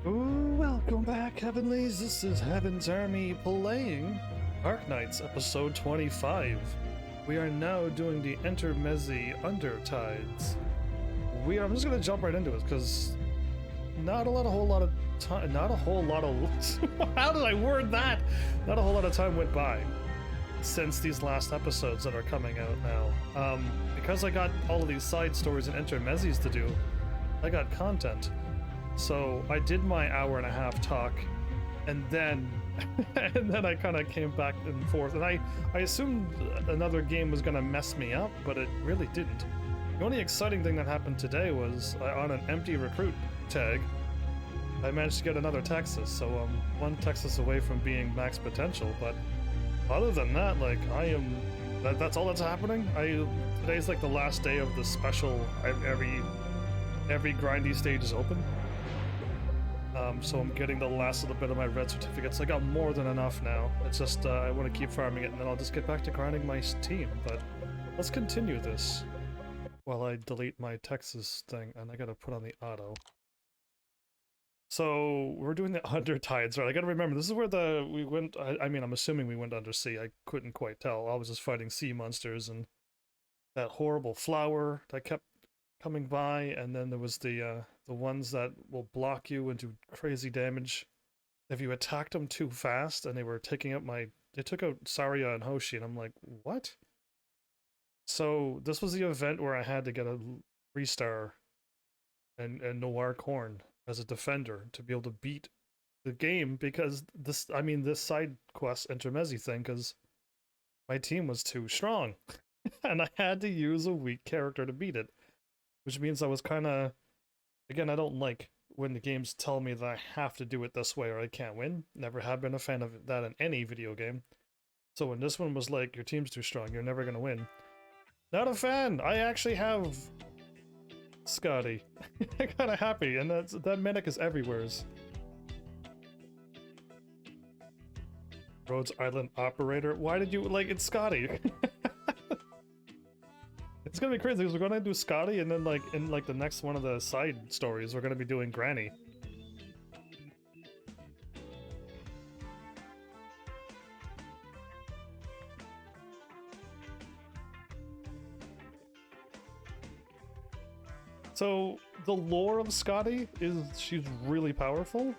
Ooh, welcome back, Heavenlies. This is Heaven's Army playing Arknights, episode 25. We are now doing the Intermezzi Undertides. I'm just gonna jump right into it because not a whole lot of time. Not a whole lot of. How did I word that? Not a whole lot of time went by since these last episodes that are coming out now. Because I got all of these side stories and intermezzis to do, I got content. So I did my hour-and-a-half talk, and then I kind of came back and forth, and I assumed another game was gonna mess me up, but it really didn't. The only exciting thing that happened today was on an empty recruit tag, I managed to get another Texas, so I'm one Texas away from being max potential. But other than that, like that's all that's happening. Today's like the last day of the special. Every grindy stage is open. So I'm getting the last little bit of my red certificates. I got more than enough now. It's just I want to keep farming it, and then I'll just get back to grinding my team. But let's continue this while I delete my Texas thing, and I gotta put on the auto. So we're doing the Undertides, right? I gotta remember, this is where we went. I mean, I'm assuming we went undersea. I couldn't quite tell. I was just fighting sea monsters and that horrible flower that kept coming by, and then there was the ones that will block you and do crazy damage if you attacked them too fast, and they were taking out they took out Saria and Hoshi, and I'm like, what? So this was the event where I had to get a 3-star and Noir Corn as a defender to be able to beat the game, because this side quest intermezzi thing, because my team was too strong and I had to use a weak character to beat it. Which means I was kind of, again, I don't like when the games tell me that I have to do it this way or I can't win. Never have been a fan of that in any video game. So when this one was like, your team's too strong, you're never going to win. Not a fan! I actually have Scotty. I'm kind of happy, and that medic is everywheres. Rhodes Island Operator? Why did you, like, it's Scotty! It's gonna be crazy because we're gonna do Scotty, and then like in like the next one of the side stories, we're gonna be doing Granny. So the lore of Scotty is she's really powerful.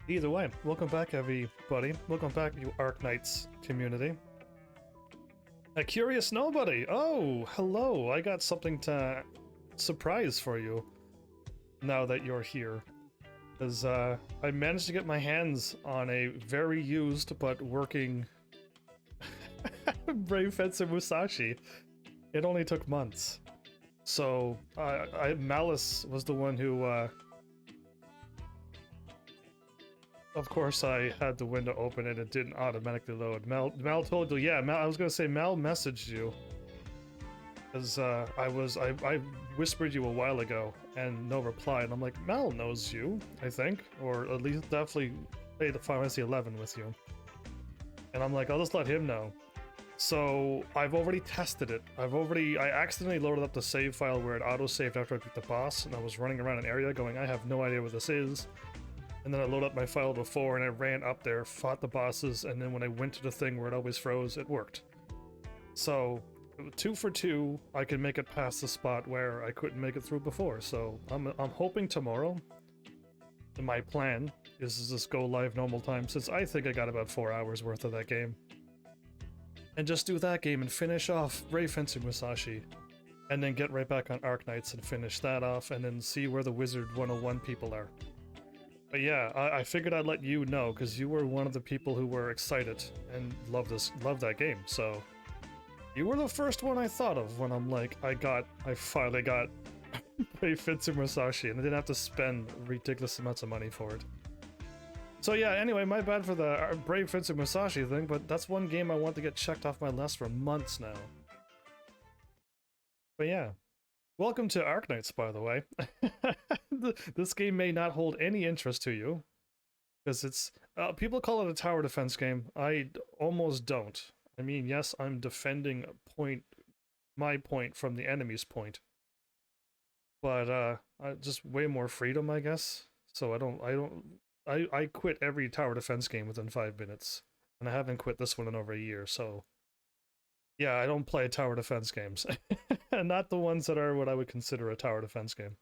Either way, welcome back everybody. Welcome back, you Arknights community. A curious nobody! Oh, hello! I got something to surprise for you now that you're here. Because I managed to get my hands on a very used but working Brave Fencer Musashi. It only took months. So, Malice was the one who of course, I had the window open and it didn't automatically load. Mel told you, yeah. I was gonna say Mel messaged you, because I whispered you a while ago and no reply, and I'm like, Mel knows you, I think, or at least definitely played the Final Fantasy 11 with you, and I'm like, I'll just let him know. So I've already tested it. I accidentally loaded up the save file where it auto-saved after I beat the boss, and I was running around an area going, I have no idea what this is. And then I loaded up my file before, and I ran up there, fought the bosses, and then when I went to the thing where it always froze, it worked. So, 2 for 2, I can make it past the spot where I couldn't make it through before. So I'm hoping tomorrow. My plan is to just go live normal time, since I think I got about 4 hours worth of that game, and just do that game and finish off Brave Fencer Musashi, and then get right back on Arknights and finish that off, and then see where the Wizard 101 people are. But yeah, I figured I'd let you know, because you were one of the people who were excited and loved that game. So you were the first one I thought of when I'm like, I finally got Brave Fencer Musashi, and I didn't have to spend ridiculous amounts of money for it. So yeah, anyway, my bad for the Brave Fencer Musashi thing, but that's one game I want to get checked off my list for months now. But yeah. Welcome to Arknights, by the way. This game may not hold any interest to you, because it's people call it a tower defense game. I almost don't. I mean, yes, I'm defending point my point from the enemy's point. But just way more freedom, I guess. So I quit every tower defense game within 5 minutes, and I haven't quit this one in over a year. So yeah, I don't play tower defense games, and not the ones that are what I would consider a tower defense game.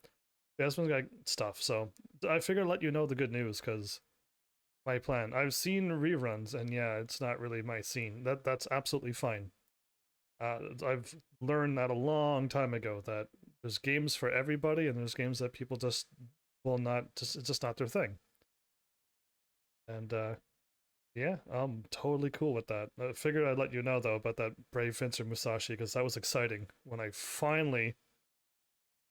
Yeah, this one's got stuff. So I figured I'd let you know the good news because my plan. I've seen reruns, and yeah, it's not really my scene. That's absolutely fine. I've learned that a long time ago that there's games for everybody, and there's games that people just will not. Just it's just not their thing. And yeah, I'm totally cool with that. I figured I'd let you know though about that Brave Fencer Musashi because that was exciting when I finally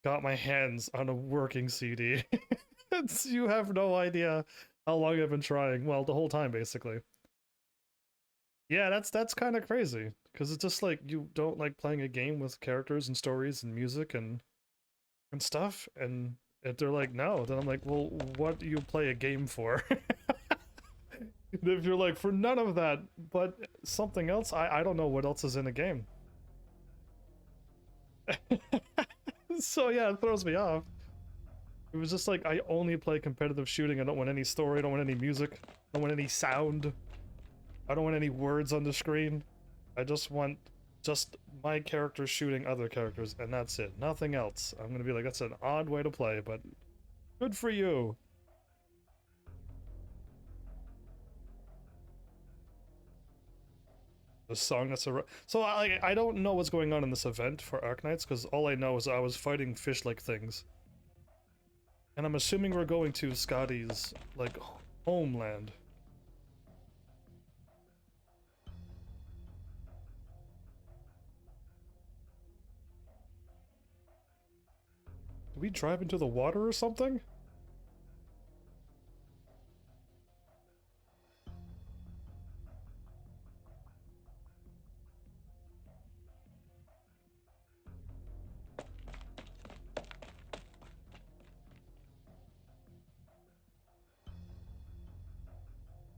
got my hands on a working CD. You have no idea how long I've been trying. Well, the whole time basically. Yeah, that's kind of crazy because it's just like you don't like playing a game with characters and stories and music and stuff, and if they're like no, then I'm like, well, what do you play a game for? If you're like for none of that, but something else, I don't know what else is in a game. So yeah, it throws me off. It was just like I only play competitive shooting. I don't want any story. I don't want any music. I don't want any sound. I don't want any words on the screen. I just want just my character shooting other characters, and that's it. Nothing else. I'm gonna be like, that's an odd way to play, but good for you. The song that's a so I don't know what's going on in this event for Arknights because all I know is I was fighting fish-like things, and I'm assuming we're going to Scotty's like homeland. Did we drive into the water or something?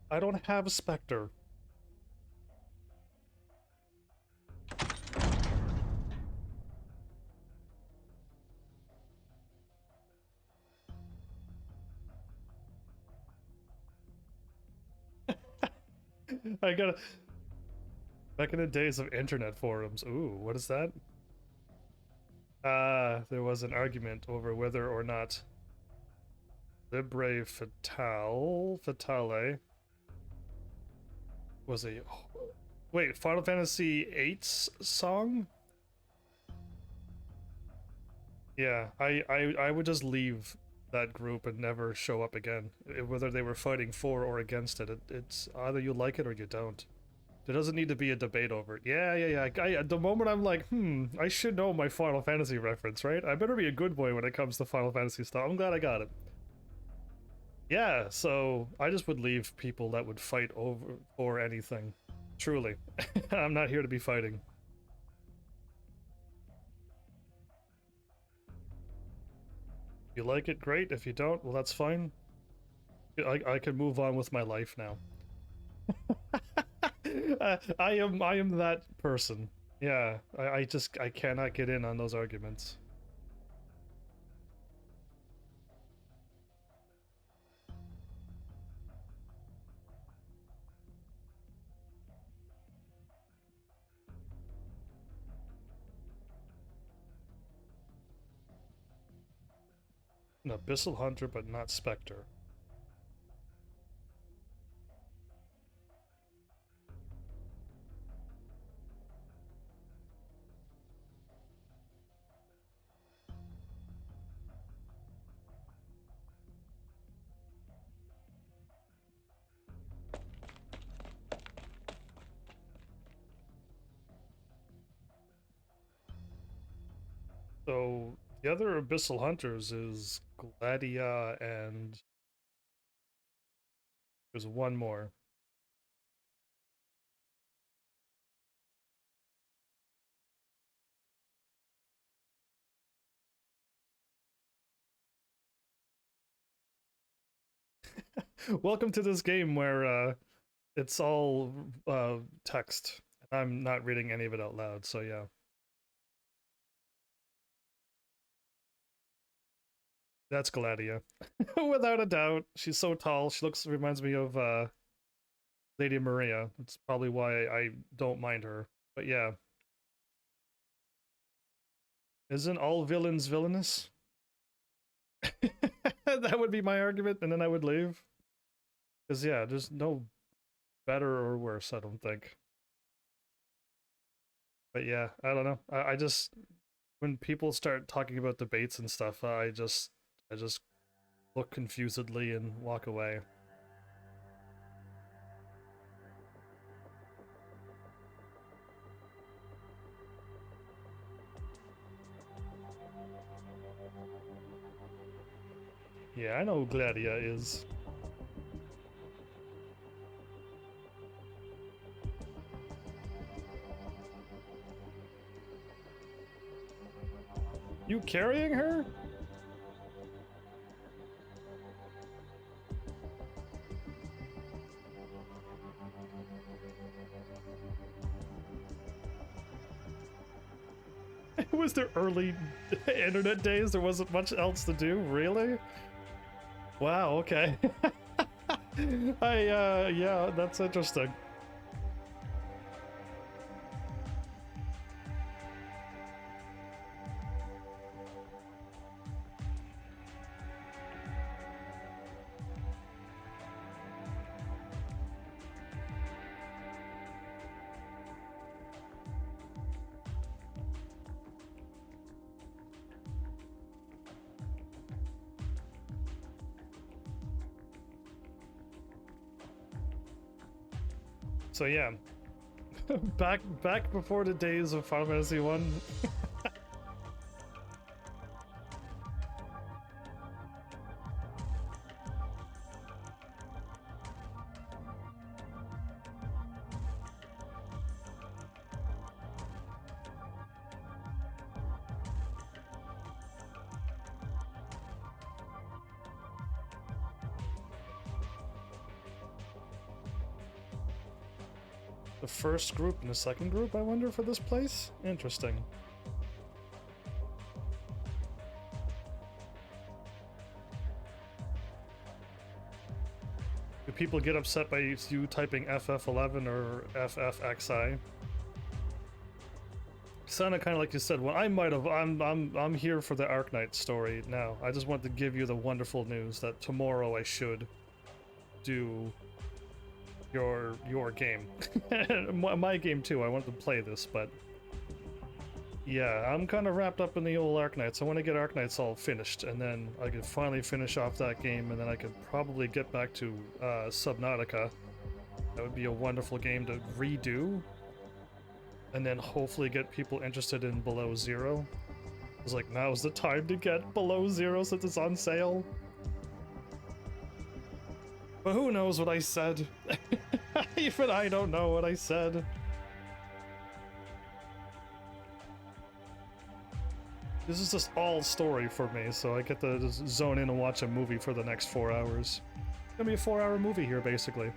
I don't have a Spectre. I gotta. Back in the days of internet forums. Ooh, what is that? There was an argument over whether or not Libre Fatale was a wait, Final Fantasy VIII's song? Yeah, I would just leave that group and never show up again. Whether they were fighting for or against it, it's either you like it or you don't. There doesn't need to be a debate over it. Yeah. At the moment I'm like, I should know my Final Fantasy reference, right? I better be a good boy when it comes to Final Fantasy stuff. I'm glad I got it. Yeah, so I just would leave people that would fight over or anything. Truly. I'm not here to be fighting. If you like it, great. If you don't, well, that's fine. I can move on with my life now. I am that person. Yeah, I cannot get in on those arguments. An Abyssal Hunter, but not Spectre. So the other Abyssal Hunters is Gladia and there's one more. Welcome to this game where it's all text. I'm not reading any of it out loud, so yeah. That's Gladia. Without a doubt. She's so tall. She reminds me of Lady Maria. That's probably why I don't mind her. But yeah. Isn't all villains villainous? That would be my argument, and then I would leave. Because, yeah, there's no better or worse, I don't think. But yeah, I don't know. I just, when people start talking about debates and stuff, I just look confusedly and walk away. Yeah, I know who Gladia is. You carrying her? It was the early internet days. There wasn't much else to do, really? Wow, okay. Yeah, that's interesting. So yeah, back before the days of Final Fantasy 1. The first group and the second group, I wonder, for this place? Interesting. Do people get upset by you typing FF11 or FFXI? Sounded kind of like you said. Well, I'm here for the Arknights story now. I just want to give you the wonderful news that tomorrow I should do your game. My game too. I want to play this, but yeah, I'm kind of wrapped up in the old Arknights. I want to get Arknights all finished, and then I could finally finish off that game, and then I could probably get back to Subnautica. That would be a wonderful game to redo, and then hopefully get people interested in Below Zero. It's like, now's the time to get Below Zero since it's on sale. But who knows what I said? Even I don't know what I said. This is just all story for me, so I get to just zone in and watch a movie for the next 4 hours. It's gonna be a 4-hour movie here, basically.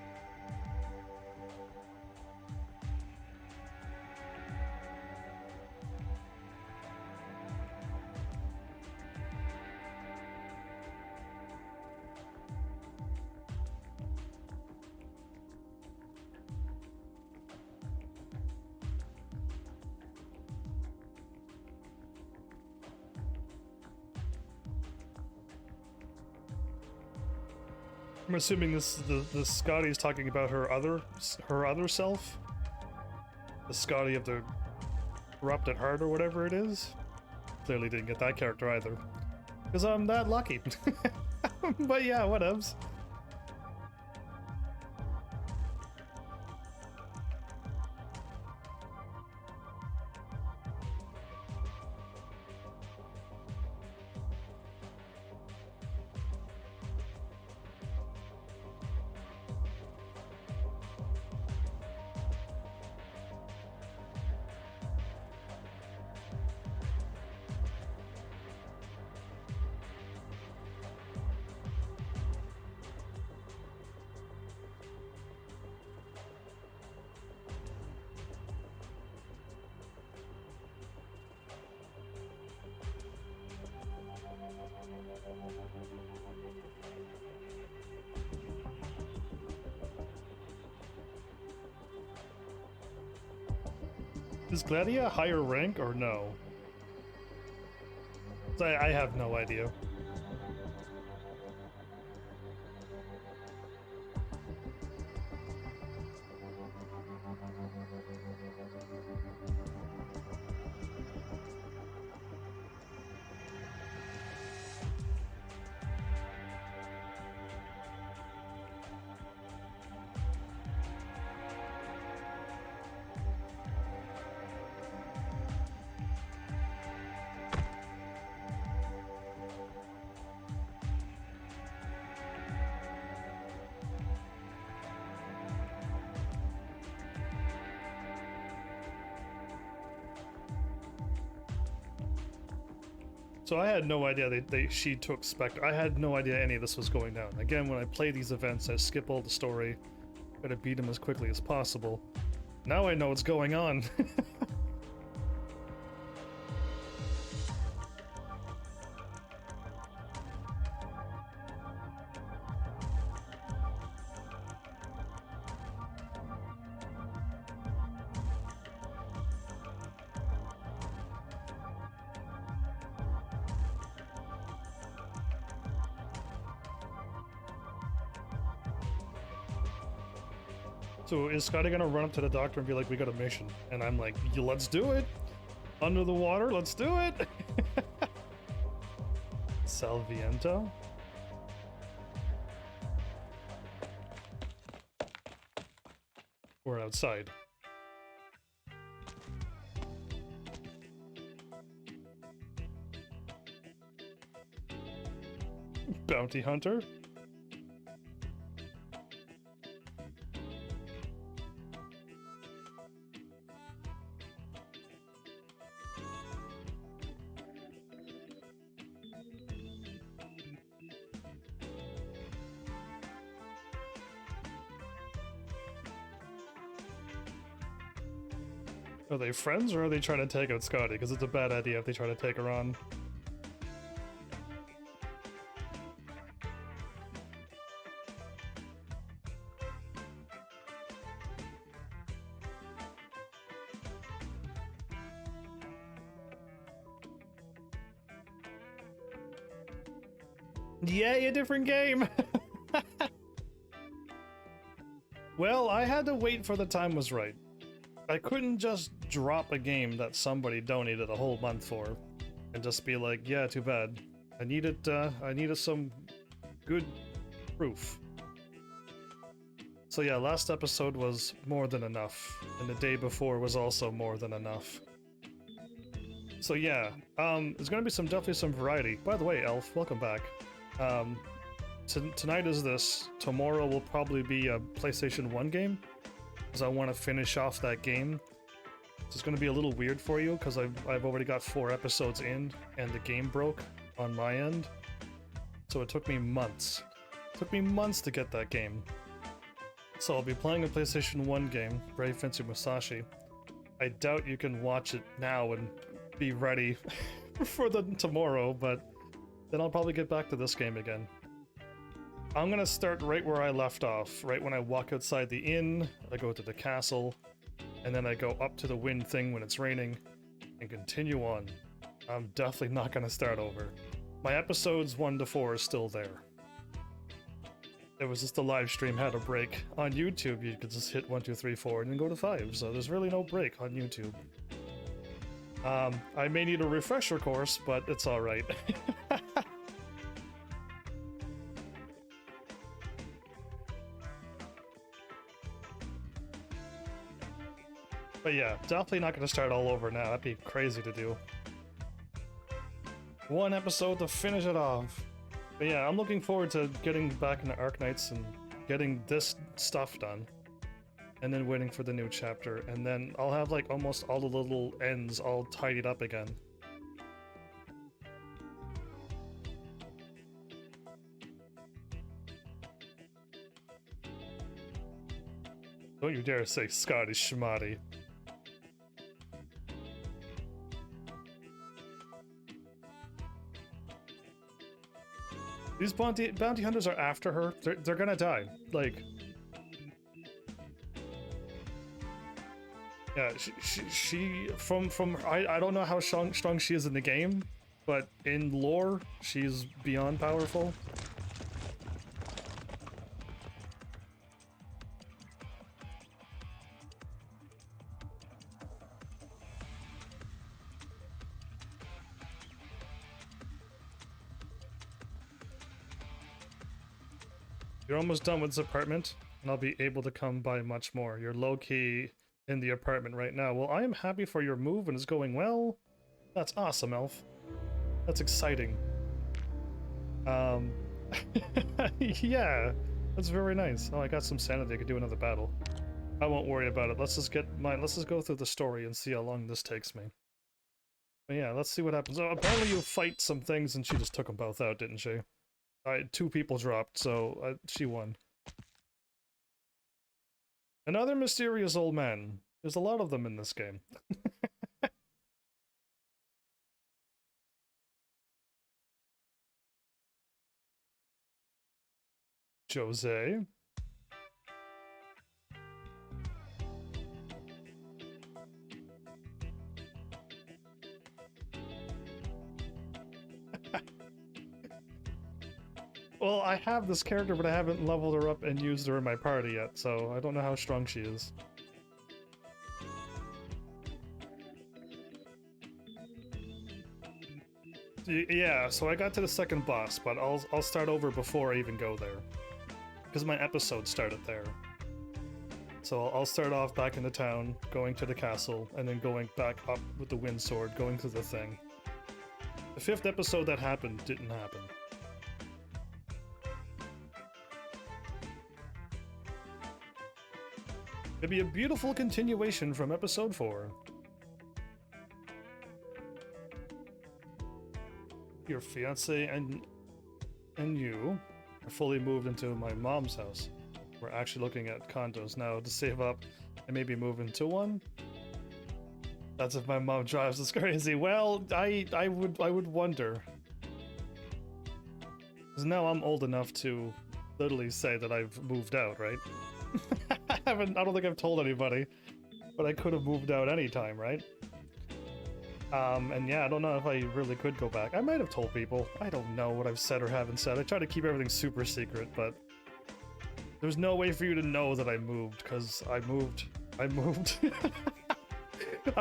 I'm assuming the Scotty is talking about her other self, the Scotty of the corrupted heart or whatever it is. Clearly didn't get that character either, because I'm that lucky. But yeah, whatevs. Is Gladia a higher rank or no? I have no idea. So I had no idea she took Spectre. I had no idea any of this was going down. Again, when I play these events, I skip all the story, try to beat them as quickly as possible. Now I know what's going on. So is Scotty gonna run up to the doctor and be like, we got a mission? And I'm like, let's do it! Under the water, let's do it! Salviento? We're outside. Bounty hunter? Are they friends or are they trying to take out Scotty? Because it's a bad idea if they try to take her on. Yay, a different game! Well, I had to wait for the time was right. I couldn't just drop a game that somebody donated a whole month for and just be like, yeah, too bad. I needed some good proof. So yeah, last episode was more than enough, and the day before was also more than enough. So yeah, there's gonna be definitely some variety. By the way, Elf, welcome back. Tonight is this. Tomorrow will probably be a PlayStation 1 game, because I want to finish off that game. So it's going to be a little weird for you, because I've already got 4 episodes in, and the game broke on my end. So it took me months. It took me months to get that game. So I'll be playing a PlayStation 1 game, Brave Fencer Musashi. I doubt you can watch it now and be ready for tomorrow, but then I'll probably get back to this game again. I'm gonna start right where I left off, right when I walk outside the inn, I go to the castle, and then I go up to the wind thing when it's raining, and continue on. I'm definitely not gonna start over. My episodes 1 to 4 are still there. It was just the live stream had a break. On YouTube, you could just hit 1, 2, 3, 4, and then go to 5, so there's really no break on YouTube. I may need a refresher course, but it's alright. But yeah, definitely not going to start all over now. That'd be crazy to do. 1 episode to finish it off. But yeah, I'm looking forward to getting back into Arknights and getting this stuff done. And then waiting for the new chapter. And then I'll have like almost all the little ends all tidied up again. Don't you dare say Scotty Schmatty. These bounty hunters are after her. They're gonna die. Like... Yeah, she from I don't know how strong she is in the game, but in lore, she's beyond powerful. You're almost done with this apartment, and I'll be able to come by much more. You're low-key in the apartment right now. Well, I am happy for your move and it's going well. That's awesome, Elf. That's exciting. Yeah, that's very nice. Oh, I got some sanity. I could do another battle. I won't worry about it. Let's just go through the story and see how long this takes me. But yeah, let's see what happens. Oh, apparently you fight some things and she just took them both out, didn't she? Two people dropped, so she won. Another mysterious old man. There's a lot of them in this game. Jose. Well, I have this character, but I haven't leveled her up and used her in my party yet, so I don't know how strong she is. Yeah, so I got to the second boss, but I'll start over before I even go there, because my episode started there. So I'll start off back in the town, going to the castle, and then going back up with the wind sword, going through the thing. The 5th episode that happened didn't happen. It'd be a beautiful continuation from episode 4. Your fiance and you are fully moved into my mom's house. We're actually looking at condos now to save up and maybe move into one. That's if my mom drives us crazy. Well, I would wonder. Because now I'm old enough to literally say that I've moved out, right? I don't think I've told anybody, but I could have moved out anytime, right? And yeah, I don't know if I really could go back. I might have told people. I don't know what I've said or haven't said. I try to keep everything super secret, but there's no way for you to know that I moved, because I moved. I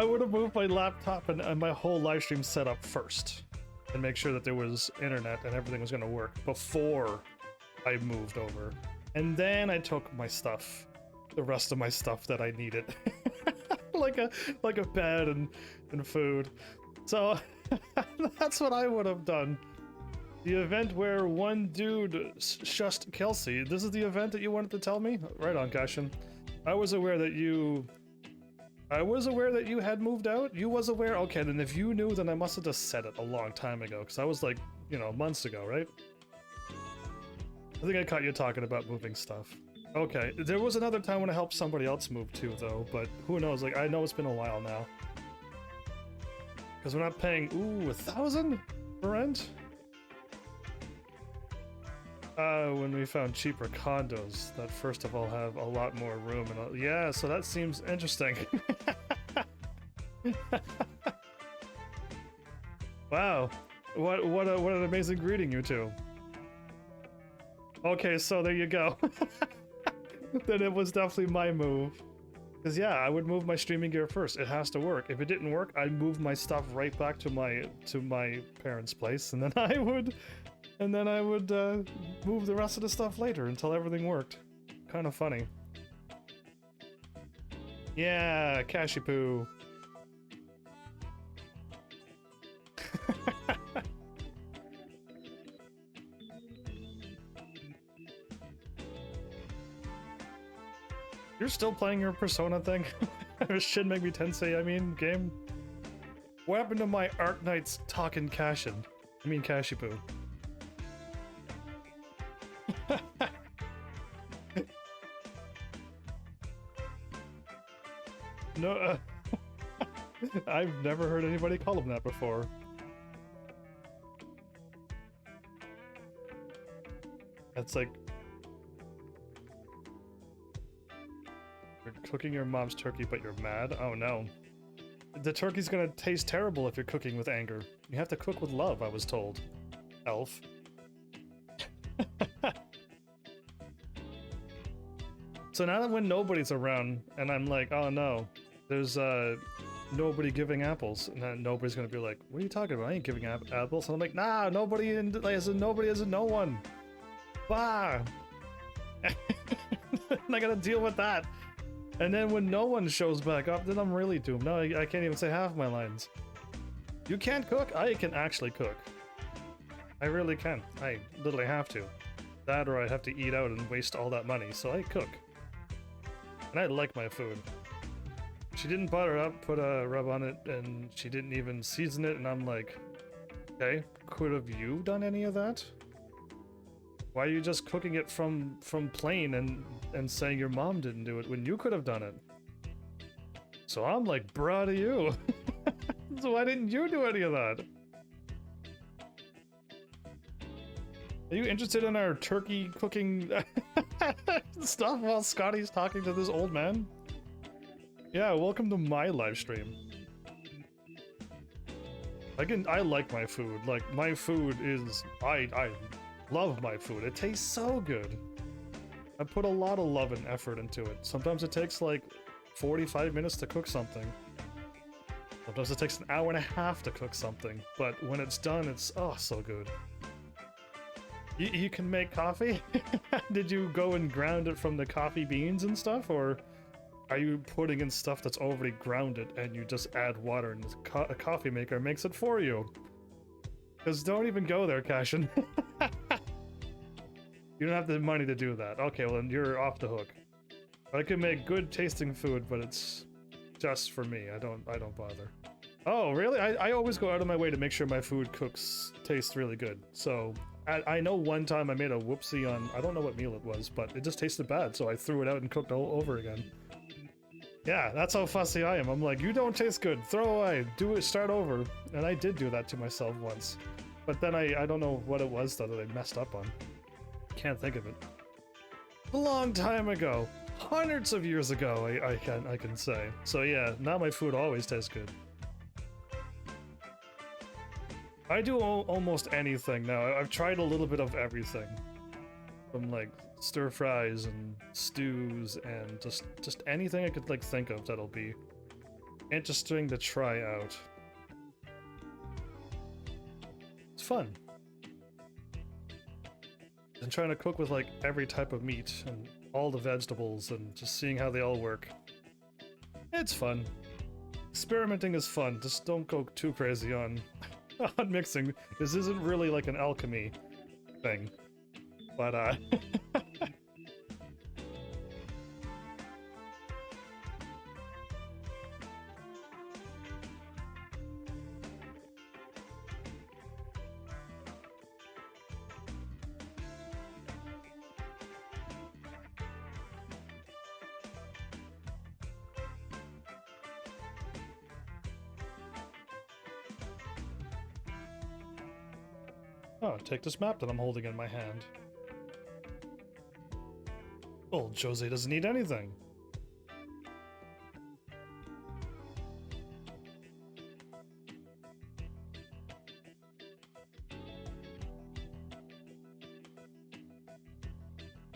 would have moved my laptop and my whole live stream setup first, and make sure that there was internet and everything was going to work before I moved over. And then I took my stuff, the rest of my stuff that I needed. like a bed and food. So that's what I would have done. The event where one dude shushed Kelsey. This is the event that you wanted to tell me? Right on, Cashin. I was aware that you had moved out? You was aware? Okay, then if you knew, then I must have just said it a long time ago, because I was like, you know, months ago, right? I think I caught you talking about moving stuff. Okay, there was another time when I helped somebody else move too, though, but who knows, like, I know it's been a while now. Because we're not paying, ooh, 1,000 for rent? When we found cheaper condos that first of all have a lot more room and all, yeah, so that seems interesting. Wow, what an amazing greeting, you two. Okay, so there you go. Then it was definitely my move. Because yeah, I would move my streaming gear first. It has to work. If it didn't work, I'd move my stuff right back to my parents' place, and then I would move the rest of the stuff later until everything worked. Kind of funny. Yeah, Cashipoo. You're still playing your Persona thing? Shin Megami Tensei, I mean, game? What happened to my Arknights talking Cashin? I mean Cashipoo. No, I've never heard anybody call him that before. That's like... cooking your mom's turkey, but you're mad? Oh no. The turkey's gonna taste terrible if you're cooking with anger. You have to cook with love, I was told. Elf. So now that when nobody's around, and I'm like, oh no, there's nobody giving apples, and then nobody's gonna be like, what are you talking about? I ain't giving apples. And I'm like, nah, nobody isn't no one. Bah. And I gotta deal with that. And then when no one shows back up, then I'm really doomed. No, I can't even say half my lines. You can't cook? I can actually cook. I really can. I literally have to. That or I have to eat out and waste all that money, so I cook. And I like my food. She didn't butter up, put a rub on it, and she didn't even season it, and I'm like, okay, could have you done any of that? Why are you just cooking it from plain and saying your mom didn't do it when you could have done it? So I'm like, bruh to you. So why didn't you do any of that? Are you interested in our turkey cooking stuff while Scotty's talking to this old man? Yeah, welcome to my live stream. I like my food. Like, my food is... I love my food. It tastes so good. I put a lot of love and effort into it. Sometimes it takes like 45 minutes to cook something. Sometimes it takes an hour and a half to cook something. But when it's done, it's oh so good. You can make coffee? Did you go and ground it from the coffee beans and stuff? Or are you putting in stuff that's already grounded and you just add water and a coffee maker makes it for you? Because don't even go there, Cashin. You don't have the money to do that. Okay, well then you're off the hook. I can make good tasting food, but it's just for me. I don't bother. Oh, really? I always go out of my way to make sure my food tastes really good. So I know one time I made a whoopsie on, I don't know what meal it was, but it just tasted bad, so I threw it out and cooked all over again. Yeah, that's how fussy I am. I'm like, you don't taste good, throw away, do it, start over. And I did do that to myself once. But then I don't know what it was though that I messed up on. Can't think of it. A long time ago. Hundreds of years ago, I can say. So yeah, now my food always tastes good. I do almost anything now. I've tried a little bit of everything. From like stir fries and stews and just anything I could like think of that'll be interesting to try out. It's fun. And trying to cook with like every type of meat and all the vegetables and just seeing how they all work. It's fun. Experimenting is fun, just don't go too crazy on mixing. This isn't really like an alchemy thing. But oh, take this map that I'm holding in my hand. Old Jose doesn't need anything.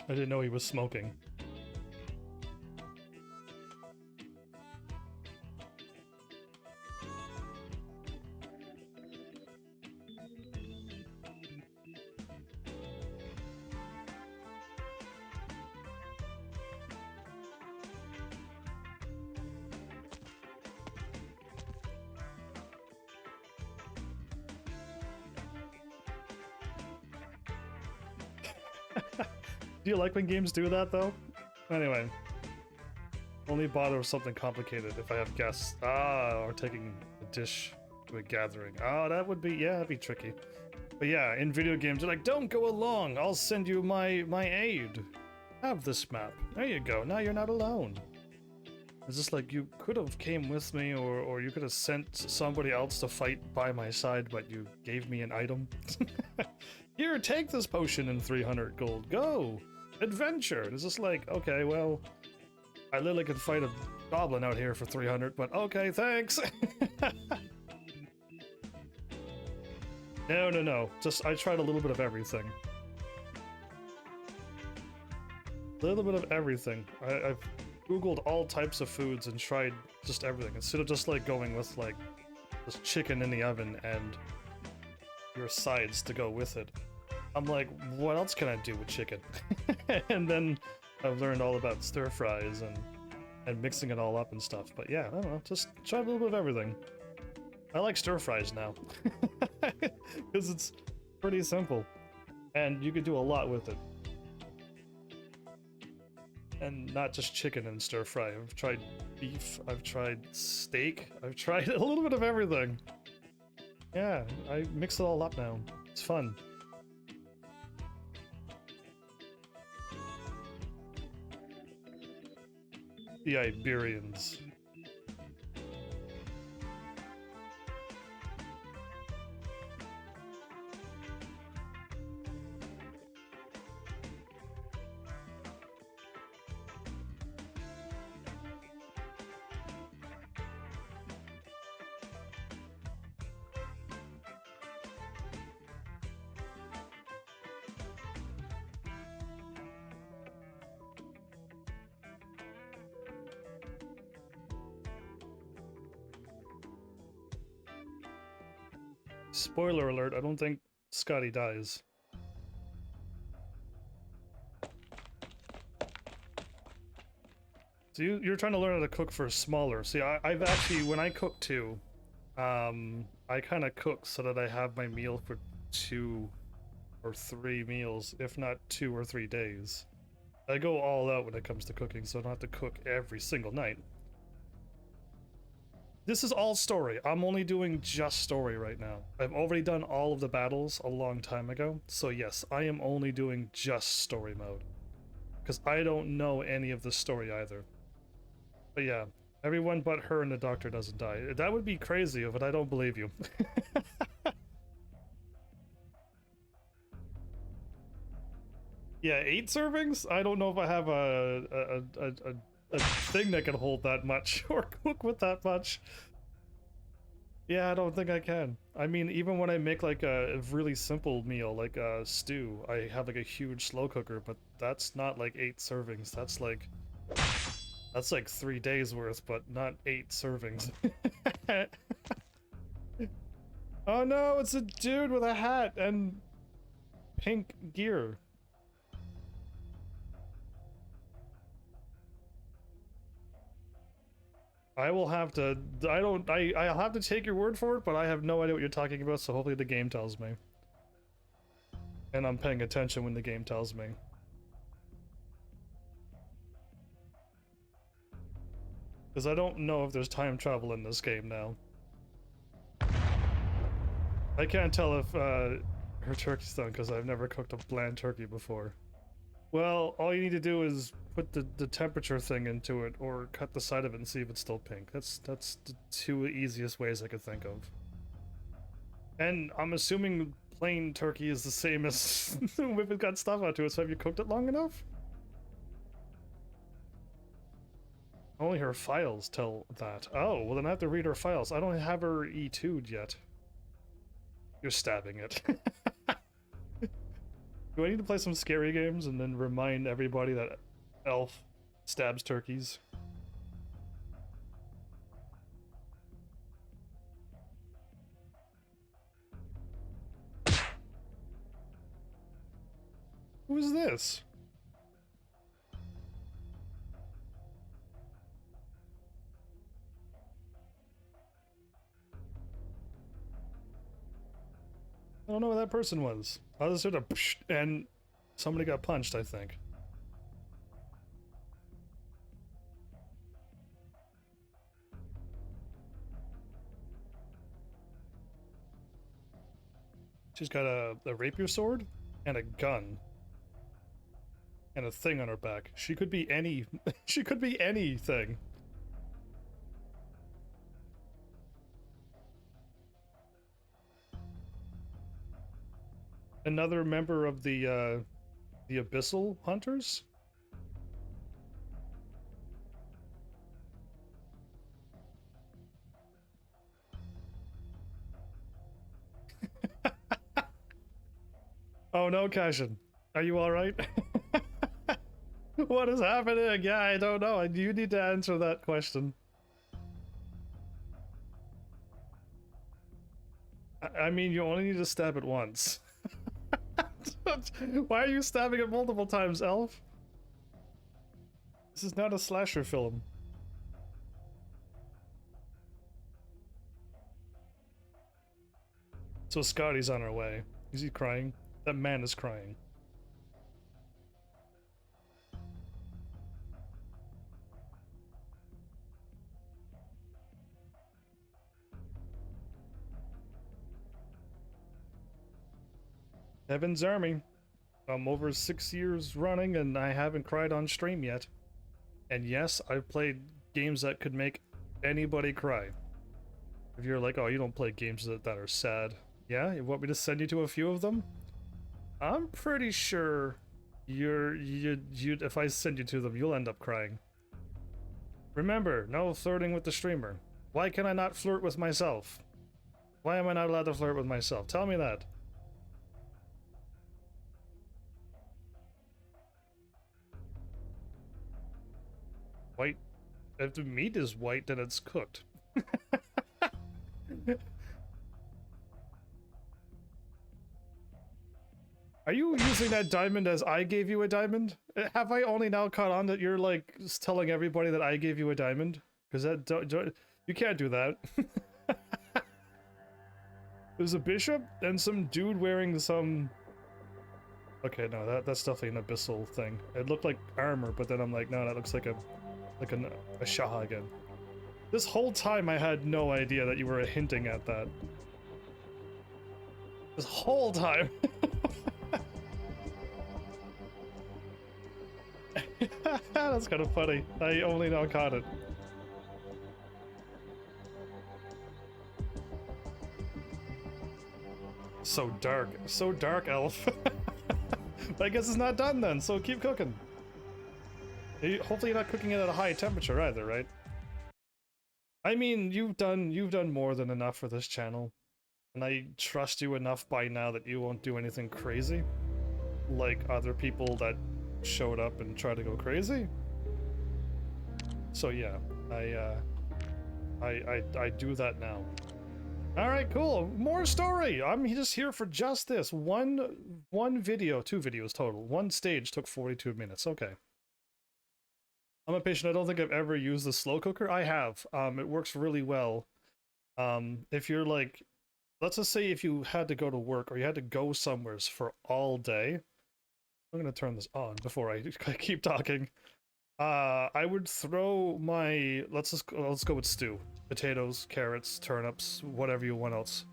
I didn't know he was smoking. Do you like when games do that, though? Anyway. Only bother with something complicated if I have guests. Ah, or taking a dish to a gathering. Ah, that would be, yeah, that'd be tricky. But yeah, in video games, you're like, don't go along, I'll send you my aid. Have this map. There you go, now you're not alone. It's just like, you could have came with me, or you could have sent somebody else to fight by my side, but you gave me an item. Here, take this potion and 300 gold, go! Adventure! It's just like, okay, well, I literally could fight a goblin out here for 300, but okay, thanks. No. Just, I tried a little bit of everything. A little bit of everything. I've Googled all types of foods and tried just everything. Instead of just like going with like just chicken in the oven and your sides to go with it. I'm like, what else can I do with chicken? And then I've learned all about stir fries and mixing it all up and stuff. But yeah, I don't know, just try a little bit of everything. I like stir fries now. Because it's pretty simple. And you could do a lot with it. And not just chicken and stir fry. I've tried beef, I've tried steak, I've tried a little bit of everything. Yeah, I mix it all up now. It's fun. The Iberians. Spoiler alert, I don't think Scotty dies. So you're trying to learn how to cook for smaller. See, I've actually, when I cook too, I kind of cook so that I have my meal for 2 or 3 meals, if not 2 or 3 days. I go all out when it comes to cooking, so I don't have to cook every single night. This is all story. I'm only doing just story right now. I've already done all of the battles a long time ago, so yes, I am only doing just story mode. Because I don't know any of the story either. But yeah, everyone but her and the doctor doesn't die. That would be crazy, but I don't believe you. Yeah, 8 servings? I don't know if I have a thing that can hold that much or cook with that much. Yeah, I don't think I can. I mean, even when I make like a really simple meal, like a stew, I have like a huge slow cooker, but that's not like 8 servings. That's like 3 days worth, but not 8 servings. Oh no, it's a dude with a hat and pink gear. I will have to, I'll have to take your word for it, but I have no idea what you're talking about, so hopefully the game tells me. And I'm paying attention when the game tells me. Because I don't know if there's time travel in this game now. I can't tell if her turkey's done because I've never cooked a bland turkey before. Well, all you need to do is put the temperature thing into it or cut the side of it and see if it's still pink. That's the 2 easiest ways I could think of. And I'm assuming plain turkey is the same as if it got stuff onto it, so have you cooked it long enough? Only her files tell that. Oh, well then I have to read her files. I don't have her E2'd yet. You're stabbing it. Do I need to play some scary games and then remind everybody that Elf stabs turkeys? Who is this? I don't know who that person was. I just heard a psh, and somebody got punched, I think. She's got a rapier sword and a gun and a thing on her back. She could be any she could be anything. Another member of the Abyssal Hunters? Oh no, Cashin. Are you alright? What is happening? Yeah, I don't know. You need to answer that question. I mean, you only need to stab it once. Why are you stabbing it multiple times, Elf? This is not a slasher film. So Scotty's on her way. Is he crying? That man is crying. Heaven's Army. I'm over 6 years running and I haven't cried on stream yet. And yes, I've played games that could make anybody cry. If you're like, oh, you don't play games that are sad. Yeah, you want me to send you to a few of them? I'm pretty sure if I send you to them, you'll end up crying. Remember, no flirting with the streamer. Why can I not flirt with myself? Why am I not allowed to flirt with myself? Tell me that. White. If the meat is white, then it's cooked. Are you using that diamond as I gave you a diamond? Have I only now caught on that you're like telling everybody that I gave you a diamond? Because that you can't do that. There's a bishop and some dude wearing some. Okay, no, that's definitely an abyssal thing. It looked like armor, but then I'm like, no, that looks like a Shah again. This whole time I had no idea that you were hinting at that. This whole time. That's kind of funny. I only now caught it. So dark, Elf. But I guess it's not done then, so keep cooking. Hopefully you're not cooking it at a high temperature either, right? I mean, you've done more than enough for this channel, and I trust you enough by now that you won't do anything crazy, like other people that showed up and tried to go crazy. So yeah, I do that now. All right, cool. More story. I'm just here for just this one video, 2 videos total. One stage took 42 minutes. Okay. I'm impatient. I don't think I've ever used the slow cooker. I have. It works really well. If you're like, let's just say if you had to go to work or you had to go somewhere for all day. I'm gonna turn this on before I keep talking. I would throw my let's go with stew. Potatoes, carrots, turnips, whatever you want else.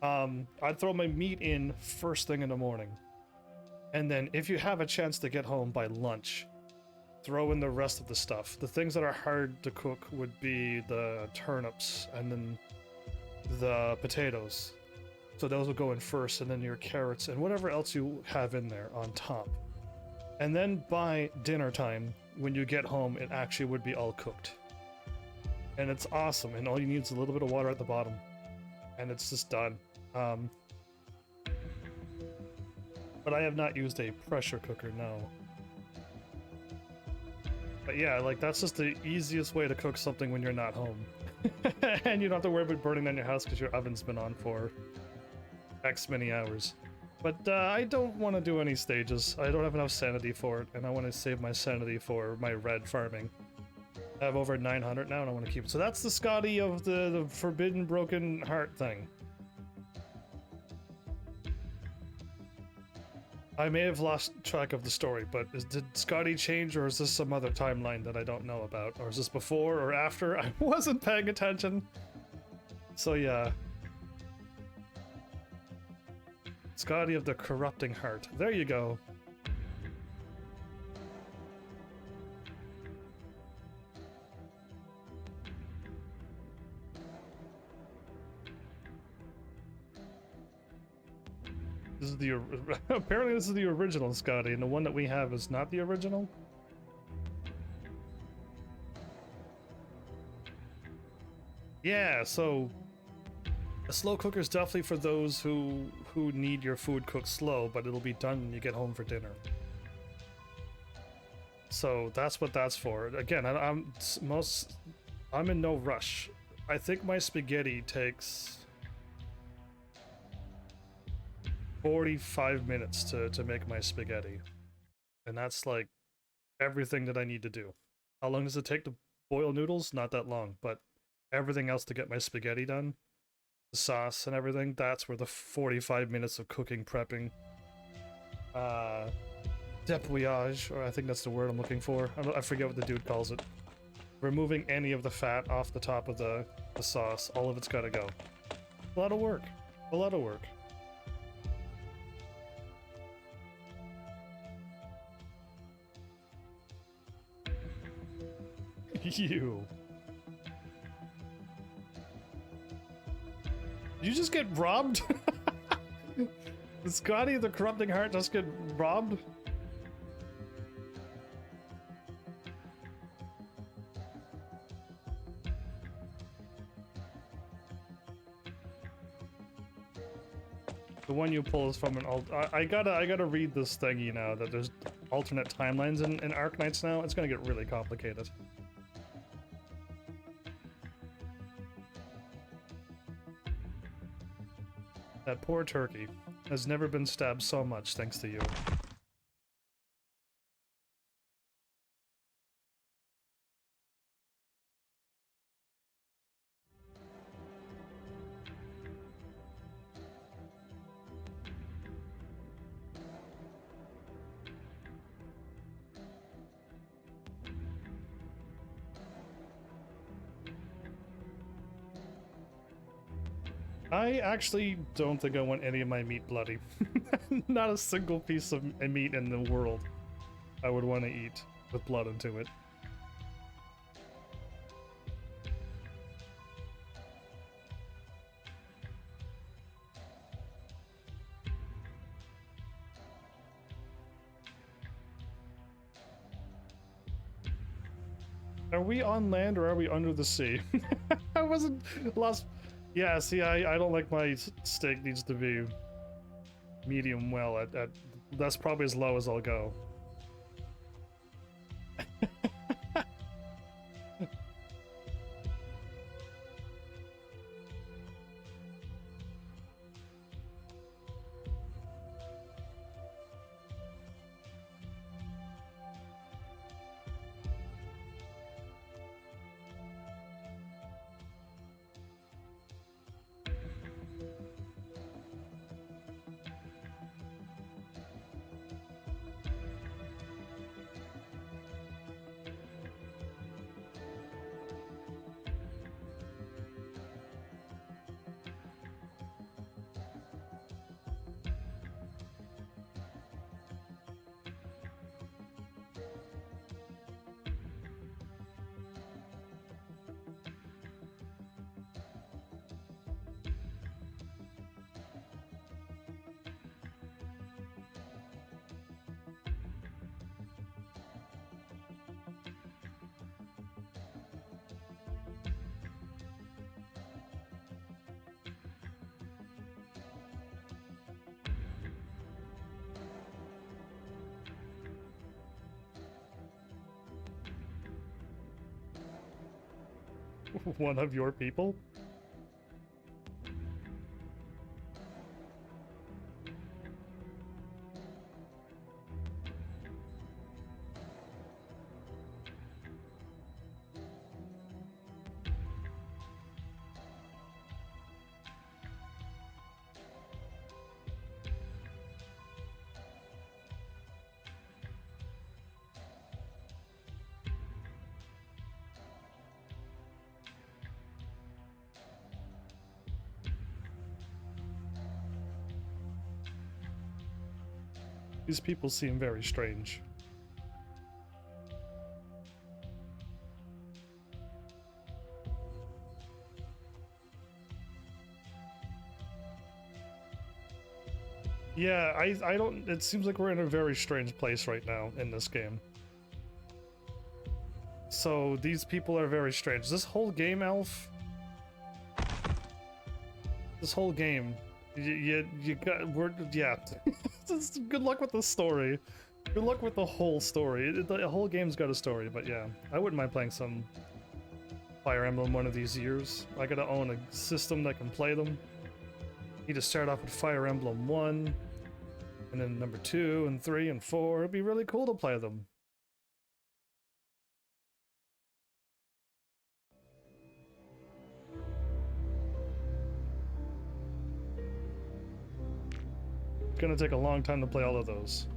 I'd throw my meat in first thing in the morning. And then if you have a chance to get home by lunch, throw in the rest of the stuff. The things that are hard to cook would be the turnips and then the potatoes. So those will go in first, and then your carrots and whatever else you have in there on top. And then by dinner time, when you get home, it actually would be all cooked. And it's awesome, and all you need is a little bit of water at the bottom. And it's just done. But I have not used a pressure cooker, no. But yeah, like that's just the easiest way to cook something when you're not home. And you don't have to worry about burning down your house because your oven's been on for X many hours. But I don't want to do any stages. I don't have enough sanity for it, and I want to save my sanity for my red farming. I have over 900 now, and I want to keep it. So that's the Scotty of the Forbidden Broken Heart thing. I may have lost track of the story, but did Scotty change, or is this some other timeline that I don't know about? Or is this before or after? I wasn't paying attention. So yeah. Scotty of the Corrupting Heart. There you go. This is the apparently this is the original Scotty, and the one that we have is not the original. Yeah, so A slow cooker is definitely for those who need your food cooked slow, but it'll be done when you get home for dinner. So that's what that's for. Again, I'm in no rush. I think my spaghetti takes 45 minutes to make my spaghetti. And that's like everything that I need to do. How long does it take to boil noodles? Not that long, but everything else to get my spaghetti done, the sauce and everything, that's where the 45 minutes of cooking, prepping, dépouillage, or I think that's the word I'm looking for. I forget what the dude calls it. Removing any of the fat off the top of the sauce. All of it's gotta go. A lot of work. A lot of work. You. Did you just get robbed? Did Scotty the Corrupting Heart just get robbed? The one you pull is from an I gotta read this thingy now that there's alternate timelines in Arknights now. It's gonna get really complicated. That poor turkey has never been stabbed so much thanks to you. I actually don't think I want any of my meat bloody. Not a single piece of meat in the world I would want to eat with blood into it. Are we on land or are we under the sea? I wasn't lost. Yeah, see, I don't like my steak needs to be medium well at that's probably as low as I'll go. One of your people? These people seem very strange. Yeah, I don't... It seems like we're in a very strange place right now in this game. So, these people are very strange. This whole game, Elf? This whole game, you got yeah. Just good luck with the story. Good luck with the whole story. The whole game's got a story, but yeah, I wouldn't mind playing some Fire Emblem one of these years. I gotta own a system that can play them. Need to start off with Fire Emblem 1, and then number 2 and 3 and 4. It'd be really cool to play them. It's gonna take a long time to play all of those.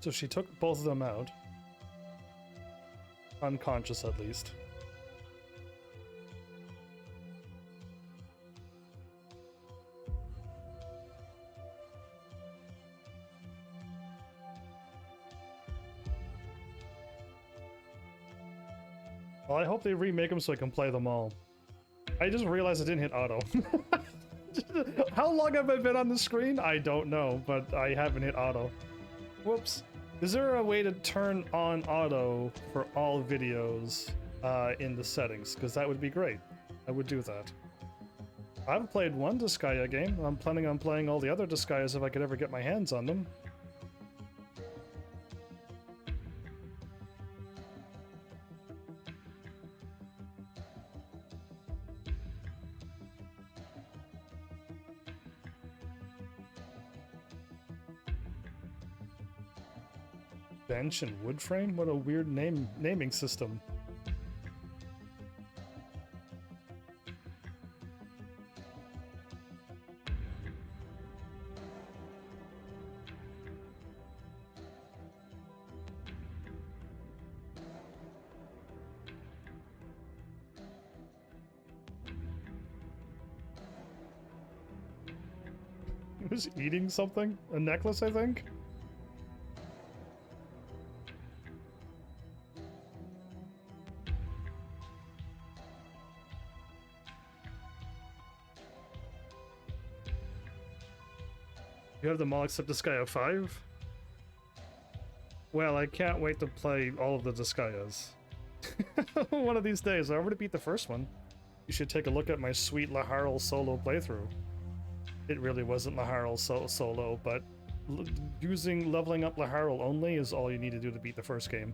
So she took both of them out. Unconscious, at least. Well, I hope they remake them so I can play them all. I just realized I didn't hit auto. How long have I been on the screen? I don't know, but I haven't hit auto. Whoops. Is there a way to turn on auto for all videos in the settings? Because that would be great. I would do that. I've played one Disgaea game. I'm planning on playing all the other Disgaeas if I could ever get my hands on them. Bench and wood frame? What a weird naming system. He was eating something? A necklace, I think? You have them all except Disgaea 5? Well, I can't wait to play all of the Disgaeas. One of these days. I already beat the first one. You should take a look at my sweet Laharl solo playthrough. It really wasn't Laharl solo, but using leveling up Laharl only is all you need to do to beat the first game.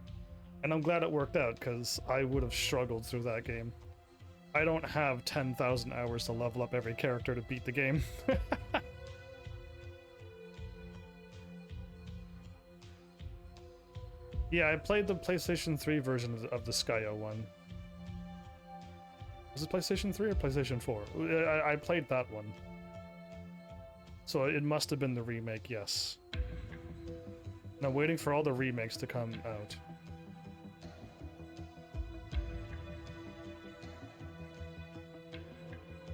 And I'm glad it worked out, because I would have struggled through that game. I don't have 10,000 hours to level up every character to beat the game. Yeah, I played the PlayStation 3 version of the Disgaea one. Was it PlayStation 3 or PlayStation 4? I played that one. So it must have been the remake, yes. And I'm waiting for all the remakes to come out.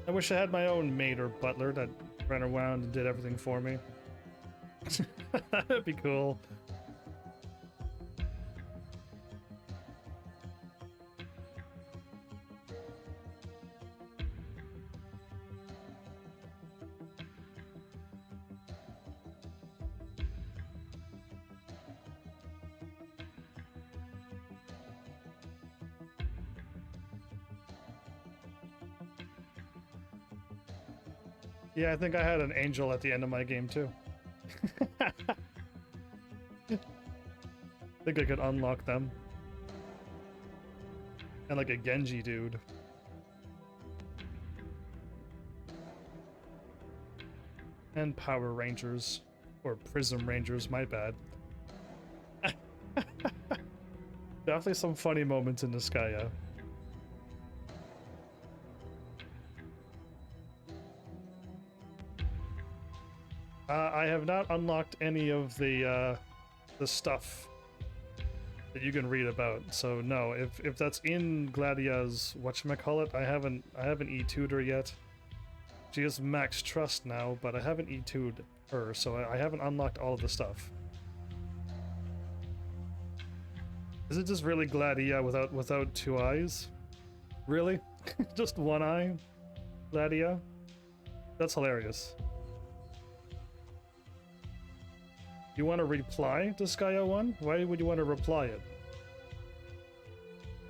I wish I had my own maid or butler that ran around and did everything for me. That'd be cool. Yeah, I think I had an angel at the end of my game too. I think I could unlock them. And like a Genji dude. And Power Rangers. Or Prism Rangers, my bad. Definitely some funny moments in Disgaea. I have not unlocked any of the stuff that you can read about, so no. If that's in Gladia's whatchamacallit, I haven't E2'd her yet. She has max trust now, but I haven't E2'd her, so I haven't unlocked all of the stuff. Is it just really Gladia without two eyes? Really? Just one eye? Ladia? That's hilarious. You want to reply to Skyo1? Why would you want to reply it?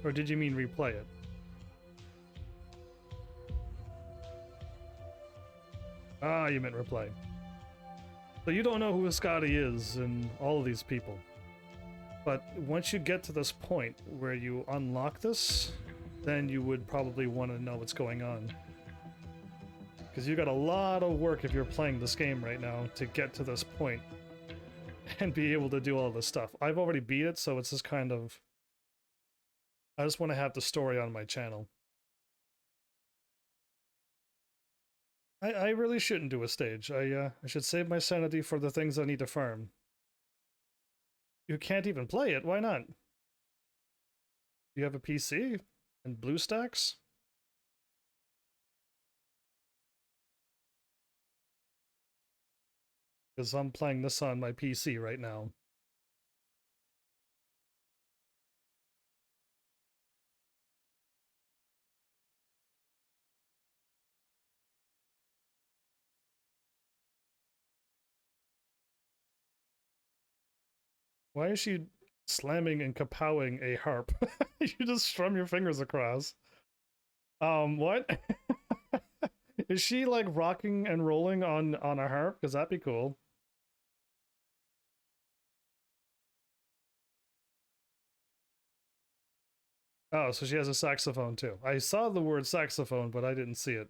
Or did you mean replay it? Ah, you meant reply. So you don't know who Scotty is and all of these people. But once you get to this point where you unlock this, then you would probably want to know what's going on. Because you got a lot of work if you're playing this game right now to get to this point and be able to do all this stuff. I've already beat it, so it's just kind of... I just want to have the story on my channel. I really shouldn't do a stage. I should save my sanity for the things I need to farm. You can't even play it, why not? You have a PC? And BlueStacks? Because I'm playing this on my PC right now. Why is she slamming and kapowing a harp? You just strum your fingers across. What? Is she like rocking and rolling on a harp? Because that'd be cool. Oh, so she has a saxophone too. I saw the word saxophone, but I didn't see it.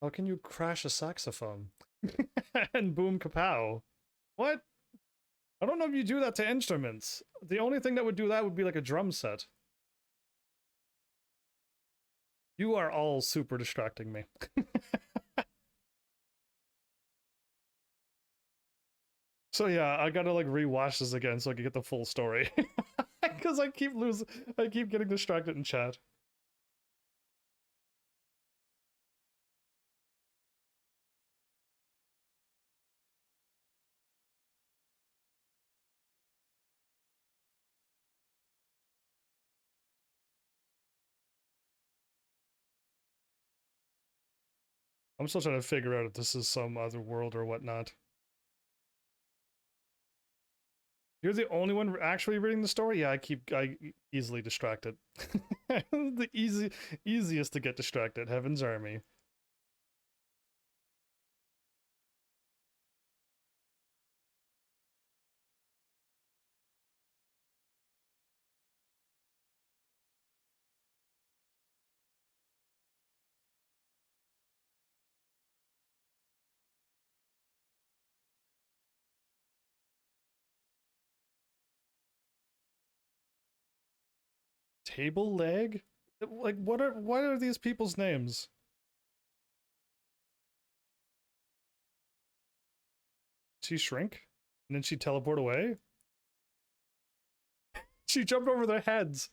How can you crash a saxophone? And boom kapow. What? I don't know if you do that to instruments. The only thing that would do that would be like a drum set. You are all super distracting me. So yeah, I gotta like rewatch this again so I can get the full story. Because I keep getting distracted in chat. I'm still trying to figure out if this is some other world or whatnot. You're the only one actually reading the story? Yeah, I easily distracted. The easiest to get distracted, Heaven's Army. Table leg? Like what are these people's names? She shrink? And then she teleport away? She jumped over their heads.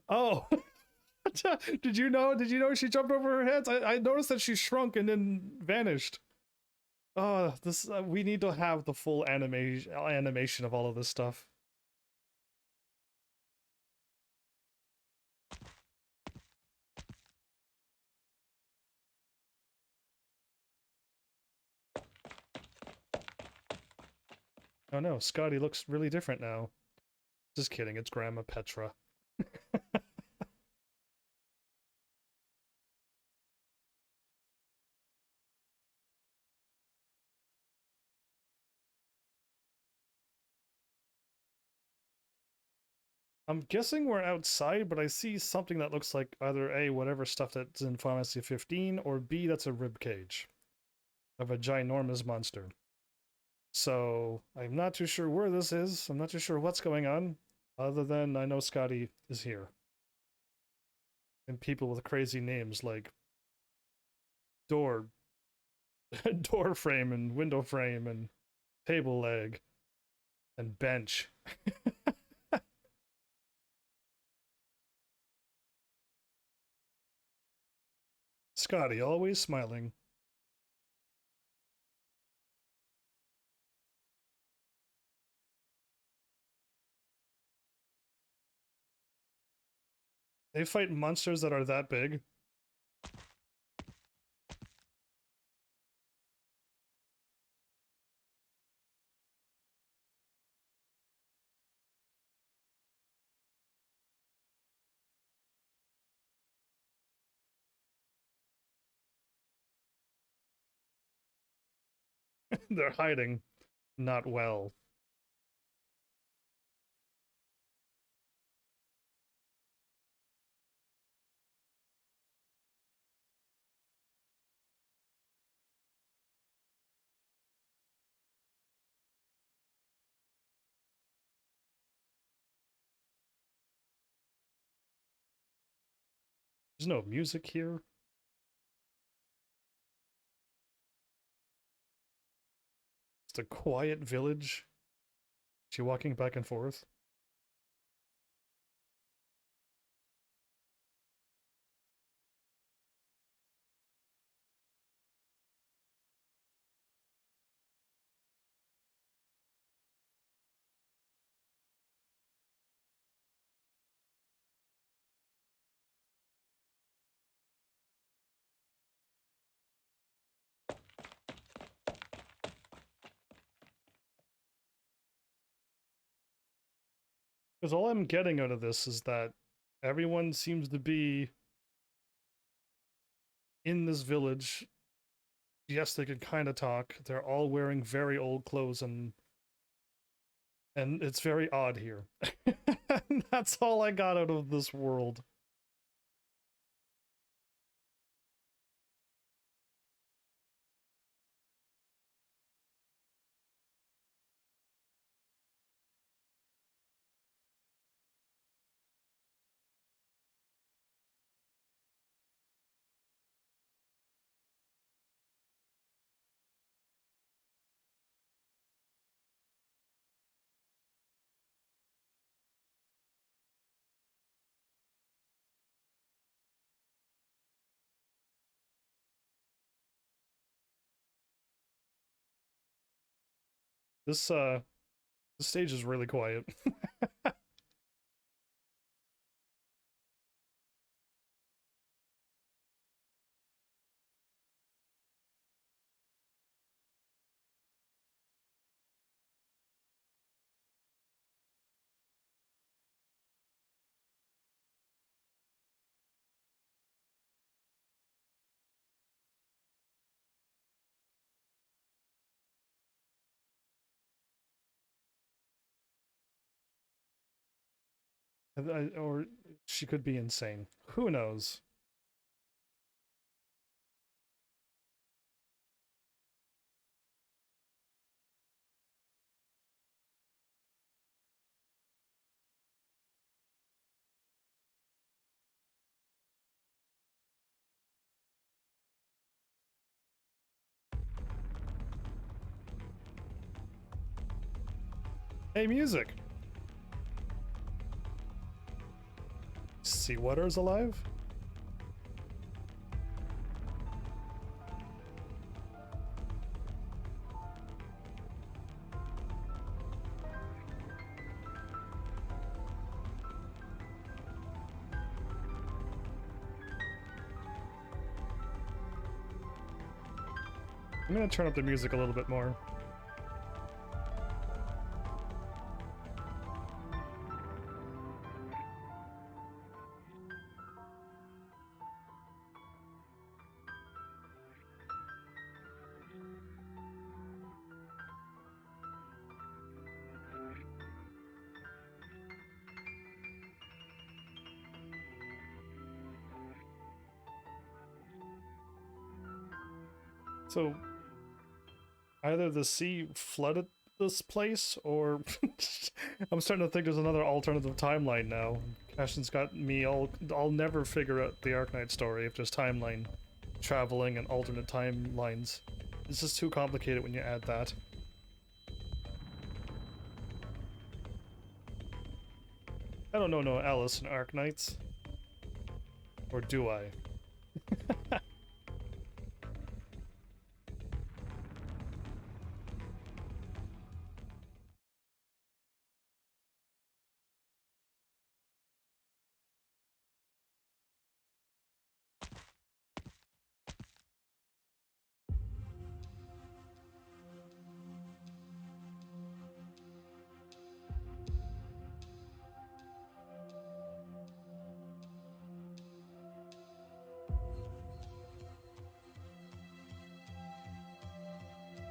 Oh. Did you know? Did you know she jumped over her heads? I noticed that she shrunk and then vanished. Oh, this we need to have the full animation of all of this stuff. Oh no, Scotty looks really different now. Just kidding, it's Grandma Petra. I'm guessing we're outside, but I see something that looks like either A, whatever stuff that's in Pharmacy 15, or B, that's a rib cage of a ginormous monster. So I'm not too sure where this is. I'm not too sure what's going on, other than I know Scotty is here. And people with crazy names like door, door frame and window frame and table leg and bench. Scotty, always smiling. They fight monsters that are that big. They're hiding not well. There's no music here. It's a quiet village. She walking back and forth. Because all I'm getting out of this is that everyone seems to be in this village. Yes, they could kind of talk. They're all wearing very old clothes, and it's very odd here. That's all I got out of this world. This stage is really quiet. Or she could be insane. Who knows? Hey, music! Seawater's alive? I'm gonna turn up the music a little bit more. So, either the sea flooded this place, or I'm starting to think there's another alternative timeline now. Ashton's got me all. I'll never figure out the Arknight story if there's timeline traveling and alternate timelines. This is too complicated when you add that. I don't know no Alice and Arknights. Or do I?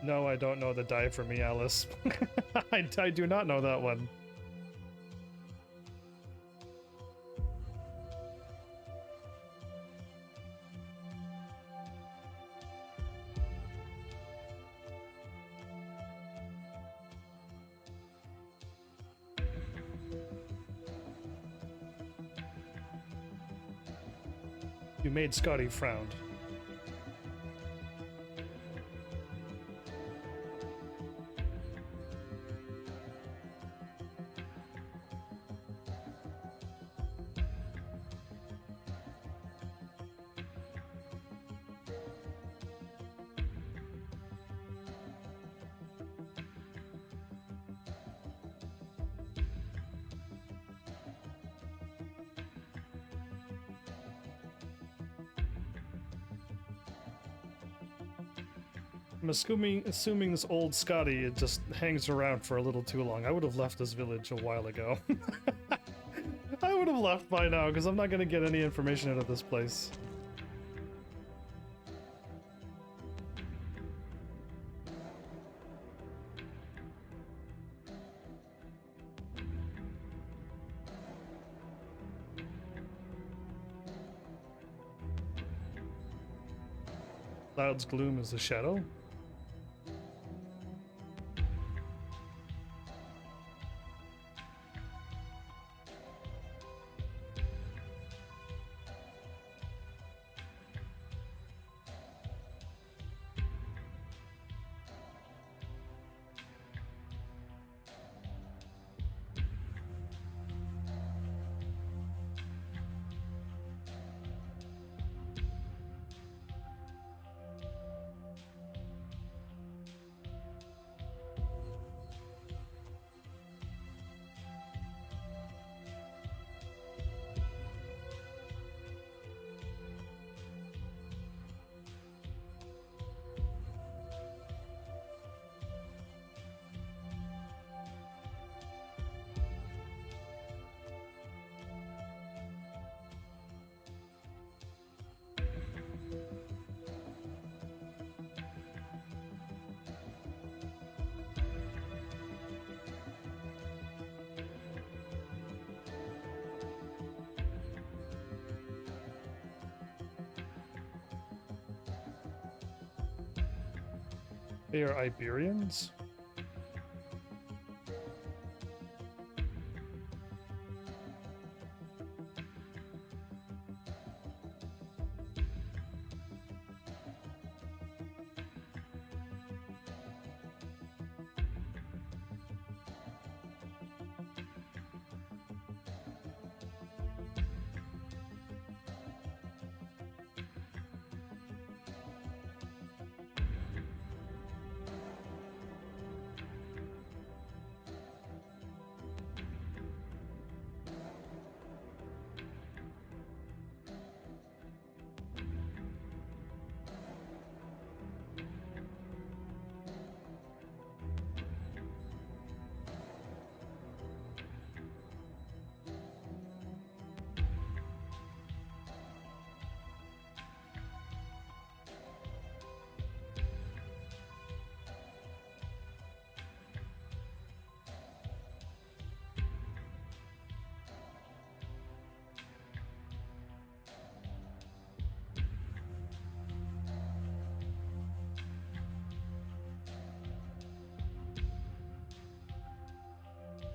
No, I don't know the die for me, Alice. I do not know that one. You made Scotty frown. I'm assuming this old Scotty it just hangs around for a little too long. I would have left this village a while ago. I would have left by now, because I'm not going to get any information out of this place. Cloud's gloom is a shadow. They are Iberians?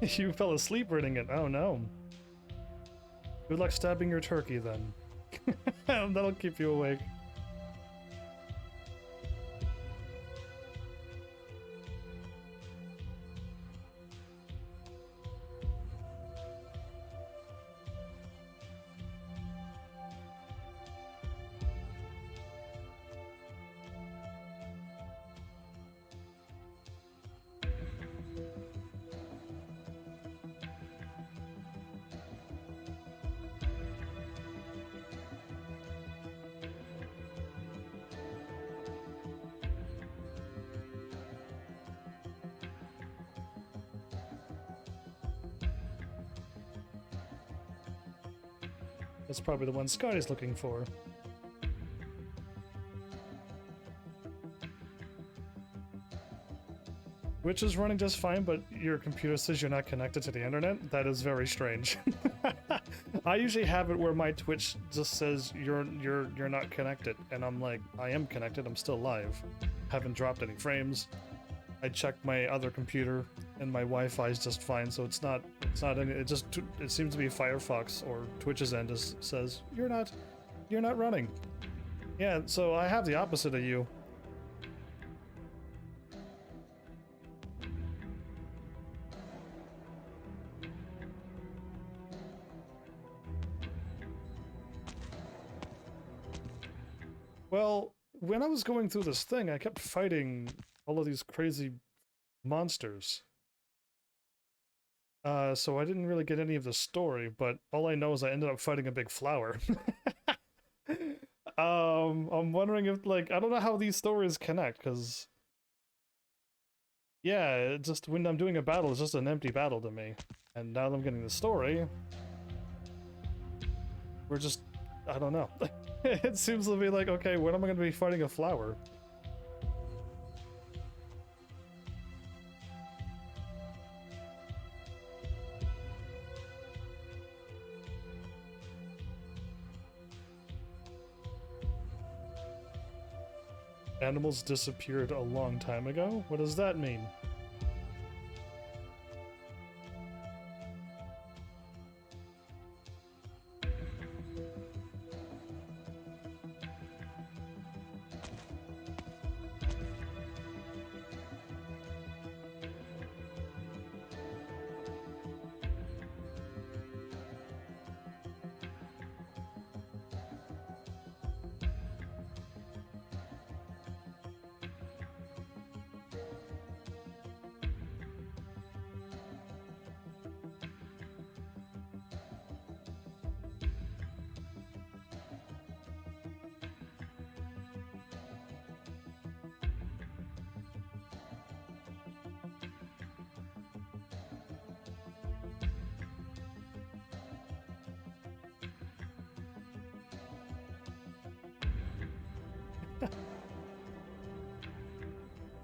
You fell asleep reading it. Oh no. Good luck stabbing your turkey then. That'll keep you awake. That's probably the one Scotty's looking for. Twitch is running just fine, but your computer says you're not connected to the internet? That is very strange. I usually have it where my Twitch just says you're not connected, and I'm like, I am connected, I'm still live. Haven't dropped any frames. I checked my other computer and my Wi-Fi is just fine, so it's not any, it seems to be Firefox or Twitch's end says you're not running. Yeah, so I have the opposite of you. Well, when I was going through this thing, I kept fighting all of these crazy monsters. So I didn't really get any of the story, but all I know is I ended up fighting a big flower. I'm wondering if, like, I don't know how these stories connect, because... Yeah, it just, when I'm doing a battle, it's just an empty battle to me. And now that I'm getting the story... We're just... I don't know. It seems to be like, okay, when am I going to be fighting a flower? Animals disappeared a long time ago? What does that mean?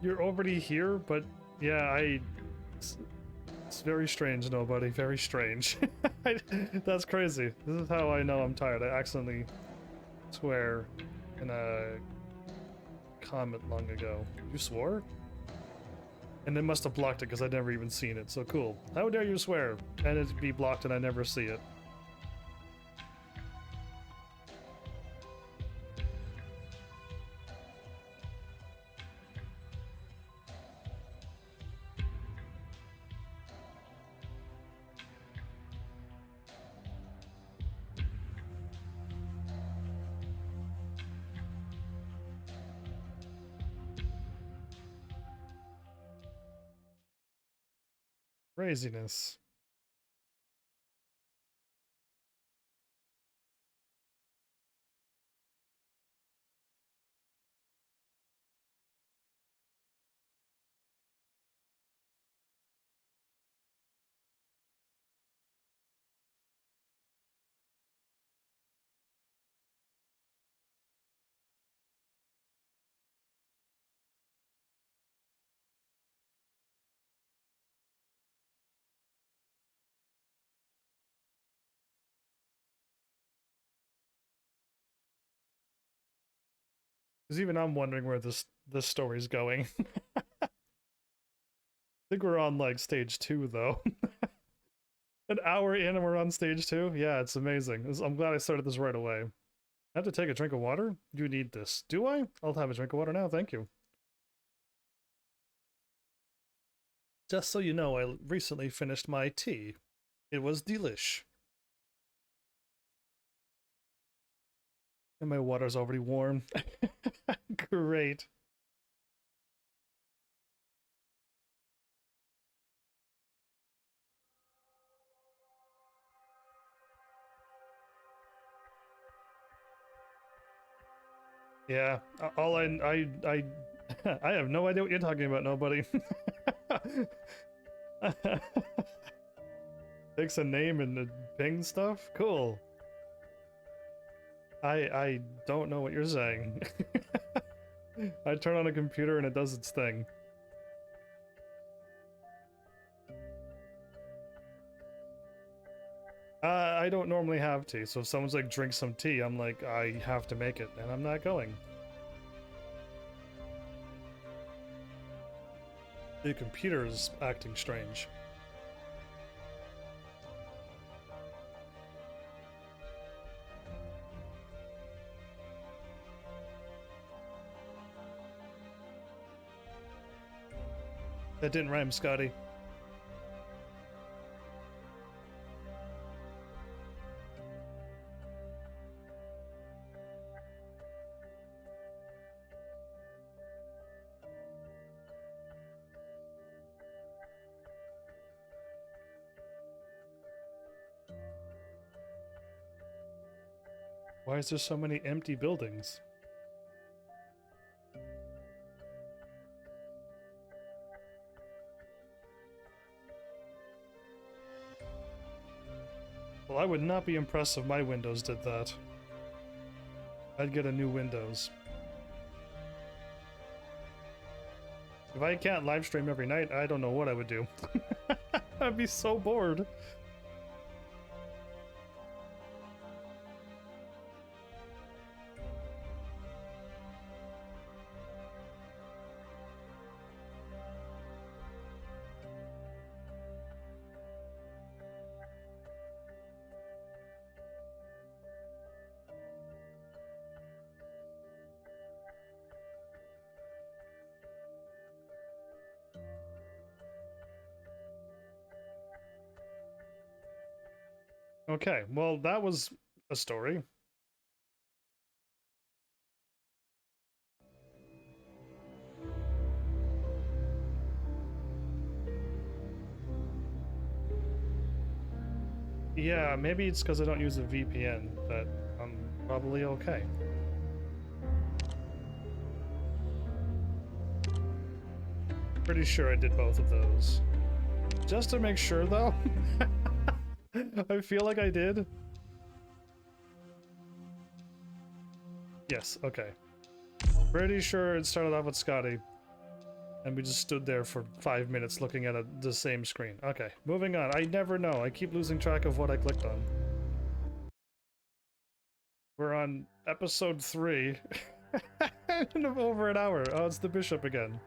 You're already here, but yeah, it's very strange, nobody. Very strange. That's crazy. This is how I know I'm tired. I accidentally swear in a comment long ago. You swore? And they must have blocked it because I'd never even seen it, so cool. How dare you swear? And it be blocked and I never see it. Craziness. Because even I'm wondering where this story's going. I think we're on like stage 2 though. An hour in and we're on stage 2? Yeah, it's amazing. I'm glad I started this right away. I have to take a drink of water? You need this. Do I? I'll have a drink of water now, thank you. Just so you know, I recently finished my tea. It was delish. And my water's already warm. Great. Yeah, all I I have no idea what you're talking about, nobody. Takes a name and the ping stuff? Cool. I don't know what you're saying. I turn on a computer and it does its thing. I don't normally have tea, so if someone's like, drink some tea, I'm like, I have to make it, and I'm not going. The computer is acting strange. That didn't rhyme, Scotty. Why is there so many empty buildings? Well, I would not be impressed if my Windows did that. I'd get a new Windows. If I can't live stream every night, I don't know what I would do. I'd be so bored. Okay, well, that was a story. Yeah, maybe it's because I don't use a VPN, but I'm probably okay. Pretty sure I did both of those. Just to make sure, though. I feel like I did. Yes, okay. Pretty sure it started off with Scotty. And we just stood there for 5 minutes looking at the same screen. Okay, moving on. I never know. I keep losing track of what I clicked on. We're on episode 3. In over an hour. Oh, it's the bishop again.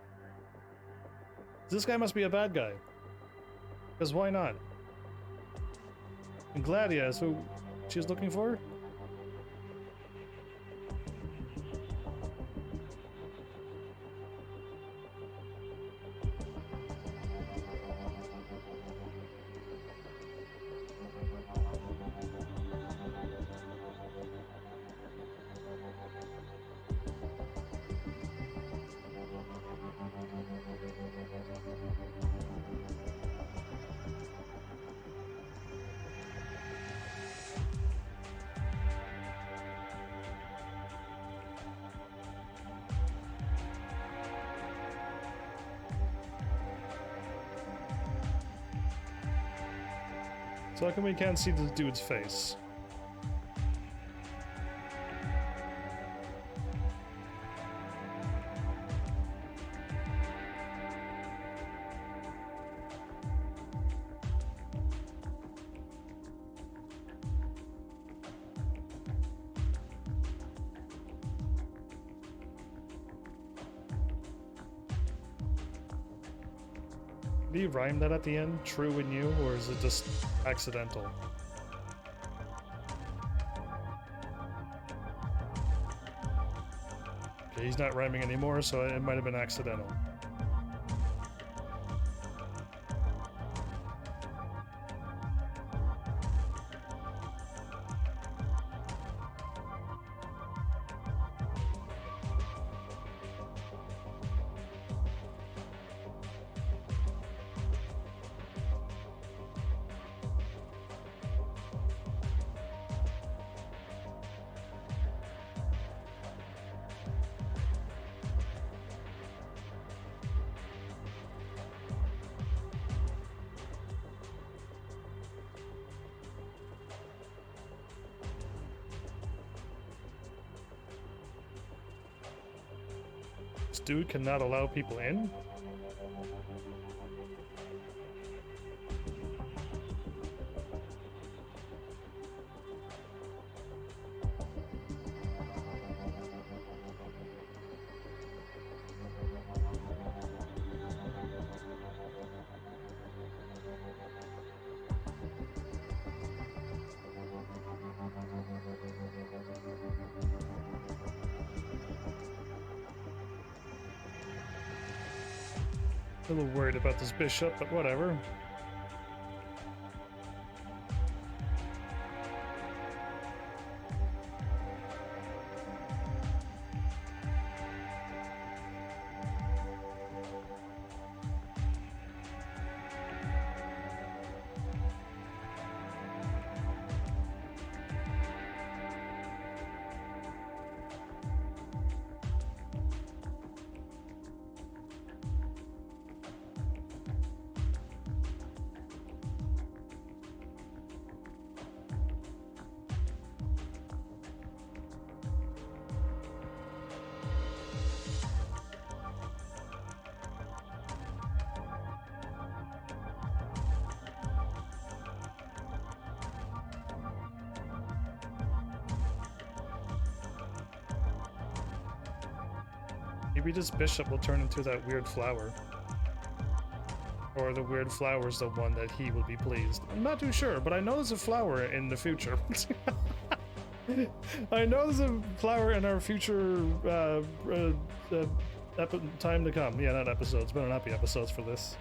This guy must be a bad guy. Because why not? And Gladia is who she's looking for? So how come we can't see this dude's face? Did he rhyme that at the end? True in you, or is it just accidental? Okay, he's not rhyming anymore, so it might have been accidental. This dude cannot allow people in? A little worried about this bishop, but whatever. Maybe this bishop will turn into that weird flower. Or the weird flower's the one that he will be pleased. I'm not too sure, but I know there's a flower in the future. I know there's a flower in our future time to come. Yeah, not episodes, but not be episodes for this.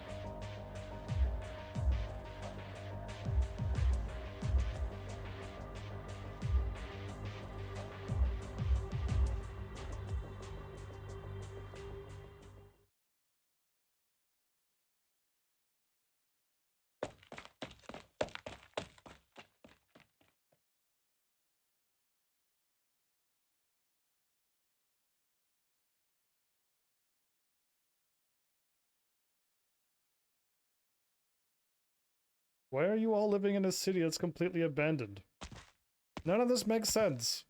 Why are you all living in a city that's completely abandoned? None of this makes sense.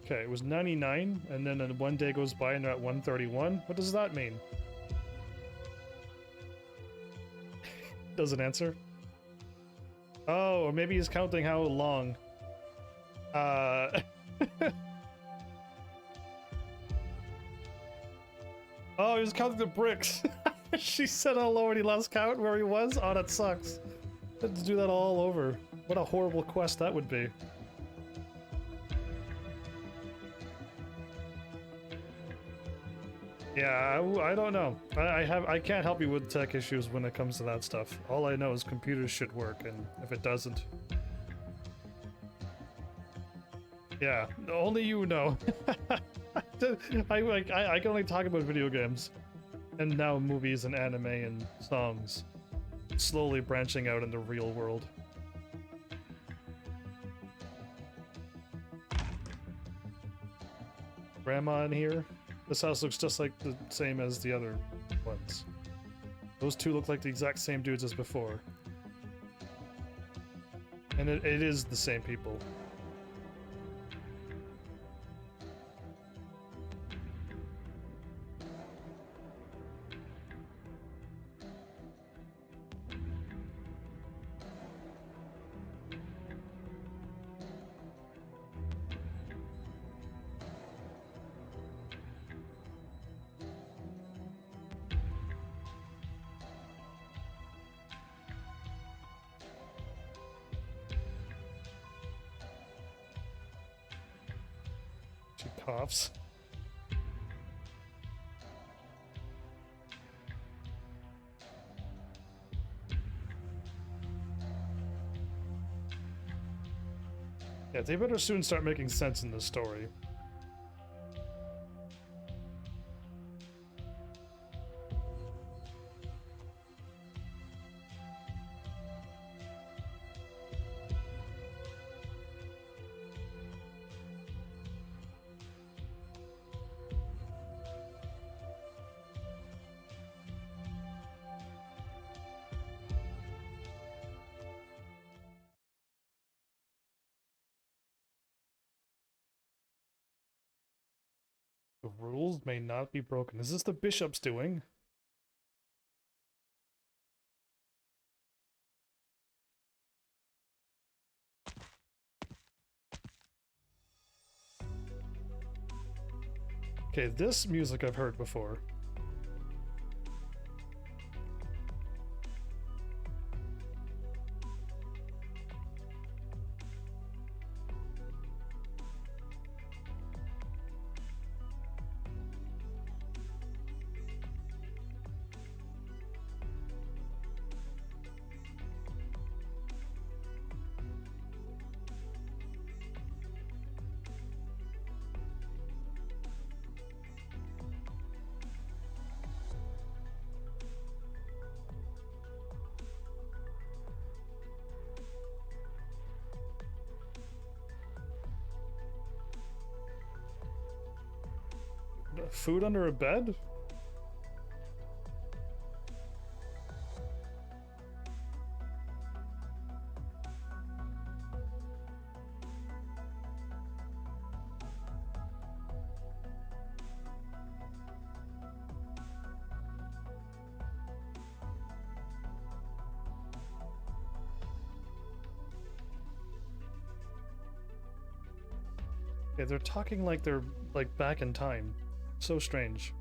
Okay, it was 99, and then one day goes by and they're at 131. What does that mean? Doesn't answer. Oh, or maybe he's counting how long. Oh, he was counting the bricks. She said how low and he lost count where he was? Oh, that sucks. Had to do that all over. What a horrible quest that would be. Yeah, I don't know. I can't help you with tech issues when it comes to that stuff. All I know is computers should work, and if it doesn't, yeah, only you know. I can only talk about video games, and now movies and anime and songs, slowly branching out in the real world. Grandma in here. This house looks just like the same as the other ones. Those two look like the exact same dudes as before. And it is the same people. She coughs. Yeah, they better soon start making sense in this story. The rules may not be broken. Is this the bishop's doing? Okay, this music I've heard before. Food under a bed? Yeah, they're talking like they're like back in time. So strange.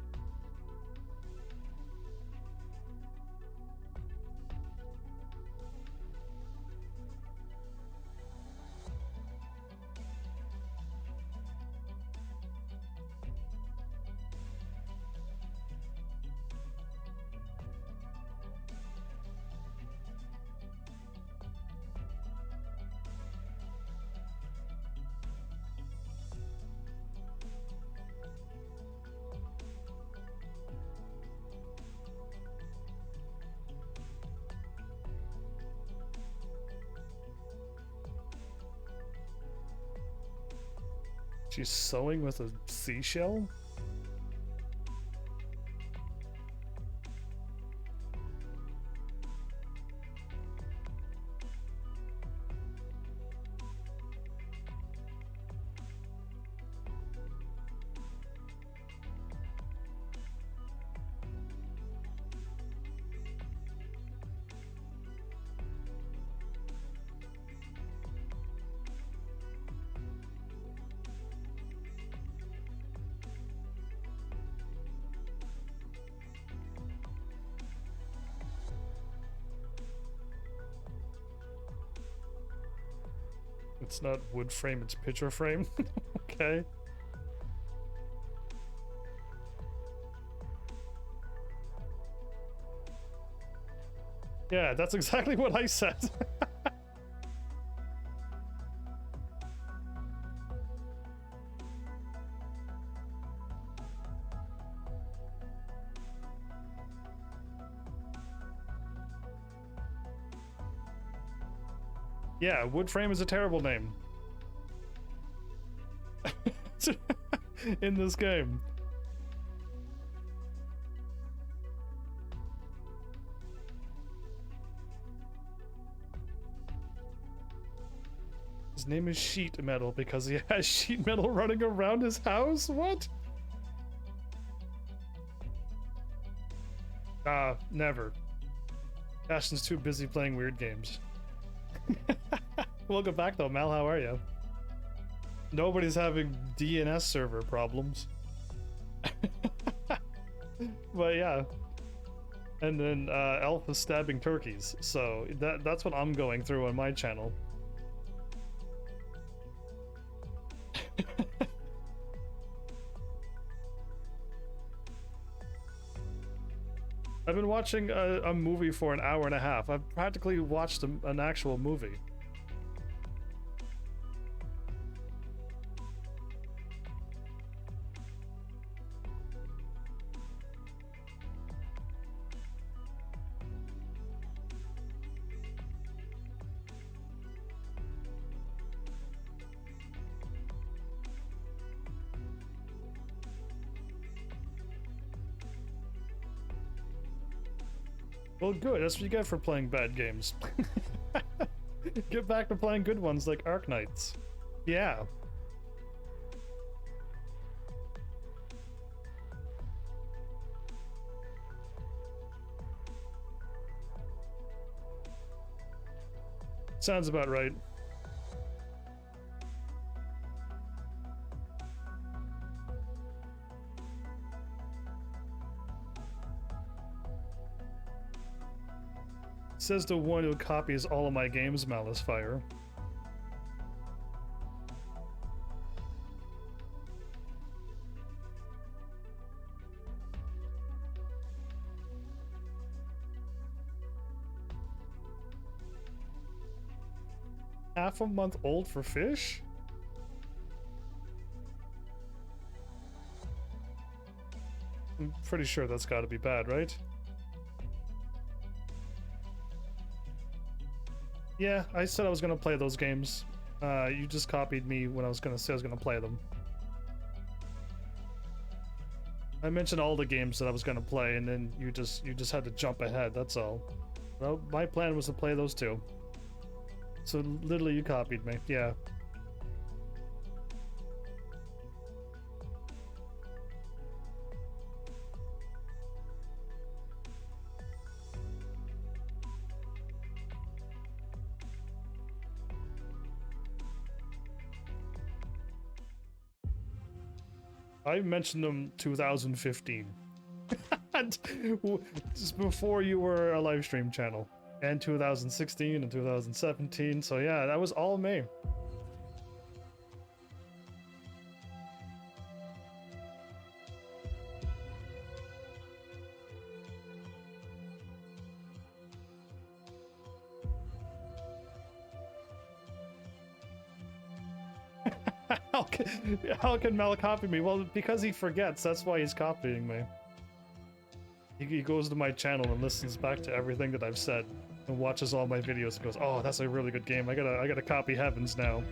She's sewing with a seashell? It's not wood frame, it's picture frame. Okay. Yeah, that's exactly what I said. Yeah, wood frame is a terrible name. In this game. His name is Sheet Metal because he has sheet metal running around his house? What? Never. Ashton's too busy playing weird games. Welcome back though, Mal, how are you? Nobody's having DNS server problems. But yeah. And then Elf is stabbing turkeys, so that's what I'm going through on my channel. I've been watching a movie for an hour and a half. I've practically watched an actual movie. Well, good. That's what you get for playing bad games. Get back to playing good ones like Arknights. Yeah. Sounds about right. Says the one who copies all of my games, Malice Fire. Half a month old for fish? I'm pretty sure that's gotta be bad, right? Yeah, I said I was gonna play those games. You just copied me when I was gonna say I was gonna play them. I mentioned all the games that I was gonna play, and then you just had to jump ahead. That's all. Well, my plan was to play those two. So literally, you copied me. Yeah. I mentioned them 2015. Just before you were a live stream channel. And 2016 and 2017. So yeah, that was all me. How can Mel copy me? Well, because he forgets. That's why he's copying me. He goes to my channel and listens back to everything that I've said and watches all my videos and goes, "Oh, that's a really good game. I gotta copy Heavens now."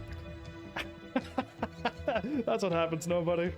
That's what happens, nobody.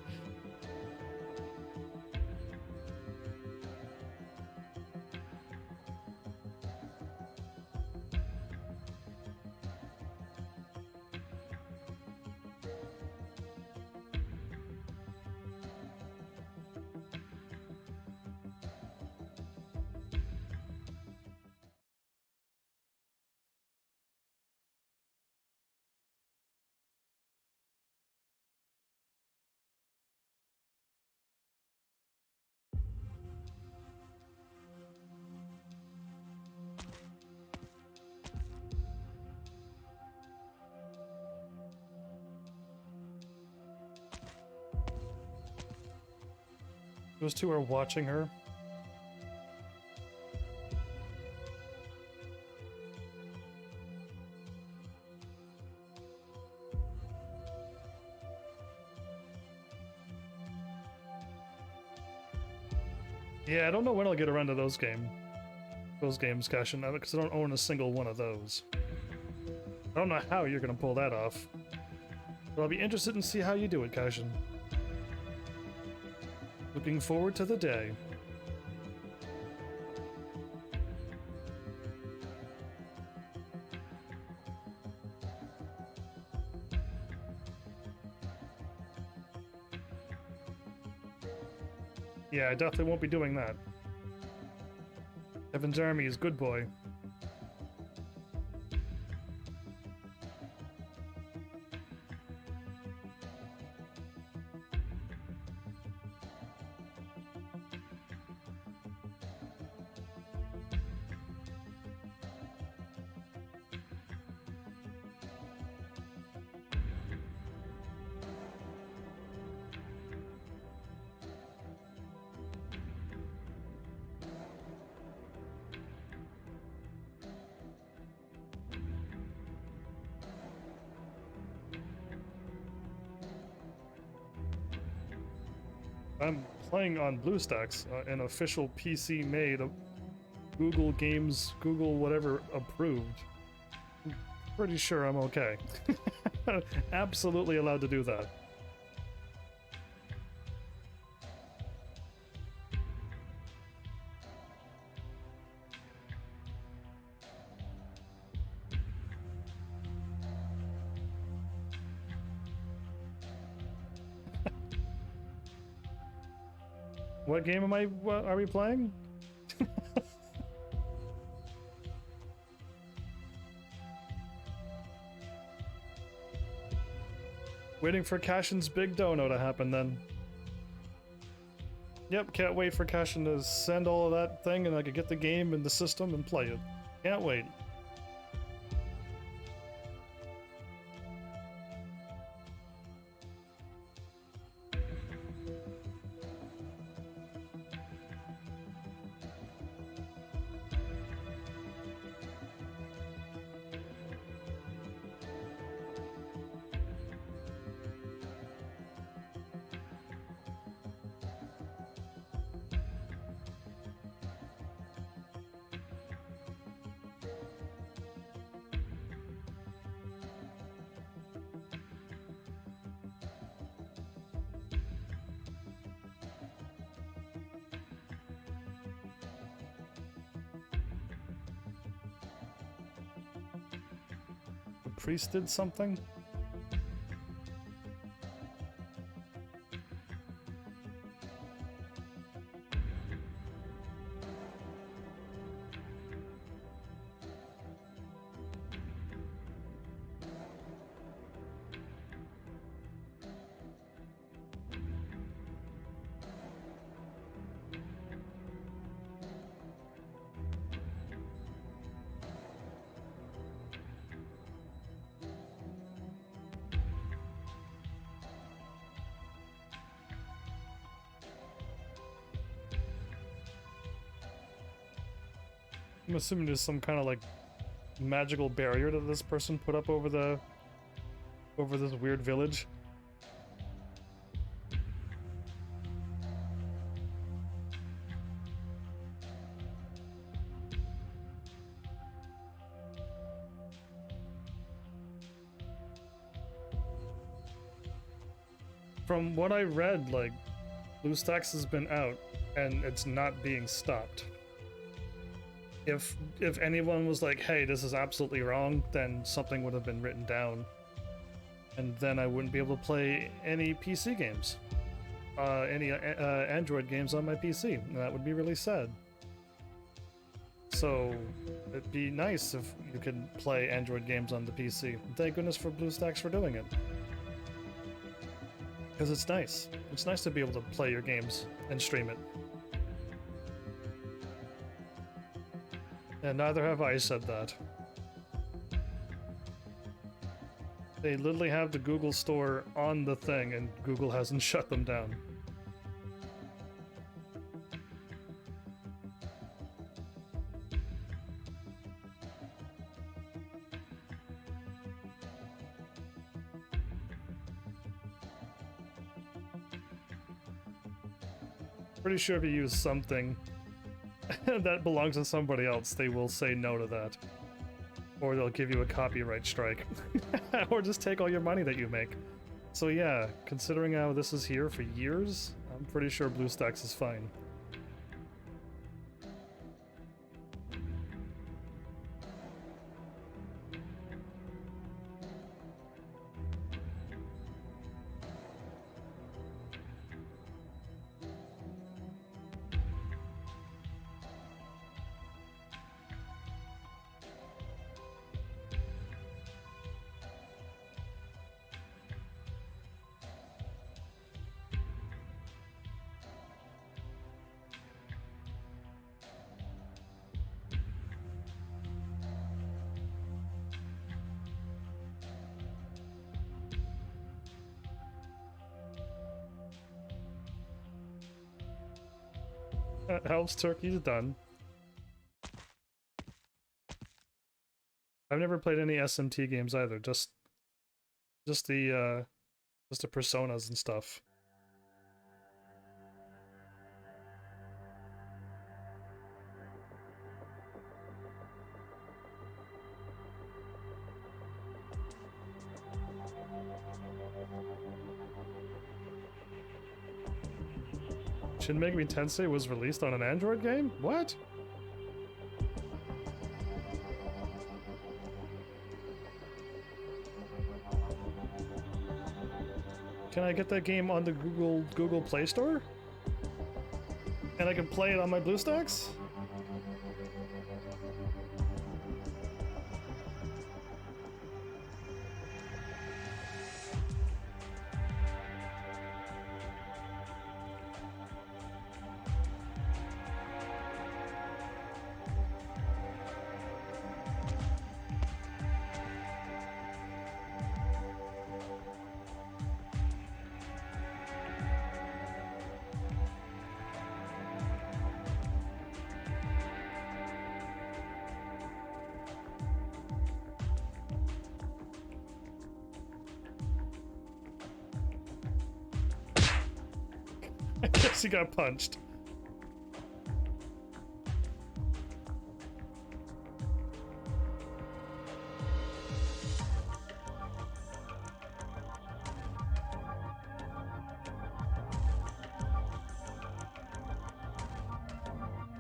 Those two are watching her. Yeah, I don't know when I'll get around to those games, Cashin, because I don't own a single one of those. I don't know how you're gonna pull that off, but I'll be interested in see how you do it, Cashin. Looking forward to the day. Yeah, I definitely won't be doing that. HEAVENSARMY is good boy. I'm playing on BlueStacks, an official PC made, Google Games, Google whatever approved. I'm pretty sure I'm okay. Absolutely allowed to do that. What game are we playing? Waiting for Cashin's big dono to happen then. Yep, can't wait for Cashin to send all of that thing and I can get the game in the system and play it. Can't wait. priest did something. I'm assuming there's some kind of like magical barrier that this person put up over this weird village. From what I read, like, BlueStacks has been out and it's not being stopped. If anyone was like, hey, this is absolutely wrong, then something would have been written down. And then I wouldn't be able to play any PC games. Any Android games on my PC. And that would be really sad. So, it'd be nice if you could play Android games on the PC. Thank goodness for BlueStacks for doing it. Because it's nice. It's nice to be able to play your games and stream it. And neither have I said that. They literally have the Google store on the thing and Google hasn't shut them down. Pretty sure if you use something that belongs to somebody else, they will say no to that. Or they'll give you a copyright strike. Or just take all your money that you make. So yeah, considering how this is here for years, I'm pretty sure BlueStacks is fine. Elves Turkey's done. I've never played any SMT games either, just the personas and stuff. Shin Megami Tensei was released on an Android game? What? Can I get that game on the Google Play Store? And I can play it on my BlueStacks? I guess he got punched.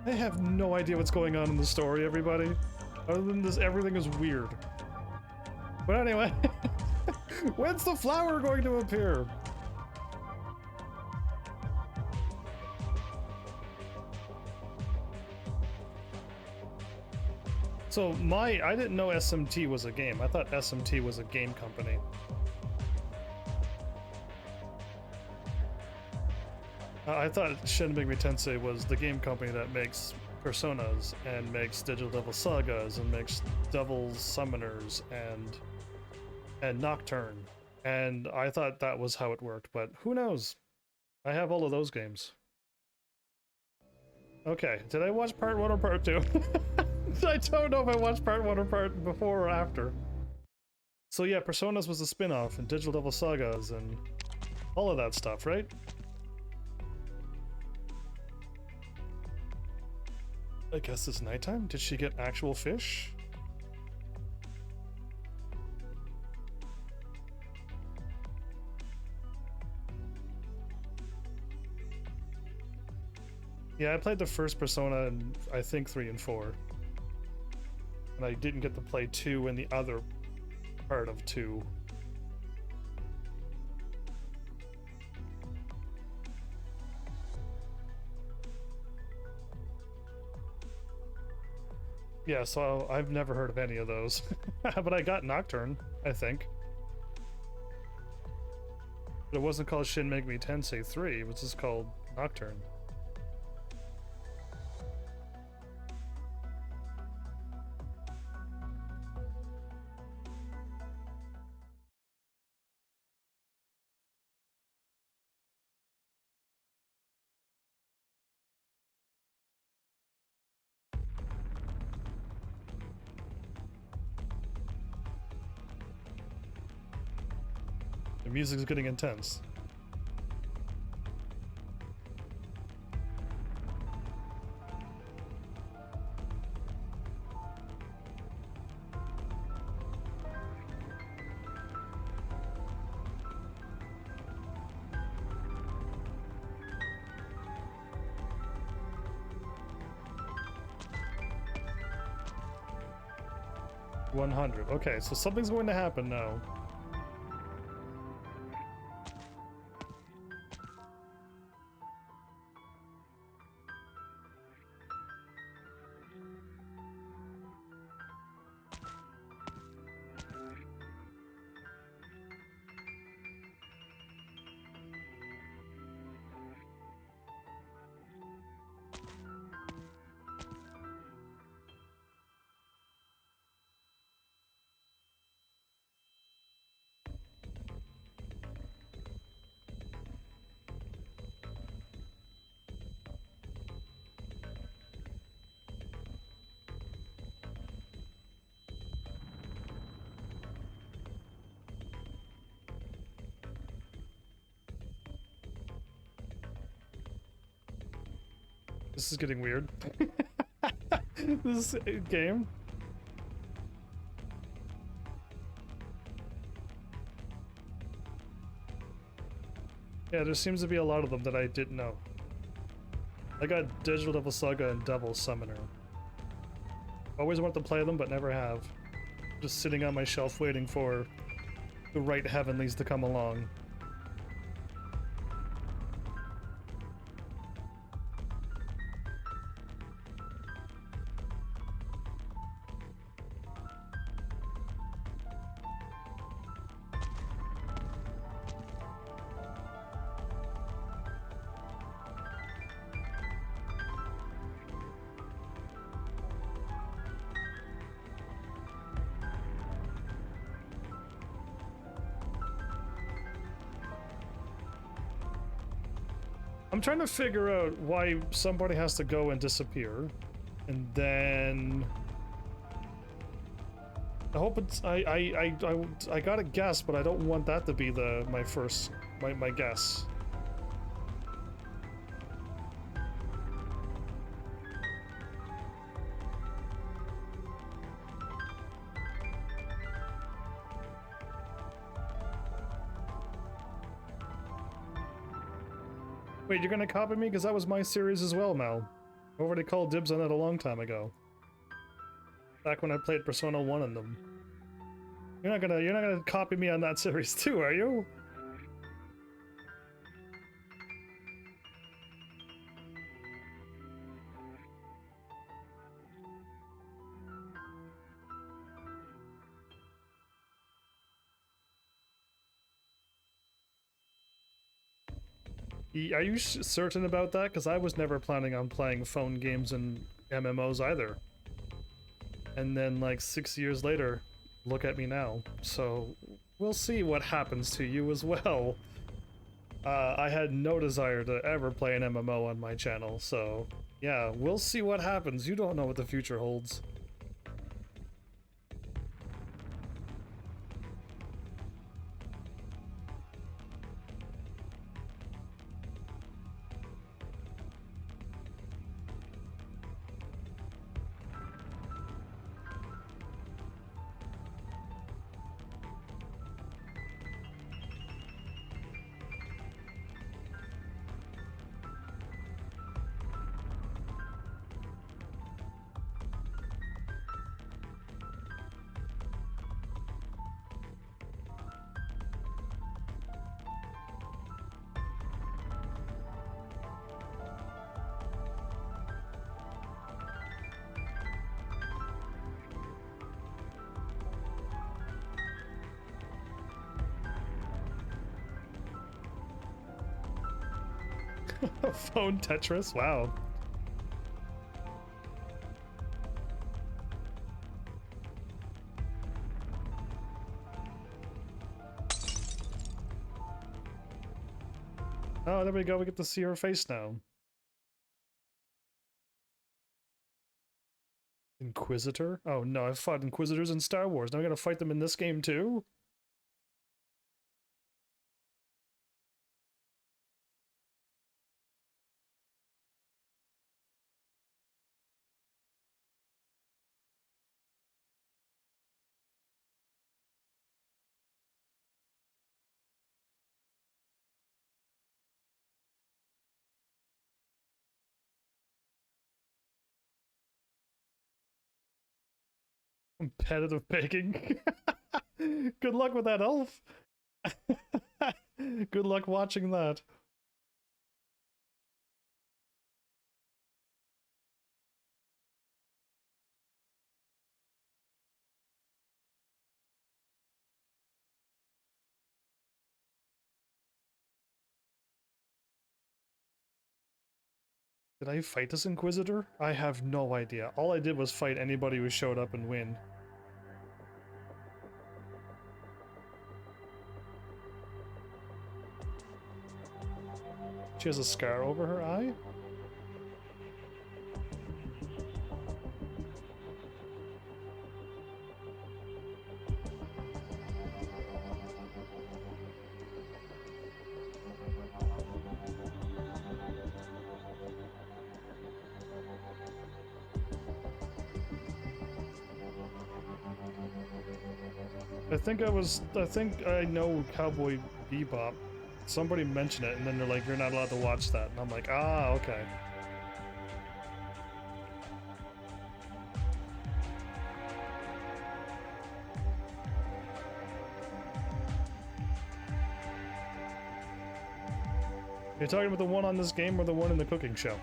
I have no idea what's going on in the story, everybody. Other than this, everything is weird. But anyway, when's the flower going to appear? So I didn't know SMT was a game. I thought SMT was a game company. I thought Shin Megami Tensei was the game company that makes Personas and makes Digital Devil Sagas and makes Devil's Summoners and Nocturne. And I thought that was how it worked, but who knows? I have all of those games. Okay, did I watch part 1 or part 2? I don't know if I watched part 1 or part before or after. So yeah, Personas was a spin-off, and Digital Devil Sagas, and all of that stuff, right? I guess it's nighttime? Did she get actual fish? Yeah, I played the first Persona in, I think, 3 and 4. And I didn't get to play 2 in the other part of 2. Yeah, so I've never heard of any of those. But I got Nocturne, I think. But it wasn't called Shin Megami Tensei 3, it was just called Nocturne. The music's getting intense. $100. Okay, so something's going to happen now. This is getting weird. This game. Yeah, there seems to be a lot of them that I didn't know. I got Digital Devil Saga and Devil Summoner. Always wanted to play them, but never have. Just sitting on my shelf waiting for the right heavenlies to come along. I'm trying to figure out why somebody has to go and disappear, and then I hope it's I gotta guess, but I don't want that to be my guess. Wait, you're gonna copy me? Because that was my series as well, Mel. I already called dibs on it a long time ago. Back when I played Persona 1 in them. You're not gonna copy me on that series too, are you? Are you certain about that? Because I was never planning on playing phone games and MMOs either. And then, like, 6 years later, look at me now. So, we'll see what happens to you as well. I had no desire to ever play an MMO on my channel, so yeah, we'll see what happens. You don't know what the future holds. Phone Tetris? Wow. Oh, there we go. We get to see her face now. Inquisitor? Oh no, I've fought Inquisitors in Star Wars. Now I'm gonna fight them in this game too? Competitive baking. Good luck with that, elf. Good luck watching that. Did I fight this Inquisitor? I have no idea. All I did was fight anybody who showed up and win. She has a scar over her eye? I think I know Cowboy Bebop. Somebody mentioned it and then they're like, you're not allowed to watch that. And I'm like, ah, okay. You're talking about the one on this game or the one in the cooking show?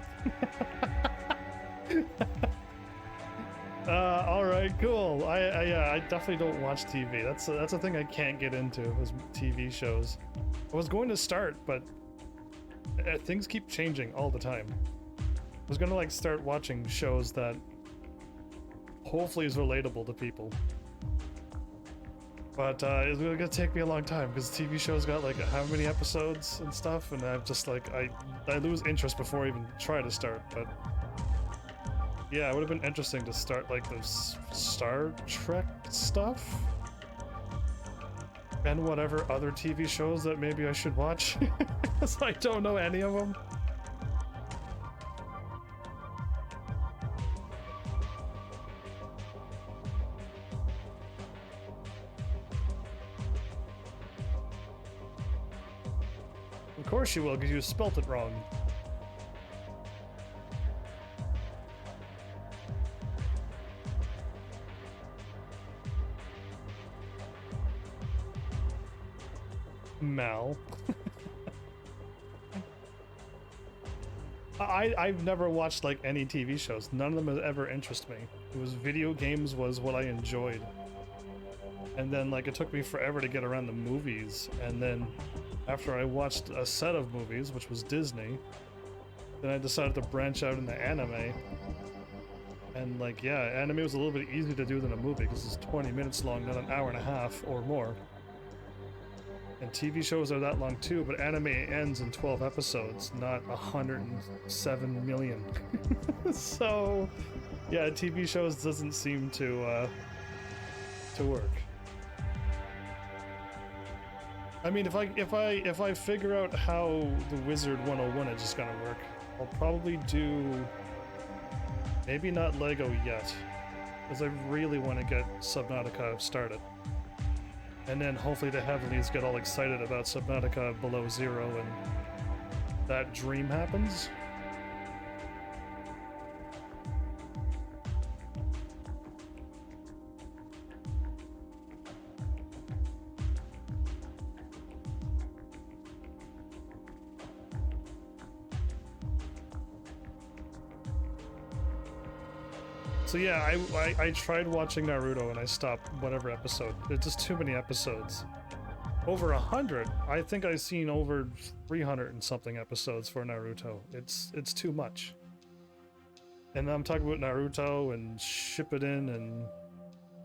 Alright, cool. I definitely don't watch TV. That's a thing I can't get into, is TV shows. I was going to start, but things keep changing all the time. I was gonna like start watching shows that hopefully is relatable to people. But it's gonna take me a long time because TV shows got like how many episodes and stuff, and I'm just like I lose interest before I even try to start. But yeah, it would have been interesting to start like the Star Trek stuff and whatever other TV shows that maybe I should watch, because I don't know any of them. Of course you will, because you spelt it wrong. Mal. I've never watched like any TV shows. None of them has ever interested me. It was video games was what I enjoyed. And then like it took me forever to get around the movies. And then after I watched a set of movies, which was Disney, then I decided to branch out into anime. And like, yeah, anime was a little bit easier to do than a movie because it's 20 minutes long, not an hour and a half or more. And TV shows are that long too, but anime ends in 12 episodes, not 107 million. So, yeah, TV shows doesn't seem to work. I mean, if I figure out how the Wizard 101 is just gonna work, I'll probably do maybe not Lego yet, because I really want to get Subnautica started. And then hopefully the Heavenlies get all excited about Subnautica Below Zero and that dream happens. So yeah, I tried watching Naruto and I stopped whatever episode. There's just too many episodes. Over 100. I think I've seen over 300 and something episodes for Naruto. It's too much. And I'm talking about Naruto and Shippuden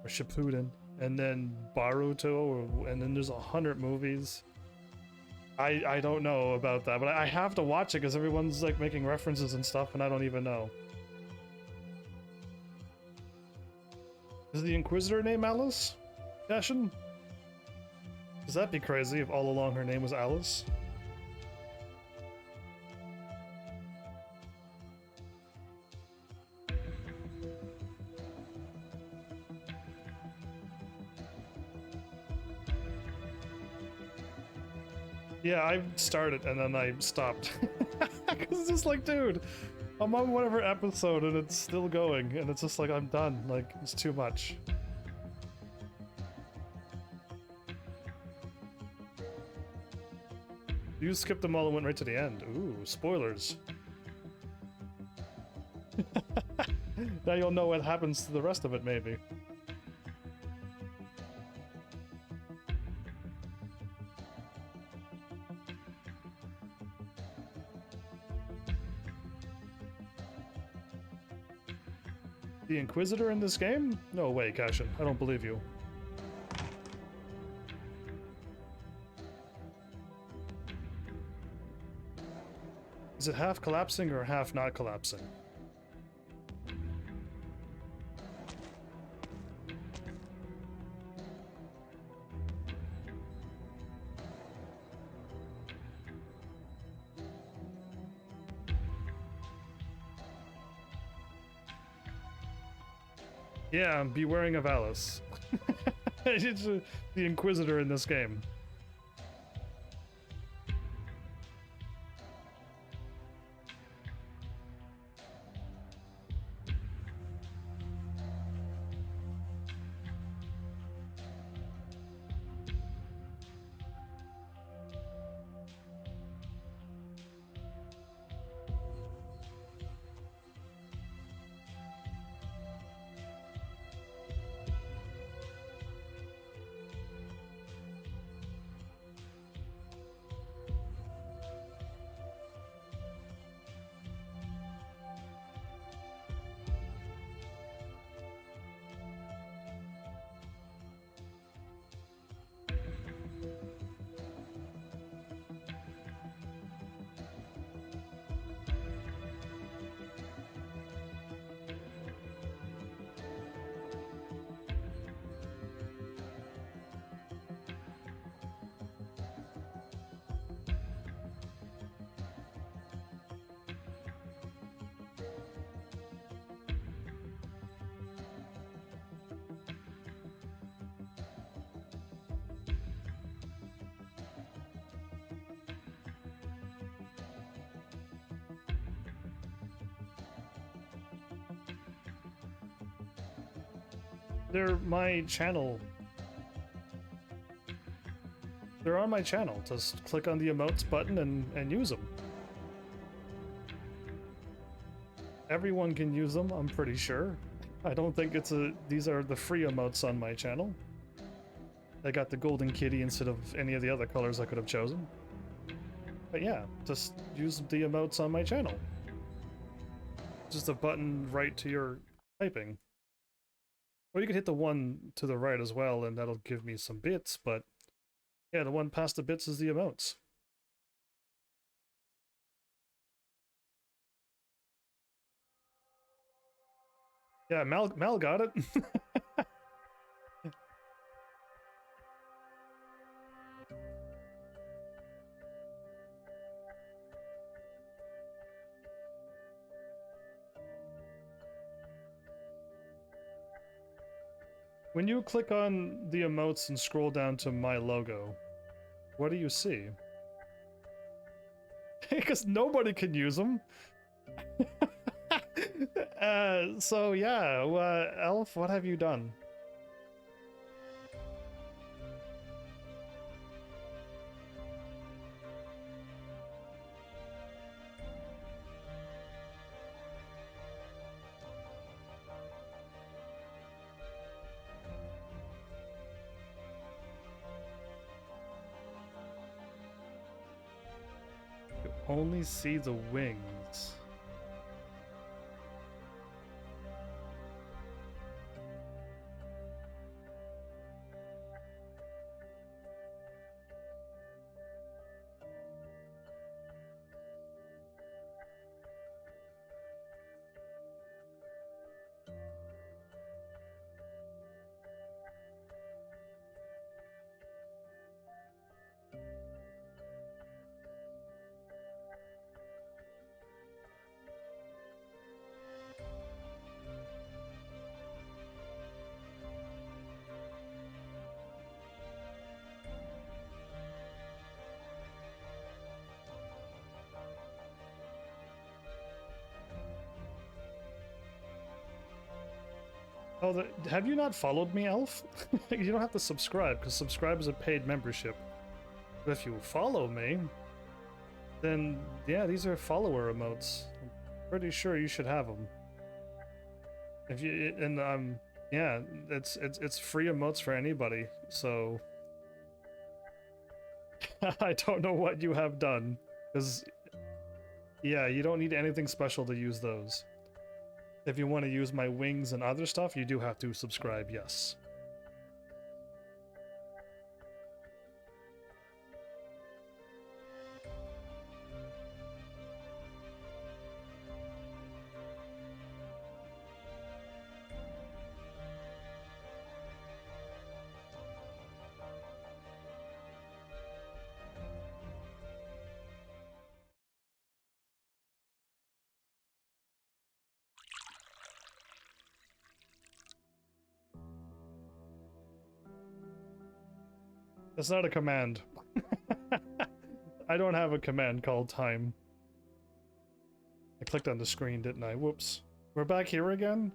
or Shippuden, and then Boruto, and then there's 100 movies. I don't know about that, but I have to watch it because everyone's like making references and stuff, and I don't even know. Is the Inquisitor name Alice? Dashin? Does that be crazy if all along her name was Alice? Yeah, I started and then I stopped. Because it's just like, dude, I'm on whatever episode and it's still going, and it's just like, I'm done. Like, it's too much. You skipped them all and went right to the end. Ooh, spoilers. Now you'll know what happens to the rest of it, maybe. The Inquisitor in this game? No way, Cashin. I don't believe you. Is it half collapsing or half not collapsing? Yeah, be wearing of Alice. It's the Inquisitor in this game. They're my channel. They're on my channel. Just click on the emotes button and use them. Everyone can use them, I'm pretty sure. I don't think these are the free emotes on my channel. I got the golden kitty instead of any of the other colors I could have chosen. But yeah, just use the emotes on my channel. Just a button right to your typing. Or you could hit the one to the right as well, and that'll give me some bits, but yeah, the one past the bits is the emotes. Yeah, Mal got it. When you click on the emotes and scroll down to my logo, what do you see? Because nobody can use them. So yeah, Elf, what have you done? You only see the wings. Oh, have you not followed me, Elf? You don't have to subscribe, because subscribe is a paid membership. But if you follow me, then yeah, these are follower emotes. I'm pretty sure you should have them. If you yeah, it's free emotes for anybody. So I don't know what you have done, because yeah, you don't need anything special to use those. If you want to use my wings and other stuff, you do have to subscribe, yes. It's not a command. I don't have a command called time. I clicked on the screen, didn't I? Whoops. We're back here again?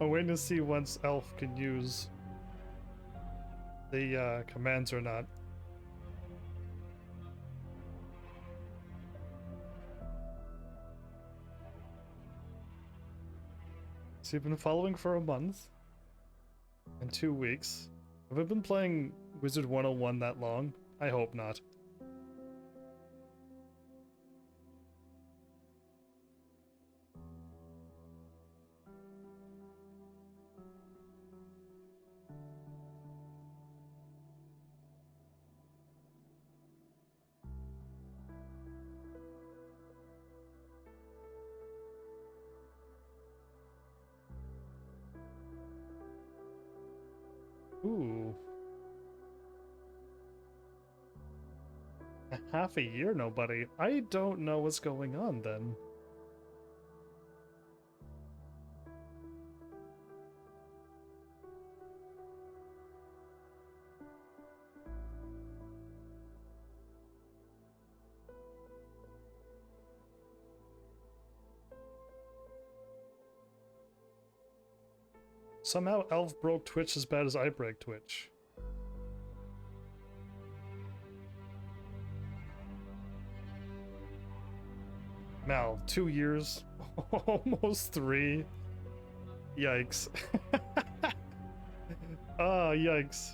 I'm waiting to see once Elf can use the commands or not. So you've been following for a month and 2 weeks. Have I been playing Wizard 101 that long? I hope not. Ooh. A half a year, nobody. I don't know what's going on then. Somehow Elf broke Twitch as bad as I break Twitch. Mal, 2 years? Almost 3. Yikes. Ah, yikes.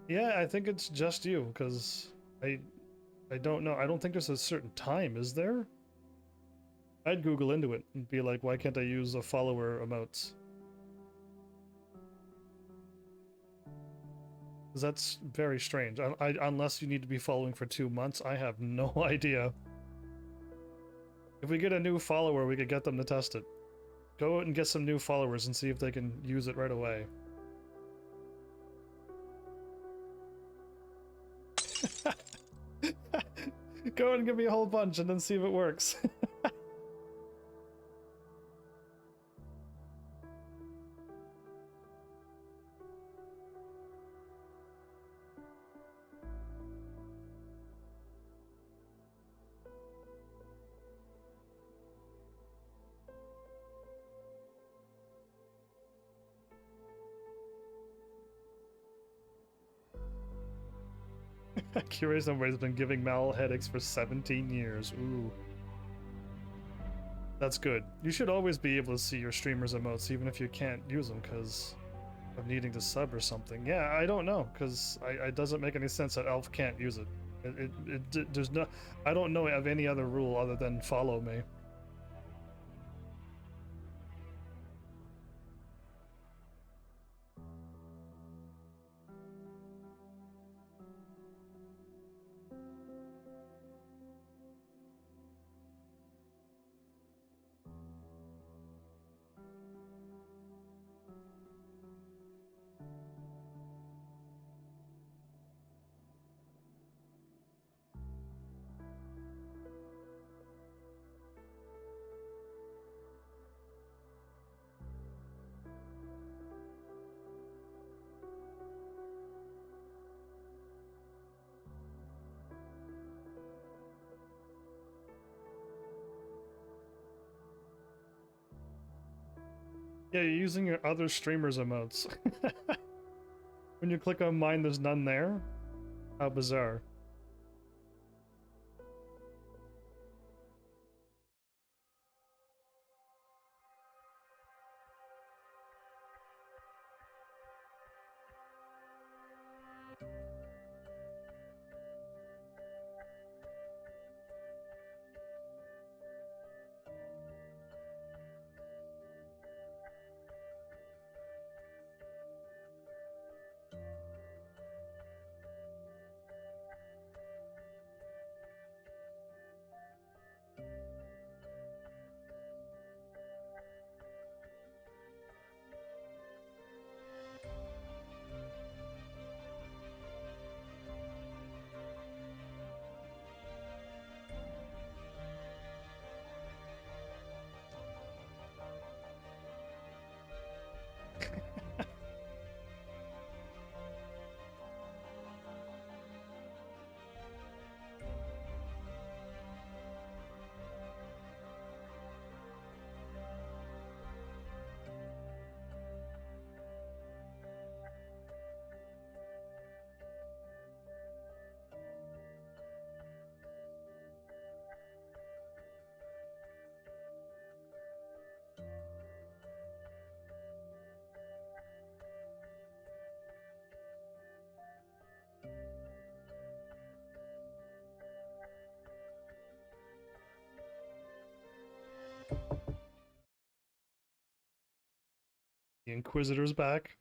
Yeah, I think it's just you, because I don't know. I don't think there's a certain time, is there? I'd Google into it and be like, why can't I use a follower emotes? Because that's very strange. Unless you need to be following for 2 months, I have no idea. If we get a new follower, we could get them to test it. Go out and get some new followers and see if they can use it right away. Go and give me a whole bunch and then see if it works. Curious Somebody's been giving Mal headaches for 17 years. Ooh. That's good. You should always be able to see your streamer's emotes, even if you can't use them because of needing to sub or something. Yeah, I don't know, because it doesn't make any sense that Elf can't use it. There's no... I don't know of any other rule other than follow me. Yeah, you're using your other streamer's emotes. When you click on mine, there's none there? How bizarre. The Inquisitor's back.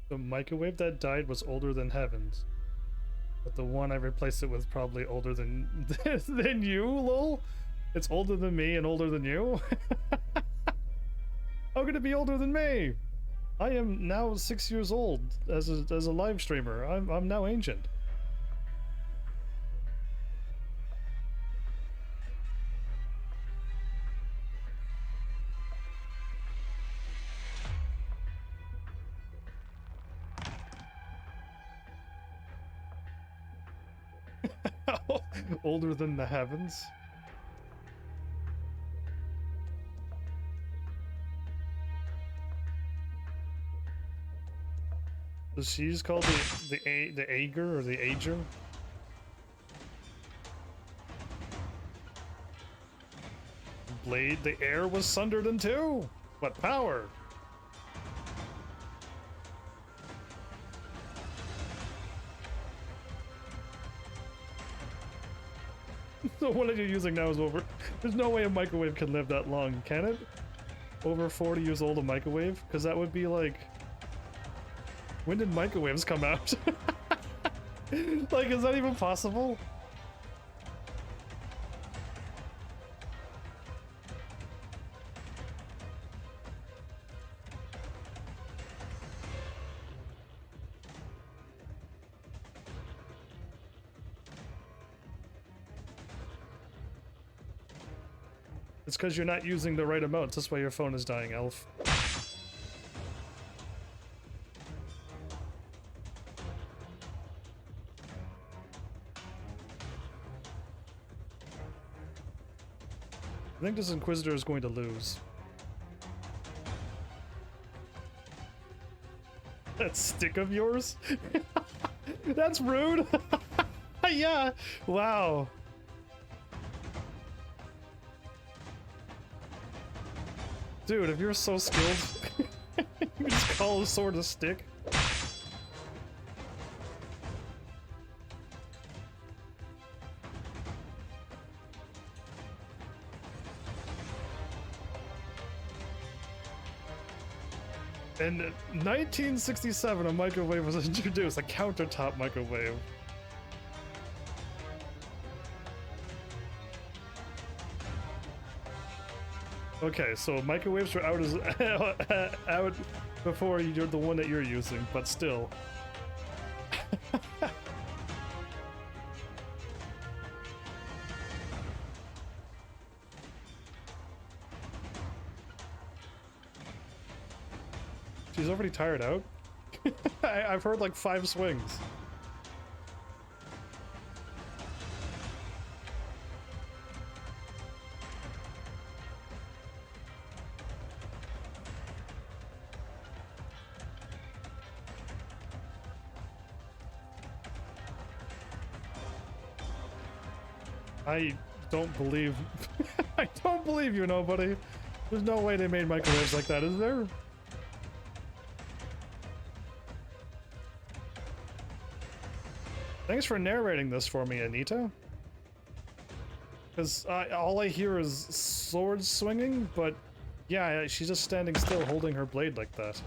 The microwave that died was older than Heavens. But the one I replaced it with probably older than than you, lol. It's older than me and older than you. How could it be older than me? I am now 6 years old as a live streamer. I'm now ancient. Older than the heavens. So she's called the Ager or the Ager. Blade, the air was sundered in two. What power? So what are you using now is over. There's no way a microwave can live that long, can it? Over 40 years old a microwave? Because that would be like... When did microwaves come out? Like, is that even possible? It's because you're not using the right amounts. That's why your phone is dying, Elf. I think this Inquisitor is going to lose. That stick of yours? That's rude! Yeah! Wow. Dude, if you're so skilled, you just call a sword a stick. In 1967, a microwave was introduced, a countertop microwave. Okay, so microwaves were out as out before you're the one that you're using, but still. She's already tired out. I've heard like 5 swings. I don't believe... I don't believe you, nobody. There's no way they made microwaves like that, is there? Thanks for narrating this for me, Anita. Because all I hear is swords swinging, but yeah, she's just standing still holding her blade like that.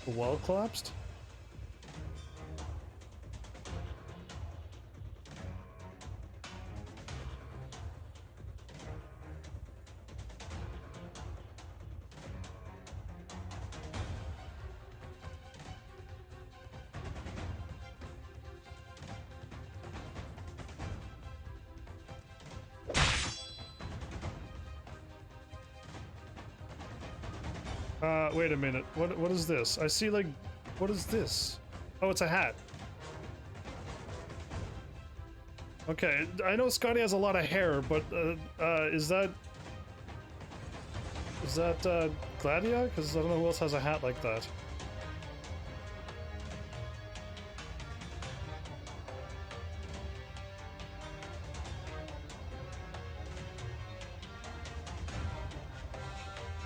The wall collapsed? Wait a minute. What is this? I see like, what is this? Oh, it's a hat. Okay, I know Scotty has a lot of hair, but is that Gladia? Because I don't know who else has a hat like that.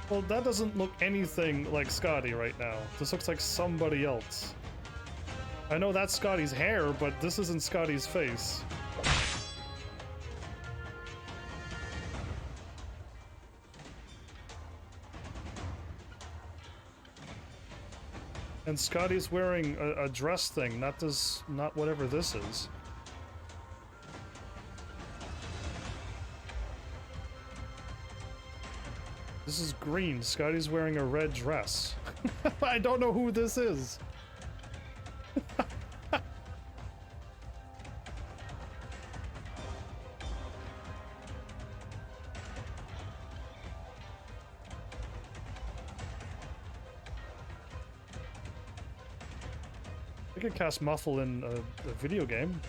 Well, that doesn't look anything like Scotty right now. This looks like somebody else. I know that's Scotty's hair, but this isn't Scotty's face. And Scotty's wearing a dress thing, not this, not whatever this is. This is green. Scotty's wearing a red dress. I don't know who this is. I could cast Muffle in a video game.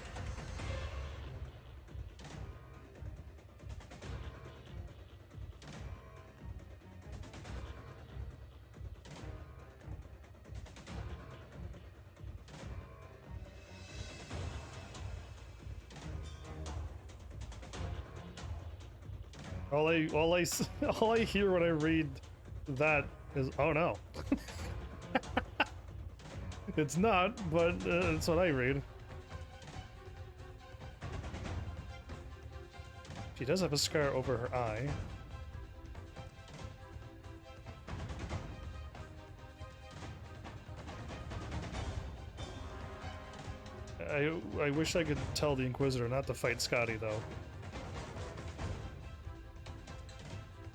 All I hear when I read that is, oh no. It's not, but it's what I read. She does have a scar over her eye. I wish I could tell the Inquisitor not to fight Scotty, though.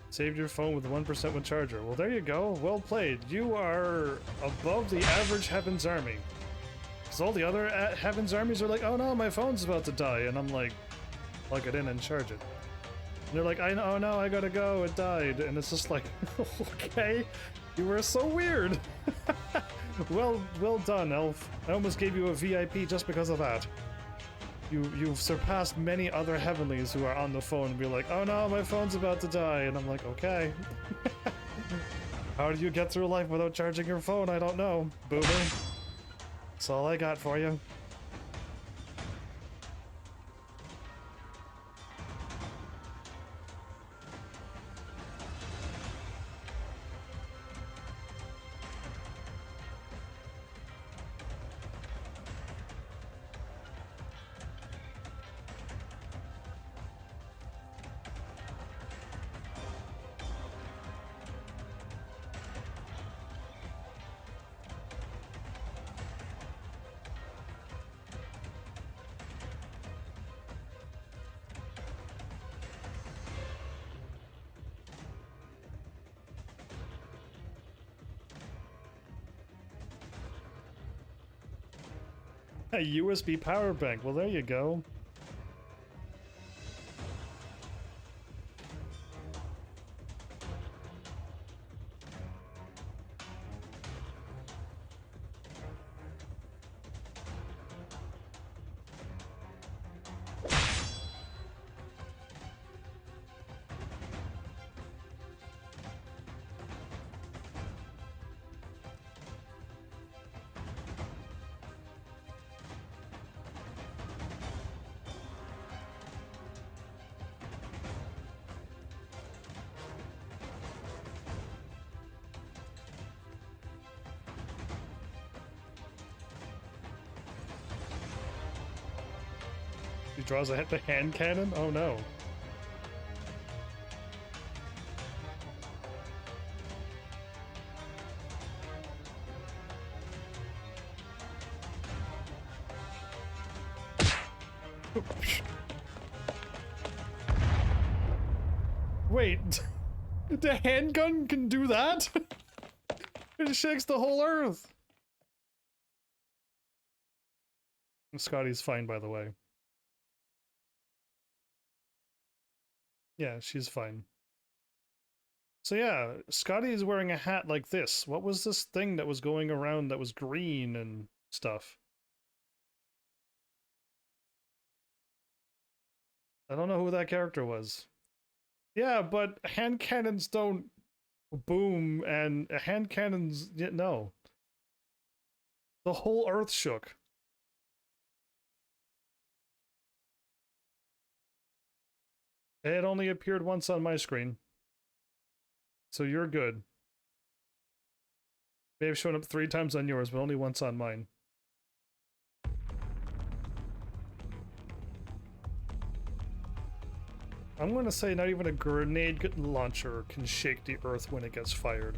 Saved your phone with 1% with charger. Well, there you go. Well played. You are above the average Heaven's Army. Because all the other Heaven's Armies are like, oh no, my phone's about to die. And I'm like, plug it in and charge it. And they're like, oh no, I gotta go, it died. And it's just like, okay, you were so weird. Well done, Elf. I almost gave you a VIP just because of that. You've surpassed many other Heavenlies who are on the phone and be like, oh no, my phone's about to die. And I'm like, okay. How do you get through life without charging your phone? I don't know, boomer. That's all I got for you. A USB power bank. Well, there you go. He draws the hand cannon? Oh no. Wait, the handgun can do that? It shakes the whole earth. Scotty's fine, by the way. Yeah, she's fine. So yeah, Scotty is wearing a hat like this. What was this thing that was going around that was green and stuff? I don't know who that character was. Yeah, but hand cannons don't boom, and hand cannons, no. The whole earth shook. It only appeared once on my screen. So you're good. May have shown up 3 times on yours, but only once on mine. I'm gonna say not even a grenade launcher can shake the earth when it gets fired.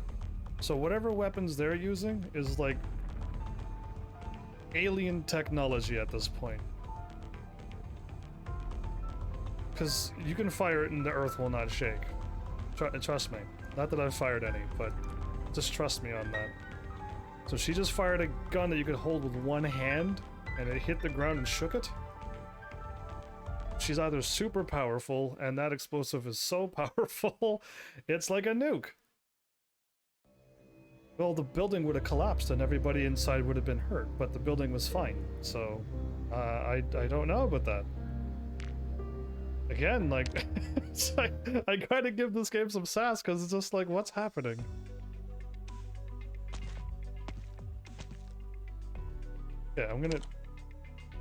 So whatever weapons they're using is like alien technology at this point. Because you can fire it and the earth will not shake. Trust me. Not that I've fired any, but just trust me on that. So she just fired a gun that you could hold with one hand, and it hit the ground and shook it? She's either super powerful, and that explosive is so powerful, it's like a nuke. Well, the building would have collapsed and everybody inside would have been hurt, but the building was fine. So, I don't know about that. Again, like, it's like I gotta give this game some sass because it's just like, what's happening? Yeah, I'm gonna...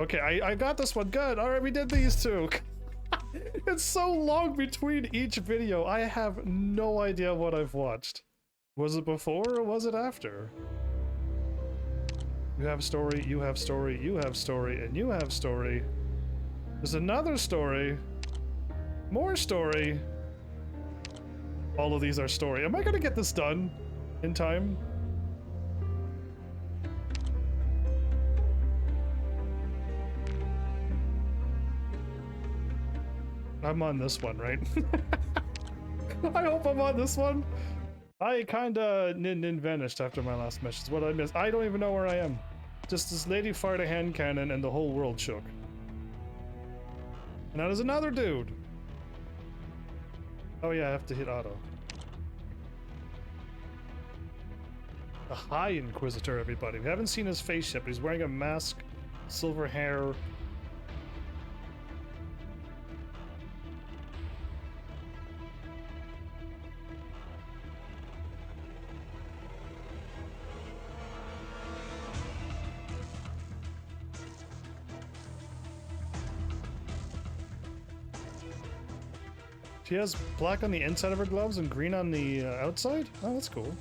Okay, I got this one. Good. Alright, we did these two. It's so long between each video. I have no idea what I've watched. Was it before or was it after? You have story, you have story, you have story, and you have story. There's another story. More story. All of these are story. Am I gonna get this done in time? I'm on this one, right? I hope I'm on this one. I kinda vanished after my last mission. What I missed. I don't even know where I am. Just this lady fired a hand cannon and the whole world shook. And now there's another dude. Oh yeah, I have to hit auto. The High Inquisitor, everybody. We haven't seen his face yet, but he's wearing a mask, silver hair. She has black on the inside of her gloves and green on the outside? Oh, that's cool.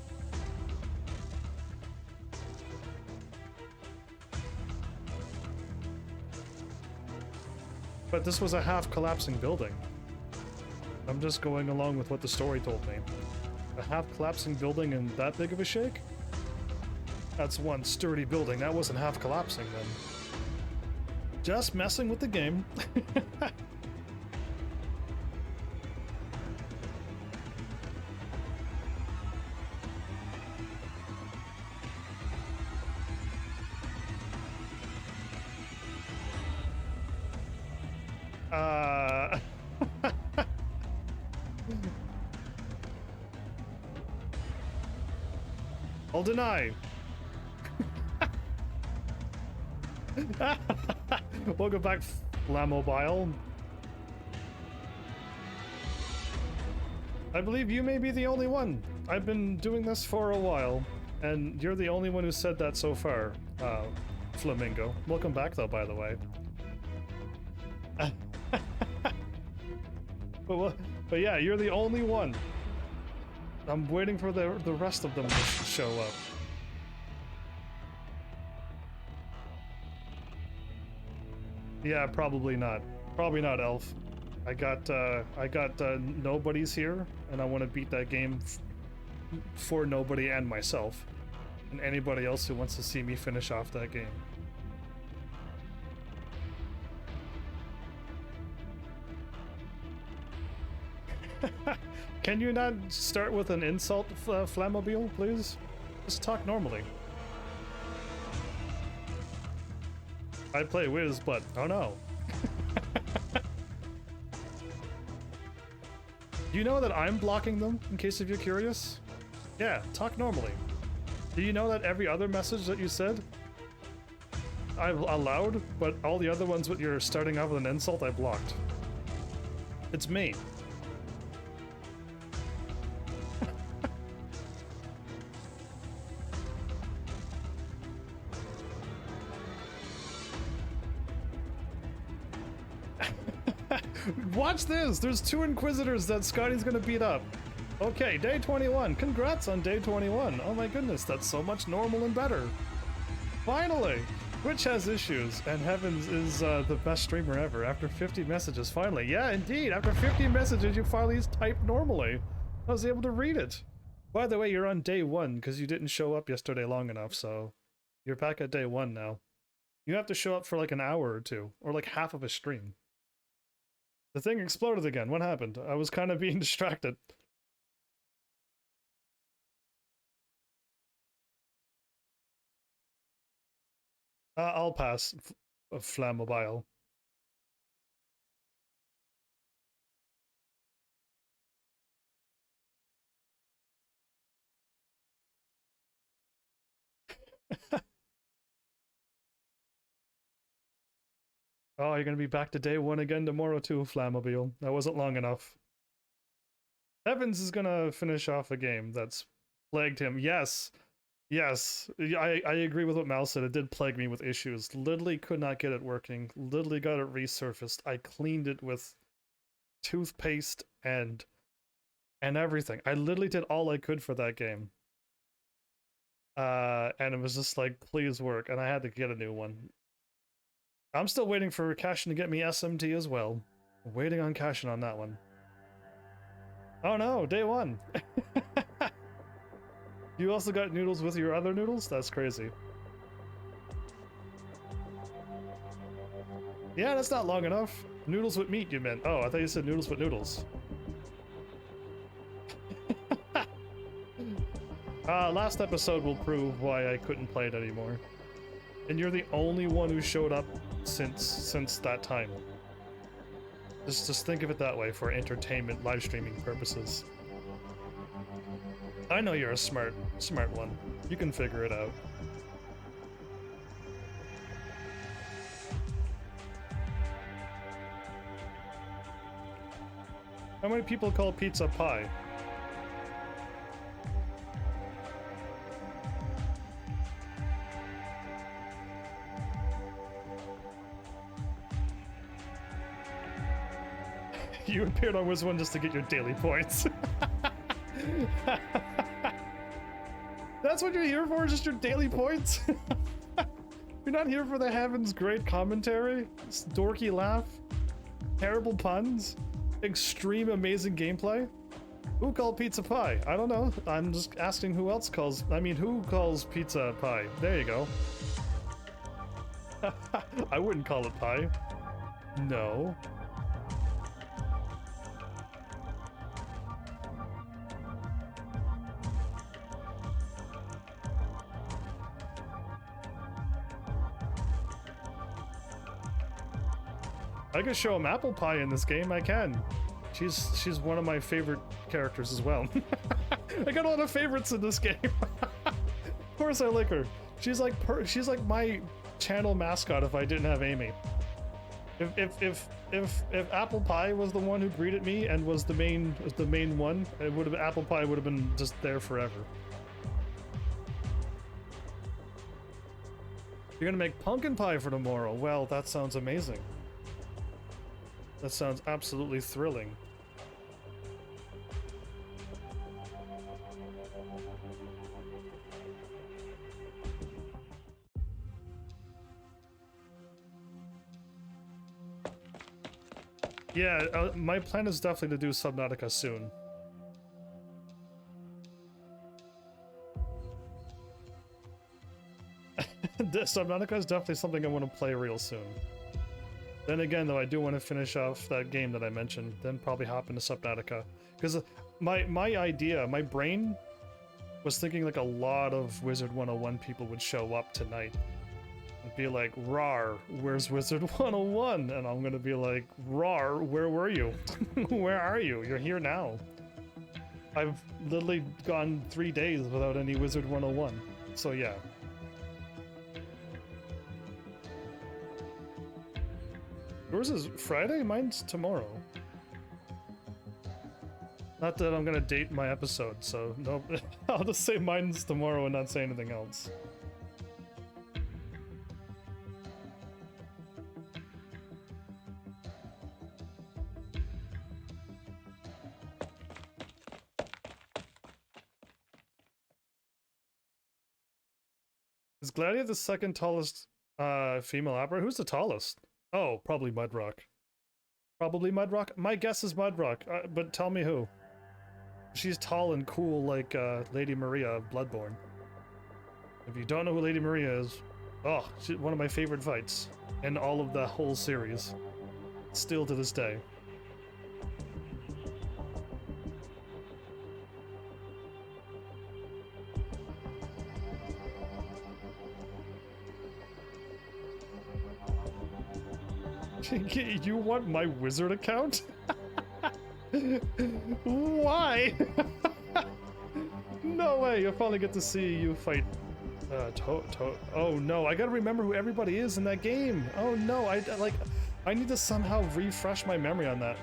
But this was a half-collapsing building. I'm just going along with what the story told me. A half-collapsing building and that big of a shake? That's one sturdy building. That wasn't half-collapsing then. Just messing with the game. I'll deny. Welcome back, Flammobile. I believe you may be the only one. I've been doing this for a while, and you're the only one who said that so far, Flamingo. Welcome back, though, by the way. But yeah, you're the only one. I'm waiting for the rest of them to show up. Yeah, probably not. Probably not, Elf. I got nobodies here, and I want to beat that game for nobody and myself, and anybody else who wants to see me finish off that game. Can you not start with an insult, Flammobile, please? Just talk normally. I play Wiz, but oh no. Do you know that I'm blocking them, in case if you're curious? Yeah, talk normally. Do you know that every other message that you said I've allowed, but all the other ones that you're starting off with an insult, I blocked? It's me. Watch this! There's 2 Inquisitors that Scotty's gonna beat up. Okay, day 21. Congrats on day 21. Oh my goodness, that's so much normal and better. Finally! Twitch has issues, and Heavens is the best streamer ever. After 50 messages, finally. Yeah, indeed! After 50 messages, you finally typed normally. I was able to read it. By the way, you're on day 1, because you didn't show up yesterday long enough, so... You're back at day 1 now. You have to show up for like an hour or two, or like half of a stream. The thing exploded again. What happened? I was kind of being distracted. I'll pass. Flammable. Oh, you're gonna be back to day one again tomorrow too, Flammable. That wasn't long enough. Evans is gonna finish off a game that's plagued him. Yes, yes, I agree with what Mal said. It did plague me with issues. Literally could not get it working. Literally got it resurfaced. I cleaned it with toothpaste and everything. I literally did all I could for that game. And it was just like, please work, and I had to get a new one. I'm still waiting for Cashin to get me SMT as well. Waiting on Cashin on that one. Oh no, day one. You also got noodles with your other noodles? That's crazy. Yeah, that's not long enough. Noodles with meat, you meant. Oh, I thought you said noodles with noodles. Last episode will prove why I couldn't play it anymore. And you're the only one who showed up since that time. Just think of it that way for entertainment, live streaming purposes. I know you're a smart one. You can figure it out. How many people call pizza pie? You appeared on Wizard 1 just to get your daily points. That's what you're here for, just your daily points? You're not here for the Heaven's great commentary? Dorky laugh? Terrible puns? Extreme amazing gameplay? Who called pizza pie? I don't know. I'm just asking who else calls... I mean, who calls pizza pie? There you go. I wouldn't call it pie. No. I could show him apple pie in this game. I can. She's one of my favorite characters as well. I got a lot of favorites in this game. Of course I like her. She's like my channel mascot if I didn't have Amy. If apple pie was the one who greeted me and was the main one, it would have apple pie would have been just there forever. You're gonna make pumpkin pie for tomorrow. Well, that sounds amazing. That sounds absolutely thrilling. Yeah, my plan is definitely to do Subnautica soon. Subnautica is definitely something I want to play real soon. Then again, though, I do want to finish off that game that I mentioned, then probably hop into Subnautica. Because my idea, my brain was thinking like a lot of Wizard 101 people would show up tonight. And be like, "Rar, where's Wizard 101?" And I'm gonna be like, "Rar, where were you? Where are you? You're here now." I've literally gone 3 days without any Wizard 101. So yeah. Yours is Friday? Mine's tomorrow. Not that I'm gonna date my episode, so no. I'll just say mine's tomorrow and not say anything else. Is Gladia the second tallest female operator? Who's the tallest? Oh, probably Mudrock. Probably Mudrock? My guess is Mudrock, but tell me who. She's tall and cool like Lady Maria of Bloodborne. If you don't know who Lady Maria is, Oh, one of my favorite fights in all of the whole series. Still to this day. You want my wizard account? Why? No way, you'll finally get to see you fight oh no, I gotta remember who everybody is in that game. Oh no, I need to somehow refresh my memory on that.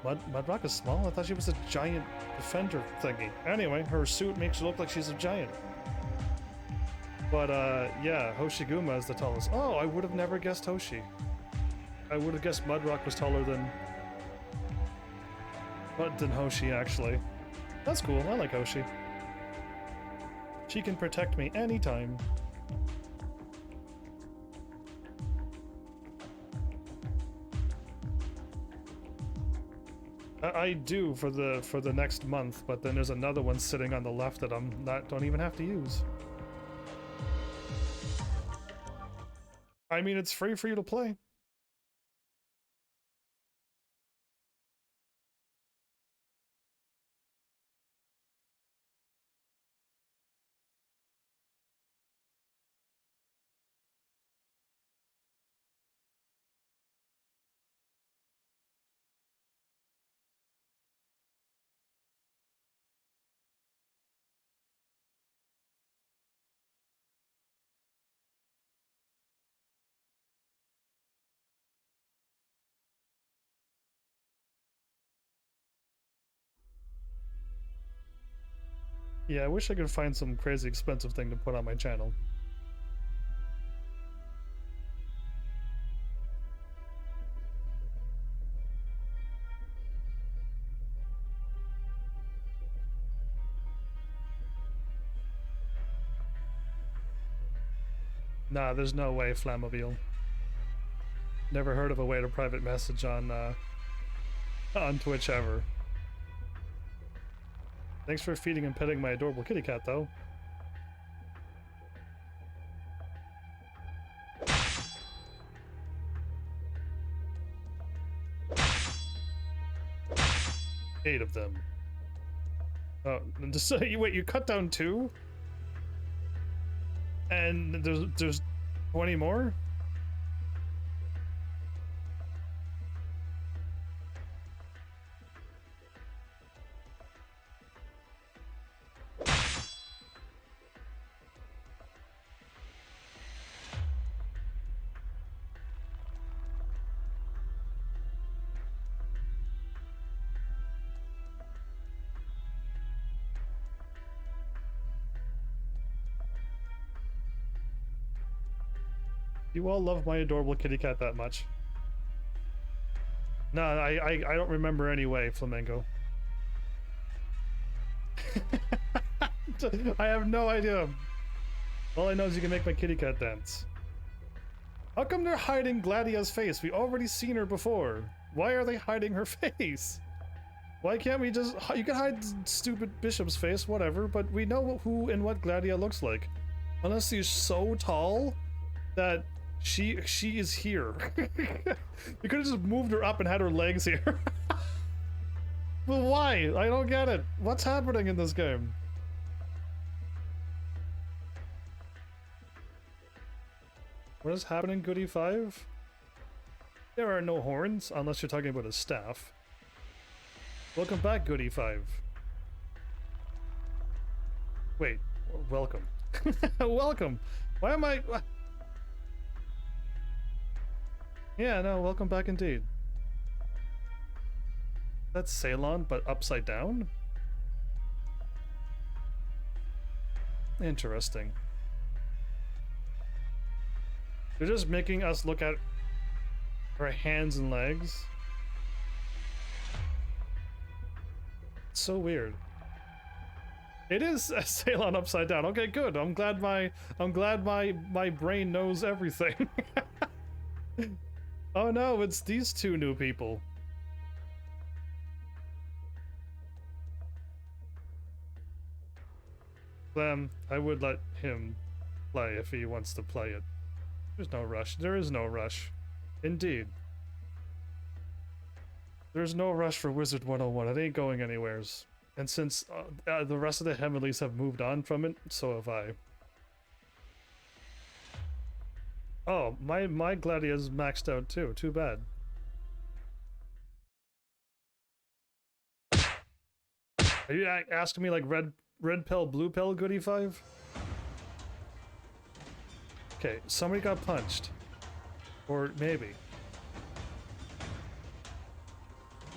Mudrock is small? I thought she was a giant defender thingy. Anyway, her suit makes her look like she's a giant. But yeah, Hoshiguma is the tallest. Oh, I would have never guessed Hoshi. I would have guessed Mudrock was taller than Hoshi, actually. That's cool, I like Hoshi. She can protect me anytime. I do for the next month, but then there's another one sitting on the left that don't even have to use. I mean, it's free for you to play. Yeah, I wish I could find some crazy expensive thing to put on my channel. Nah, there's no way, Flammobile. Never heard of a way to private message on Twitch ever. Thanks for feeding and petting my adorable kitty cat, though. Eight of them. Oh, just wait, you cut down 2? And there's 20 more? You all love my adorable kitty cat that much. No, I don't remember anyway, Flamingo. I have no idea. All I know is you can make my kitty cat dance. How come they're hiding Gladia's face? We already seen her before. Why are they hiding her face? Why can't we just... You can hide stupid Bishop's face, whatever, but we know who and what Gladia looks like. Unless she's so tall that she is here. You could have just moved her up and had her legs here. But why? I don't get it. What's happening in this game? What is happening, Goody 5? There are no horns, unless you're talking about a staff. Welcome back, Goody 5. Wait, welcome. Welcome. Why am I... Yeah, no, welcome back indeed. That's Ceylon, but upside down? Interesting. They're just making us look at her hands and legs. It's so weird. It is Ceylon upside down. Okay, good. I'm glad my brain knows everything. Oh no, it's these two new people. I would let him play if he wants to play it. There's no rush. There is no rush. Indeed. There's no rush for Wizard 101. It ain't going anywheres. And since the rest of the Heavenlies have moved on from it, so have I. Oh, my Gladia's maxed out too. Too bad. Are you asking me like red pill, blue pill, good E5? Okay, somebody got punched. Or maybe.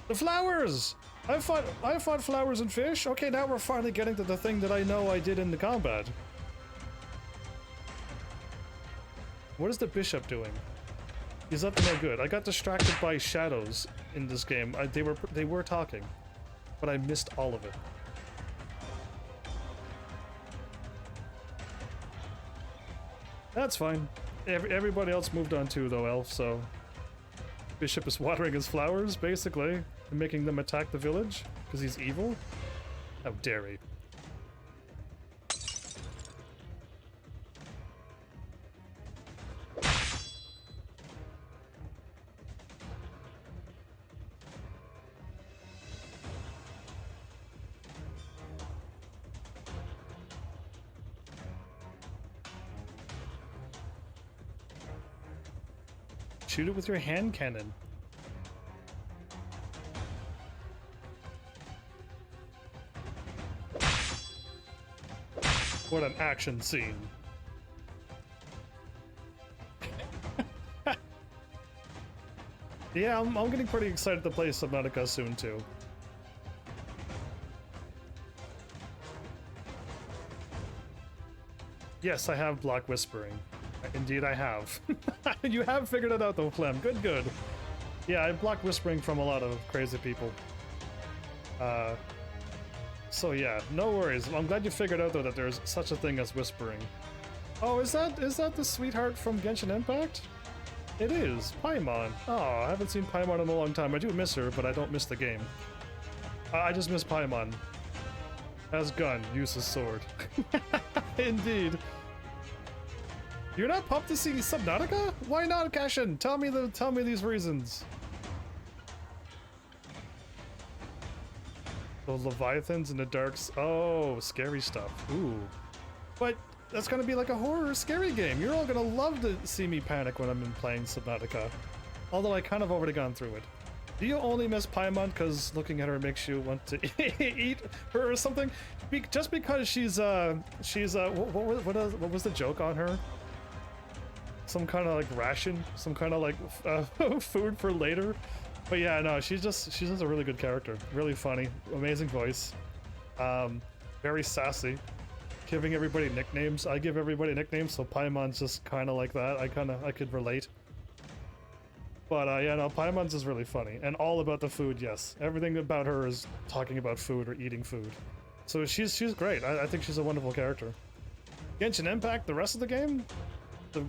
The flowers! I fought flowers and fish. Okay, now we're finally getting to the thing that I know I did in the combat. What is the bishop doing? He's up to no good. I got distracted by shadows in this game. They were talking, but I missed all of it. That's fine. Everybody else moved on too, though, Elf, so... Bishop is watering his flowers, basically, and making them attack the village, because he's evil? How dare he? Shoot it with your hand cannon. What an action scene. Yeah, I'm getting pretty excited to play Subnautica soon too. Yes, I have block whispering. Indeed I have. You have figured it out though, Clem. Good, good. Yeah, I block whispering from a lot of crazy people. So yeah, no worries. I'm glad you figured out though that there's such a thing as whispering. Oh, is that the sweetheart from Genshin Impact? It is, Paimon. Oh, I haven't seen Paimon in a long time. I do miss her, but I don't miss the game. I just miss Paimon. Has gun, uses sword. Indeed. You're not pumped to see Subnautica? Why not, Cashin? Tell me these reasons. The Leviathans and the Darks. Oh, scary stuff. Ooh. But that's gonna be like a horror scary game. You're all gonna love to see me panic when I'm playing Subnautica. Although I kind of already gone through it. Do you only miss Paimon because looking at her makes you want to eat her or something? Just because she's what was the joke on her? Some kind of like ration, some kind of like food for later. But yeah, no, she's just a really good character, really funny, amazing voice, very sassy, giving everybody nicknames. I give everybody nicknames, so Paimon's just kind of like that. I could relate. But yeah, no, Paimon's is really funny and all about the food. Yes, everything about her is talking about food or eating food. So she's great. I think she's a wonderful character. Genshin Impact, the rest of the game. The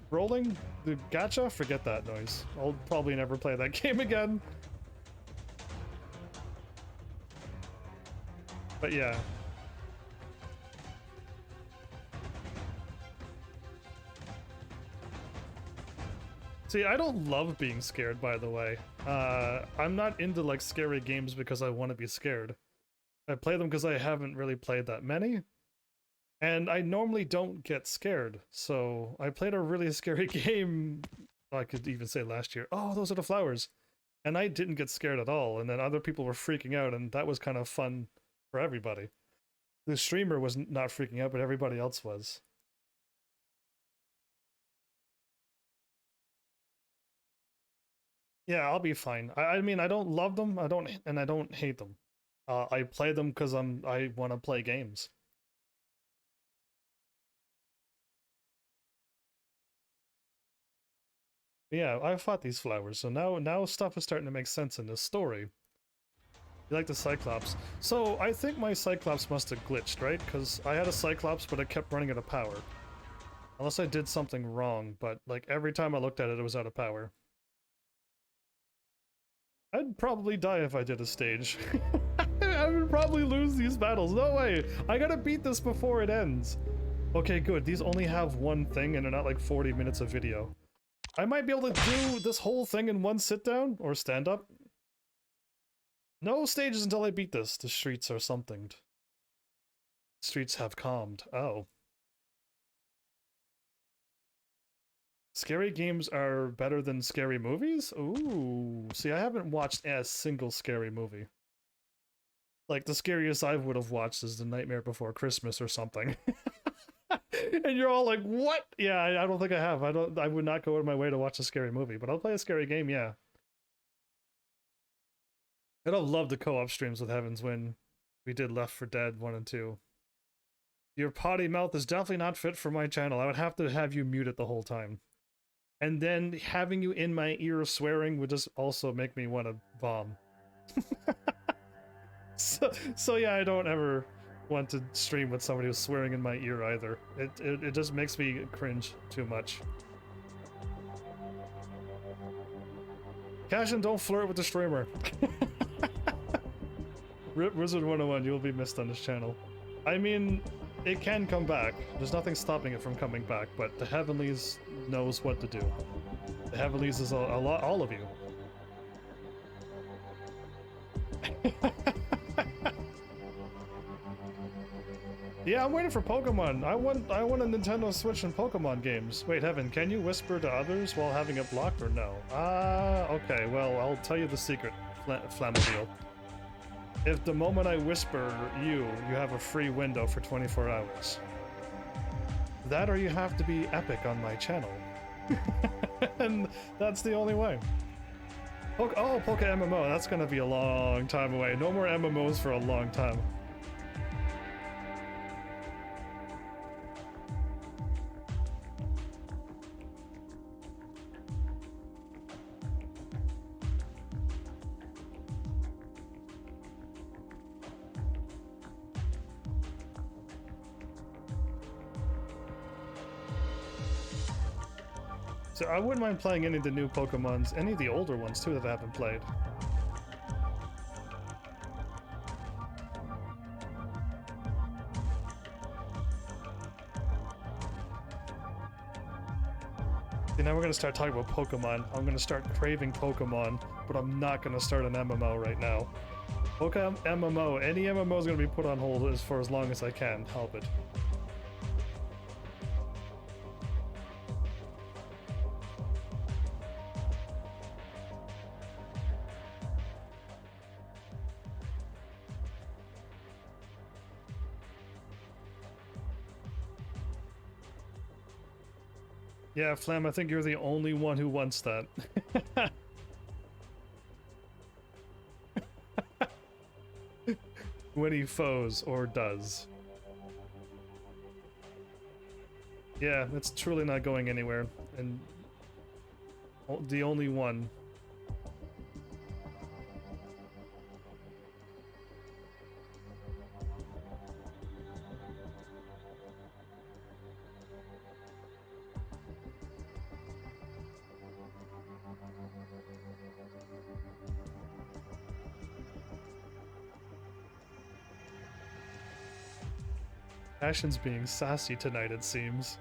rolling, the gacha, forget that noise. I'll probably never play that game again. But yeah. See, I don't love being scared, by the way. I'm not into like scary games because I want to be scared. I play them because I haven't really played that many. And I normally don't get scared, so I played a really scary game, I could even say last year. Oh, those are the flowers. And I didn't get scared at all, and then other people were freaking out, and that was kind of fun for everybody. The streamer was not freaking out, but everybody else was. Yeah, I'll be fine. I mean, I don't love them, I don't hate them. I play them because I want to play games. Yeah, I fought these flowers, so now stuff is starting to make sense in this story. You like the Cyclops. So, I think my Cyclops must have glitched, right? Because I had a Cyclops, but it kept running out of power. Unless I did something wrong, but like every time I looked at it, it was out of power. I'd probably die if I did a stage. I would probably lose these battles. No way! I gotta beat this before it ends. Okay, good. These only have one thing and they're not like 40 minutes of video. I might be able to do this whole thing in one sit down or stand up. No stages until I beat this. The streets are something. Streets have calmed. Oh. Scary games are better than scary movies? Ooh. See, I haven't watched a single scary movie. Like, the scariest I would have watched is The Nightmare Before Christmas or something. And you're all like, what? Yeah, I don't think I have. I would not go out of my way to watch a scary movie, but I'll play a scary game, yeah. I'd have loved the co-op streams with Heavens when we did Left 4 Dead 1 and 2. Your potty mouth is definitely not fit for my channel. I would have to have you mute it the whole time. And then having you in my ear swearing would just also make me want to vom. So yeah, I don't ever want to stream with somebody who's swearing in my ear either. It just makes me cringe too much. Cashin, don't flirt with the streamer. Rip Wizard 101, you'll be missed on this channel. I mean, it can come back. There's nothing stopping it from coming back, but the Heavenlies knows what to do. The Heavenlies is a lot, all of you. Yeah, I'm waiting for Pokemon. I want a Nintendo Switch and Pokemon games. Wait, Heaven, can you whisper to others while having it blocked or no? Okay, well, I'll tell you the secret, Flammobile. If the moment I whisper you have a free window for 24 hours. That or you have to be epic on my channel. And that's the only way. Poke MMO, that's gonna be a long time away. No more MMOs for a long time. So I wouldn't mind playing any of the new Pokemons, any of the older ones too that I haven't played. See, now we're gonna start talking about Pokemon. I'm gonna start craving Pokemon, but I'm not gonna start an MMO right now. Pokemon MMO, any MMO is gonna be put on hold for as long as I can help it. Yeah, Flam, I think you're the only one who wants that. When he foes, or does. Yeah, it's truly not going anywhere, and the only one. Ashen's being sassy tonight, it seems.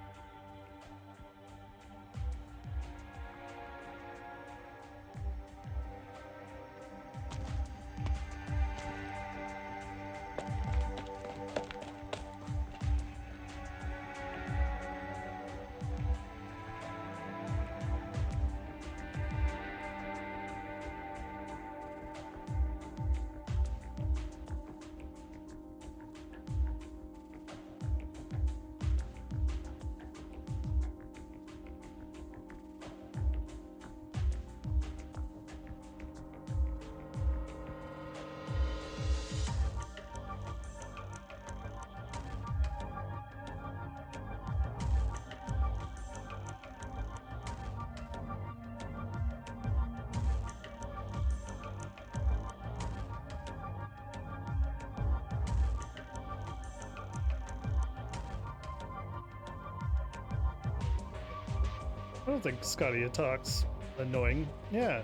I don't think Scotty talks annoying. Yeah.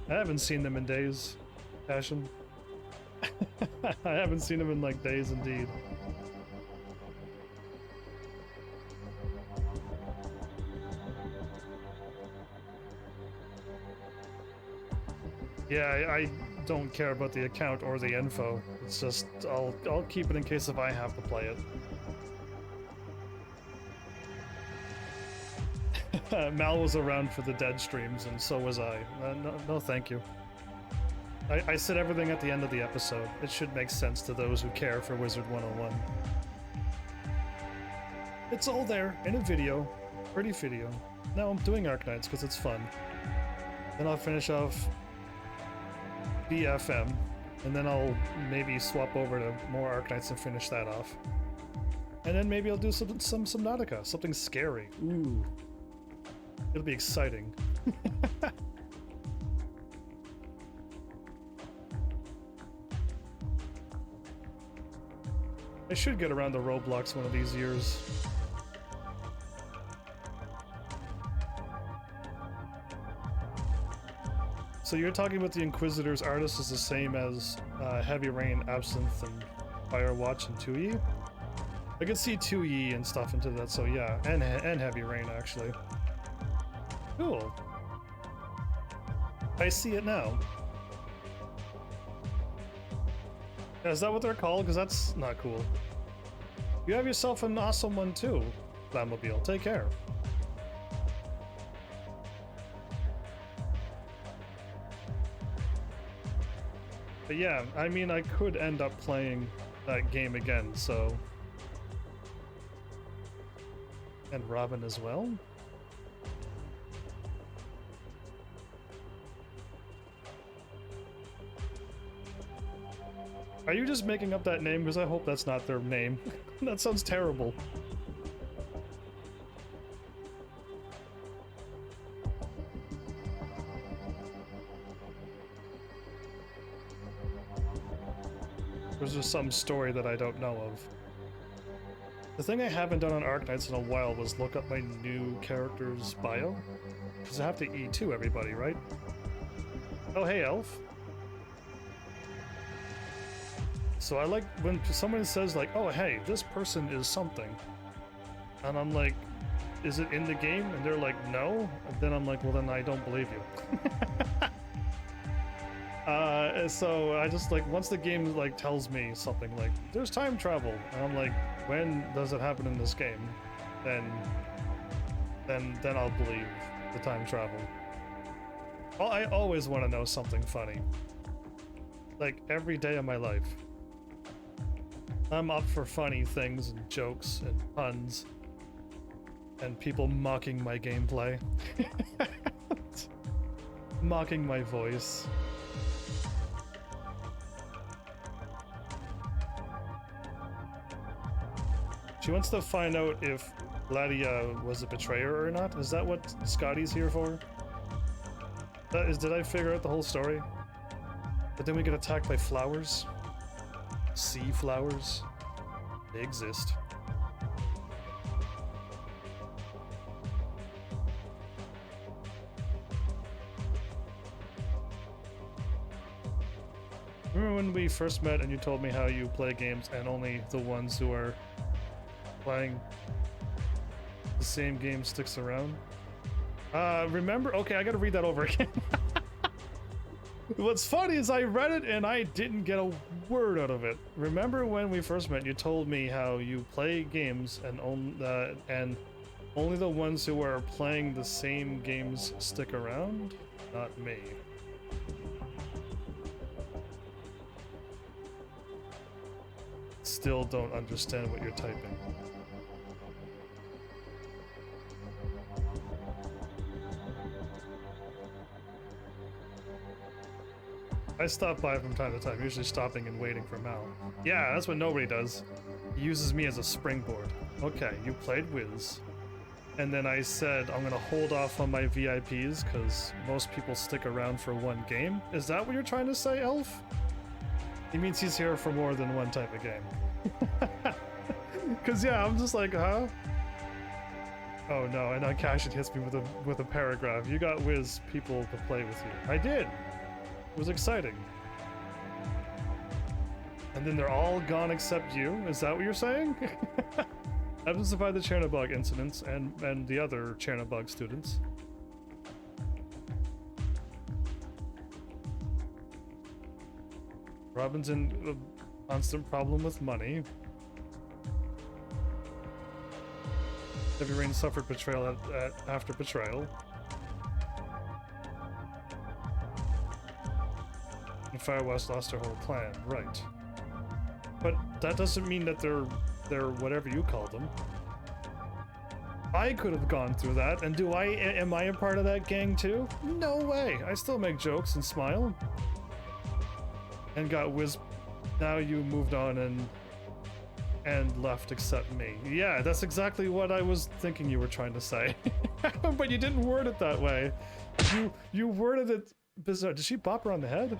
I haven't seen them in days. Passion. I haven't seen them in like days indeed. Yeah, I don't care about the account or the info. It's just I'll keep it in case if I have to play it. Mal was around for the dead streams, and so was I. No, thank you. I said everything at the end of the episode. It should make sense to those who care for Wizard 101. It's all there in a video. Pretty video. Now I'm doing Arknights because it's fun. Then I'll finish off BFM, and then I'll maybe swap over to more Arknights and finish that off. And then maybe I'll do some Subnautica, something scary. Ooh. It'll be exciting. I should get around to Roblox one of these years. So you're talking about the Inquisitor's artist is the same as Heavy Rain, Absinthe, and Firewatch and 2E? I could see 2E and stuff into that, so yeah, and Heavy Rain actually. Cool. I see it now. Yeah, is that what they're called? Because that's not cool. You have yourself an awesome one too, Flammobile. Take care. But yeah, I mean, I could end up playing that game again, so... And Robin as well? Are you just making up that name? Because I hope that's not their name. That sounds terrible. There's just some story that I don't know of. The thing I haven't done on Arknights in a while was look up my new character's bio. Because I have to E2 everybody, right? Oh, hey, Elf. So I like when someone says like, oh hey, this person is something. And I'm like, is it in the game? And they're like, no. And then I'm like, well then I don't believe you. So I just like, once the game like tells me something like, there's time travel. And I'm like, when does it happen in this game? Then I'll believe the time travel. Well, I always want to know something funny. Like every day of my life. I'm up for funny things and jokes and puns and people mocking my gameplay. Mocking my voice. She wants to find out if Gladia was a betrayer or not. Is that what Scotty's here for? Did I figure out the whole story? But then we get attacked by flowers? Sea flowers? They exist. Remember when we first met and you told me how you play games and only the ones who are playing the same game sticks around? Remember? Okay, I gotta read that over again. What's funny is I read it and I didn't get a word out of it. Remember when we first met, you told me how you play games and only the ones who are playing the same games stick around? Not me. Still don't understand what you're typing. I stop by from time to time, usually stopping and waiting for Mal. Yeah, that's what nobody does. He uses me as a springboard. Okay, you played Wiz. And then I said, I'm gonna hold off on my VIPs because most people stick around for one game. Is that what you're trying to say, Elf? He means he's here for more than one type of game. Cause yeah, I'm just like, huh? Oh no, and now Cashin hits me with a paragraph. You got Wiz people to play with you. I did. It was exciting. And then they're all gone except you? Is that what you're saying? I've survived the Chernobog incidents and the other Chernobog students. Robin's in a constant problem with money. Heavy Rain suffered betrayal after betrayal. And Firewest lost their whole plan, right. But that doesn't mean that they're whatever you call them. I could have gone through that, and am I a part of that gang too? No way! I still make jokes and smile. And got now you moved on and left except me. Yeah, that's exactly what I was thinking you were trying to say. But you didn't word it that way. You worded it bizarre. Did she bop her on the head?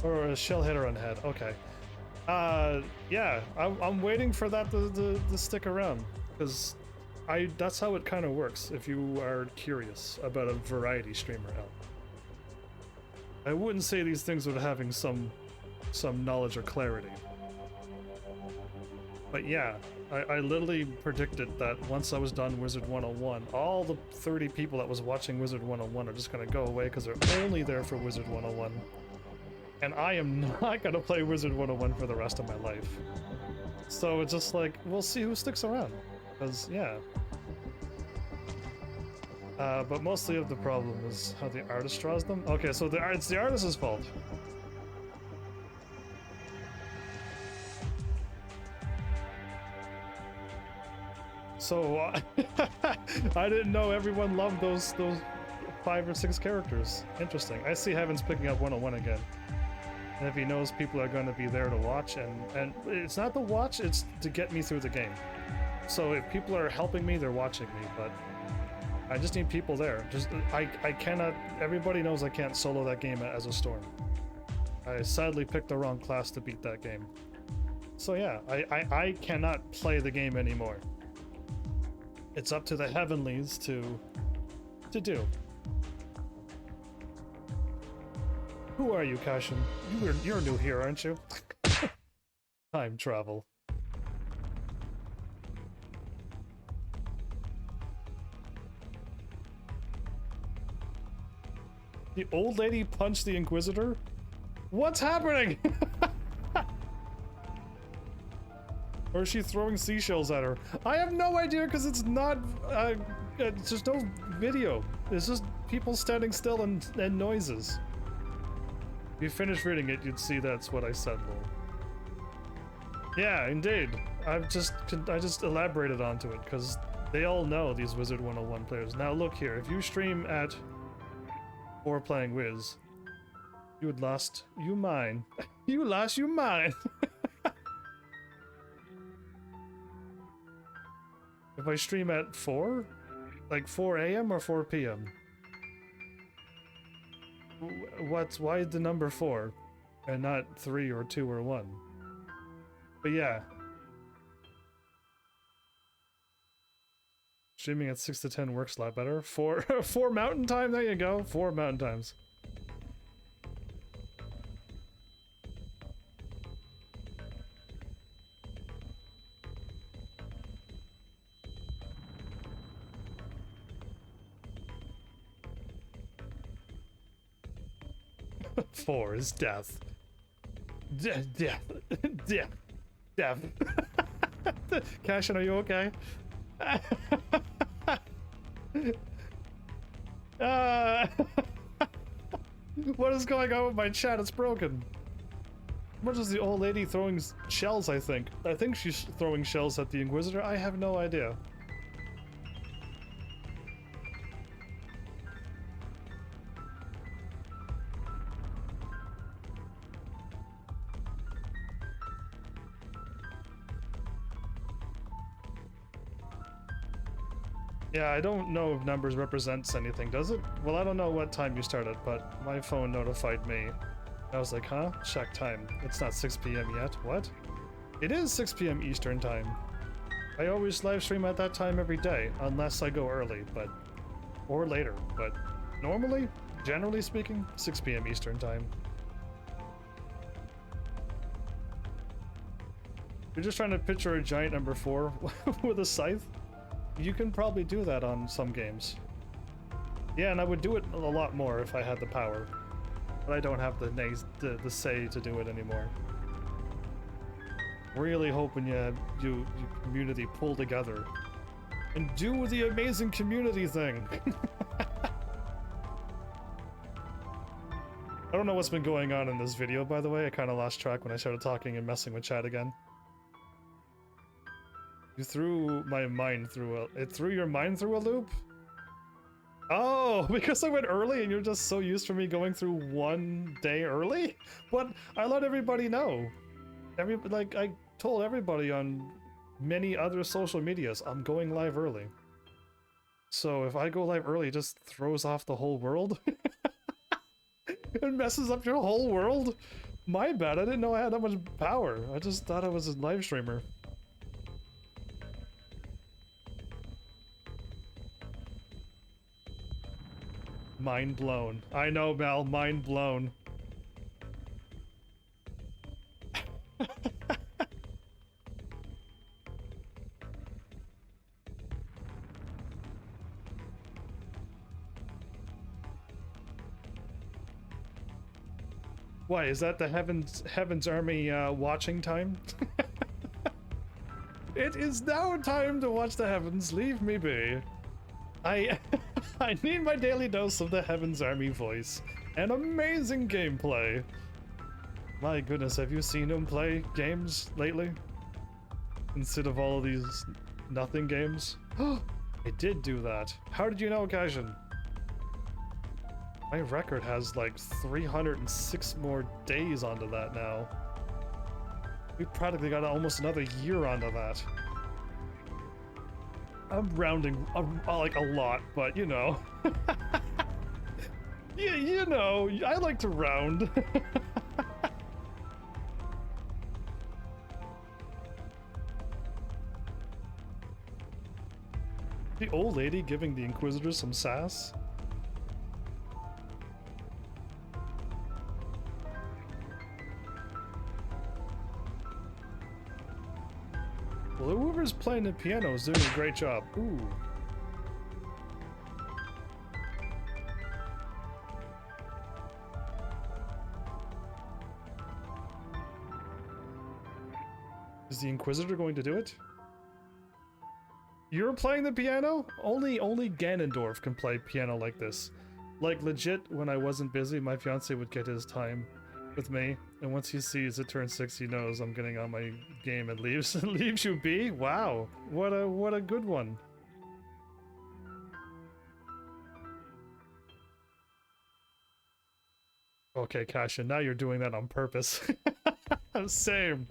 Or a shell hit her on the head? Okay. Yeah, I'm waiting for that to stick around, because that's how it kind of works if you are curious about a variety streamer out. I wouldn't say these things without having some knowledge or clarity. But yeah, I literally predicted that once I was done Wizard 101, all the 30 people that was watching Wizard 101 are just gonna go away because they're only there for Wizard 101. And I am not gonna play Wizard 101 for the rest of my life. So it's just like, we'll see who sticks around. Because, yeah. But mostly of the problem is how the artist draws them. Okay, so it's the artist's fault. So, I didn't know everyone loved those 5 or 6 characters. Interesting. I see Heaven's picking up 101 again. And if he knows people are going to be there to watch, and it's not to watch, it's to get me through the game. So if people are helping me, they're watching me, but I just need people there. I cannot, everybody knows I can't solo that game as a storm. I sadly picked the wrong class to beat that game. So yeah, I cannot play the game anymore. It's up to the Heavenlies to do. Who are you, Kashin? You're new here, aren't you? Time travel. The old lady punched the Inquisitor? What's happening? Or is she throwing seashells at her? I have no idea because it's not, it's just no video. It's just people standing still and noises. If you finish reading it, you'd see that's what I said, Lol. Yeah, indeed. I just elaborated onto it because they all know these Wizard 101 players. Now look here, if you stream at or playing Wiz, you would lost you mine. You lost you mine. If I stream at 4? Like 4 AM or 4 PM? Why the number 4? And not 3 or 2 or 1? But yeah. Streaming at 6 to 10 works a lot better. 4 mountain time, there you go. 4 mountain times. Four is death. Death. Cashin, are you okay? What is going on with my chat? It's broken. What is the old lady throwing shells, I think? I think she's throwing shells at the Inquisitor. I have no idea. Yeah, I don't know if numbers represents anything, does it? Well, I don't know what time you started, but my phone notified me. I was like, huh? Check time. It's not 6 PM yet. What? It is 6 PM Eastern time. I always live stream at that time every day, unless I go early, or later. But normally, Generally speaking, 6 p.m. Eastern time. You're just trying to picture a giant number 4 with a scythe? You can probably do that on some games. Yeah, and I would do it a lot more if I had the power. But I don't have the say to do it anymore. Really hoping you community pull together and do the amazing community thing. I don't know what's been going on in this video, by the way. I kind of lost track when I started talking and messing with chat again. You threw my mind through a... It threw your mind through a loop? Oh, because I went early and you're just so used to me going through one day early? But I let everybody know. Like, I told everybody on many other social medias, I'm going live early. So if I go live early, it just throws off the whole world? It messes up your whole world? My bad, I didn't know I had that much power. I just thought I was a live streamer. Mind blown. I know, Mal, mind blown. Why, is that the Heaven's Army watching time? It is now time to watch the heavens, leave me be. I need my daily dose of the Heaven's Army voice and amazing gameplay. My goodness, have you seen him play games lately? Instead of all of these nothing games? I did do that. How did you know, Kajin? My record has like 306 more days onto that now. We practically got almost another year onto that. I'm rounding like a lot, but you know. Yeah, you know, I like to round. The old lady giving the Inquisitor some sass? Well, whoever's playing the piano is doing a great job. Ooh. Is the Inquisitor going to do it? You're playing the piano? Only Ganondorf can play piano like this. Like legit, when I wasn't busy, my fiance would get his time with me, and once he sees it turn 6, he knows I'm getting on my game and leaves leaves you be. Wow, what a good one. Okay, Kasha, now you're doing that on purpose. Same.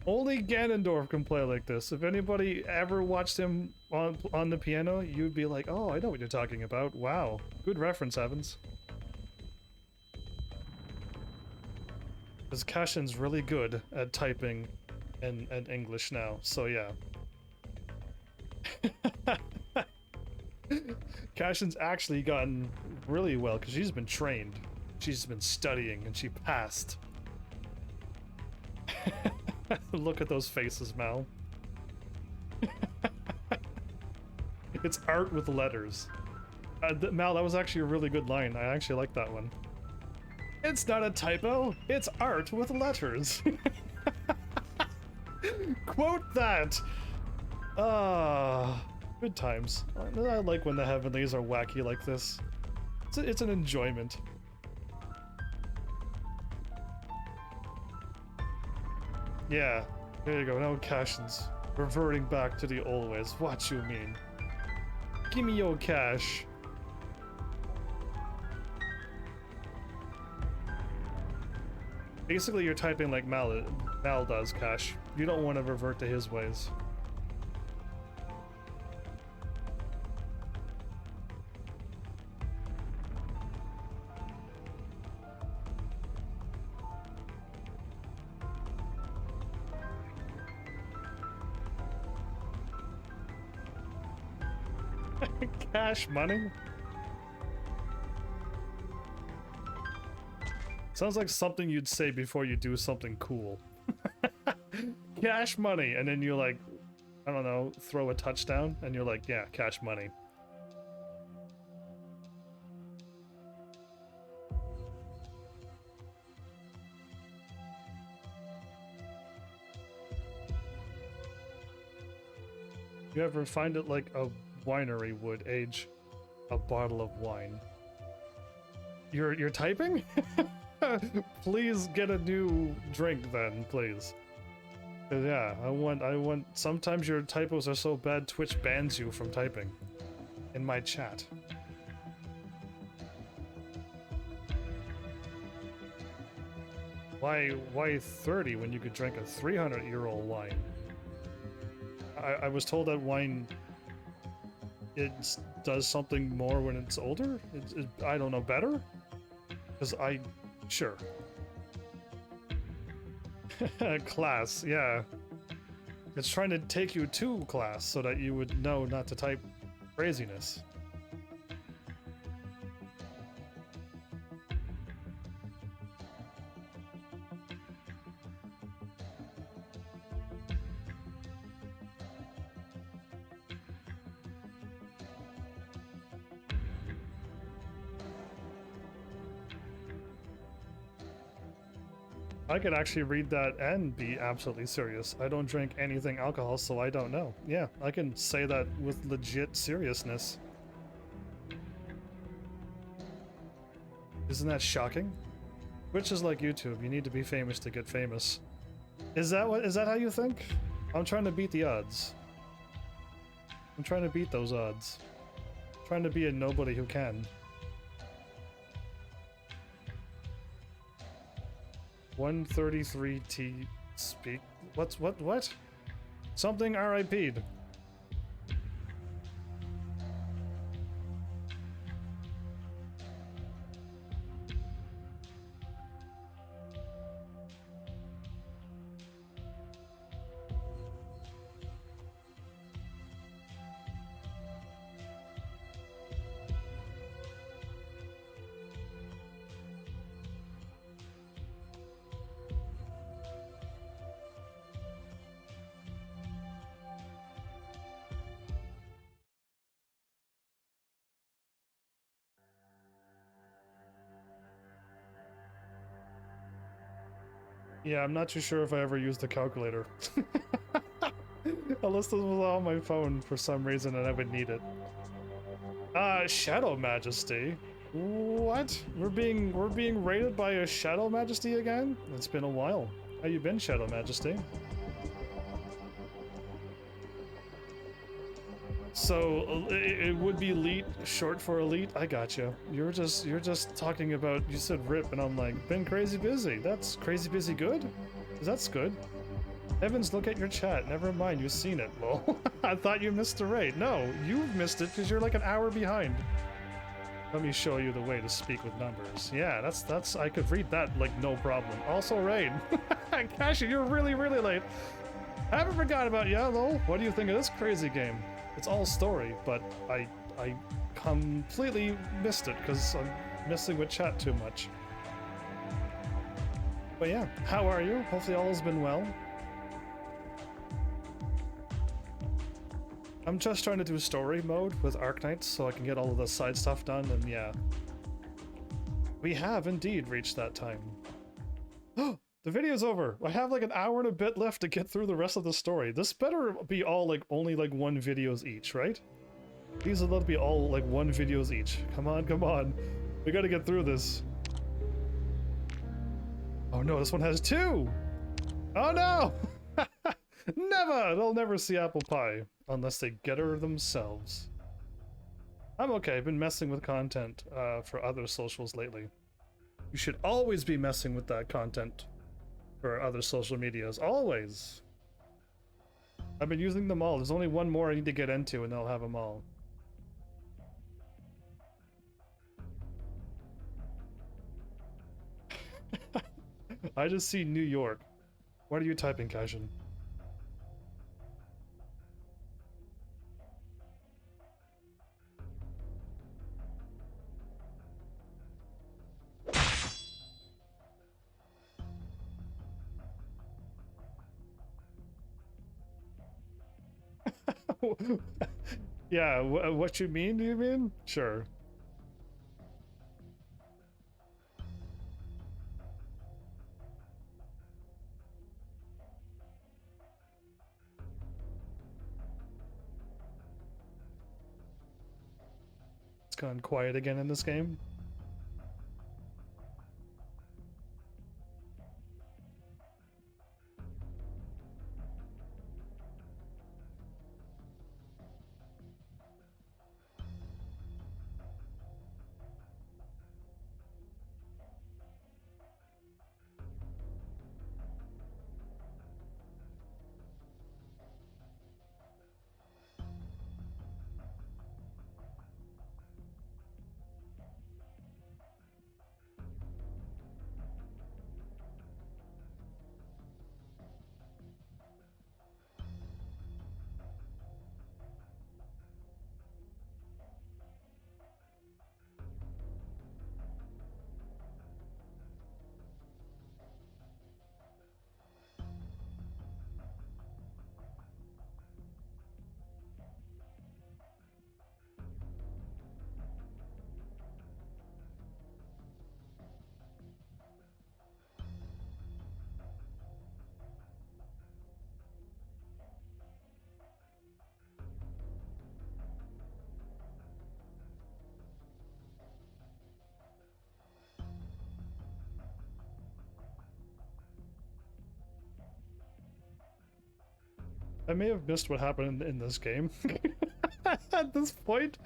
Only Ganondorf can play like this. If anybody ever watched him on the piano, you'd be like, oh, I know what you're talking about. Wow, good reference, Evans. Because Kashin's really good at typing and English now, so yeah. Kashin's actually gotten really well because she's been trained. She's been studying and she passed. Look at those faces, Mal. It's art with letters. Mal, that was actually a really good line. I actually like that one. It's not a typo, it's art with letters. Quote that! Good times. I like when the Heavenlies are wacky like this. It's an enjoyment. Yeah, there you go, now Kashin's reverting back to the old ways. What you mean? Give me your cash. Basically, you're typing like Mal does, Cash. You don't want to revert to his ways. Cash money? Sounds like something you'd say before you do something cool. Cash money, and then you like, I don't know, throw a touchdown, and you're like, yeah, cash money. You ever find it like a winery would age a bottle of wine? You're typing? Please get a new drink then, please. 'Cause yeah, I want sometimes your typos are so bad Twitch bans you from typing in my chat. Why 30 when you could drink a 300-year-old wine? I was told that wine, it does something more when it's older? I don't know, better? Because sure. Class, yeah. It's trying to take you to class so that you would know not to type craziness. I could actually read that and be absolutely serious. I don't drink anything alcohol, so I don't know. Yeah, I can say that with legit seriousness. Isn't that shocking? Twitch is like YouTube. You need to be famous to get famous. Is that how you think? I'm trying to beat the odds. I'm trying to beat those odds. I'm trying to be a nobody who can. 133T speak. What? Something RIP'd. Yeah, I'm not too sure if I ever used the calculator. Unless this was on my phone for some reason and I would need it. Shadow Majesty? What? We're being raided by a Shadow Majesty again? It's been a while. How you been, Shadow Majesty? So it would be elite, short for elite. I gotcha. You're just talking about. You said rip, and I'm like, been crazy busy. That's crazy busy. Good. That's good. Heavens, look at your chat. Never mind, you've seen it. Lol. I thought you missed the raid. No, you've missed it because you're like an hour behind. Let me show you the way to speak with numbers. Yeah, that's. I could read that like no problem. Also raid. Kashi, you're really late. I haven't forgot about you, lol. What do you think of this crazy game? It's all story, but I completely missed it because I'm messing with chat too much. But yeah, how are you? Hopefully all has been well. I'm just trying to do story mode with Arknights so I can get all of the side stuff done, and yeah. We have indeed reached that time. The video's over. I have like an hour and a bit left to get through the rest of the story. This better be all like only like 1 videos each, right? These will be all like 1 videos each. Come on. We gotta get through this. Oh no, this one has 2! Oh no! Never! They'll never see apple pie unless they get her themselves. I'm okay. I've been messing with content for other socials lately. You should always be messing with that content for other social medias. Always. I've been using them all. There's only one more I need to get into and they'll have them all. I just see New York. What are you typing, Cashin? Yeah, what you mean, do you mean? Sure. It's gone quiet again in this game. I may have missed what happened in this game at this point.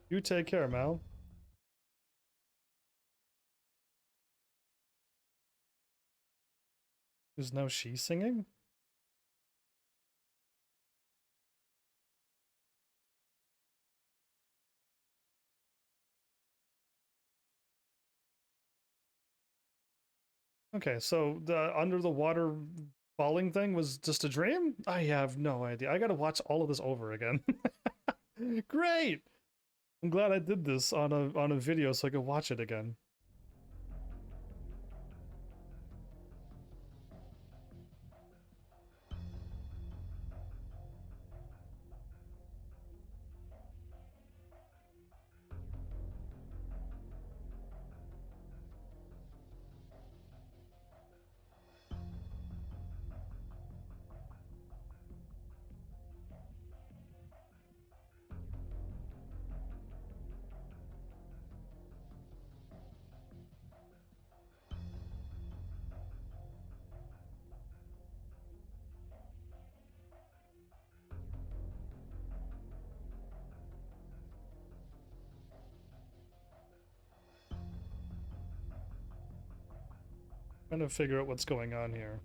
You take care, Mal. Is now she singing? Okay, so the under the water falling thing was just a dream? I have no idea. I gotta watch all of this over again. Great! I'm glad I did this on a video so I could watch it again. Trying to figure out what's going on here.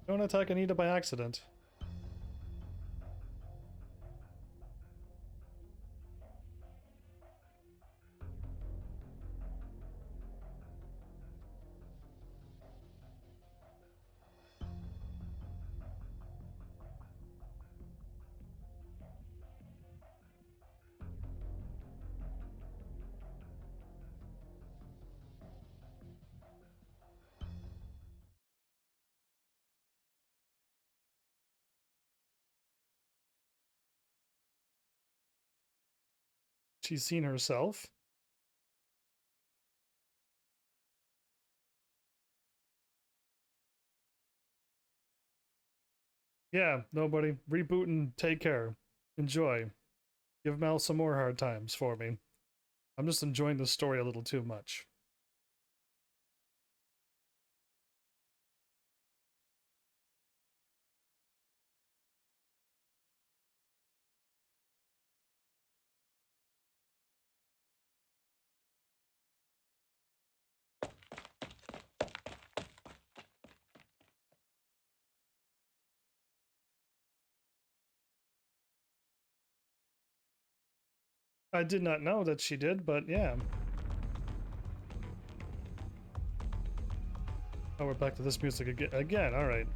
Don't attack Anita by accident. She's seen herself. Yeah, nobody. Reboot and take care. Enjoy. Give Mal some more hard times for me. I'm just enjoying the story a little too much. I did not know that she did, but yeah. Oh, we're back to this music again. Again, alright.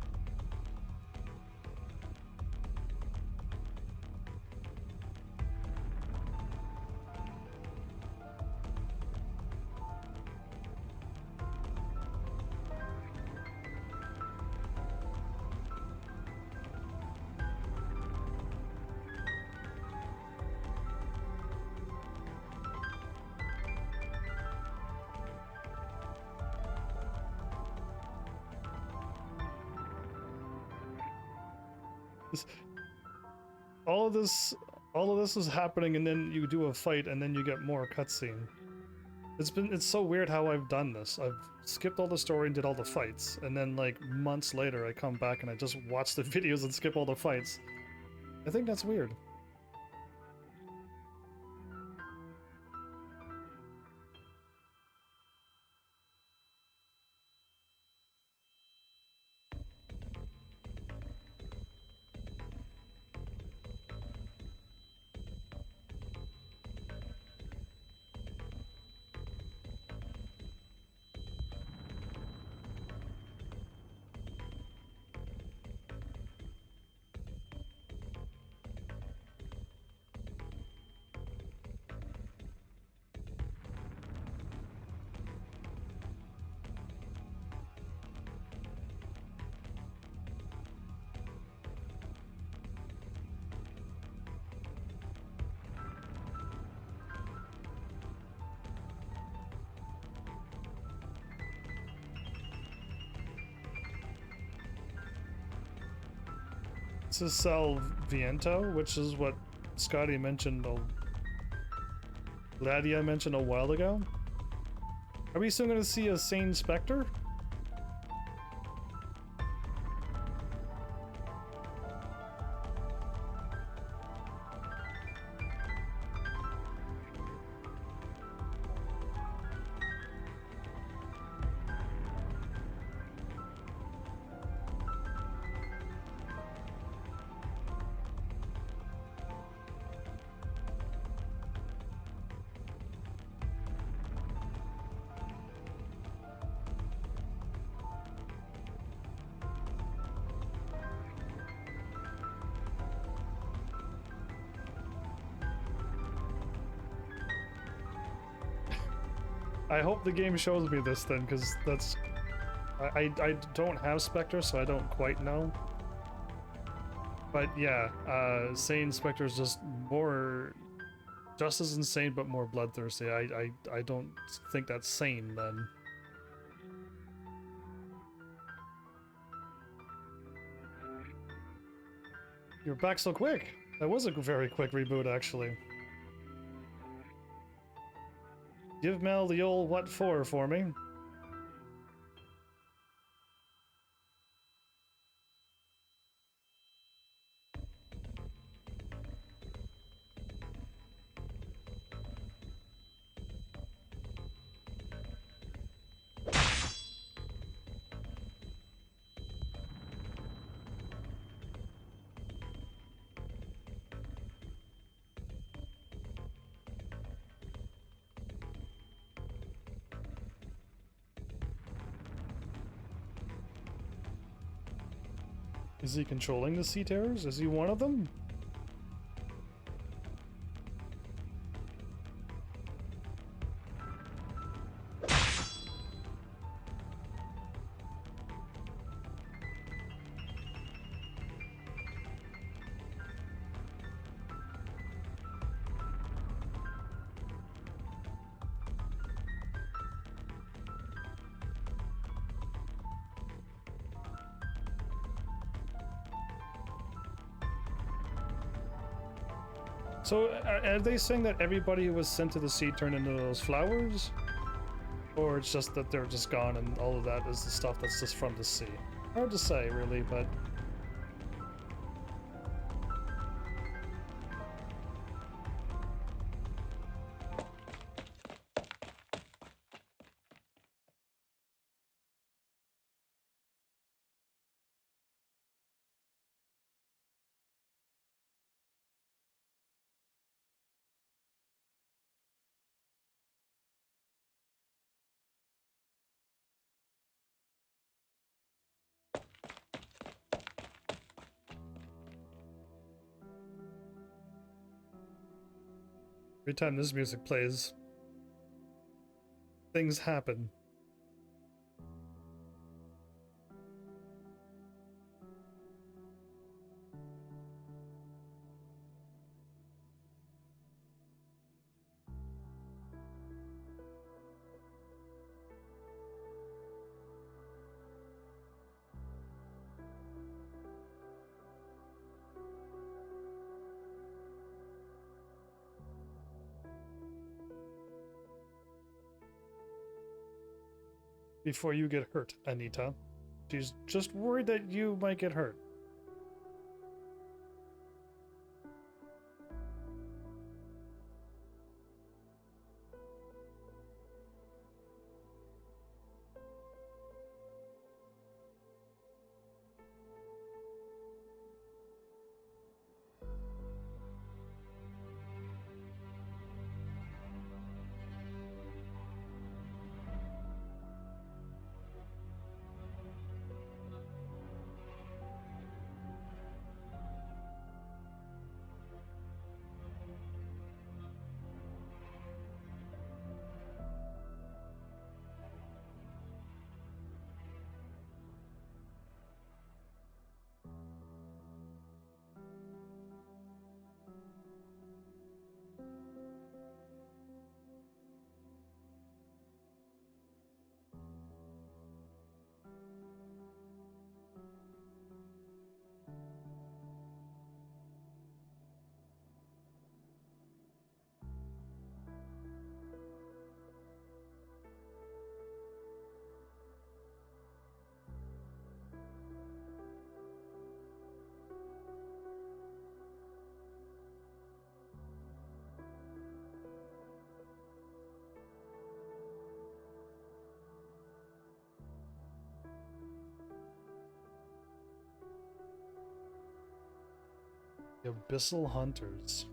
all of this is happening, and then you do a fight, and then you get more cutscene. It's so weird how I've done this. I've skipped all the story and did all the fights, and then like months later I come back and I just watch the videos and skip all the fights. I think that's weird. This is Sal Viento, which is what Scotty mentioned, Gladia mentioned a while ago. Are we still going to see a Sane Spectre? I hope the game shows me this then, because that's... I don't have Spectre, so I don't quite know. But yeah, Sane Spectre is just as insane, but more bloodthirsty. I don't think that's sane then. You're back so quick! That was a very quick reboot, actually. Give Mel the old what for me. Is he controlling the Sea Terrors? Is he one of them? So, are they saying that everybody who was sent to the sea turned into those flowers? Or it's just that they're just gone and all of that is the stuff that's just from the sea? Hard to say, really, but... Every time this music plays, things happen. before you get hurt, Anita. She's just worried that you might get hurt. The Abyssal Hunters.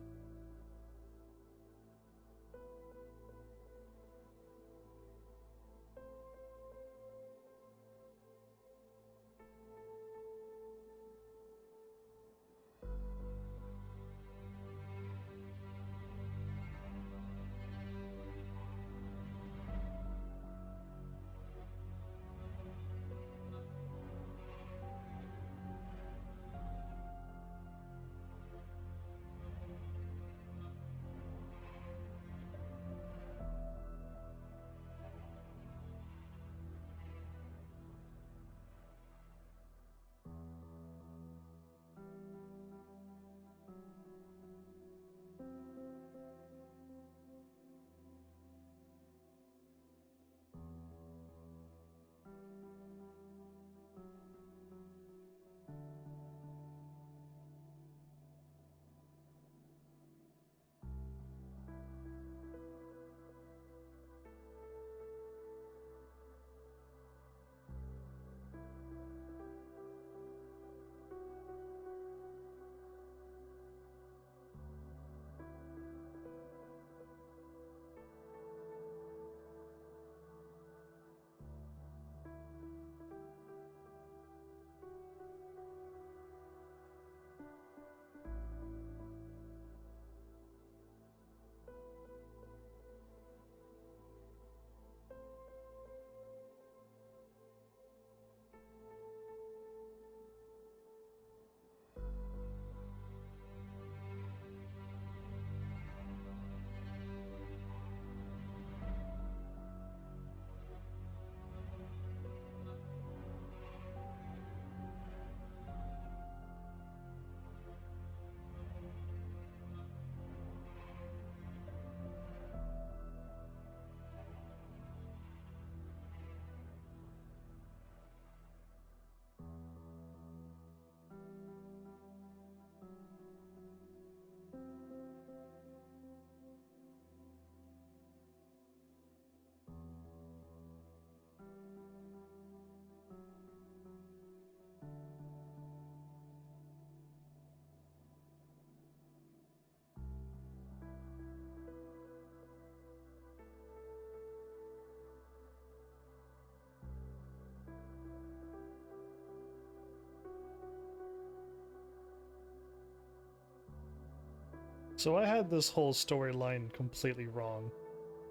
So I had this whole storyline completely wrong.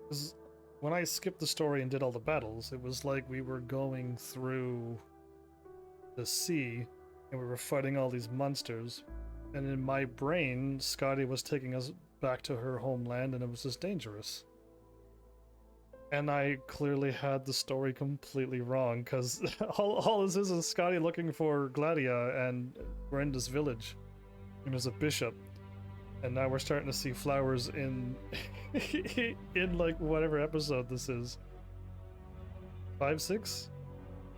'Cause when I skipped the story and did all the battles, it was like we were going through the sea and we were fighting all these monsters. And in my brain, Scotty was taking us back to her homeland and it was just dangerous. And I clearly had the story completely wrong, because all this is Scotty looking for Gladia and we're in this village. And there's a bishop. And now we're starting to see flowers in in like whatever episode this is. 5, 6,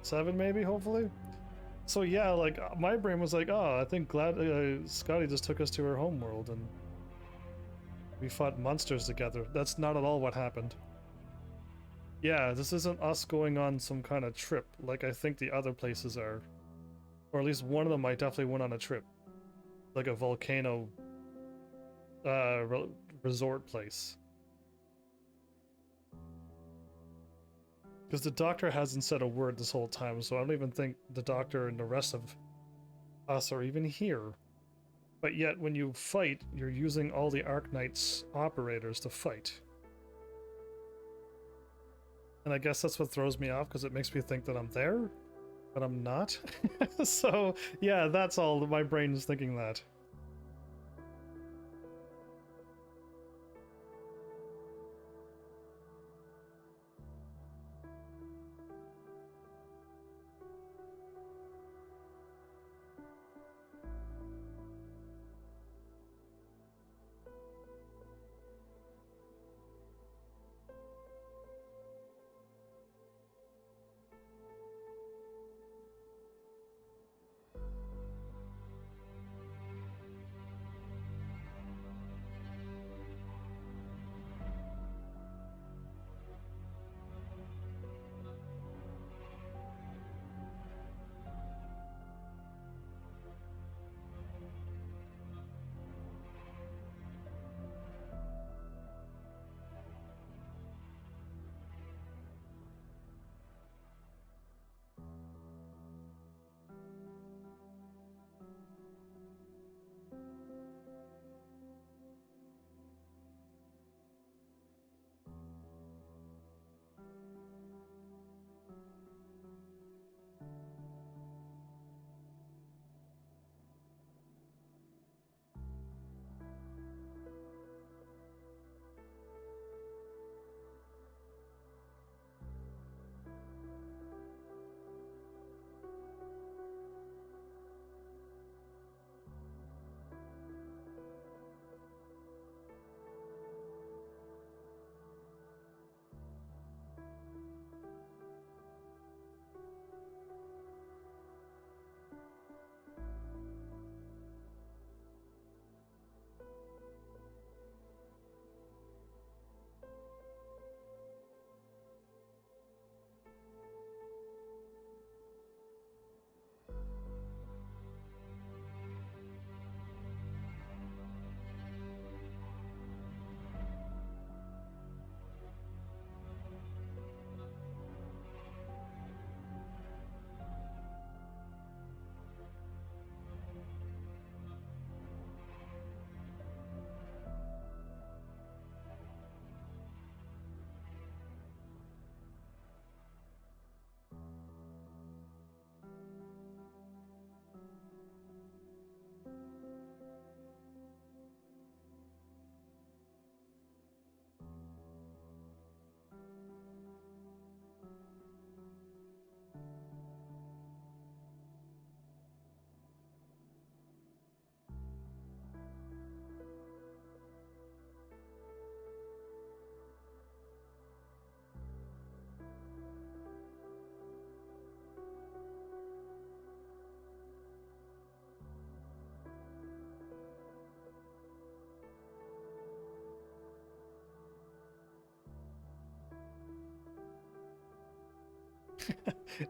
7 maybe, hopefully. So yeah, like my brain was like, oh, I think Scotty just took us to her homeworld and we fought monsters together. That's not at all what happened. Yeah, this isn't us going on some kind of trip like I think the other places are. Or at least one of them I definitely went on a trip. Like a volcano resort place. Because the doctor hasn't said a word this whole time, so I don't even think the doctor and the rest of us are even here. But yet, when you fight, you're using all the Arknights operators to fight. And I guess that's what throws me off, because it makes me think that I'm there, but I'm not. So, yeah, that's all. My brain is thinking that.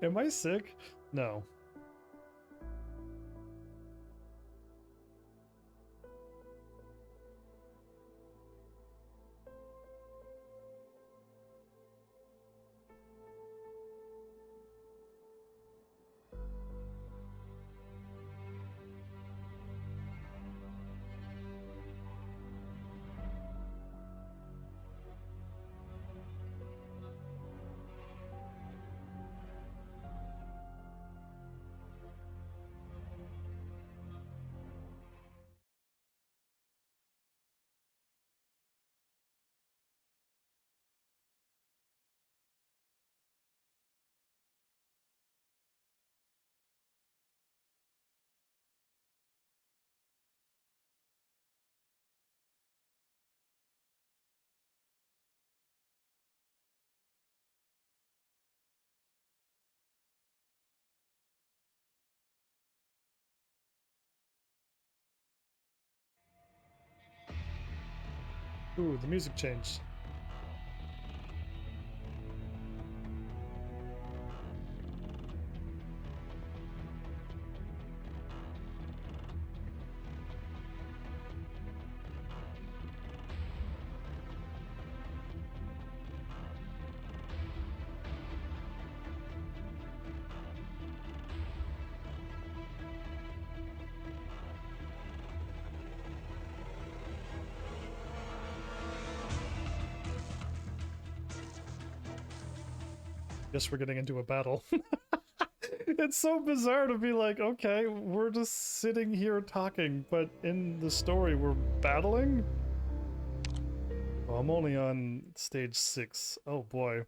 Am I sick? No. Ooh, the music changed. Guess we're getting into a battle. It's so bizarre to be like, okay, we're just sitting here talking, but in the story we're battling? Oh, I'm only on stage 6. Oh boy.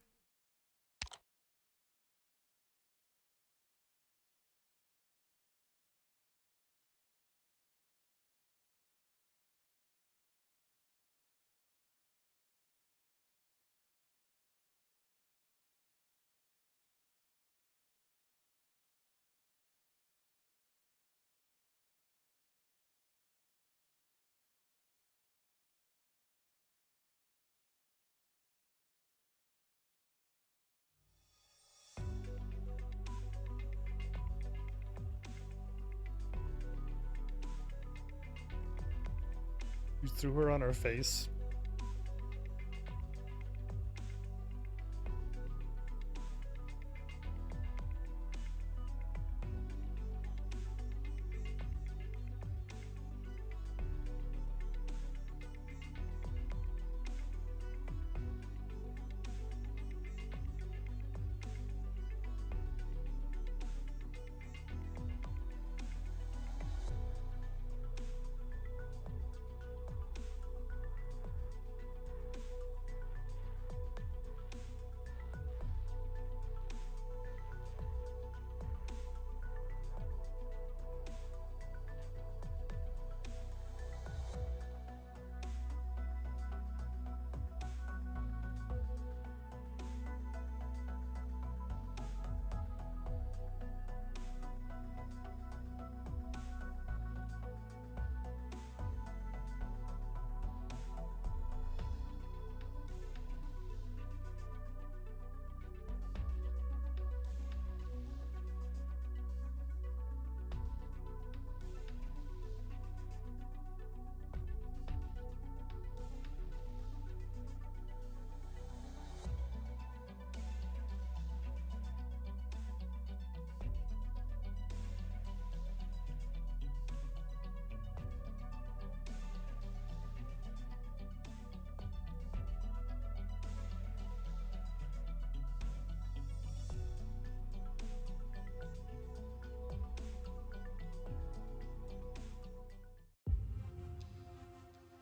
You threw her on her face.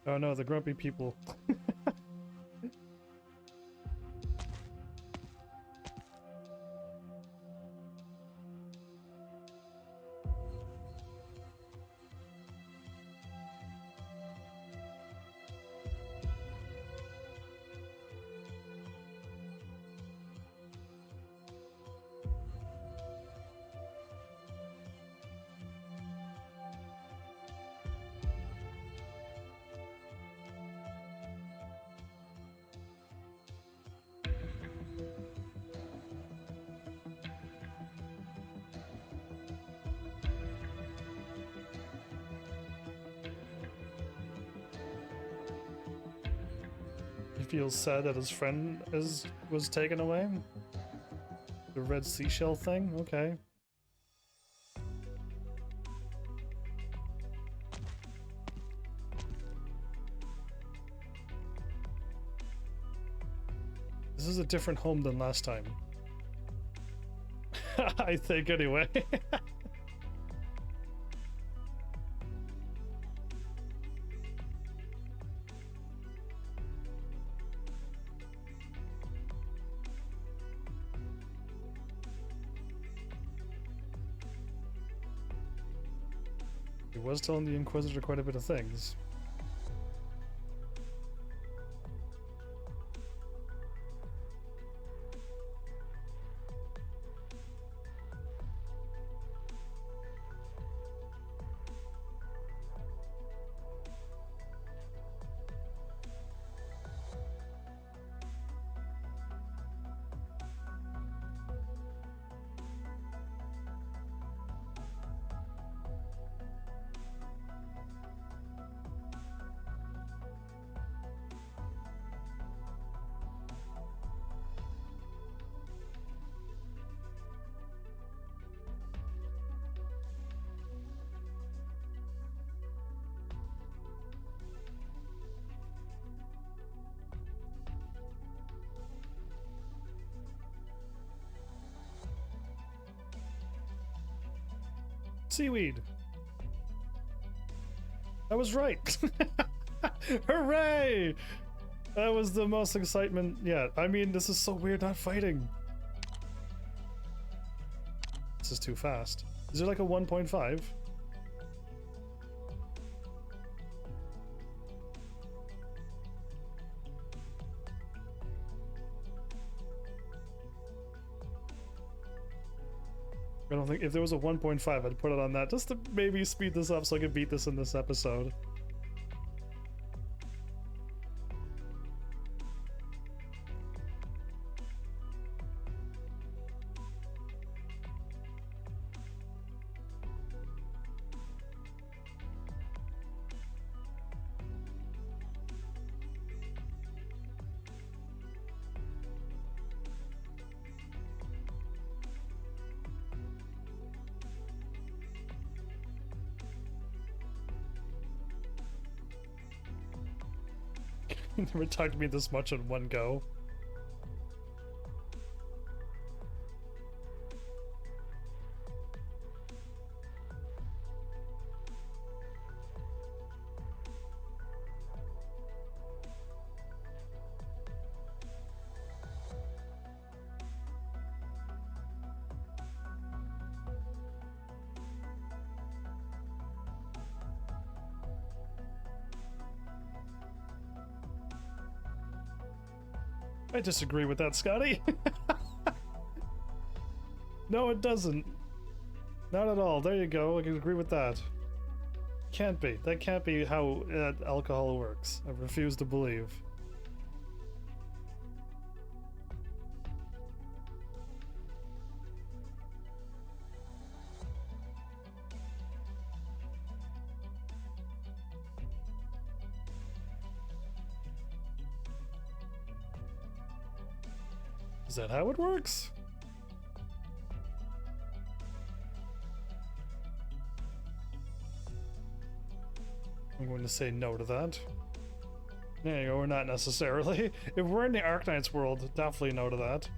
Oh no, the grumpy people. He feels sad that his friend was taken away? The red seashell thing? Okay. This is a different home than last time. I think anyway. He was telling the Inquisitor quite a bit of things. Seaweed. I was right. Hooray! That was the most excitement yet. I mean, this is so weird not fighting. This is too fast. Is there like a 1.5? I don't think if there was a 1.5, I'd put it on that just to maybe speed this up so I could beat this in this episode. Never talked to me this much in one go. I disagree with that, Scotty. No, it doesn't. Not at all. There you go. I can agree with that. Can't be. That can't be how alcohol works. I refuse to believe. Is that how it works? I'm going to say no to that. There you go, we're not necessarily. If we're in the Arknights world, definitely no to that.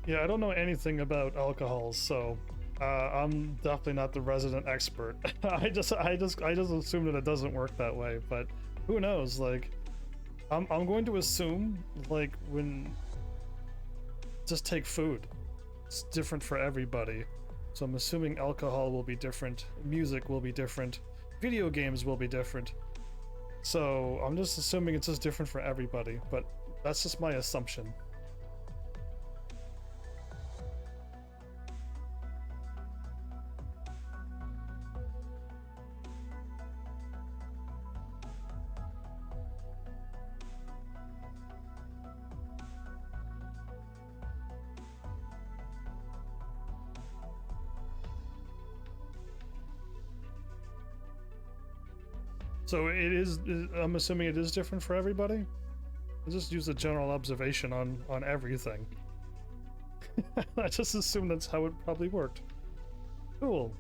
Yeah, I don't know anything about alcohols, so I'm definitely not the resident expert. I just assume that it doesn't work that way, but who knows? Like, I'm going to assume, like, when just take food, it's different for everybody. So I'm assuming alcohol will be different, music will be different, video games will be different. So I'm just assuming it's just different for everybody, but that's just my assumption. So it is, I'm assuming it is different for everybody? I just use a general observation on everything. I just assumed that's how it probably worked. Cool.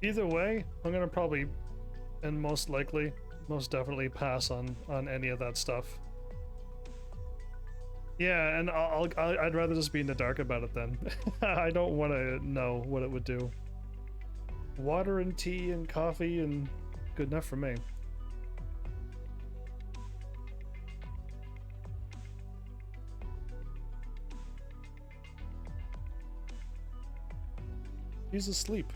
Either way, I'm gonna probably, and most likely, most definitely pass on any of that stuff. Yeah, and I'd rather just be in the dark about it then. I don't want to know what it would do. Water and tea and coffee and good enough for me. He's asleep.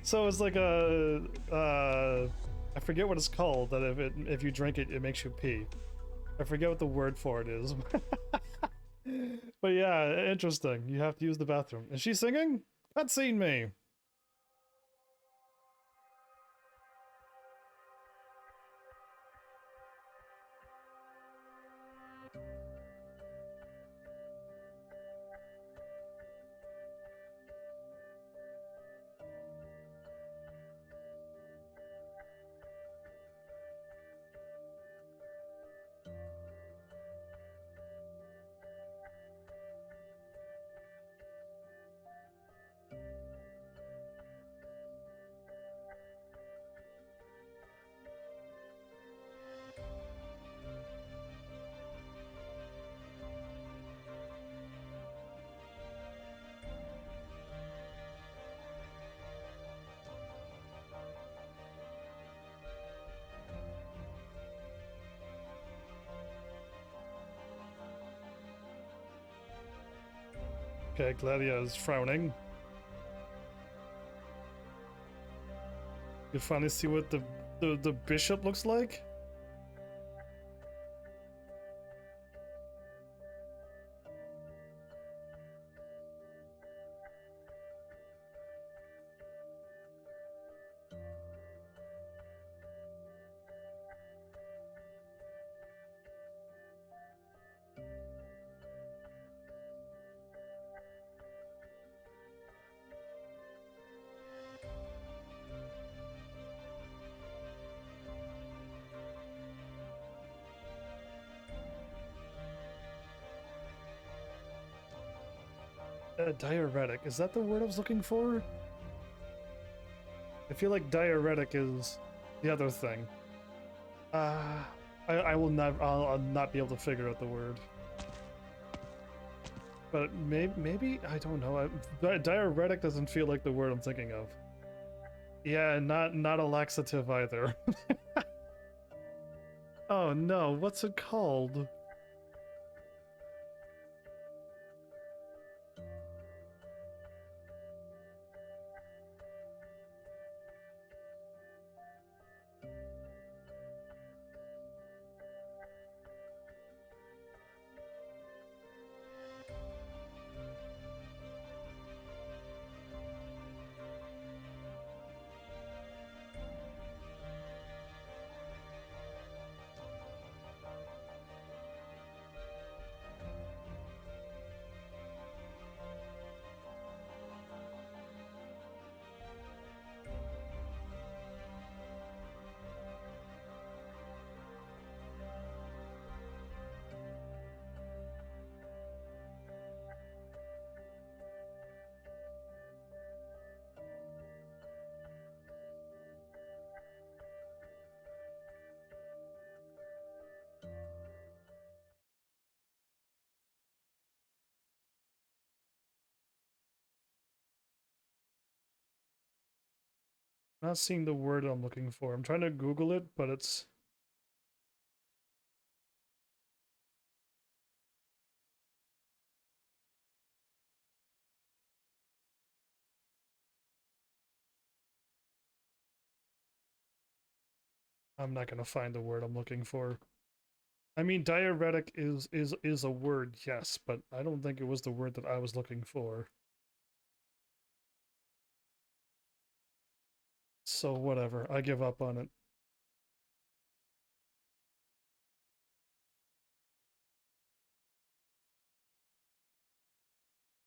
So it's like I forget what it's called, that if you drink it, it makes you pee. I forget what the word for it is. But yeah, interesting. You have to use the bathroom. Is she singing? Cutscene me! Okay, Gladia is frowning. You finally see what the bishop looks like? Diuretic, is that the word I was looking for? I feel like diuretic is the other thing. I will not, I'll not be able to figure out the word. But maybe, I don't know. Diuretic doesn't feel like the word I'm thinking of. Yeah, not a laxative either. Oh no, what's it called? Not seeing the word I'm looking for. I'm trying to Google it, but it's... I'm not gonna find the word I'm looking for. I mean, diuretic is a word, yes, but I don't think it was the word that I was looking for. So whatever, I give up on it.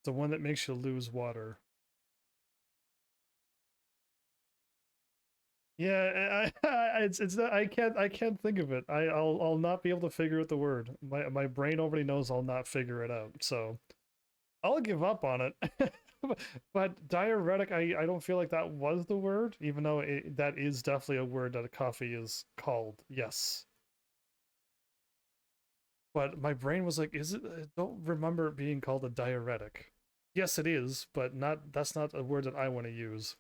The one that makes you lose water. Yeah, it's not, I can't think of it. I'll not be able to figure out the word. My brain already knows I'll not figure it out. So I'll give up on it. But diuretic, I don't feel like that was the word, even though that is definitely a word that a coffee is called. Yes. But my brain was like, is it? I don't remember it being called a diuretic. Yes, it is, but not. That's not a word that I want to use.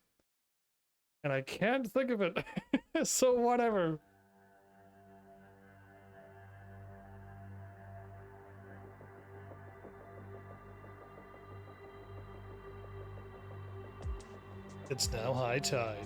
And I can't think of it. So whatever. It's now high tide.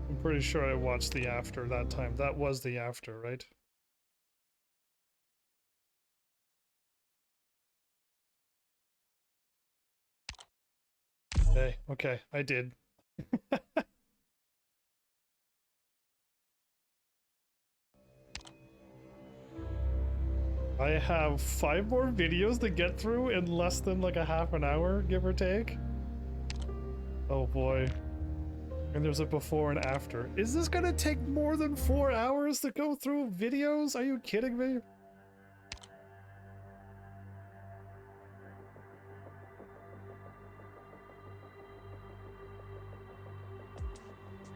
I'm pretty sure I watched the after that time. That was the after, right? Hey, okay, I did. I have 5 more videos to get through in less than like a half an hour, give or take. Oh boy. And there's a before and after. Is this gonna take more than 4 hours to go through videos? Are you kidding me?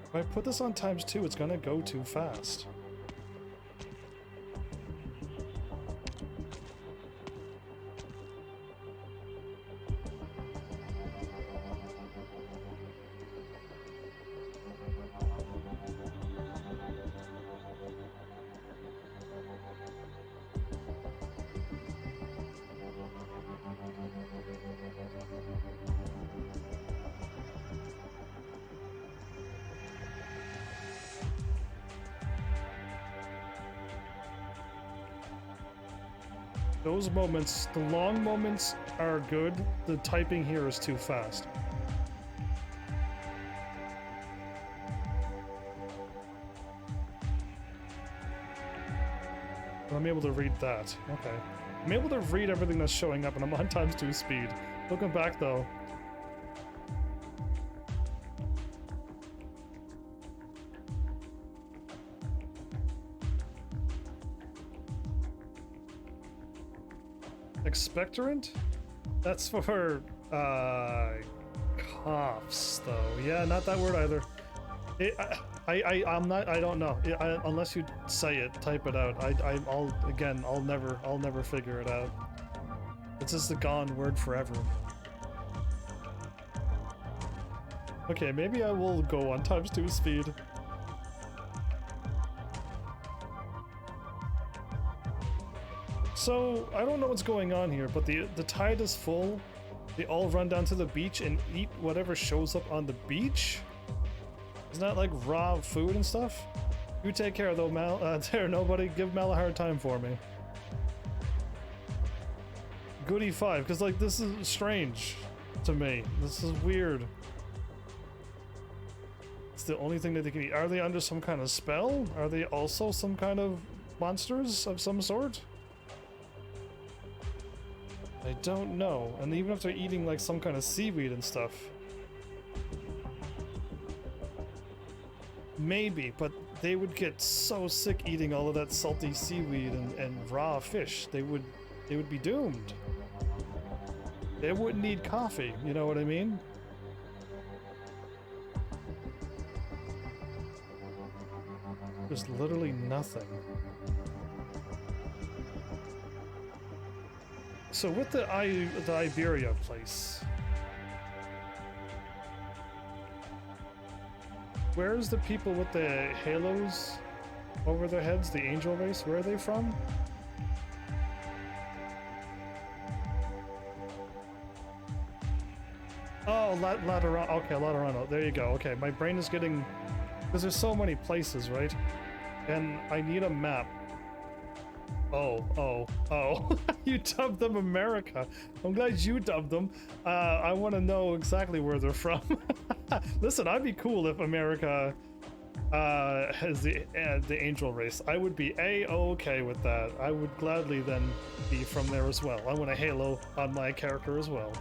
If I put this on ×2, it's gonna go too fast. Those moments, the long moments are good. The typing here is too fast. I'm able to read that. Okay. I'm able to read everything that's showing up and I'm on ×2 speed. Looking back though. Expectorant? That's for coughs though. Yeah, not that word either. I don't know. Unless you say it, type it out. I'll never figure it out. It's just a gone word forever. Okay, maybe I will go on ×2 speed. So, I don't know what's going on here, but the tide is full. They all run down to the beach and eat whatever shows up on the beach? Isn't that like raw food and stuff? You take care though, Mal. There, nobody. Give Mal a hard time for me. Good E5, because like this is strange to me. This is weird. It's the only thing that they can eat. Are they under some kind of spell? Are they also some kind of monsters of some sort? I don't know. And even if they're eating like some kind of seaweed and stuff. Maybe, but they would get so sick eating all of that salty seaweed and raw fish. They would be doomed. They wouldn't need coffee, you know what I mean? There's literally nothing. So with the Iberia place, where's the people with the halos over their heads, the angel race? Where are they from? Oh, Laterano. Okay, Laterano. There you go. Okay, my brain is getting... Because there's so many places, right? And I need a map. Oh. You dubbed them America. I'm glad you dubbed them. I want to know exactly where they're from. Listen, I'd be cool if America has the angel race. I would be A-okay with that. I would gladly then be from there as well. I want a halo on my character as well.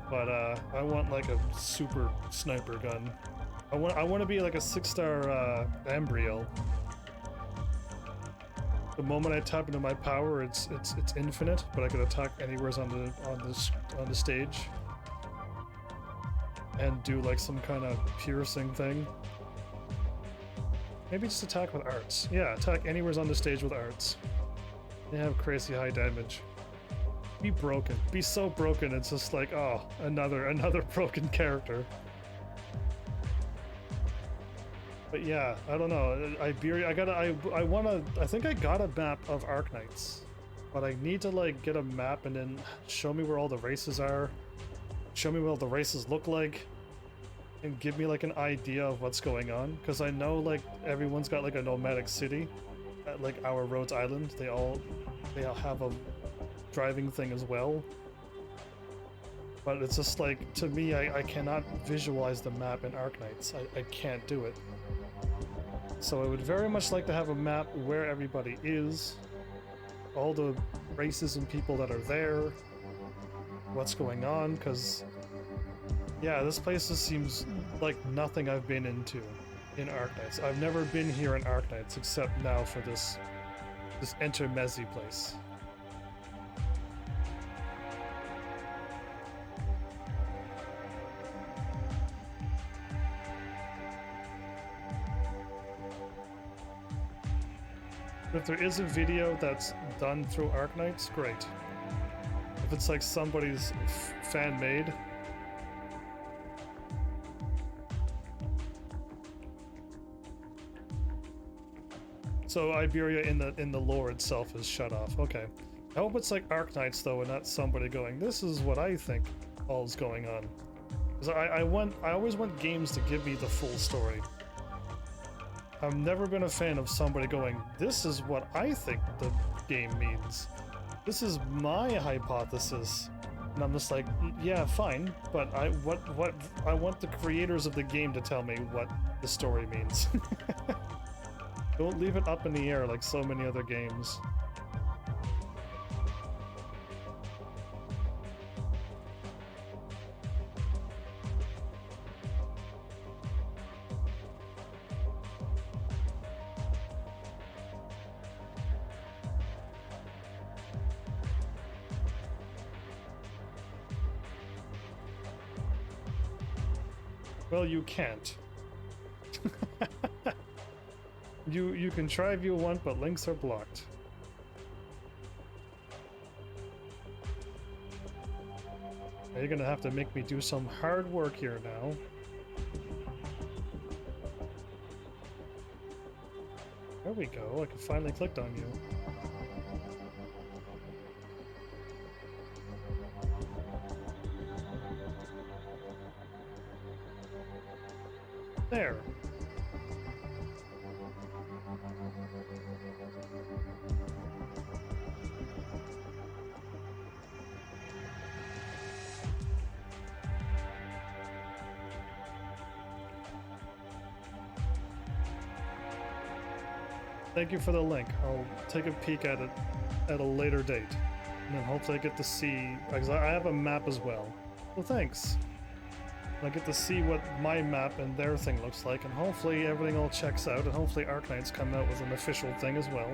But I want like a super sniper gun. I want to be like a 6-star embryo. The moment I tap into my power, it's infinite, but I can attack anywhere on the stage. and do like some kind of piercing thing. Maybe just attack with arts. Yeah, attack anywhere's on the stage with arts. They have crazy high damage. Be broken. Be so broken it's just like, oh, another broken character. But yeah, I don't know. Iberia, I think I got a map of Arknights. But I need to like get a map and then show me where all the races are. Show me what all the races look like. And give me like an idea of what's going on. Because I know like everyone's got like a nomadic city at like our Rhodes Island. They all have a driving thing as well. But it's just like, to me, I cannot visualize the map in Arknights. I can't do it. So I would very much like to have a map where everybody is, all the races and people that are there, what's going on, because yeah, this place just seems like nothing I've been into in Arknights. I've never been here in Arknights except now for this Enter Mezzi place. If there is a video that's done through Arknights, great. If it's like somebody's fan-made, so Iberia in the lore itself is shut off. Okay, I hope it's like Arknights though, and not somebody going, "This is what I think all's going on." Because I always want games to give me the full story. I've never been a fan of somebody going, "This is what I think the game means. This is my hypothesis." And I'm just like, yeah, fine, but I want the creators of the game to tell me what the story means. Don't leave it up in the air like so many other games. Well, you can't. You can try if you want, but links are blocked. You're gonna have to make me do some hard work here now. There we go, I finally clicked on you. There. Thank you for the link. I'll take a peek at it at a later date. And then hopefully I get to see, because I have a map as well. Well, thanks. I get to see what my map and their thing looks like, and hopefully everything all checks out, and hopefully Arknights come out with an official thing as well.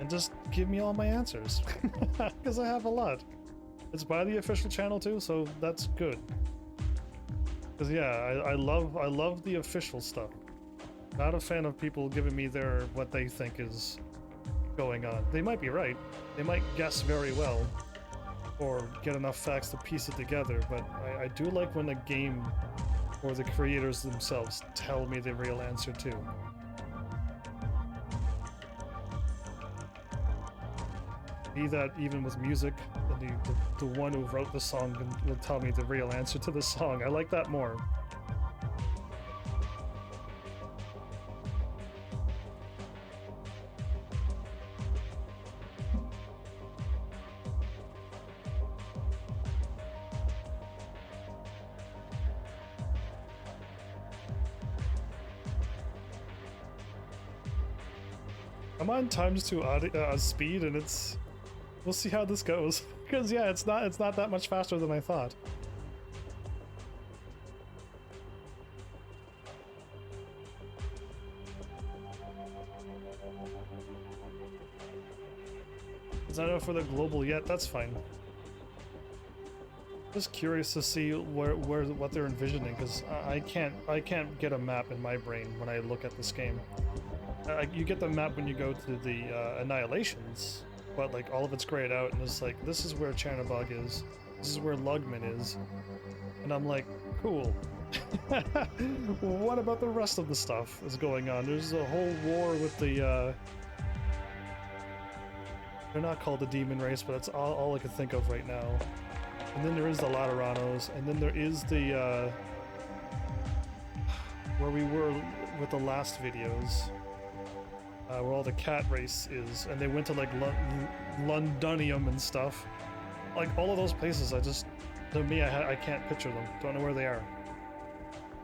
And just give me all my answers, because I have a lot. It's by the official channel too, so that's good. Because yeah, I love the official stuff. Not a fan of people giving me what they think is going on. They might be right. They might guess very well, or get enough facts to piece it together, but I do like when a game or the creators themselves tell me the real answer too. Be that even with music, the one who wrote the song will tell me the real answer to the song. I like that more. I'm on ×2 speed, and we'll see how this goes. Because yeah, it's not that much faster than I thought. Is that enough for the global yet? That's fine. Just curious to see what they're envisioning, because I can't get a map in my brain when I look at this game. You get the map when you go to the Annihilations, but like all of it's grayed out, and it's like, this is where Chernobog is, this is where Lugman is, and I'm like, cool. What about the rest of the stuff is going on? There's a whole war with the they're not called the demon race, but that's all I can think of right now. And then there is the Lateranos, and then there is the where we were with the last videos, where all the cat race is, and they went to like Londonium and stuff. Like all of those places, to me, I can't picture them. Don't know where they are.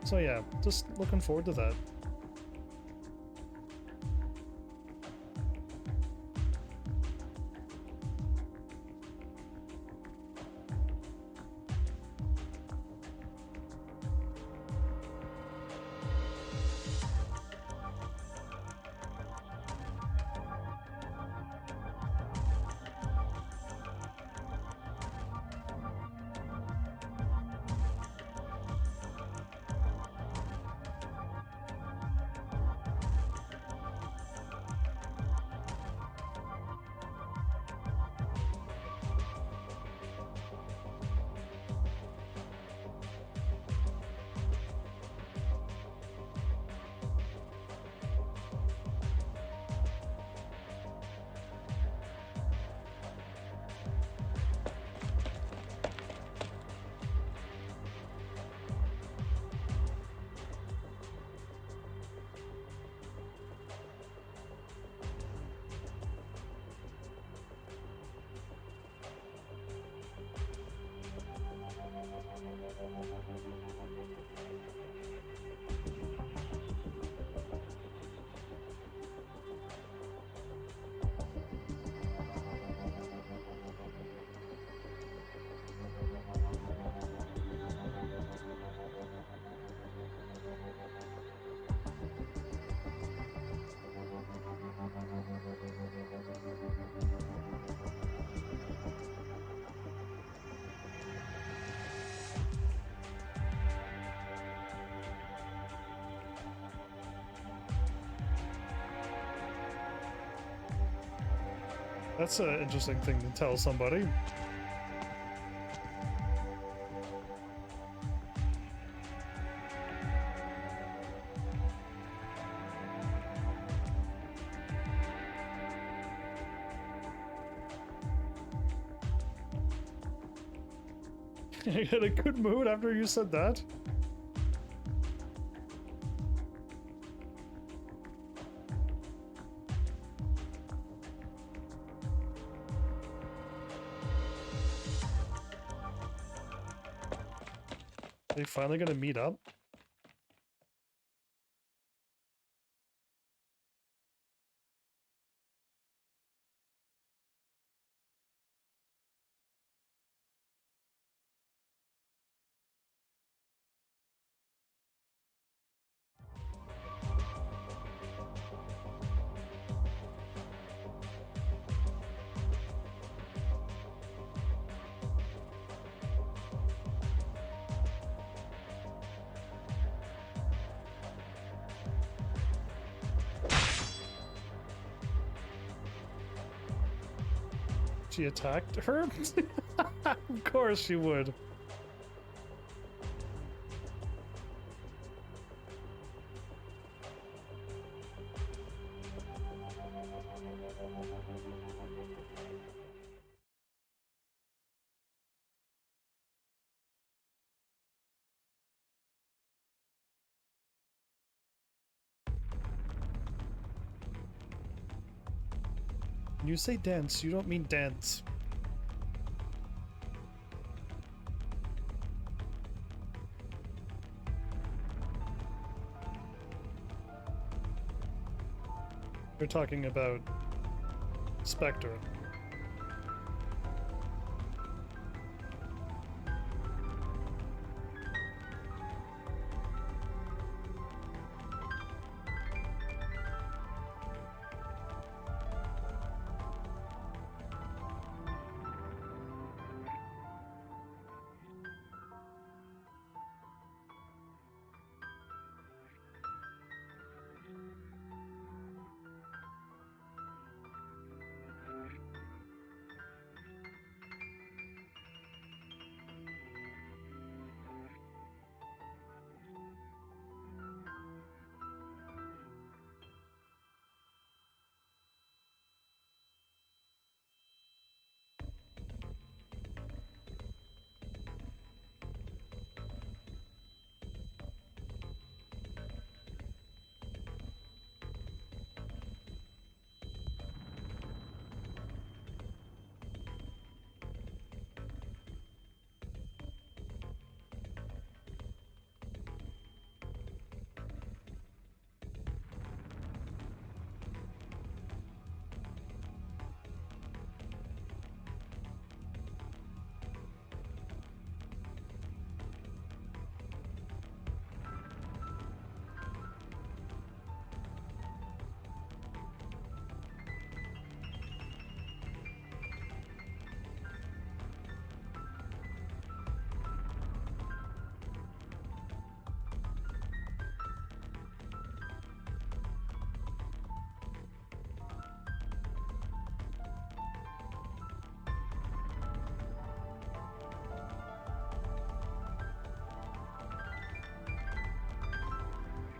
So yeah, just looking forward to that. That's an interesting thing to tell somebody. I had a good mood after you said that. They finally gonna meet up? She attacked her? Of course she would. When you say dance, you don't mean dance. You're talking about Spectre.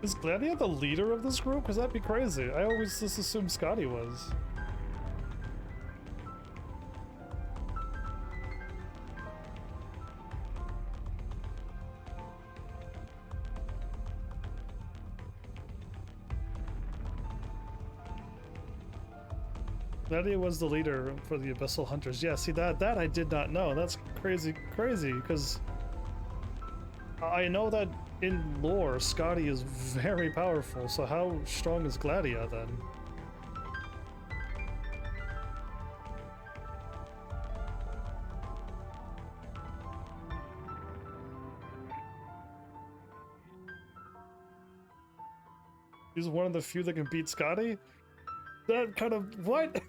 Is Gladia the leader of this group? Because that'd be crazy. I always just assumed Scotty was. Gladia was the leader for the Abyssal Hunters. Yeah, see that I did not know. That's crazy, because I know that in lore, Scotty is very powerful, so how strong is Gladia then? He's one of the few that can beat Scotty? That kind of, what?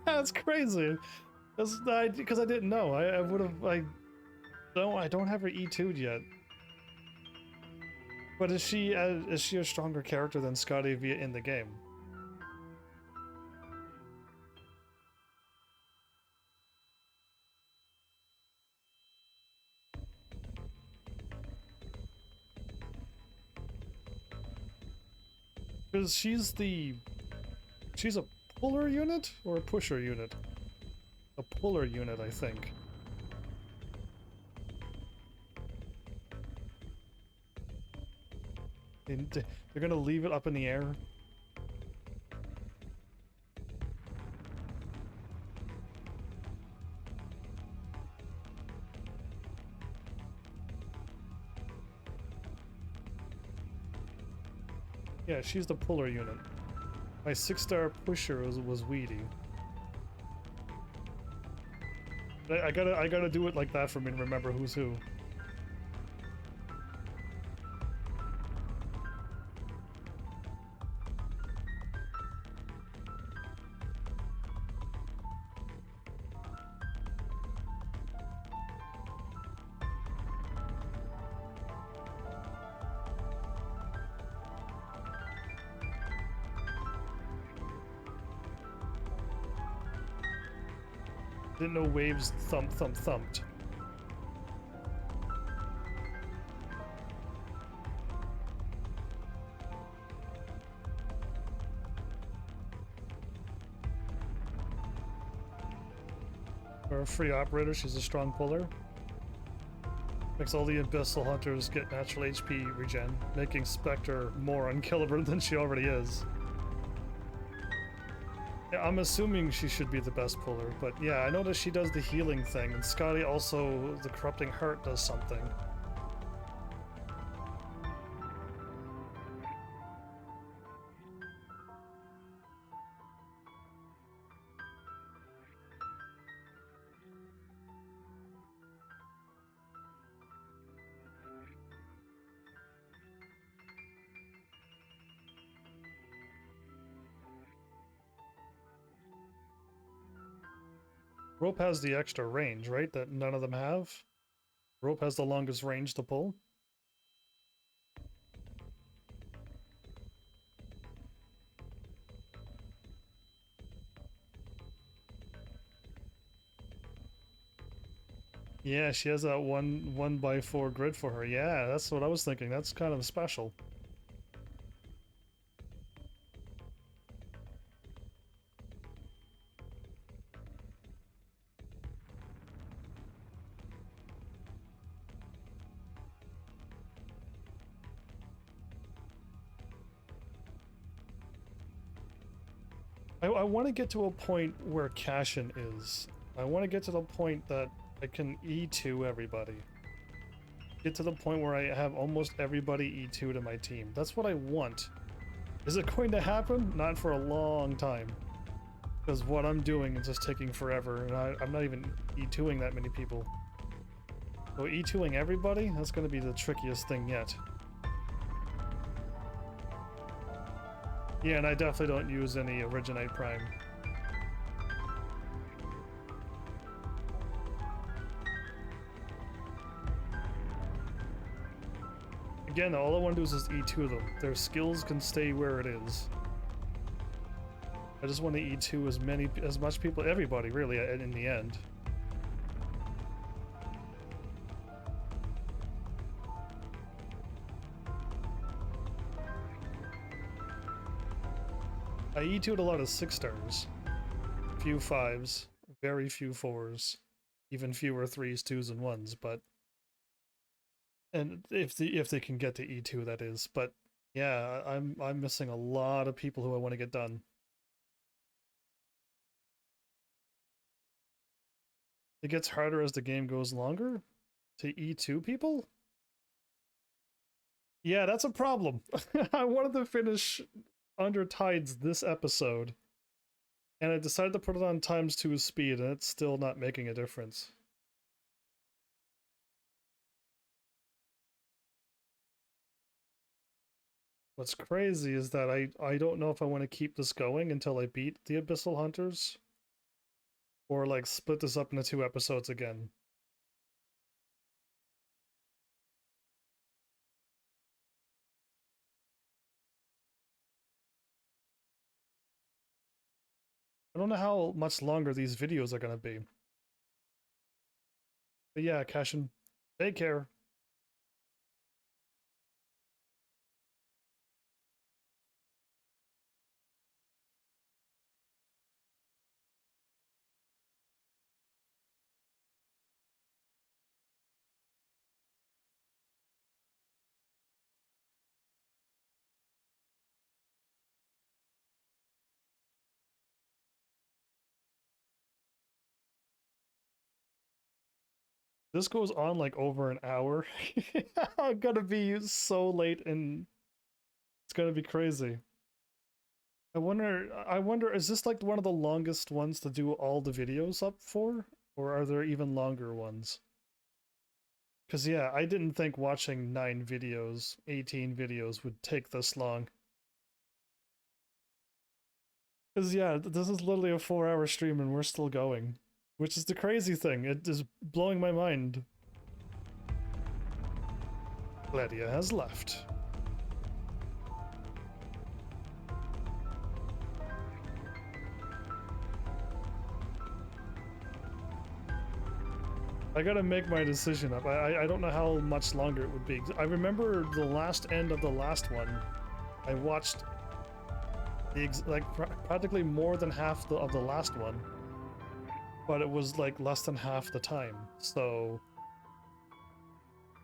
That's crazy. That's, because I didn't know. I would have, I don't have her E2'd yet. But is she a stronger character than Scotty via in the game? Because she's a puller unit or a pusher unit? A puller unit, I think. They're gonna leave it up in the air. Yeah, she's the puller unit. My 6-star pusher was Weedy. I gotta do it like that for me to remember who's who. Didn't know waves thumped. For a free operator, she's a strong puller. Makes all the Abyssal Hunters get natural HP regen, making Spectre more unkillable than she already is. Yeah, I'm assuming she should be the best puller, but yeah, I noticed she does the healing thing, and Scotty also, the Corrupting Heart does something. Rope has the extra range, right? That none of them have? Rope has the longest range to pull. Yeah, she has that 1x4 grid for her. Yeah, that's what I was thinking. That's kind of special. I want to get to a point where Cashin is. I want to get to the point that I can E2 everybody. Get to the point where I have almost everybody E2 to my team. That's what I want. Is it going to happen? Not for a long time. Because what I'm doing is just taking forever, and I'm not even E2ing that many people. So E2ing everybody? That's going to be the trickiest thing yet. Yeah, and I definitely don't use any Originite Prime. Again, all I want to do is just E2 them. Their skills can stay where it is. I just want to E2 as much people, everybody really, in the end. I E2'd a lot of 6 stars. Few 5s, very few 4s, even fewer 3s, 2s, and 1s, but... And if they can get to E2, that is. But yeah, I'm missing a lot of people who I want to get done. It gets harder as the game goes longer to E2 people? Yeah, that's a problem. I wanted to finish Under Tides this episode, and I decided to put it on ×2 speed, and it's still not making a difference. What's crazy is that I don't know if I want to keep this going until I beat the Abyssal Hunters, or like split this up into 2 episodes again. I don't know how much longer these videos are gonna be. But yeah, Cashin, take care. This goes on like over an hour. I'm gonna be so late and it's gonna be crazy. I wonder, is this like one of the longest ones to do all the videos up for? Or are there even longer ones? Because yeah, I didn't think watching 9 videos, 18 videos would take this long. Because yeah, this is literally a 4-hour stream and we're still going. Which is the crazy thing, it is blowing my mind. Gladia has left. I gotta make my decision up. I don't know how much longer it would be. I remember the last end of the last one. I watched like practically more than half of the last one, but it was like less than half the time. So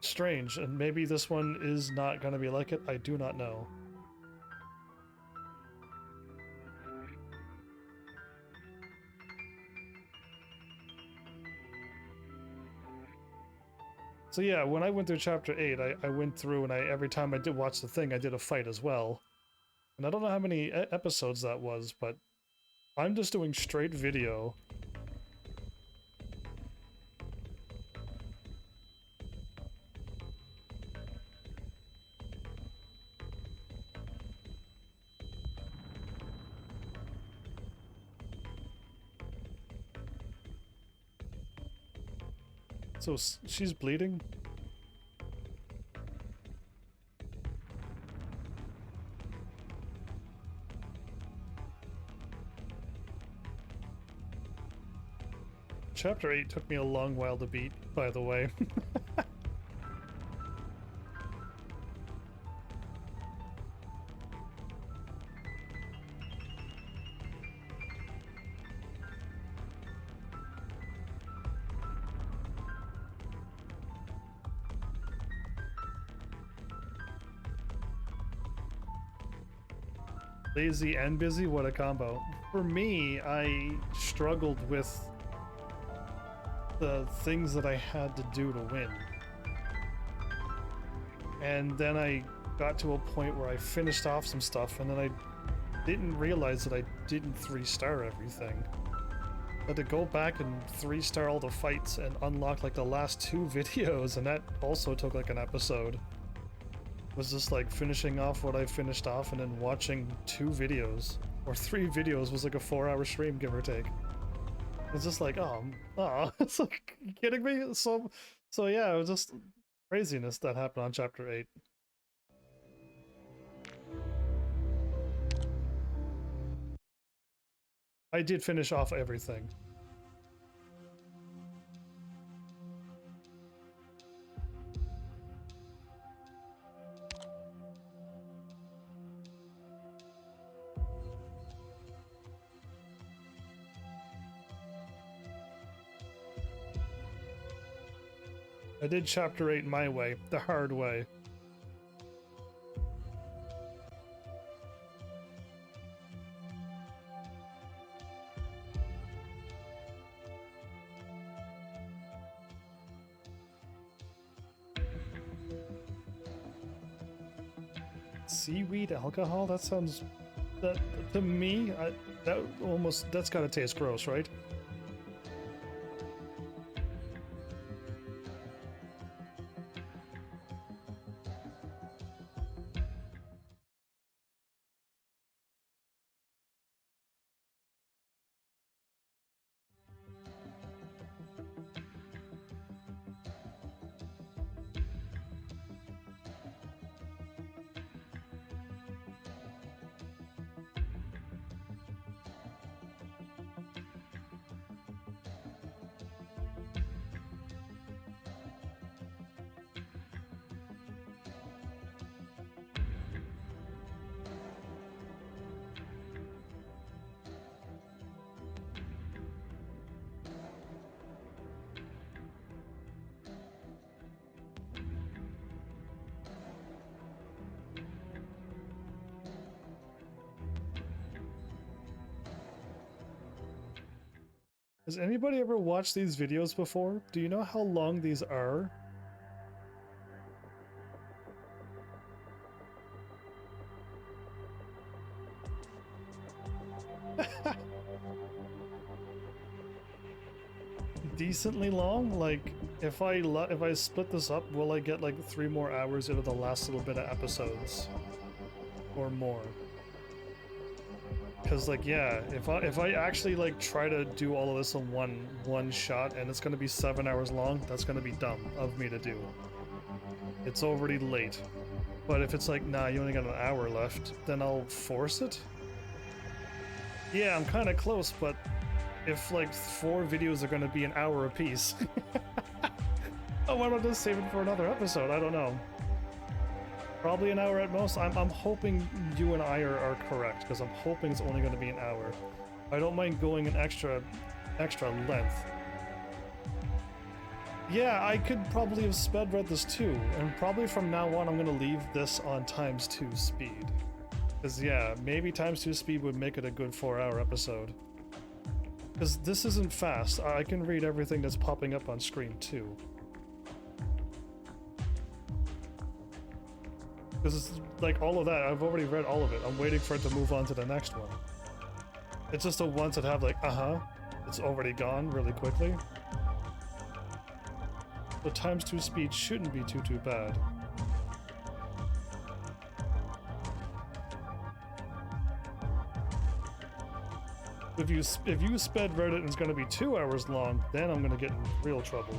strange, and maybe this one is not gonna be like it. I do not know. So yeah, when I went through chapter 8, I went through and every time I did watch the thing, I did a fight as well. And I don't know how many episodes that was, but I'm just doing straight video. So she's bleeding? Chapter 8 took me a long while to beat, by the way. Lazy and busy? What a combo. For me, I struggled with the things that I had to do to win. And then I got to a point where I finished off some stuff, and then I didn't realize that I didn't 3-star everything. I had to go back and 3-star all the fights and unlock like the last 2 videos, and that also took like an episode. It was just like finishing off what I finished off and then watching 2 videos. Or 3 videos was like a 4-hour stream, give or take. It's just like, oh, it's like, you kidding me? So yeah, it was just craziness that happened on chapter 8. I did finish off everything. I did chapter 8 my way, the hard way. Seaweed alcohol? That sounds... That, to me, that's gotta taste gross, right? Has anybody ever watched these videos before? Do you know how long these are? Decently long? Like, if I split this up, will I get like 3 more hours out of the last little bit of episodes? Or more? Because like, yeah, if I actually like try to do all of this in one shot and it's gonna be 7 hours long, that's gonna be dumb of me to do. It's already late. But if it's like, nah, you only got an hour left, then I'll force it? Yeah, I'm kind of close, but if like 4 videos are gonna be an hour apiece, oh, why don't I just save it for another episode? I don't know. Probably an hour at most. I'm hoping you and I are correct, because I'm hoping it's only going to be an hour. I don't mind going an extra length. Yeah, I could probably have sped read this too, and probably from now on I'm going to leave this on ×2 speed. Because yeah, maybe ×2 speed would make it a good 4-hour episode. Because this isn't fast. I can read everything that's popping up on screen too. Because it's like all of that, I've already read all of it. I'm waiting for it to move on to the next one. It's just the ones that have like, it's already gone really quickly. The ×2 speed shouldn't be too bad. If you sped read it and it's going to be 2 hours long, then I'm going to get in real trouble.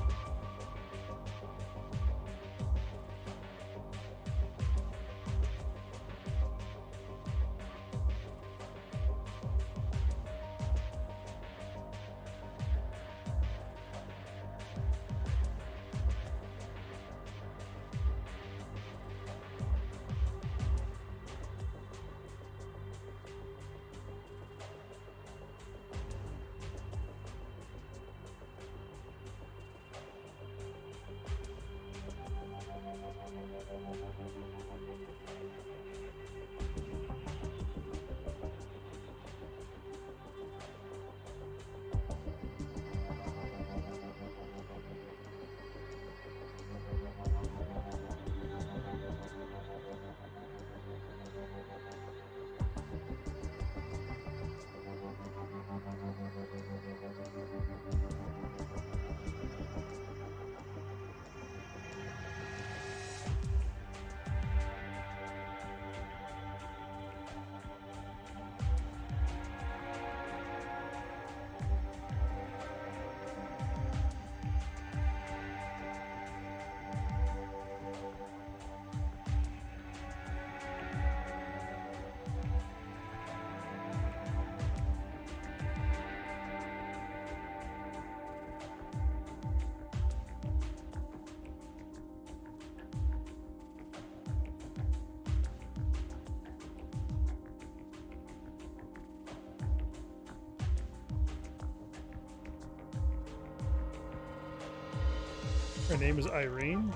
Her name is Irene.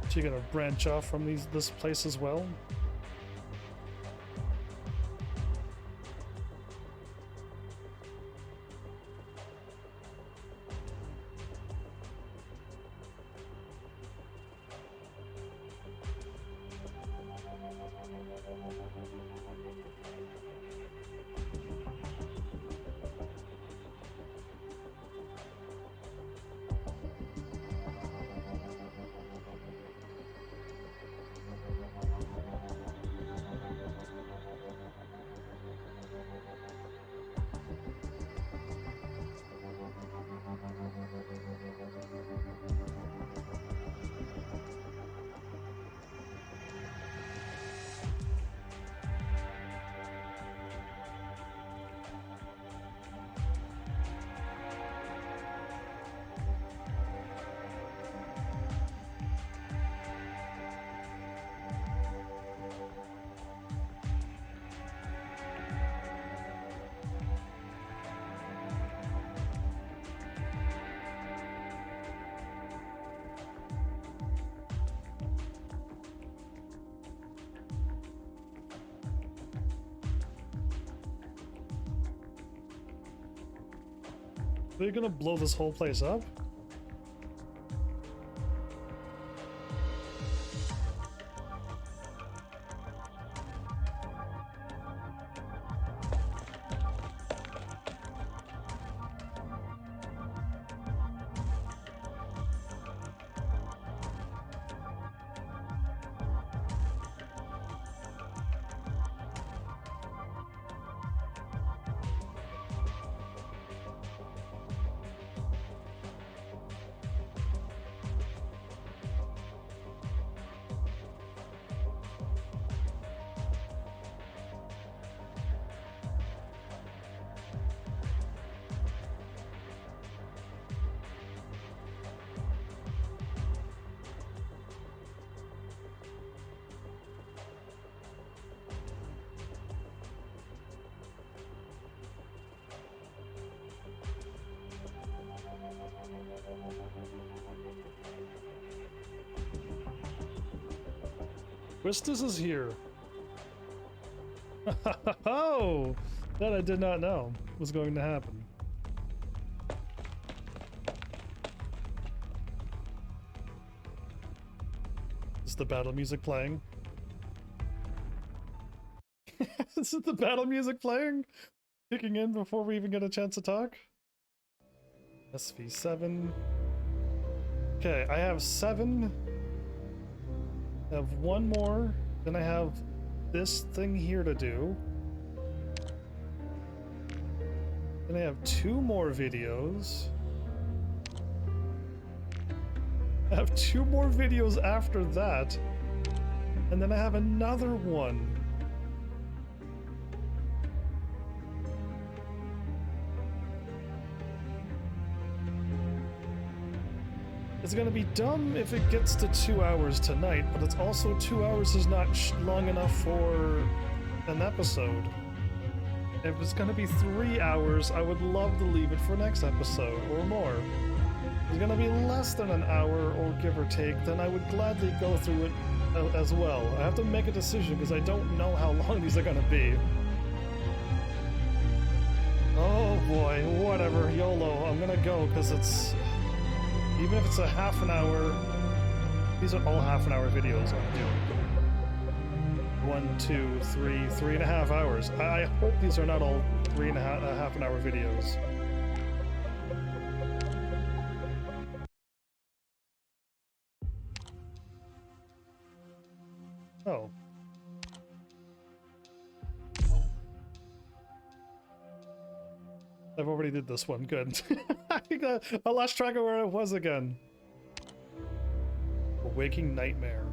So you're gonna branch off from this place as well? They're gonna blow this whole place up? Twistus is here. Oh, that I did not know was going to happen. Is the battle music playing? Is it the battle music playing? Kicking in before we even get a chance to talk? SV7. Okay, I have 7. I have 1 more. Then I have this thing here to do. Then I have 2 more videos. I have 2 more videos after that. And then I have another one. It's gonna be dumb if it gets to 2 hours tonight, but it's also 2 hours is not long enough for an episode. If it's gonna be 3 hours, I would love to leave it for next episode or more. If it's gonna be less than an hour or give or take, then I would gladly go through it as well. I have to make a decision because I don't know how long these are gonna be. Oh boy, whatever, YOLO. I'm gonna go because it's... Even if it's a half an hour, these are all half-an-hour videos I'm doing. 1, 2, 3, 3.5 hours. I hope these are not all half-an-hour videos. Oh. I've already did this one. Good. I lost track of where it was again. A waking nightmare.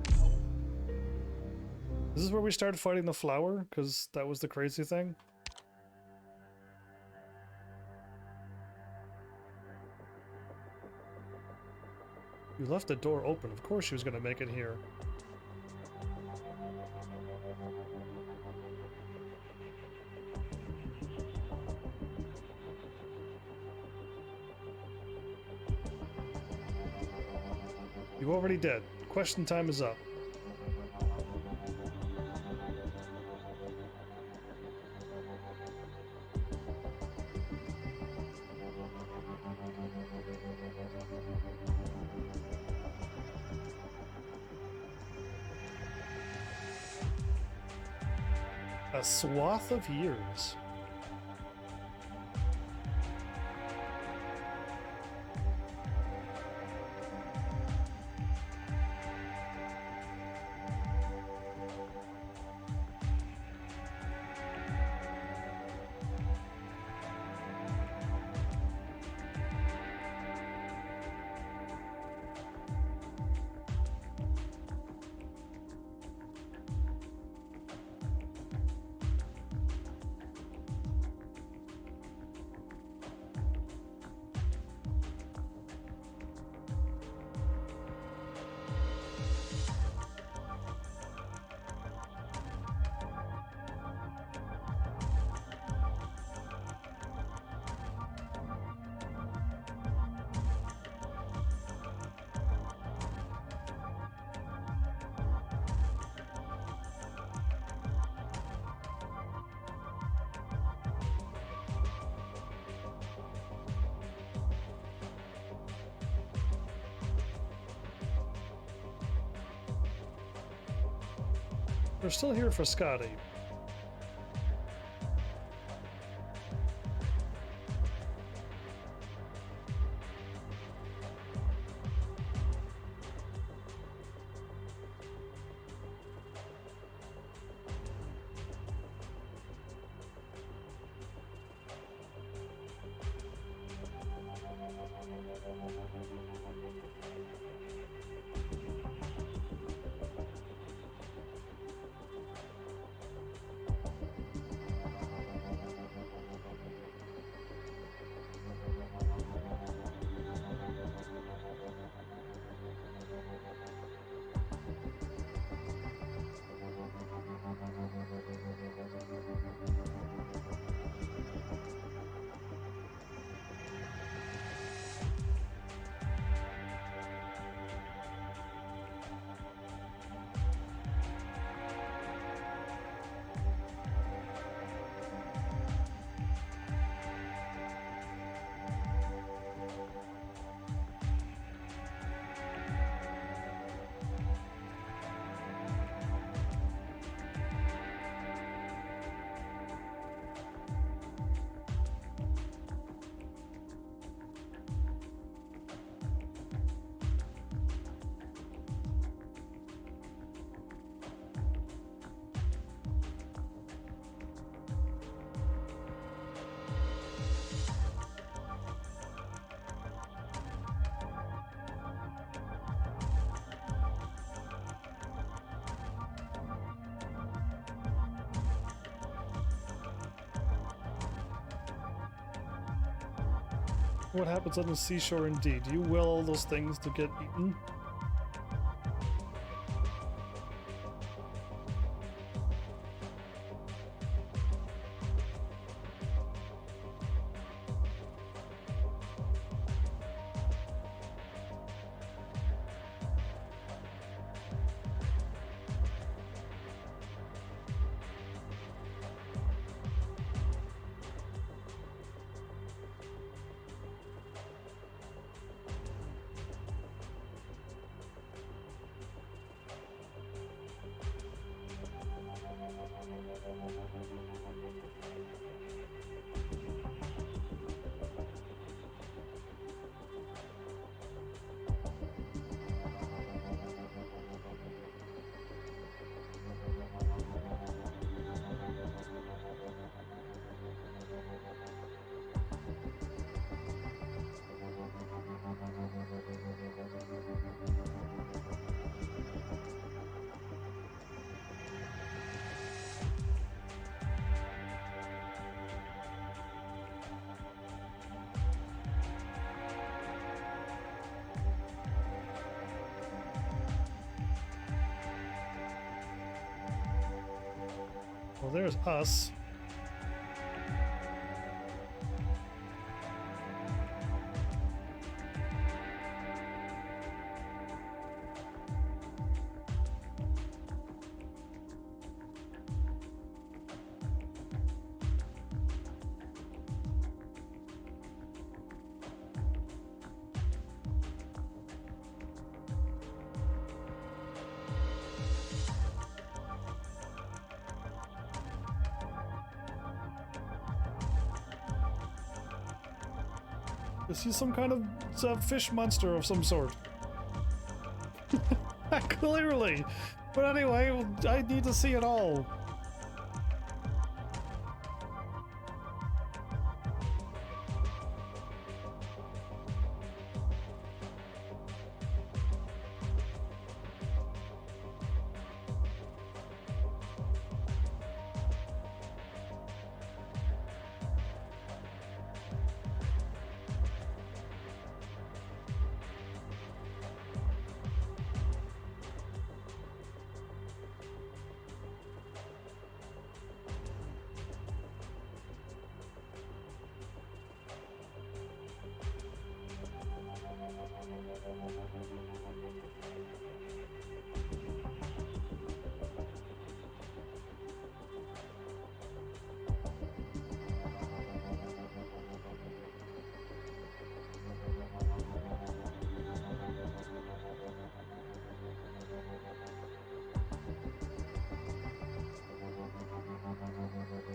This is where we started fighting the flower, because that was the crazy thing. You left the door open. Of course she was going to make it here. You already did. Question time is up. A swath of years. We're still here for Scotty. What happens on the seashore indeed? Do you will all those things to get eaten? Well, there's us. Is he some kind of fish monster of some sort? Clearly. But anyway, I need to see it all.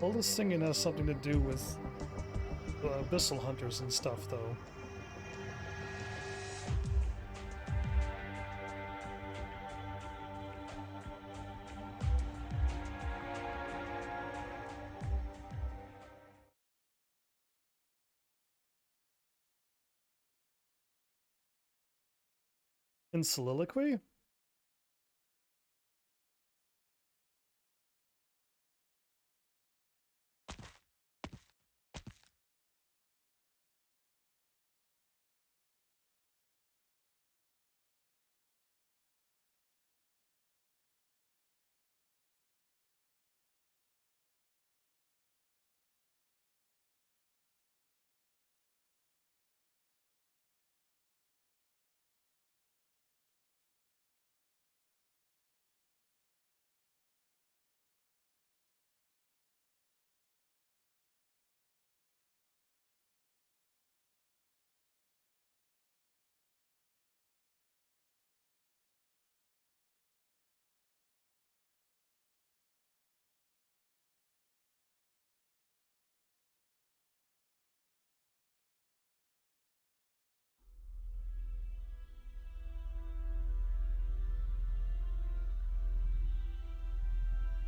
All this singing has something to do with abyssal hunters and stuff, though. In soliloquy?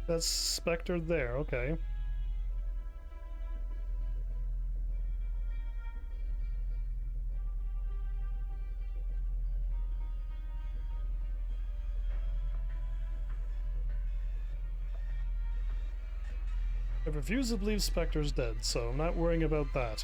That's Spectre there, okay. I refuse to believe Spectre's dead, so I'm not worrying about that.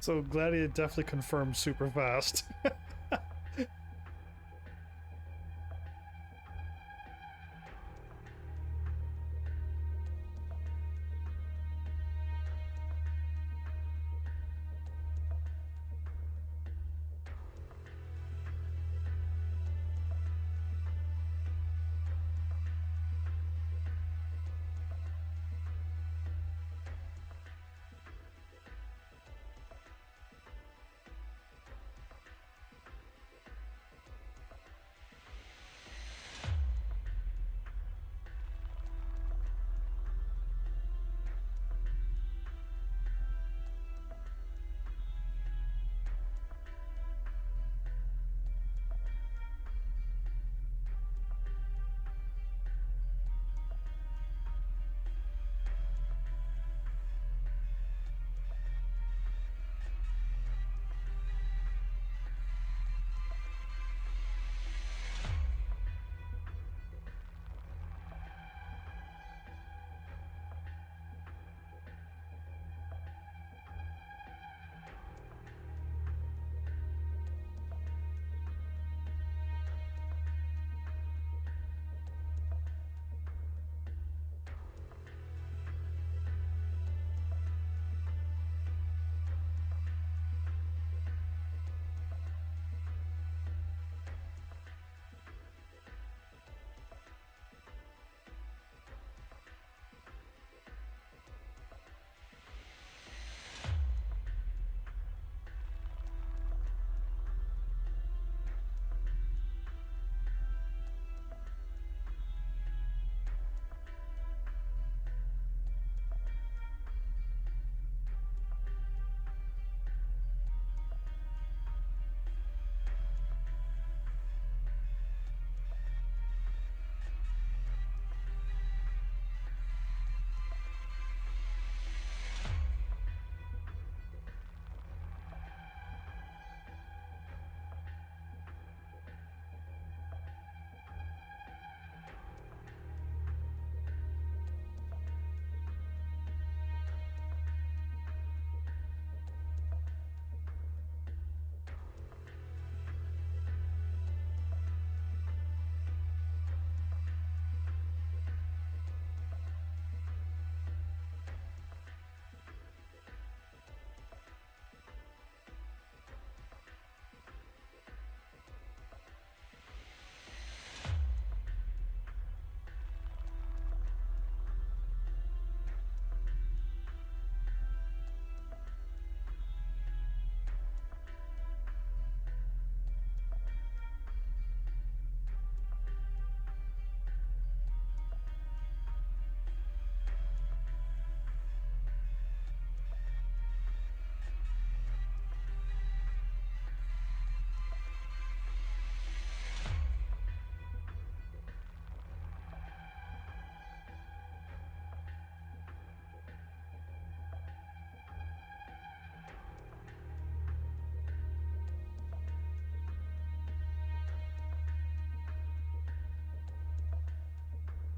So Gladiator definitely confirmed super fast.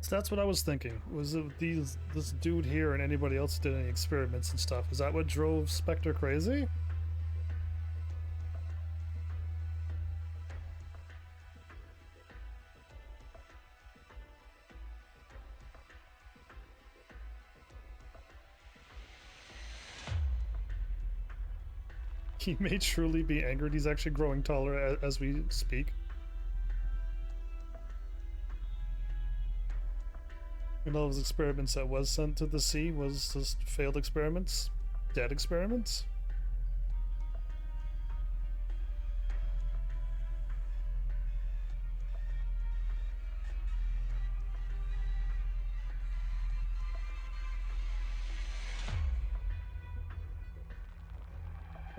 So that's what I was thinking. Was it this dude here and anybody else did any experiments and stuff? Is that what drove Spectre crazy? He may truly be angered. He's actually growing taller as we speak. And all those experiments that was sent to the sea was just failed experiments? Dead experiments?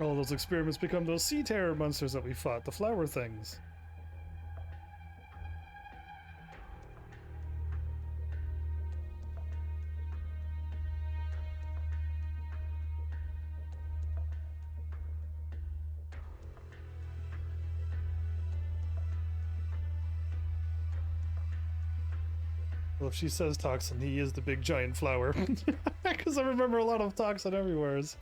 All those experiments become those sea terror monsters that we fought, the flower things. Well, if she says toxin, he is the big giant flower. Because I remember a lot of toxin everywheres.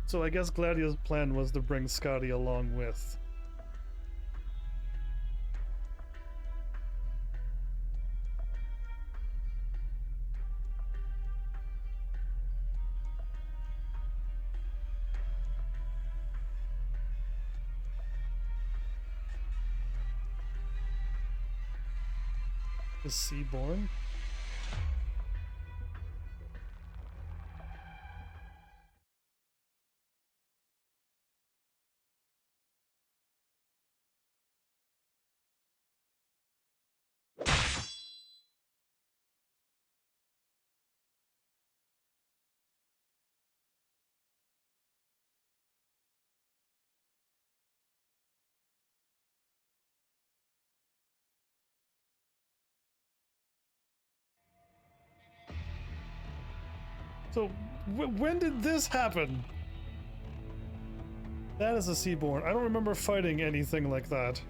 So I guess Gladio's plan was to bring Scotty along with. The Seaborn? So, when did this happen? That is a Seaborn. I don't remember fighting anything like that.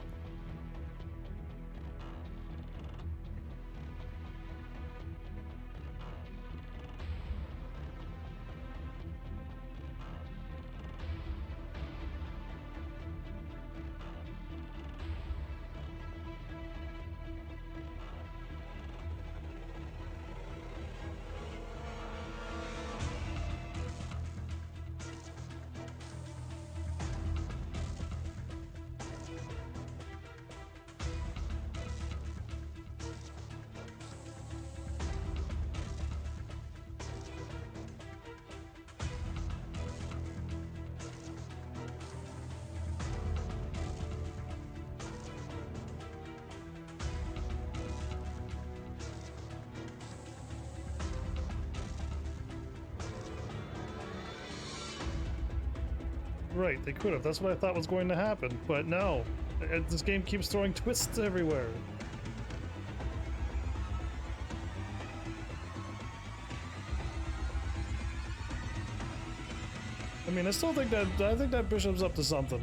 Right, they could have. That's what I thought was going to happen. But no. This game keeps throwing twists everywhere. I mean, I still think that Bishop's up to something.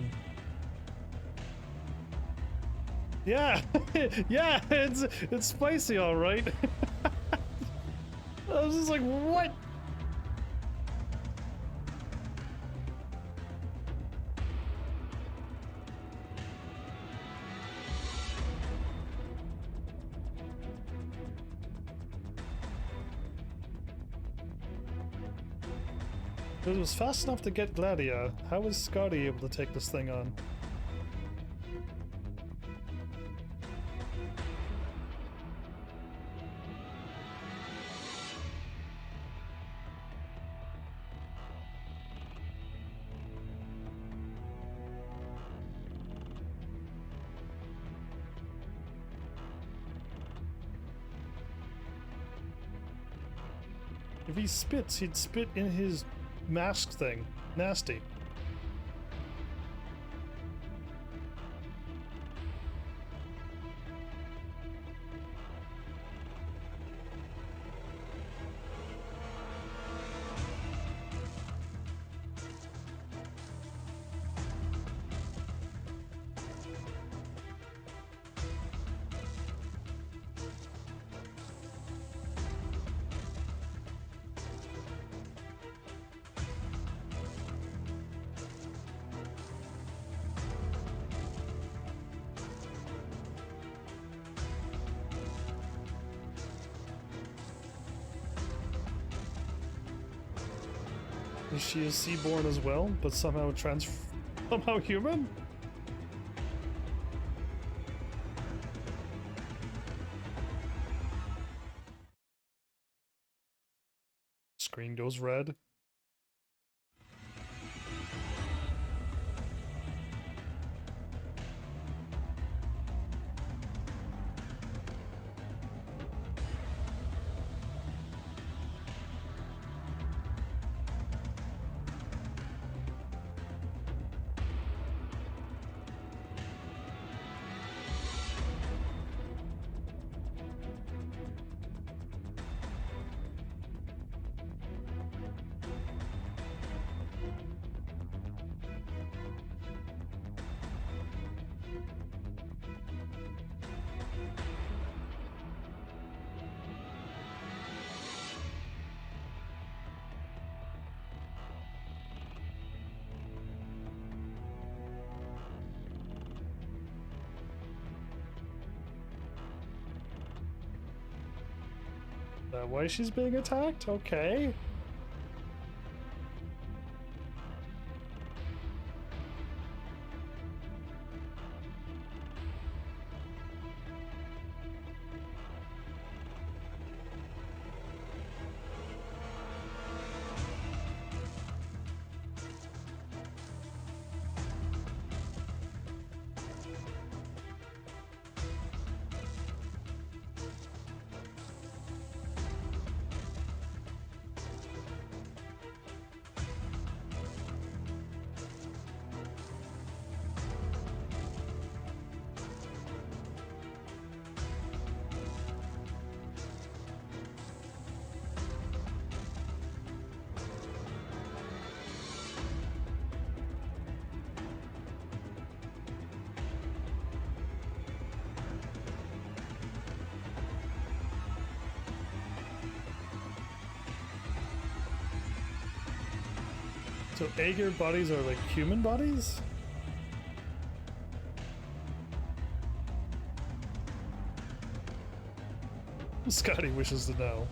Yeah, yeah, it's spicy, all right. I was just like, what? It was fast enough to get Gladia. How is Scotty able to take this thing on? If he spits, he'd spit in his mask thing. Nasty. She is seaborn as well, but somehow somehow human? Screen goes red. That why she's being attacked? Okay. So Aegir bodies are like human bodies? Scotty wishes to know.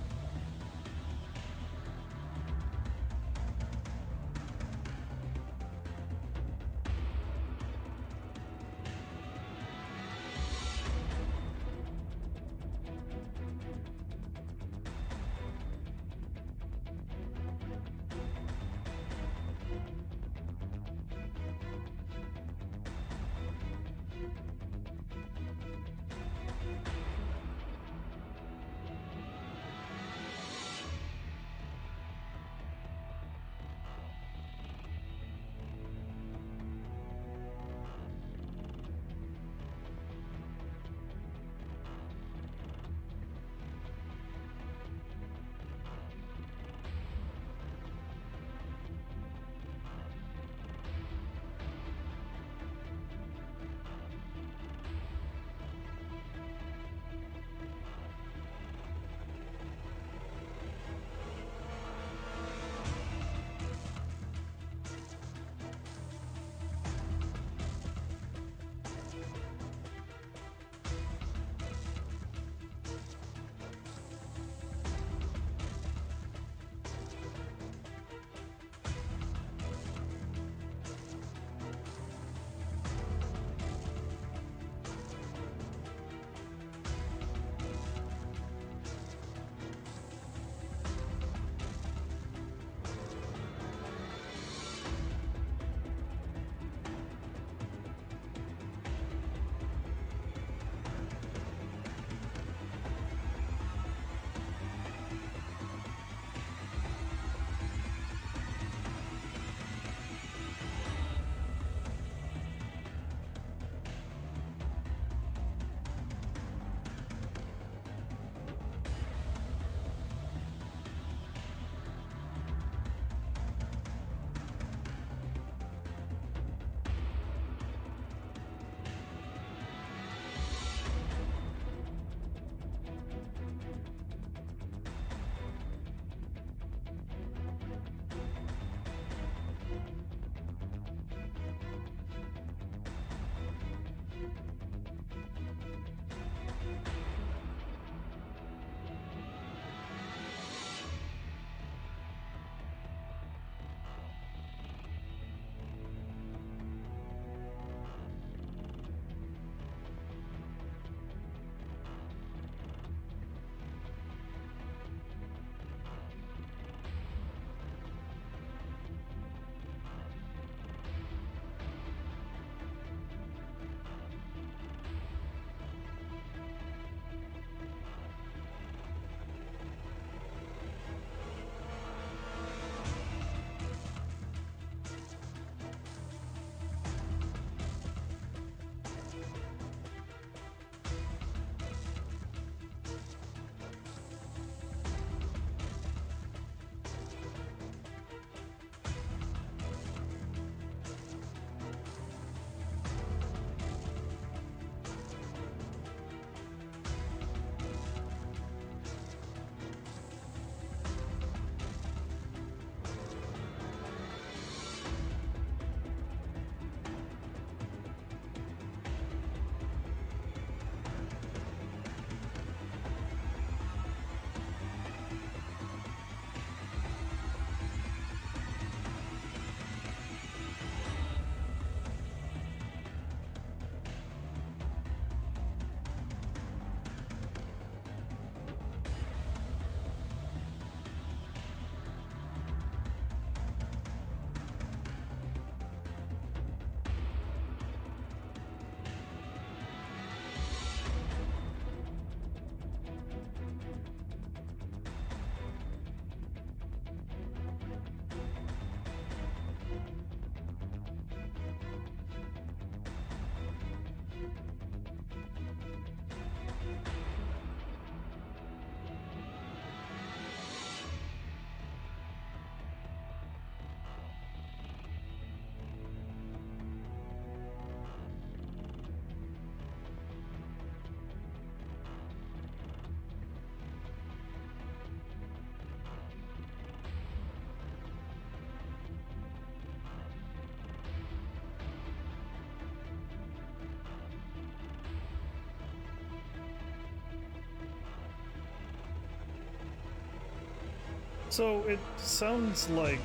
So it sounds like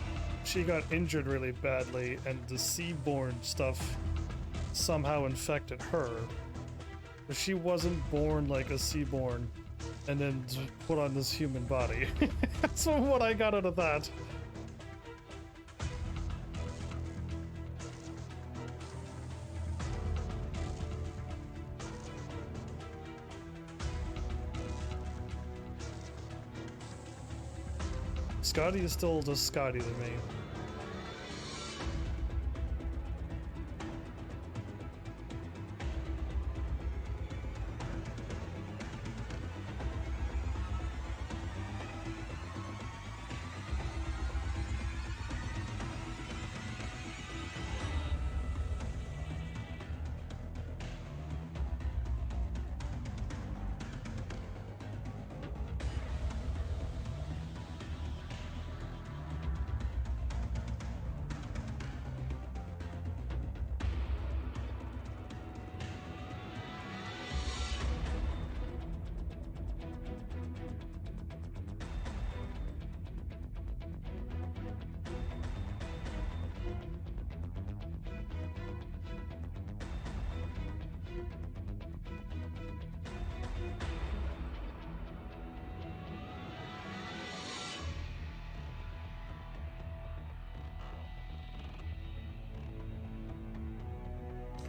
she got injured really badly and the seaborne stuff somehow infected her. But she wasn't born like a seaborn and then put on this human body. That's what I got out of that. Scotty is still just Scotty to me.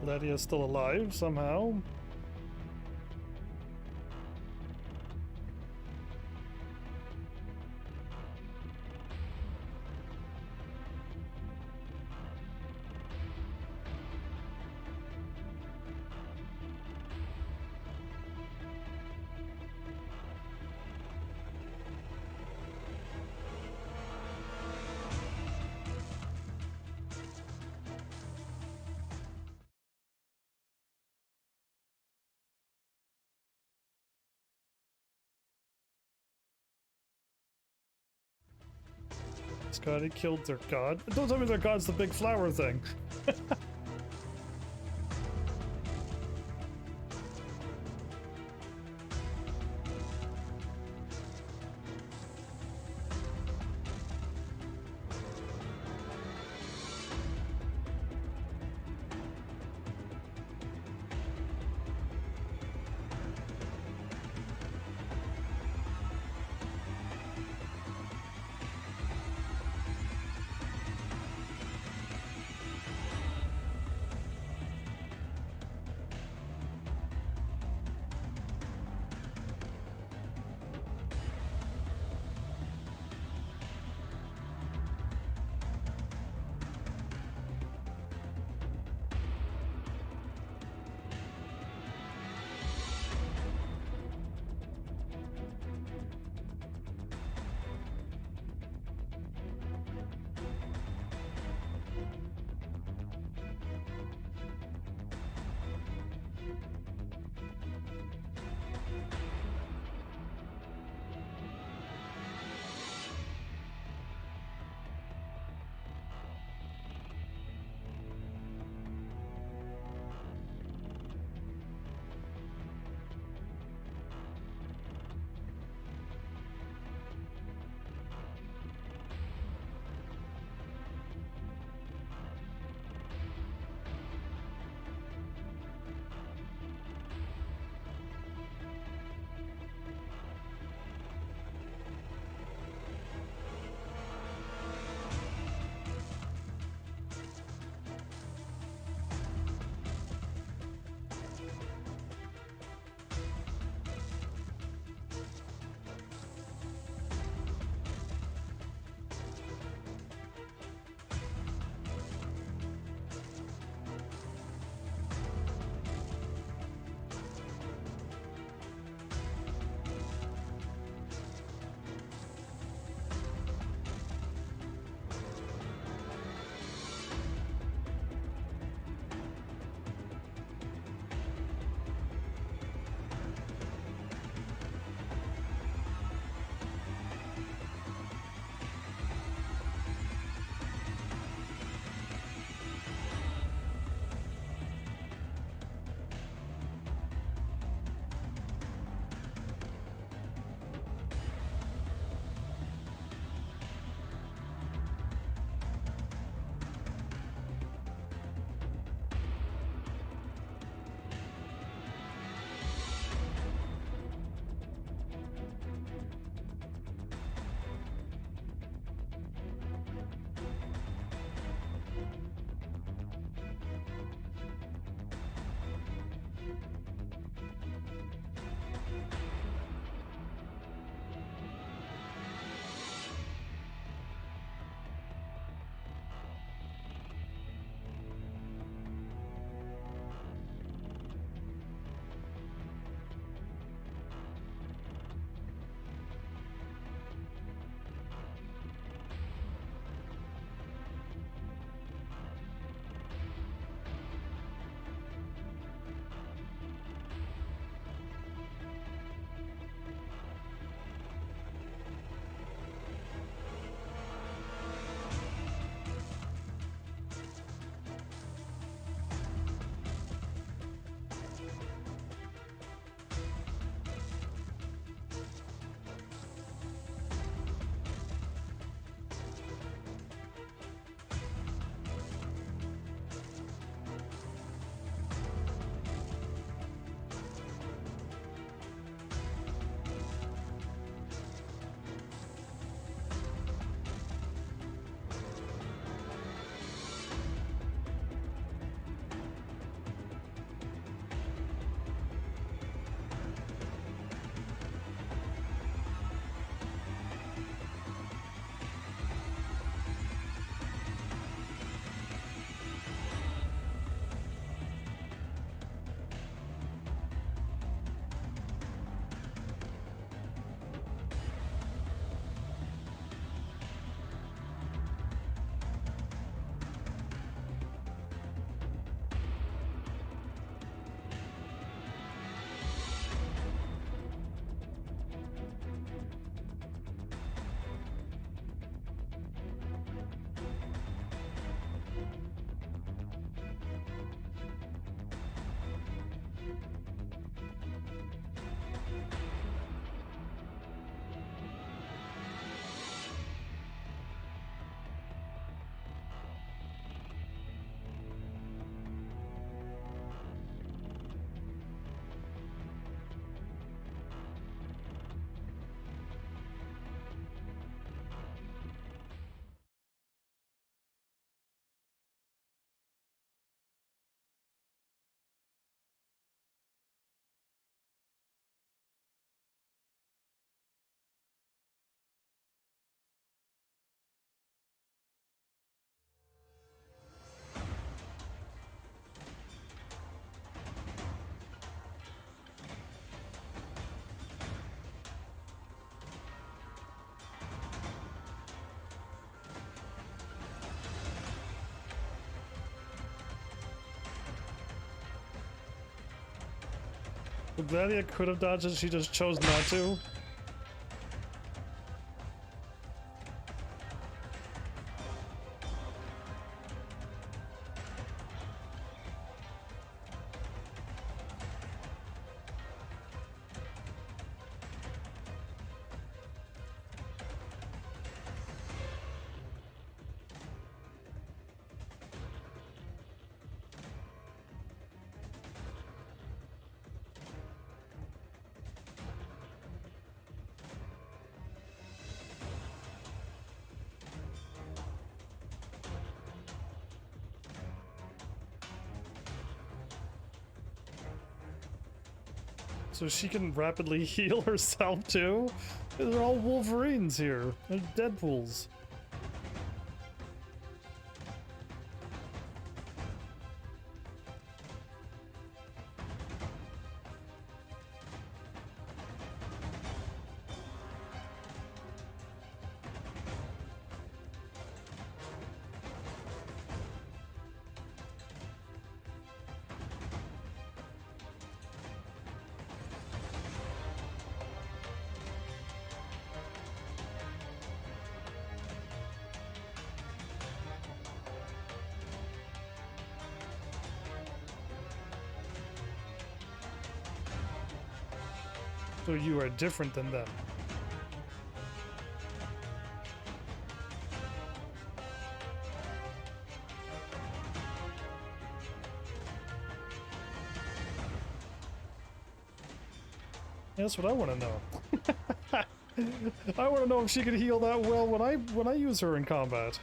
Lydia's still alive somehow. Scotty killed their god. Don't tell me their god's the big flower thing. But Gladia could have dodged it, she just chose not to. So she can rapidly heal herself too? They're all Wolverines here. They're Deadpools. So you are different than them. That's what I want to know. I want to know if she could heal that well when I use her in combat.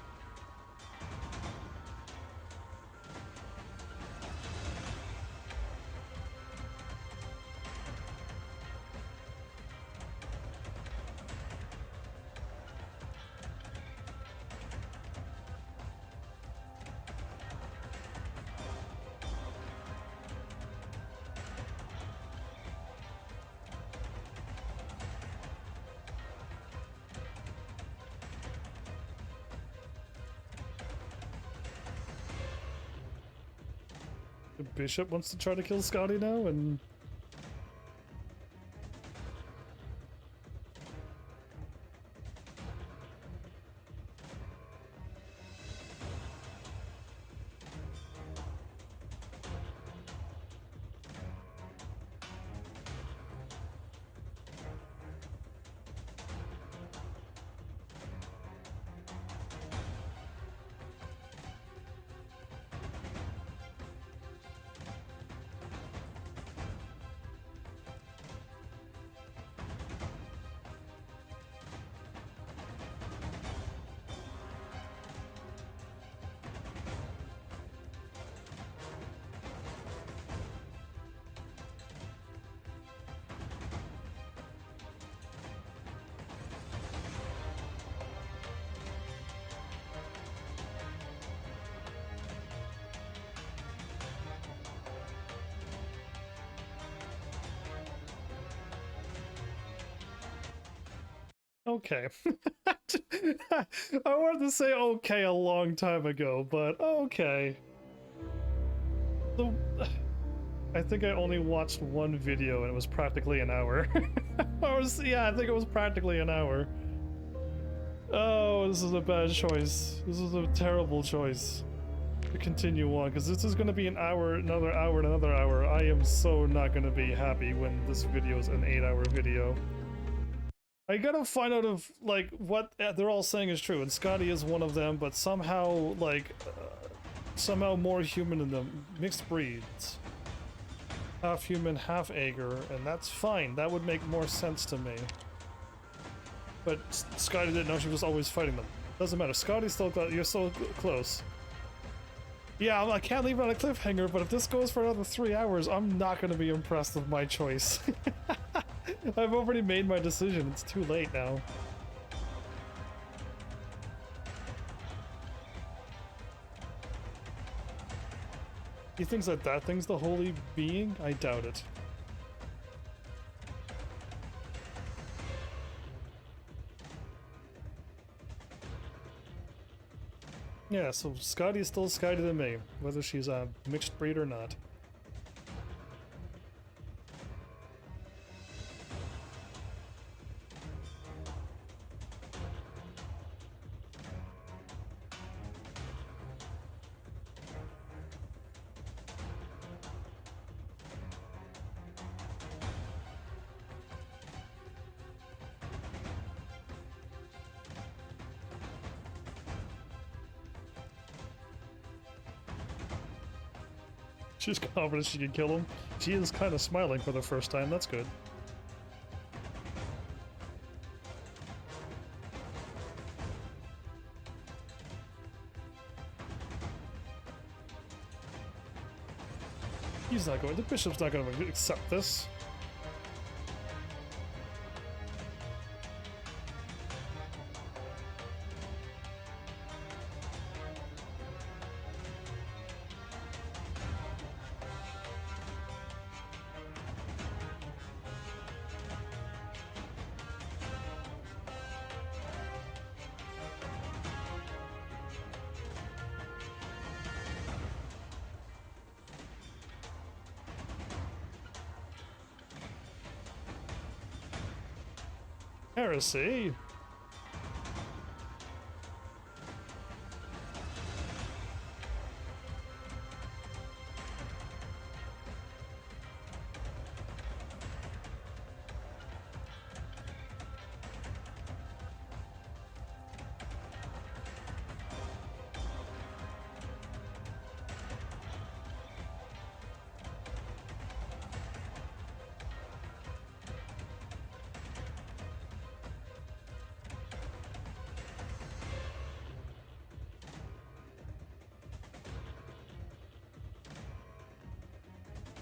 The Bishop wants to try to kill Scotty now, and okay. I wanted to say okay a long time ago, but okay. So, I think I only watched one video and it was practically an hour. Yeah, I think it was practically an hour. Oh, this is a bad choice. This is a terrible choice to continue on, because this is going to be an hour, another hour, and another hour. I am so not going to be happy when this video is an 8-hour video. I gotta find out if, like, what they're all saying is true, and Scotty is one of them, but somehow, like, somehow more human than them. Mixed breeds. Half human, half Ager, and that's fine. That would make more sense to me. But Scotty didn't know she was always fighting them. Doesn't matter. Scotty still got. You're so close. Yeah, I can't leave it on a cliffhanger, but if this goes for another 3 hours, I'm not going to be impressed with my choice. I've already made my decision. It's too late now. He thinks that that thing's the holy being? I doubt it. Yeah, so Scotty is still Scotty to me, whether she's a mixed breed or not. She's confident she can kill him. She is kind of smiling for the first time. That's good. He's not going. The bishop's not going to accept this. Heresy.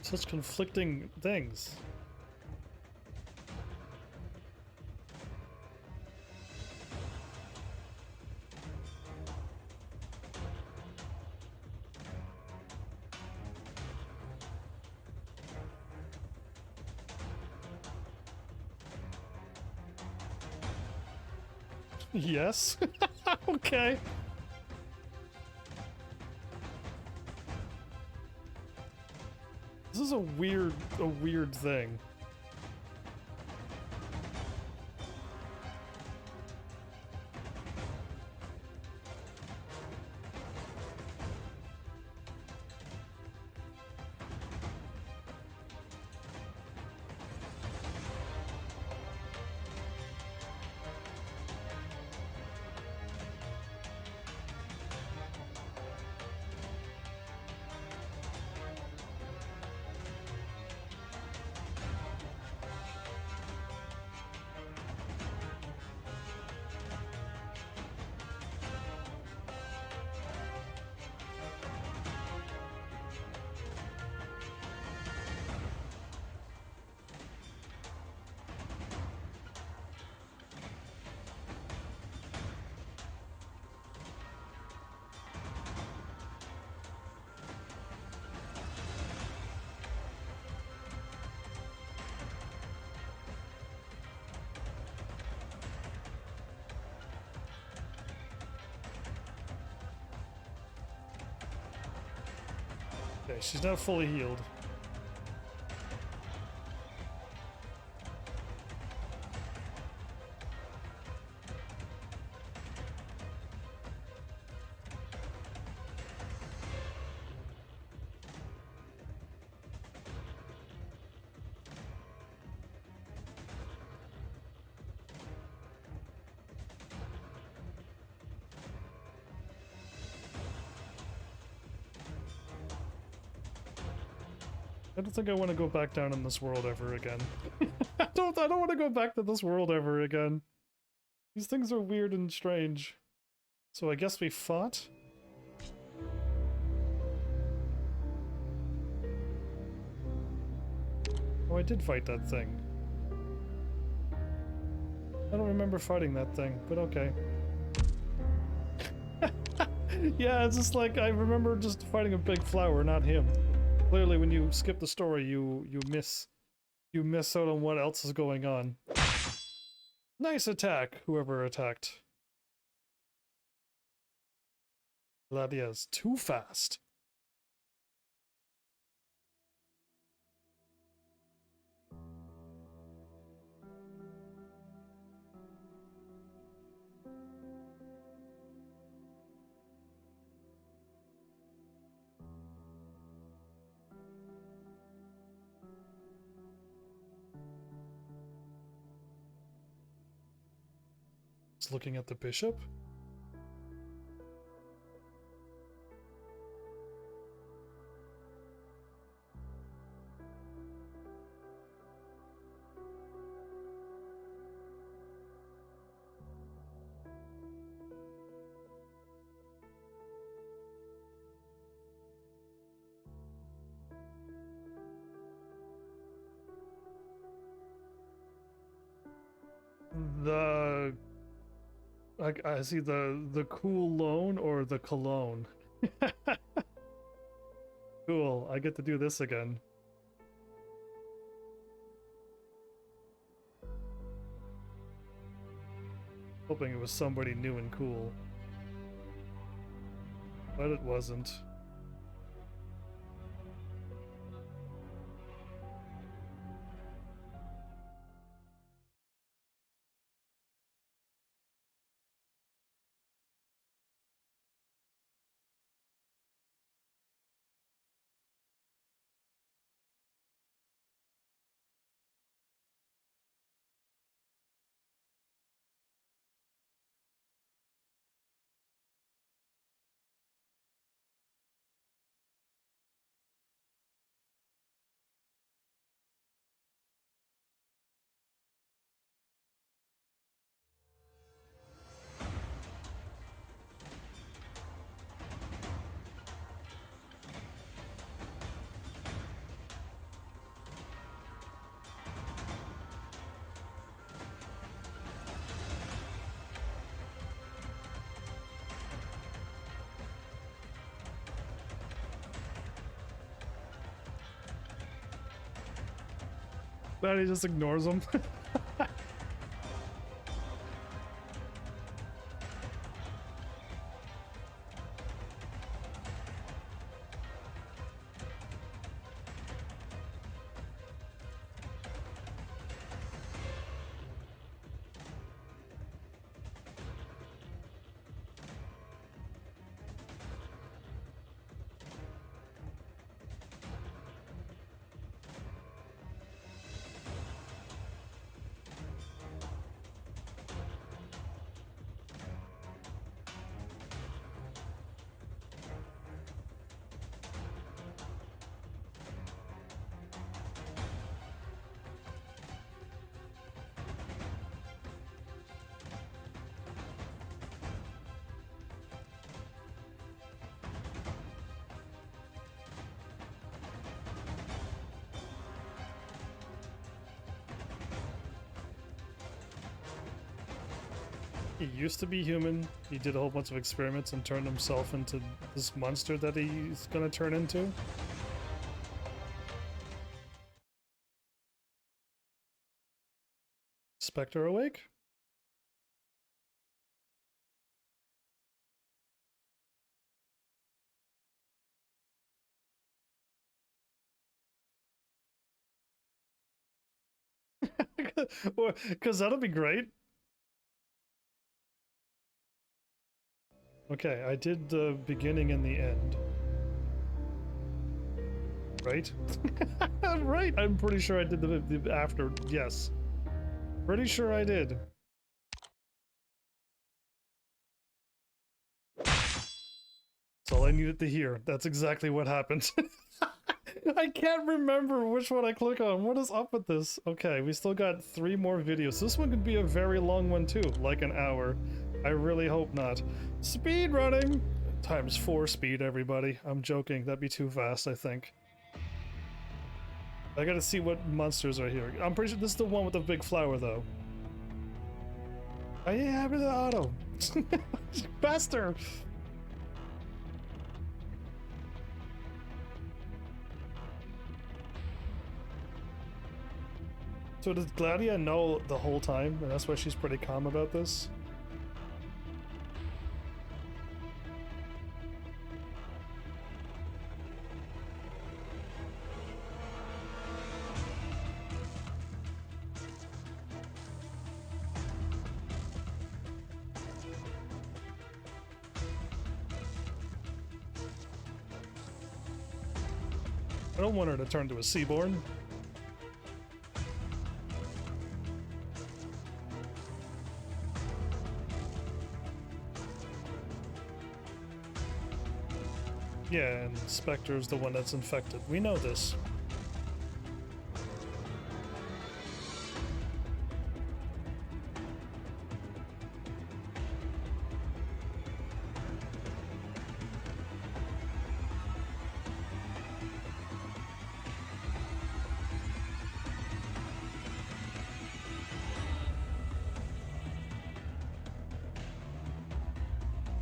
Such conflicting things. Yes. Okay. This is a weird thing. Okay, she's not fully healed. I don't think I want to go back down in this world ever again. I don't want to go back to this world ever again. These things are weird and strange. So I guess we fought? Oh, I did fight that thing. I don't remember fighting that thing, but okay. Yeah, it's just like, I remember just fighting a big flower, not him. Clearly, when you skip the story, you miss out on what else is going on. Nice attack, whoever attacked. Gladia's too fast. It's looking at the bishop. The I see the cool loan or the cologne. Cool, I get to do this again. Hoping it was somebody new and cool. But it wasn't. That he just ignores him. He used to be human. He did a whole bunch of experiments and turned himself into this monster that he's gonna turn into. Spectre awake? Because that'll be great. Okay, I did the beginning and the end. Right? Right, I'm pretty sure I did the after, yes. Pretty sure I did. That's all I needed to hear. That's exactly what happened. I can't remember which one I click on. What is up with this? Okay, we still got 3 more videos. This one could be a very long one too, like an hour. I really hope not. Speed running! Times 4 speed, everybody. I'm joking. That'd be too fast, I think. I gotta see what monsters are here. I'm pretty sure this is the one with the big flower, though. Oh yeah, with the auto. Faster! So does Gladia know the whole time, and that's why she's pretty calm about this? I don't want her to turn to a Seaborn. Yeah, and Spectre's the one that's infected. We know this.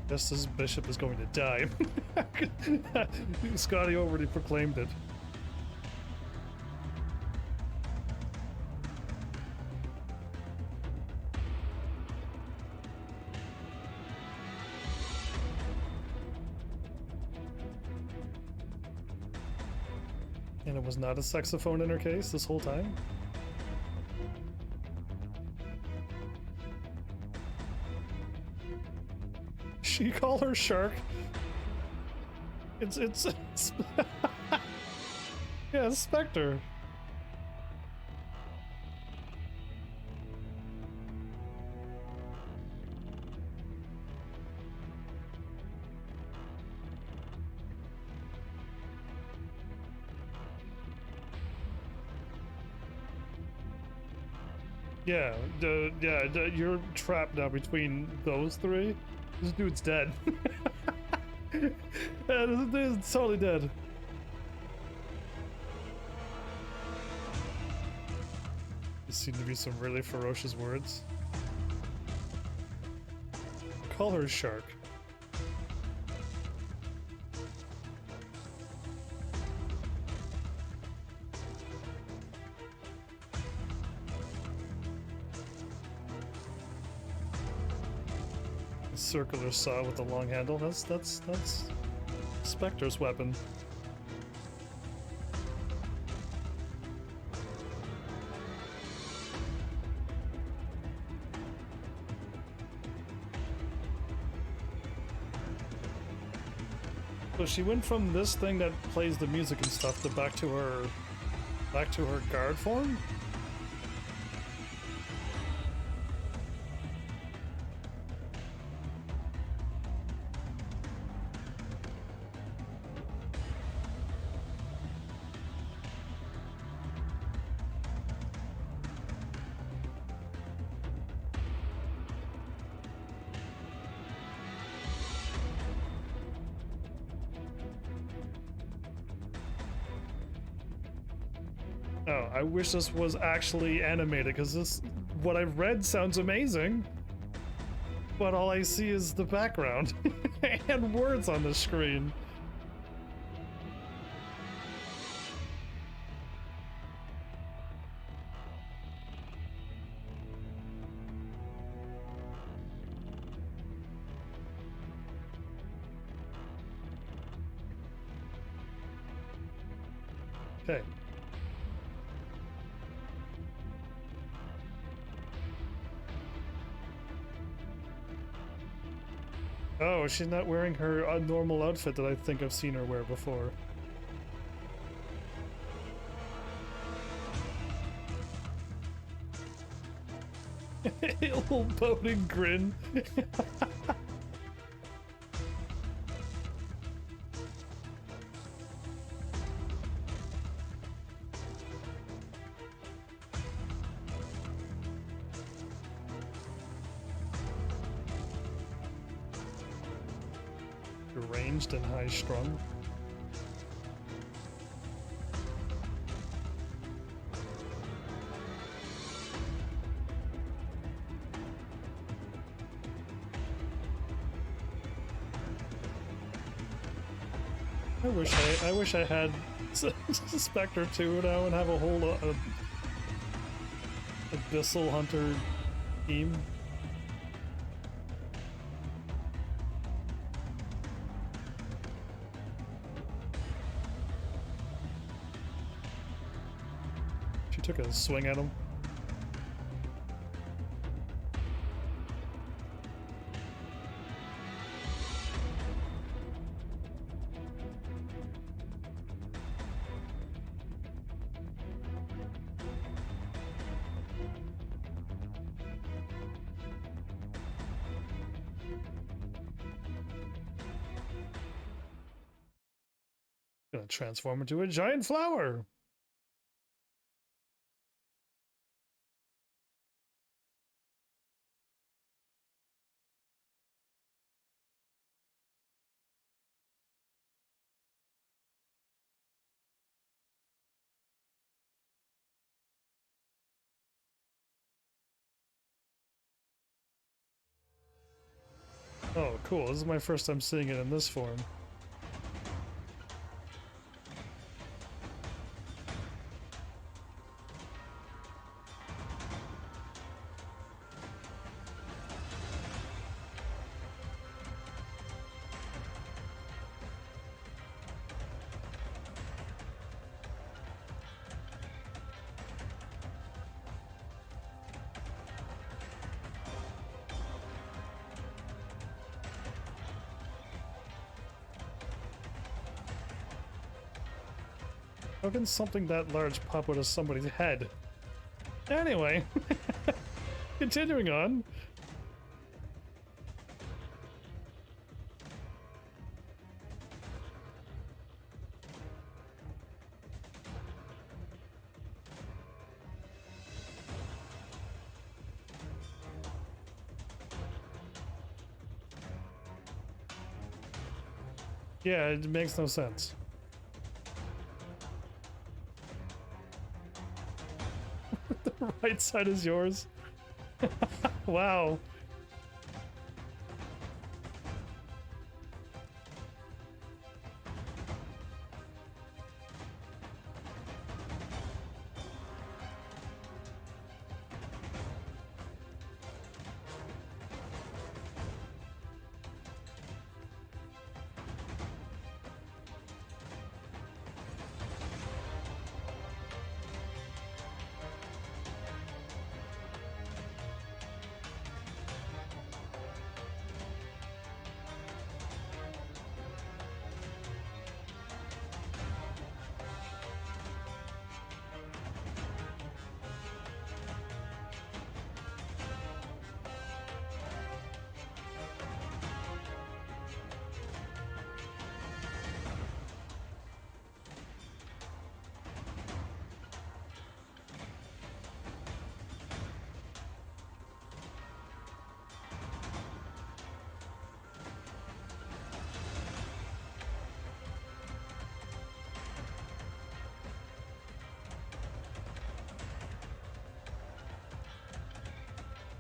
Guess this bishop is going to die. Scotty already proclaimed it. And it was not a saxophone in her case this whole time? She call her shark? It's yeah, Spectre. Yeah, you're trapped now between those three. This dude's dead. Yeah, this dude's totally dead. There seem to be some really ferocious words. Call her shark. Circular saw with the long handle. That's Spectre's weapon. So she went from this thing that plays the music and stuff to back to her guard form? Oh, I wish this was actually animated, because this, what I've read sounds amazing, but all I see is the background and words on the screen. Okay. Oh, she's not wearing her normal outfit that I think I've seen her wear before. Little boating grin. Ranged and high strung. I wish I had Spectre 2 now and have a whole Abyssal Hunter team. She took a swing at him. Gonna transform into a giant flower. Oh, cool. This is my first time seeing it in this form. How can something that large pop out of somebody's head? Anyway, continuing on. Yeah, it makes no sense. The right side is yours. Wow.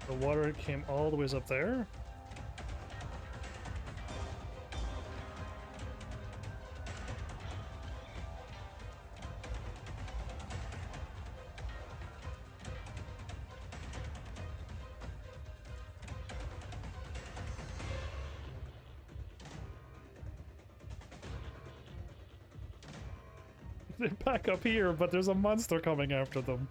The water came all the ways up there. They're back up here, but there's a monster coming after them.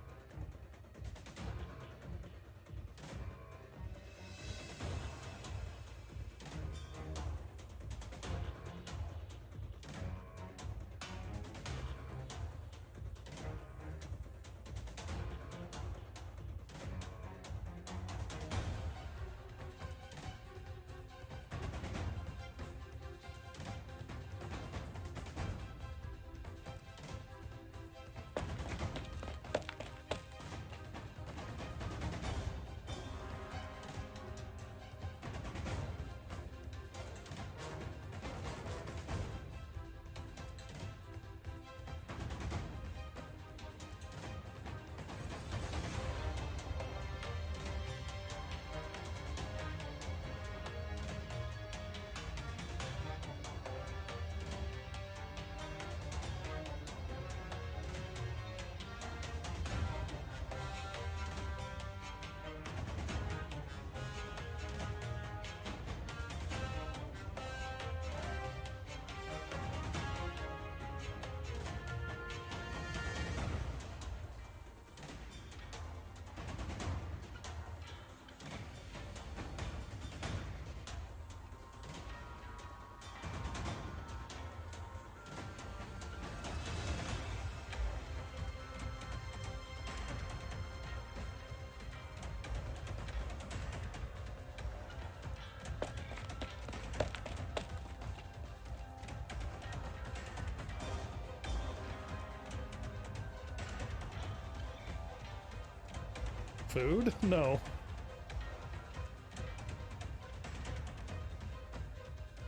Food? No.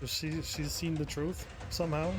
She's seen the truth somehow?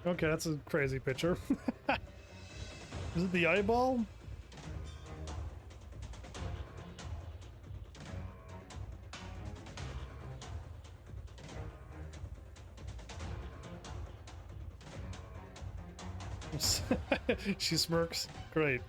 Okay, that's a crazy picture. Is it the eyeball? She smirks. Great.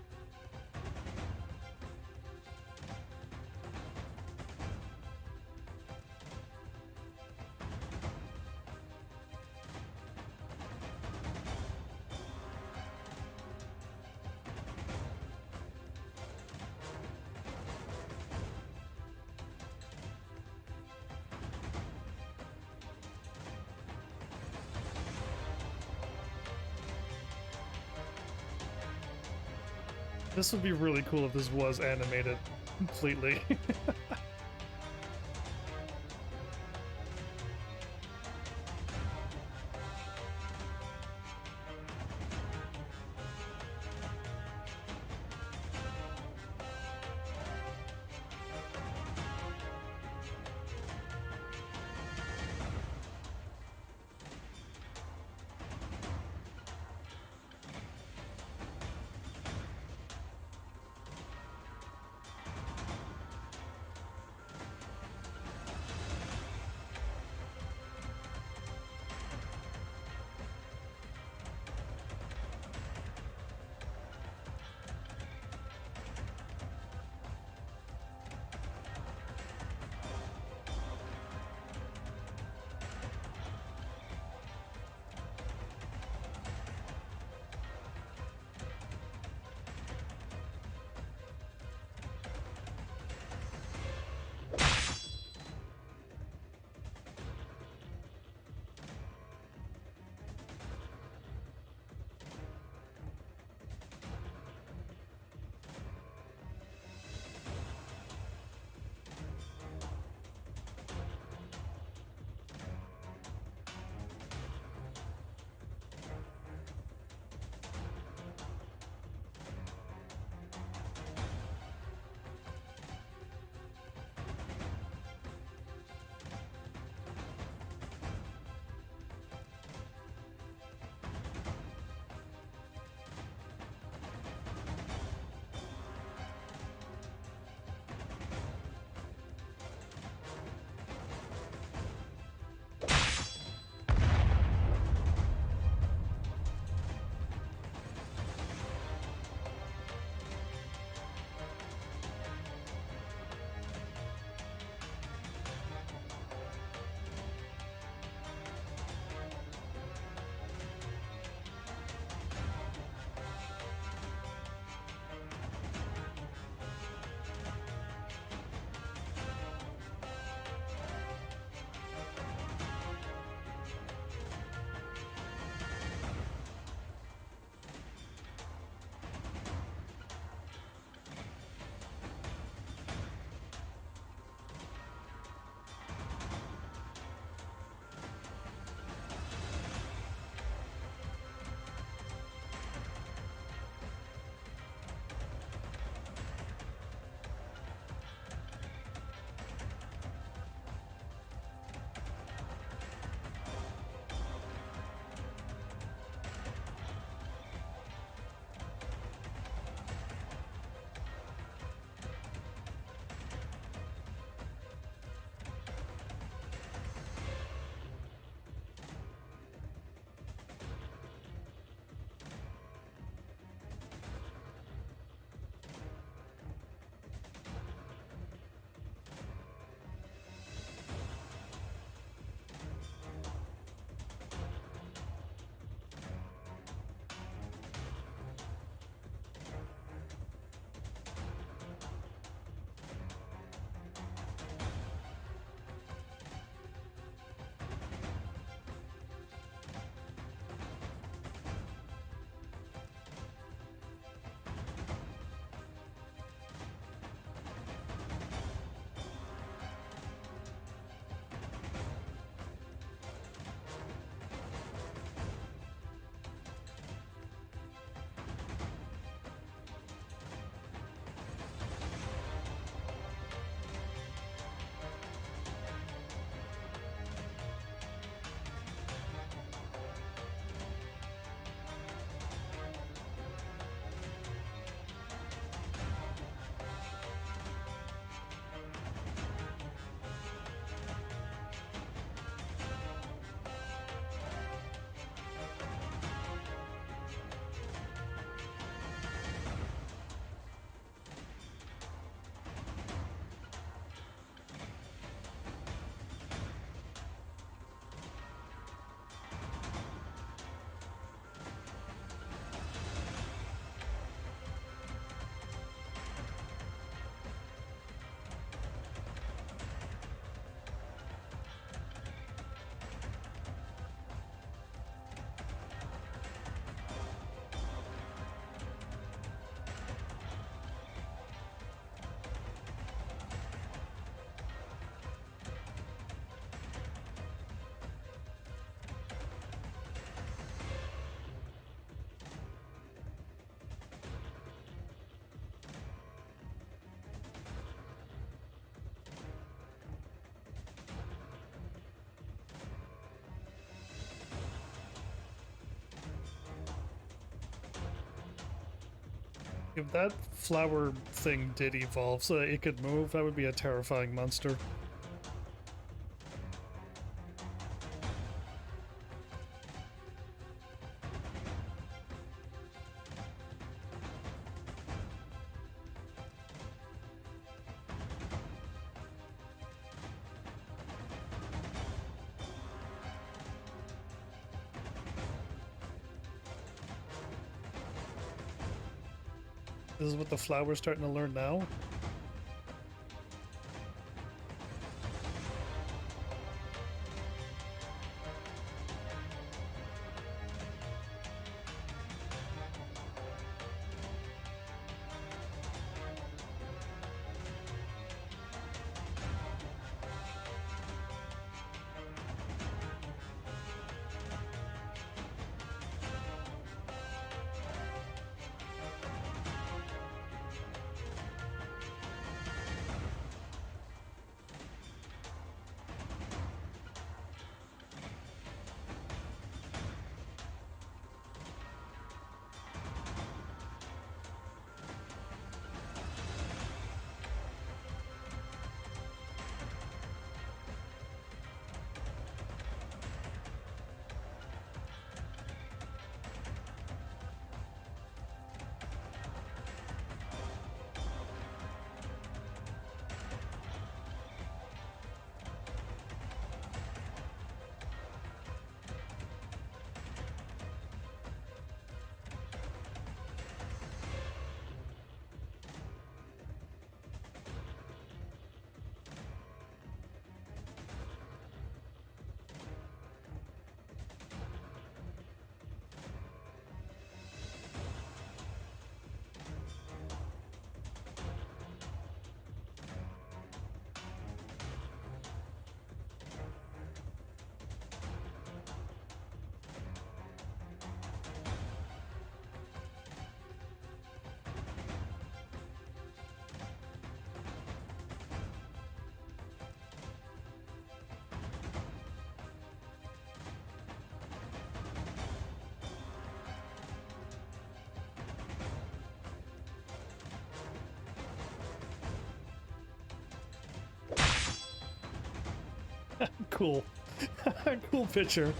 This would be really cool if this was animated completely. If that flower thing did evolve so that it could move, that would be a terrifying monster. This is what the flower's starting to learn now? Cool. Cool picture.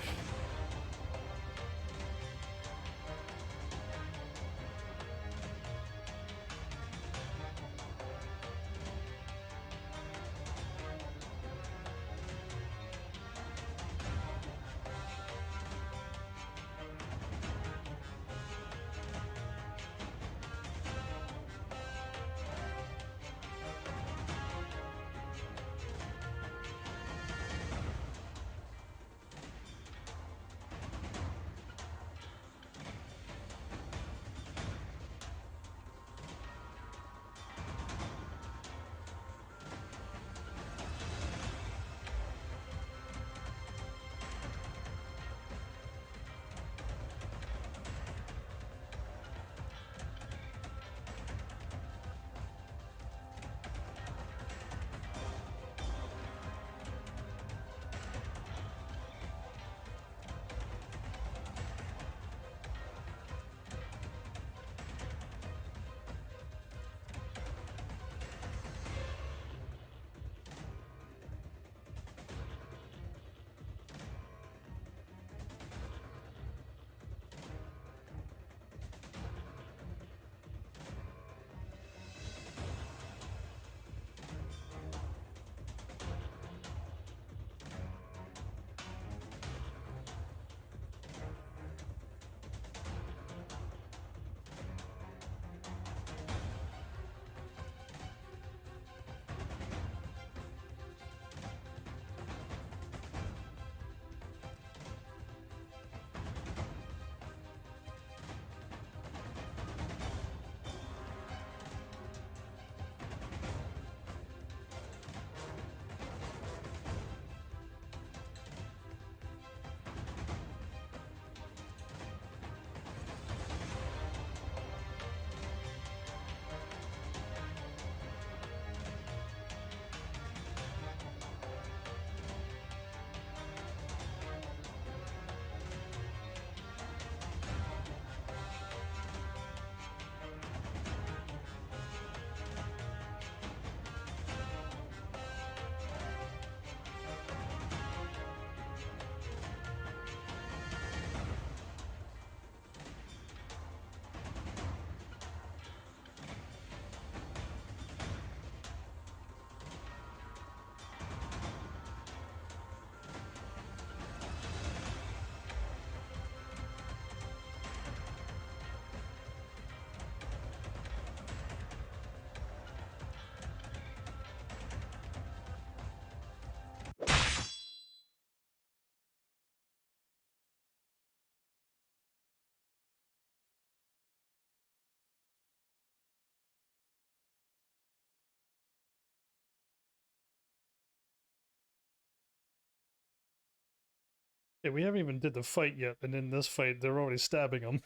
Hey, we haven't even did the fight yet, and in this fight, they're already stabbing him.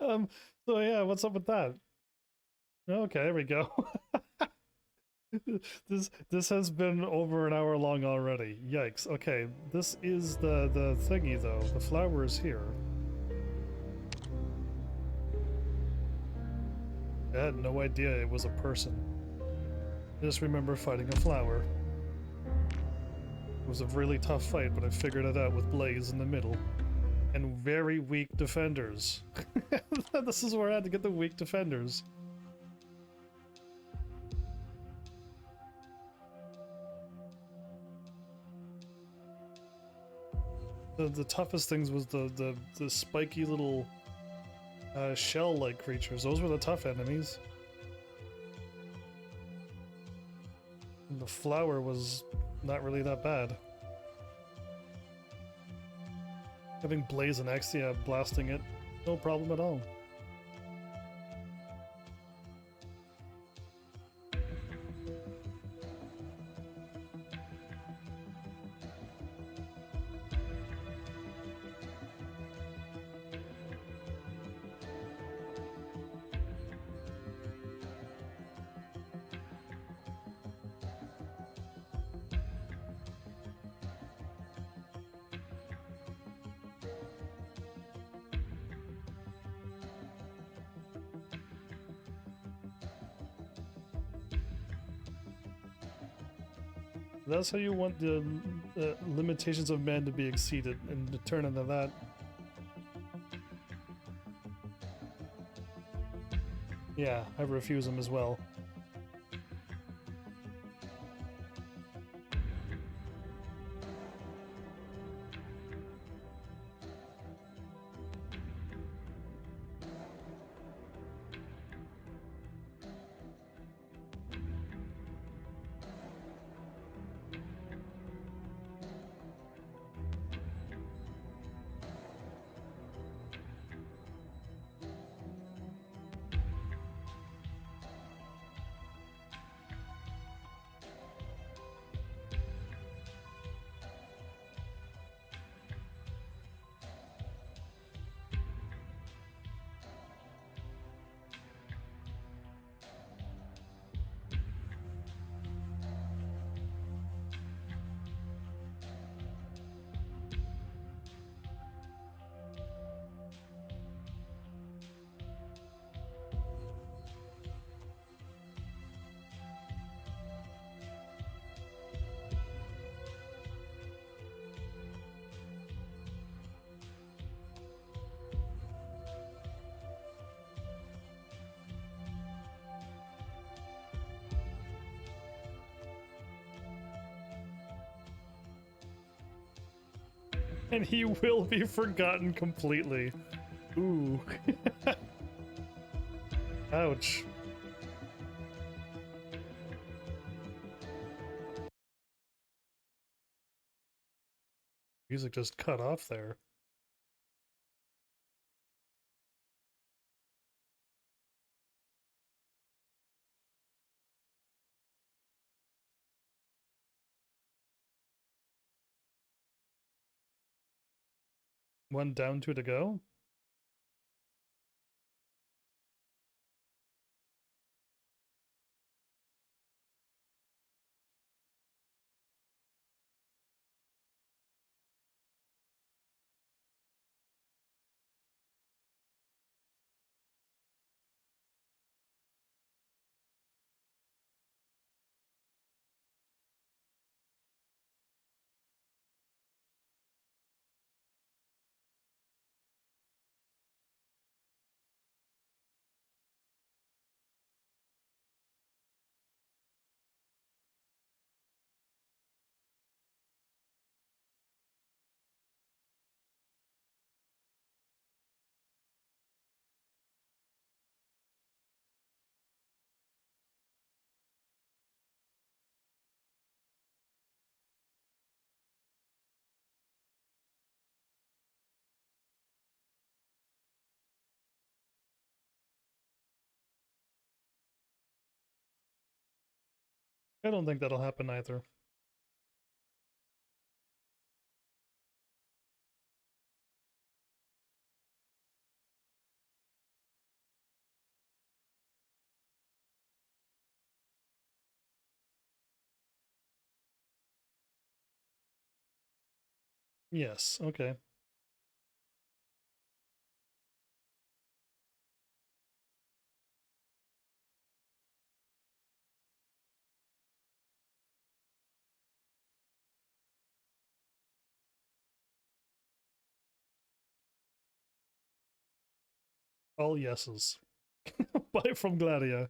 um, so yeah, what's up with that? Okay, there we go. This has been over an hour long already. Yikes. Okay, this is the thingy though. The flower is here. I had no idea it was a person. I just remember fighting a flower. It was a really tough fight, but I figured it out with Blaze in the middle. And very weak defenders. This is where I had to get the weak defenders. The toughest things was the spiky little shell-like creatures. Those were the tough enemies. And the flower was not really that bad. Having Blaze and X, yeah, blasting it, no problem at all. That's how you want the limitations of man to be exceeded, and to turn into that. Yeah, I refuse him as well. And he will be forgotten completely. Ooh. Ouch. Music just cut off there. One down, two to go. I don't think that'll happen either. Yes, okay. All yeses. Bye from Gladia.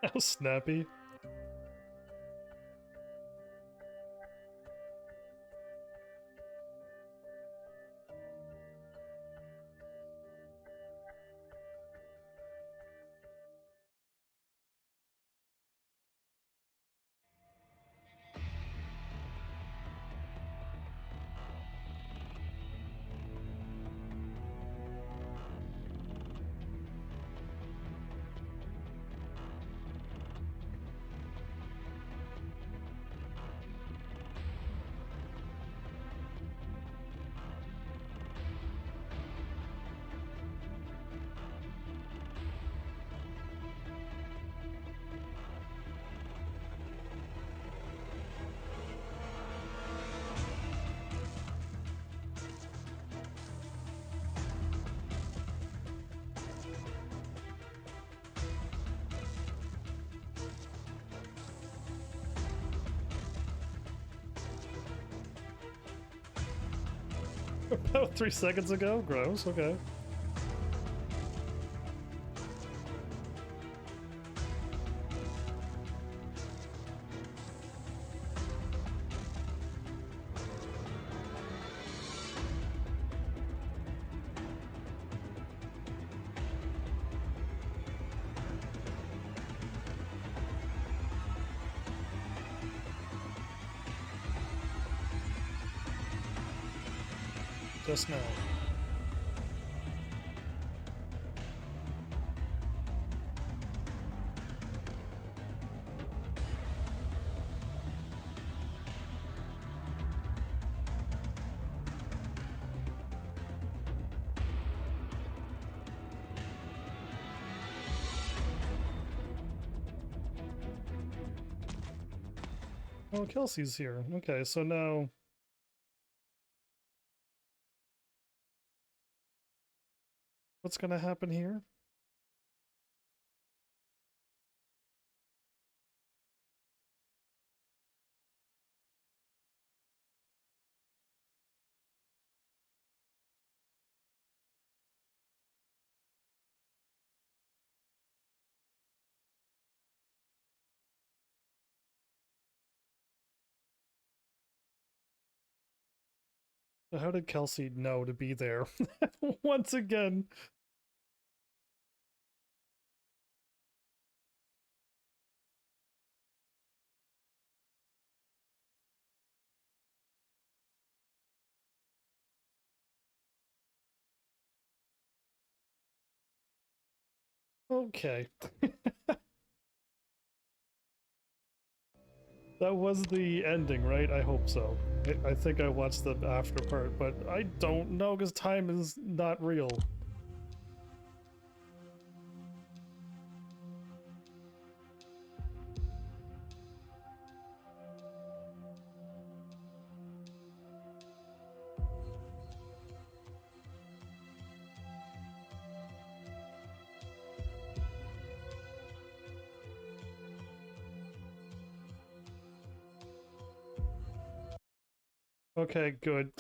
How snappy. About 3 seconds ago? Gross, okay. Just now. Oh, Kelsey's here. Okay, so now... what's gonna happen here? So how did Kelsey know to be there? Once again. Okay. That was the ending, right? I hope so. I think I watched the after part, but I don't know because time is not real. Okay, good.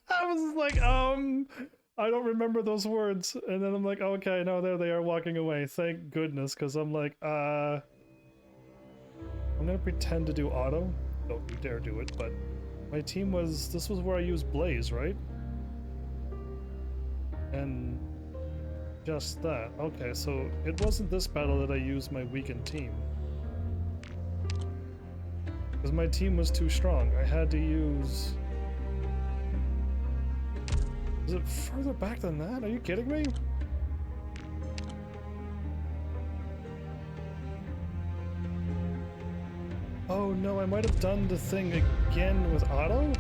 I was like, I don't remember those words. And then I'm like, okay, no, there they are walking away. Thank goodness, because I'm like, I'm gonna pretend to do auto. Don't you dare do it, but my team was, this was where I used Blaze, right? And just that. Okay, so it wasn't this battle that I used my weakened team. Because my team was too strong. I had to use... Is it further back than that? Are you kidding me? Oh no, I might have done the thing again with auto?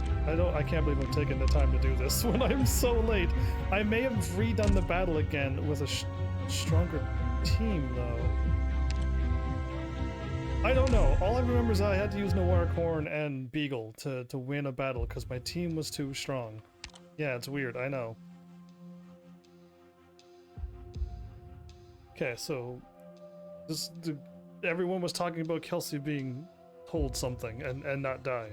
I can't believe I'm taking the time to do this when I'm so late. I may have redone the battle again with a stronger team though. I don't know. All I remember is I had to use Noir Corn and Beagle to win a battle because my team was too strong. Yeah, it's weird, I know. Okay, so everyone was talking about Kelsey being told something and not die.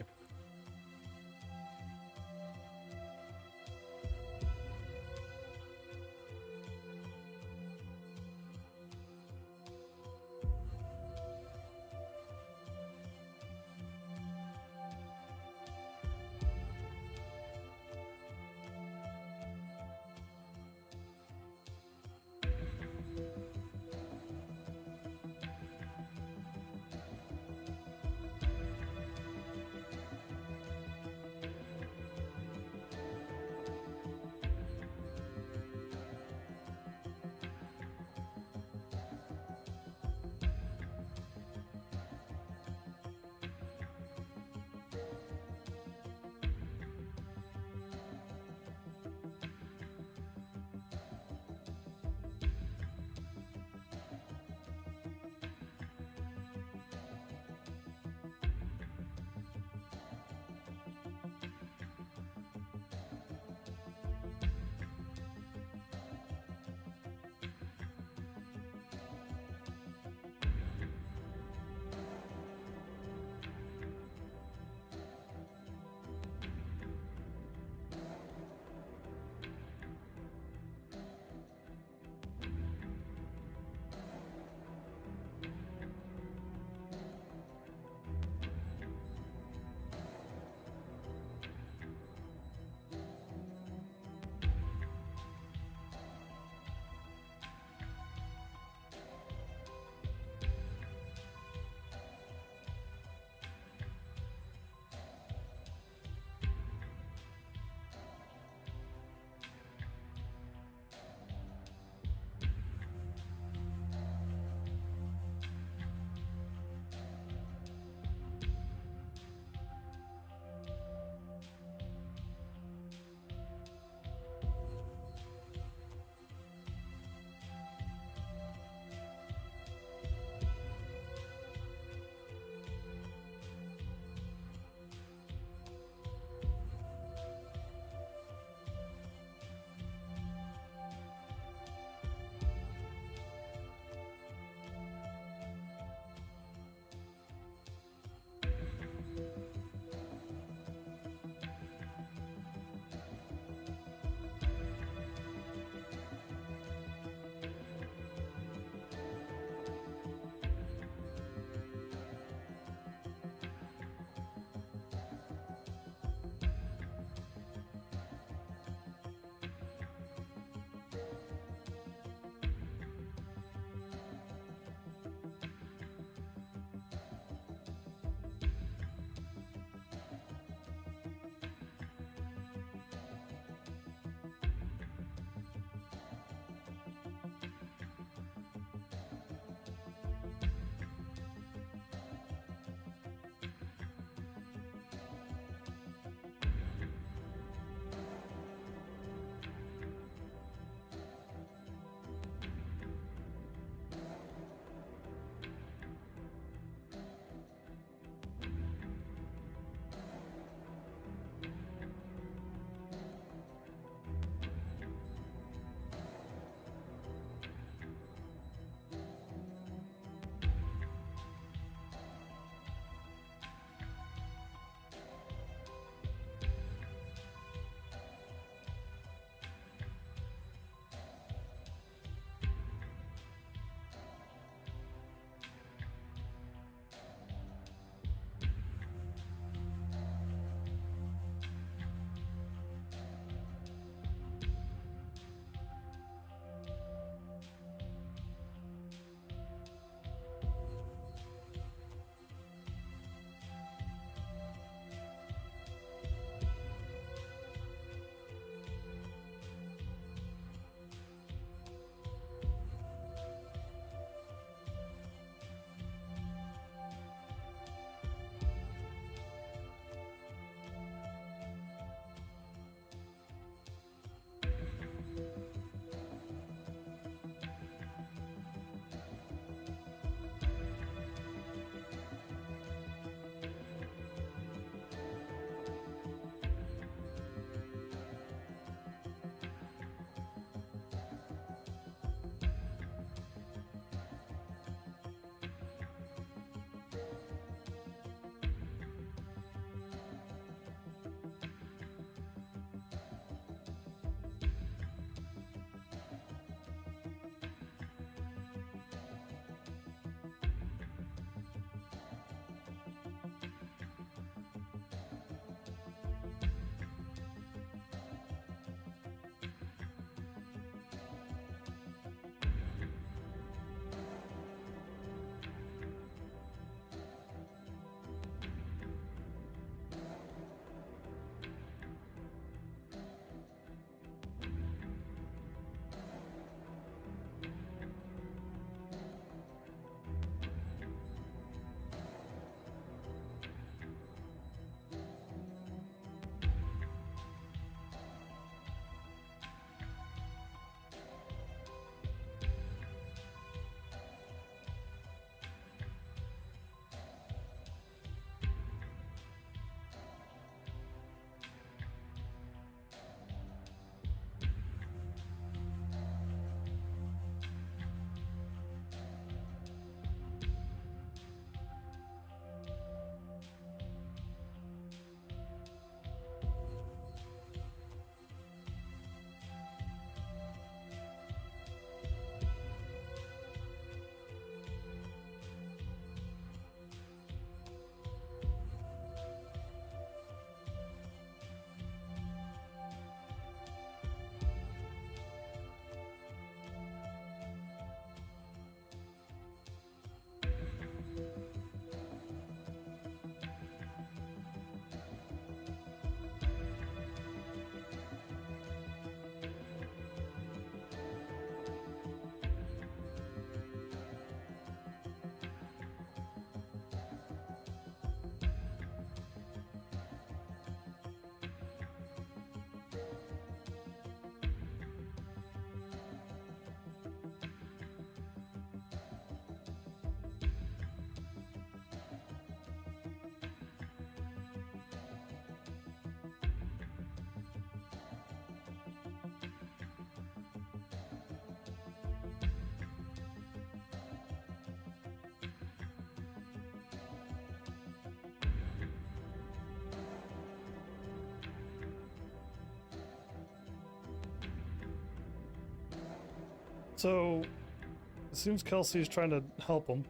So, it seems Kelsey's trying to help him.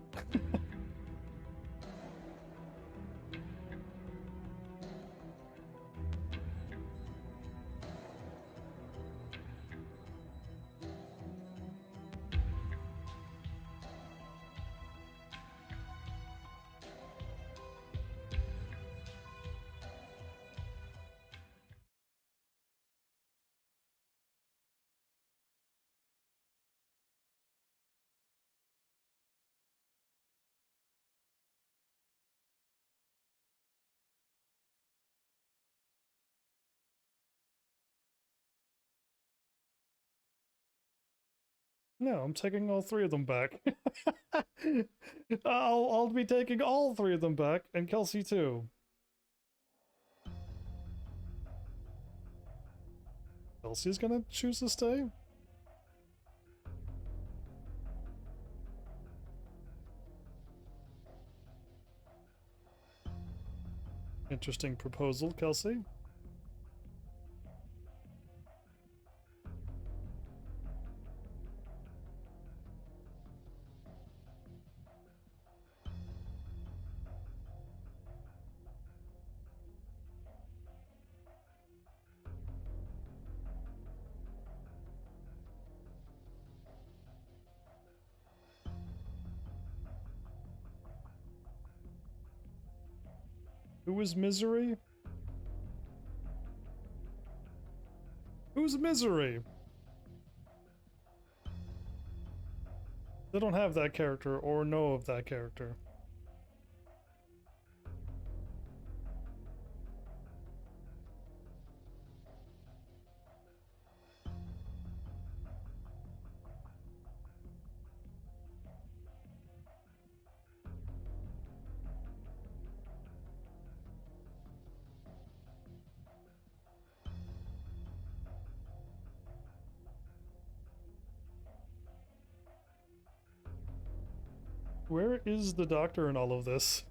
No, I'm taking all three of them back. I'll be taking all three of them back, and Kelsey too. Kelsey's gonna choose to stay? Interesting proposal, Kelsey. Who is Misery? Who's Misery? They don't have that character or know of that character. Where is the doctor in all of this?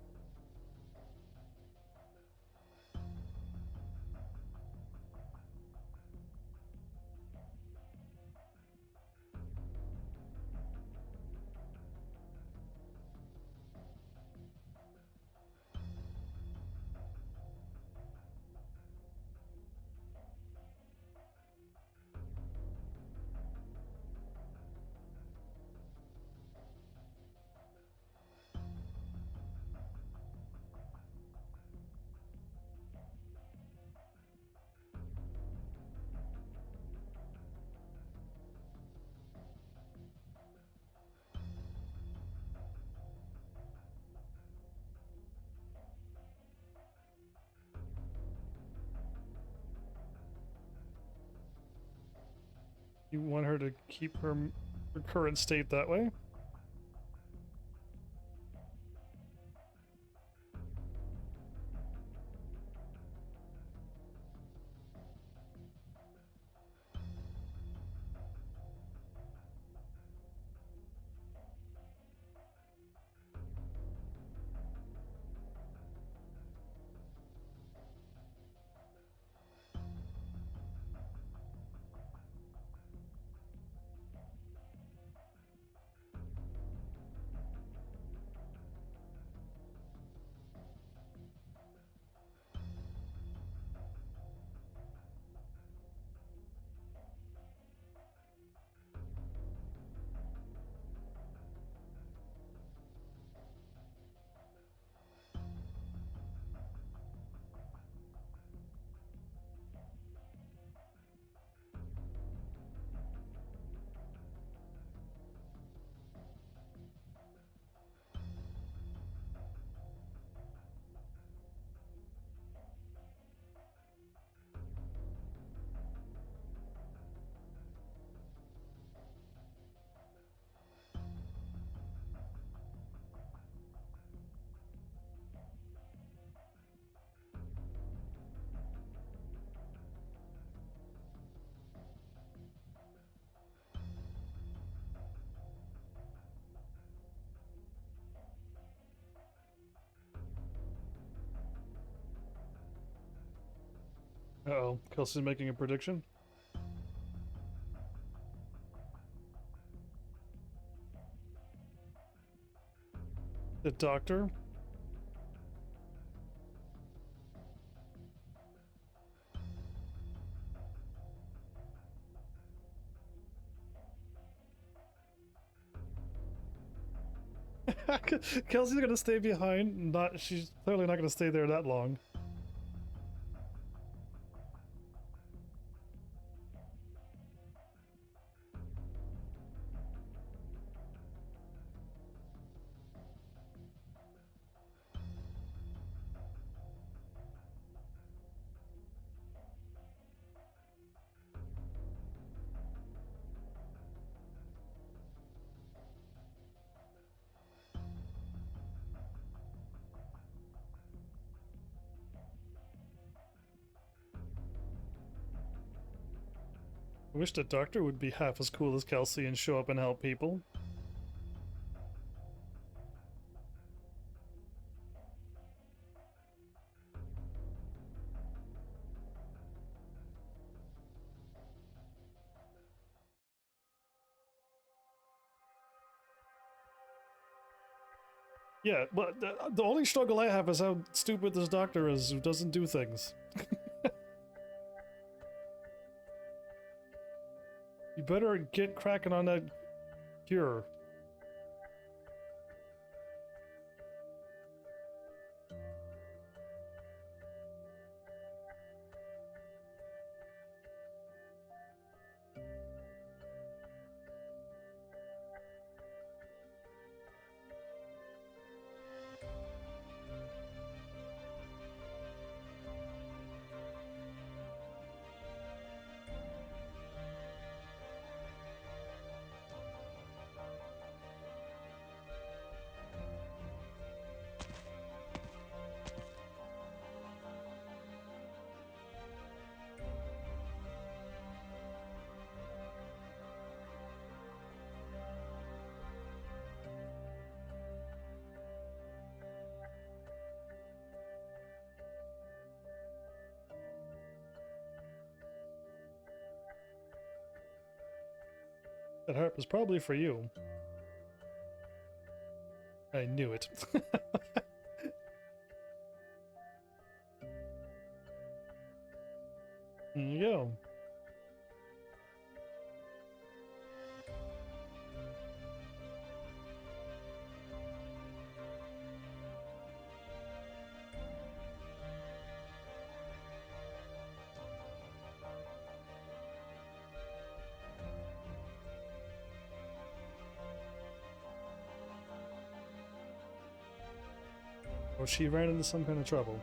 You want her to keep her current state that way? Uh-oh, Kelsey's making a prediction. The doctor? Kelsey's gonna stay behind. She's clearly not gonna stay there that long. I wish the doctor would be half as cool as Kelsey and show up and help people. Yeah, but the only struggle I have is how stupid this doctor is who doesn't do things. You better get cracking on that cure. That harp is probably for you. I knew it. There you go. Or she ran into some kind of trouble.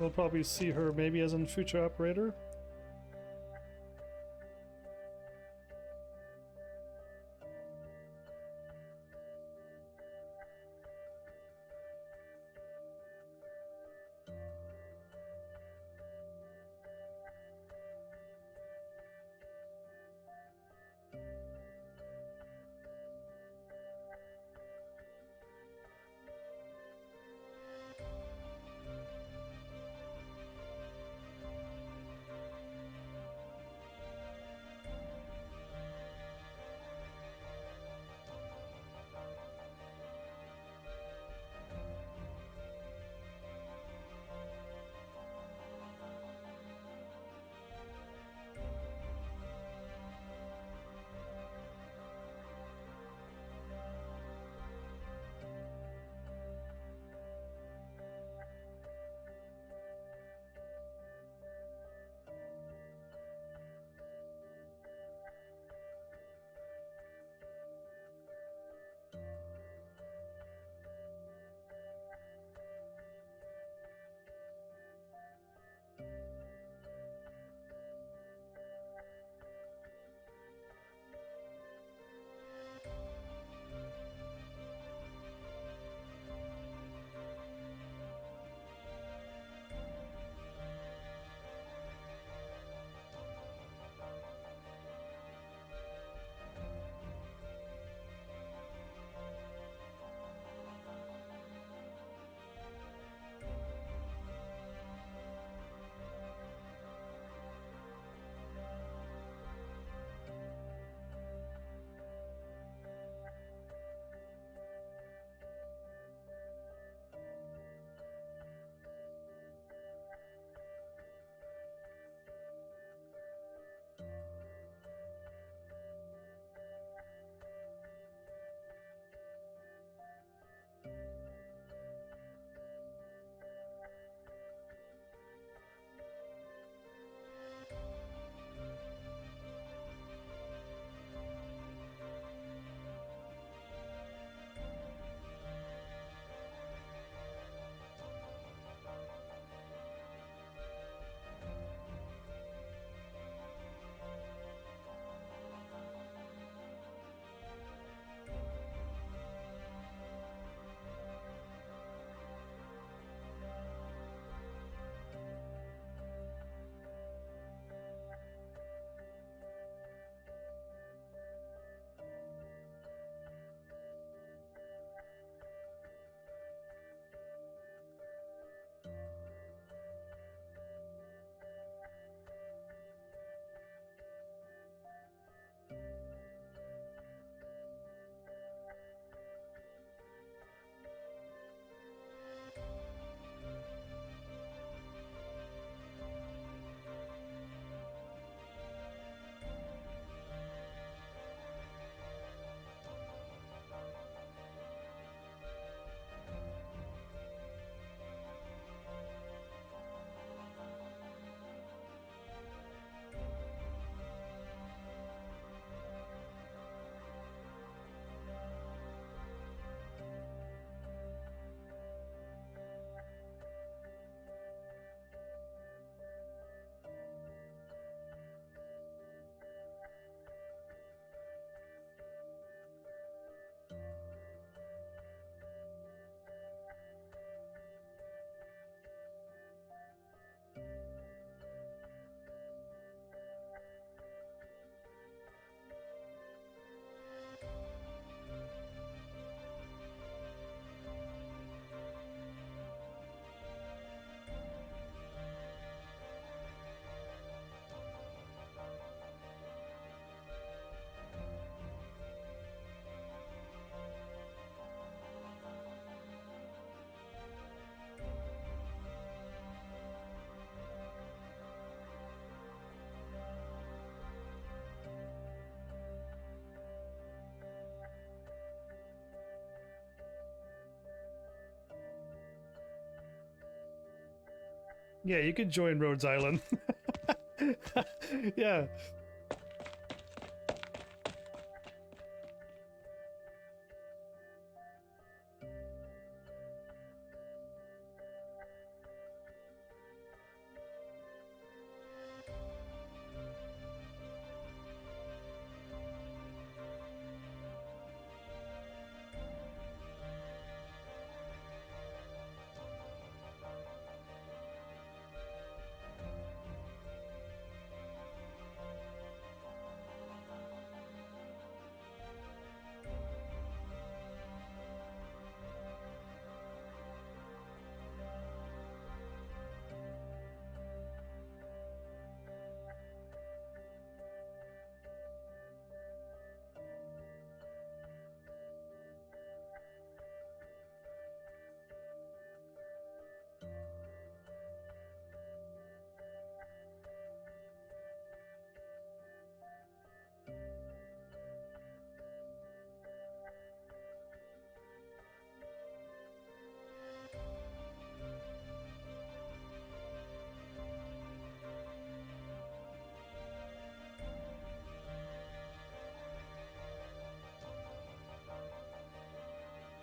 We'll probably see her maybe as a future operator. Yeah, you could join Rhodes Island. Yeah.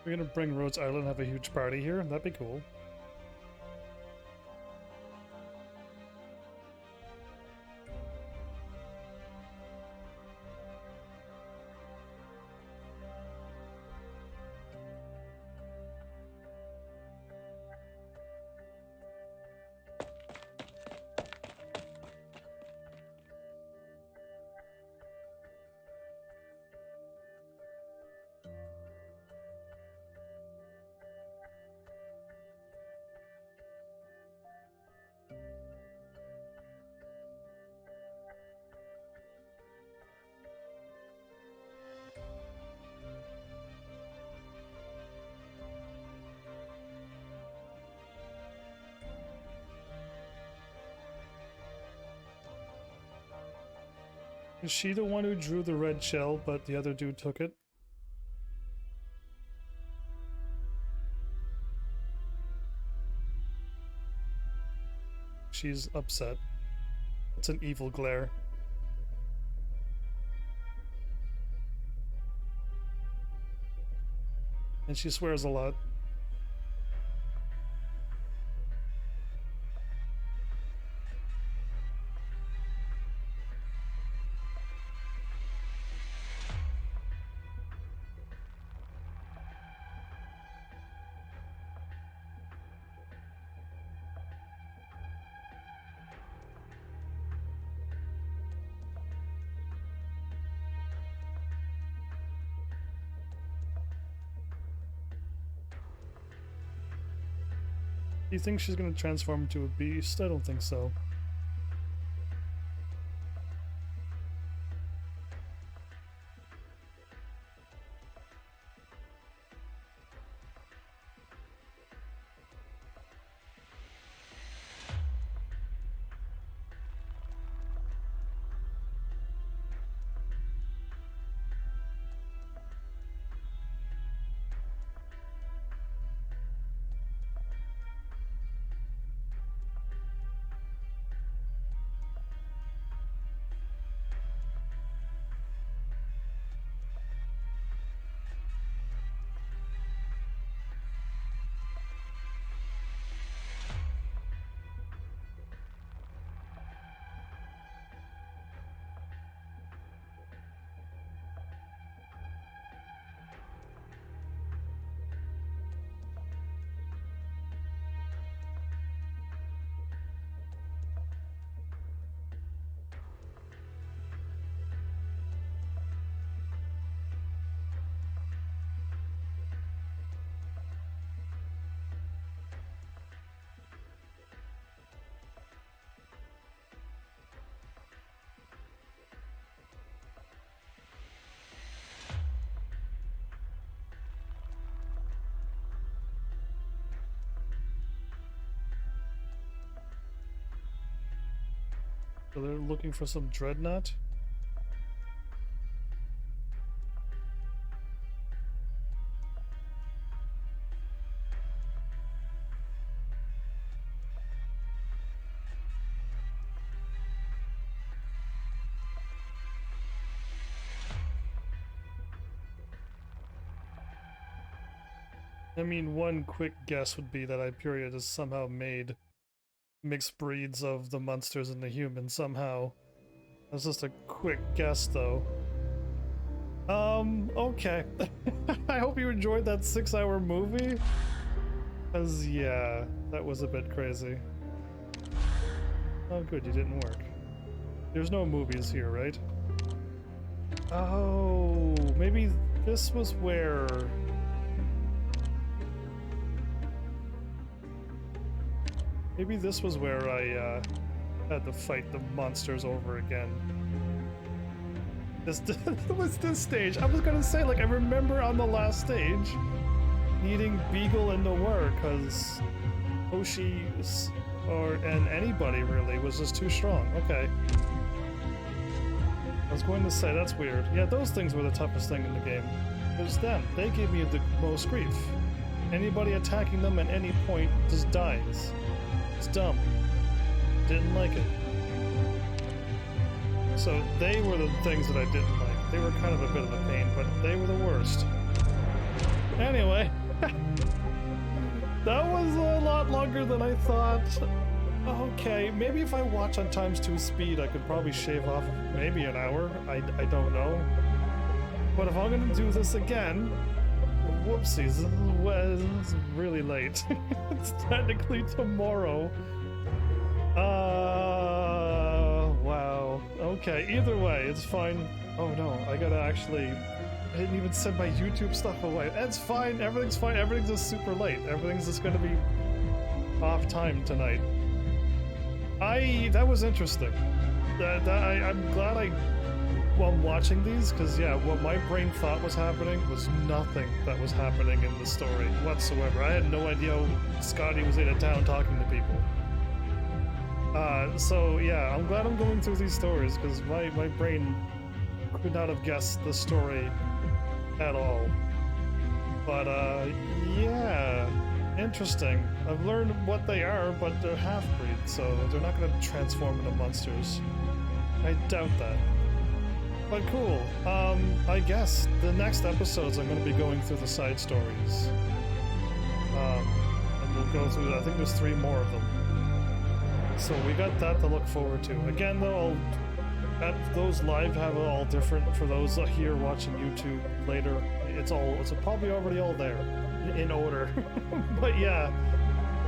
We're gonna bring Rhodes Island, have a huge party here. That'd be cool. Is she the one who drew the red shell, but the other dude took it? She's upset. It's an evil glare. And she swears a lot. Do you think she's gonna transform into a beast? I don't think so. So they're looking for some dreadnought? I mean, one quick guess would be that Hyperion has somehow made mixed breeds of the monsters and the humans somehow. That's just a quick guess, though. Okay. I hope you enjoyed that 6-hour movie. Cause yeah, that was a bit crazy. Oh good, you didn't work. There's no movies here, right? Oh, maybe this was where... Maybe this was where I had to fight the monsters over again. This was this stage. I was gonna say, like, I remember on the last stage needing Beagle and Noir because Hoshi and anybody really was just too strong. Okay. I was going to say, that's weird. Yeah, those things were the toughest thing in the game. It was them. They gave me the most grief. Anybody attacking them at any point just dies. It's dumb. Didn't like it. So they were the things that I didn't like. They were kind of a bit of a pain, but they were the worst. Anyway. That was a lot longer than I thought. Okay, maybe if I watch on ×2 speed, I could probably shave off maybe an hour. I don't know. But if I'm gonna do this again, whoopsies, this is really late. It's technically tomorrow. Wow. Okay, either way, it's fine. Oh no, I gotta actually... I didn't even send my YouTube stuff away. That's fine, everything's fine, everything's just super late. Everything's just gonna be off time tonight. That was interesting. I'm glad I'm watching these, because yeah, what my brain thought was happening was nothing that was happening in the story whatsoever. I had no idea Scotty was in a town talking to people. So yeah, I'm glad I'm going through these stories, because my brain could not have guessed the story at all. But yeah, interesting. I've learned what they are, but they're half-breeds, so they're not going to transform into monsters. I doubt that. But cool. I guess the next episodes I'm going to be going through the side stories. And we'll go through, I think there's 3 more of them. So we got that to look forward to. Again though, those live have it all different. For those here watching YouTube later, it's probably already all there in order. But yeah,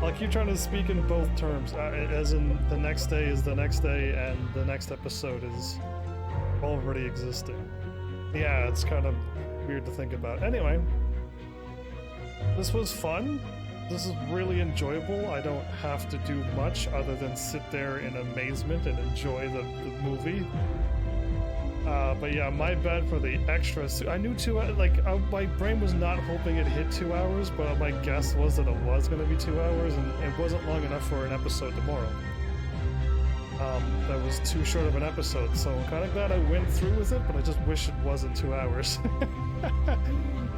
I'll keep trying to speak in both terms, as in the next day is the next day and the next episode is already existing. Yeah, it's kind of weird to think about. Anyway, this was fun. This is really enjoyable. I don't have to do much other than sit there in amazement and enjoy the movie. But yeah, my bad for the extra. I knew my brain was not hoping it hit 2 hours, but my guess was that it was going to be 2 hours, and it wasn't long enough for an episode tomorrow. That was too short of an episode, so I'm kind of glad I went through with it, but I just wish it wasn't 2 hours.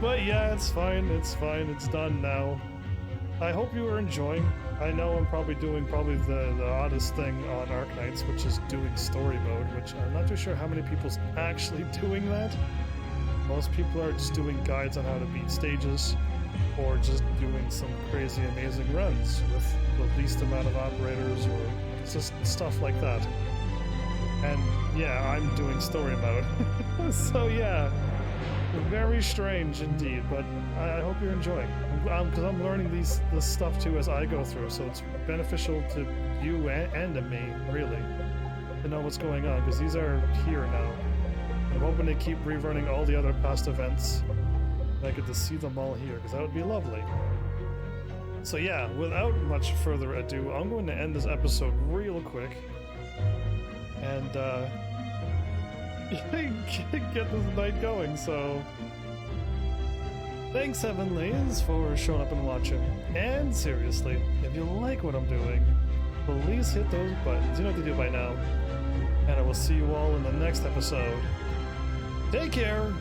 But yeah, it's fine, it's done now. I hope you are enjoying. I know I'm probably doing the oddest thing on Arknights, which is doing story mode, which I'm not too sure how many people's actually doing that. Most people are just doing guides on how to beat stages, or just doing some crazy amazing runs with the least amount of operators, or just stuff like that. And yeah, I'm doing story mode. So yeah, very strange indeed, but I hope you're enjoying. Because I'm learning this stuff too as I go through, so it's beneficial to you and to me, really, to know what's going on, because these are here now. I'm hoping to keep rerunning all the other past events, and I get to see them all here, because that would be lovely. So yeah, without much further ado, I'm going to end this episode real quick, and get this night going, so... Thanks, Heavenlies, for showing up and watching. And seriously, if you like what I'm doing, please hit those buttons. You know what to do by now. And I will see you all in the next episode. Take care!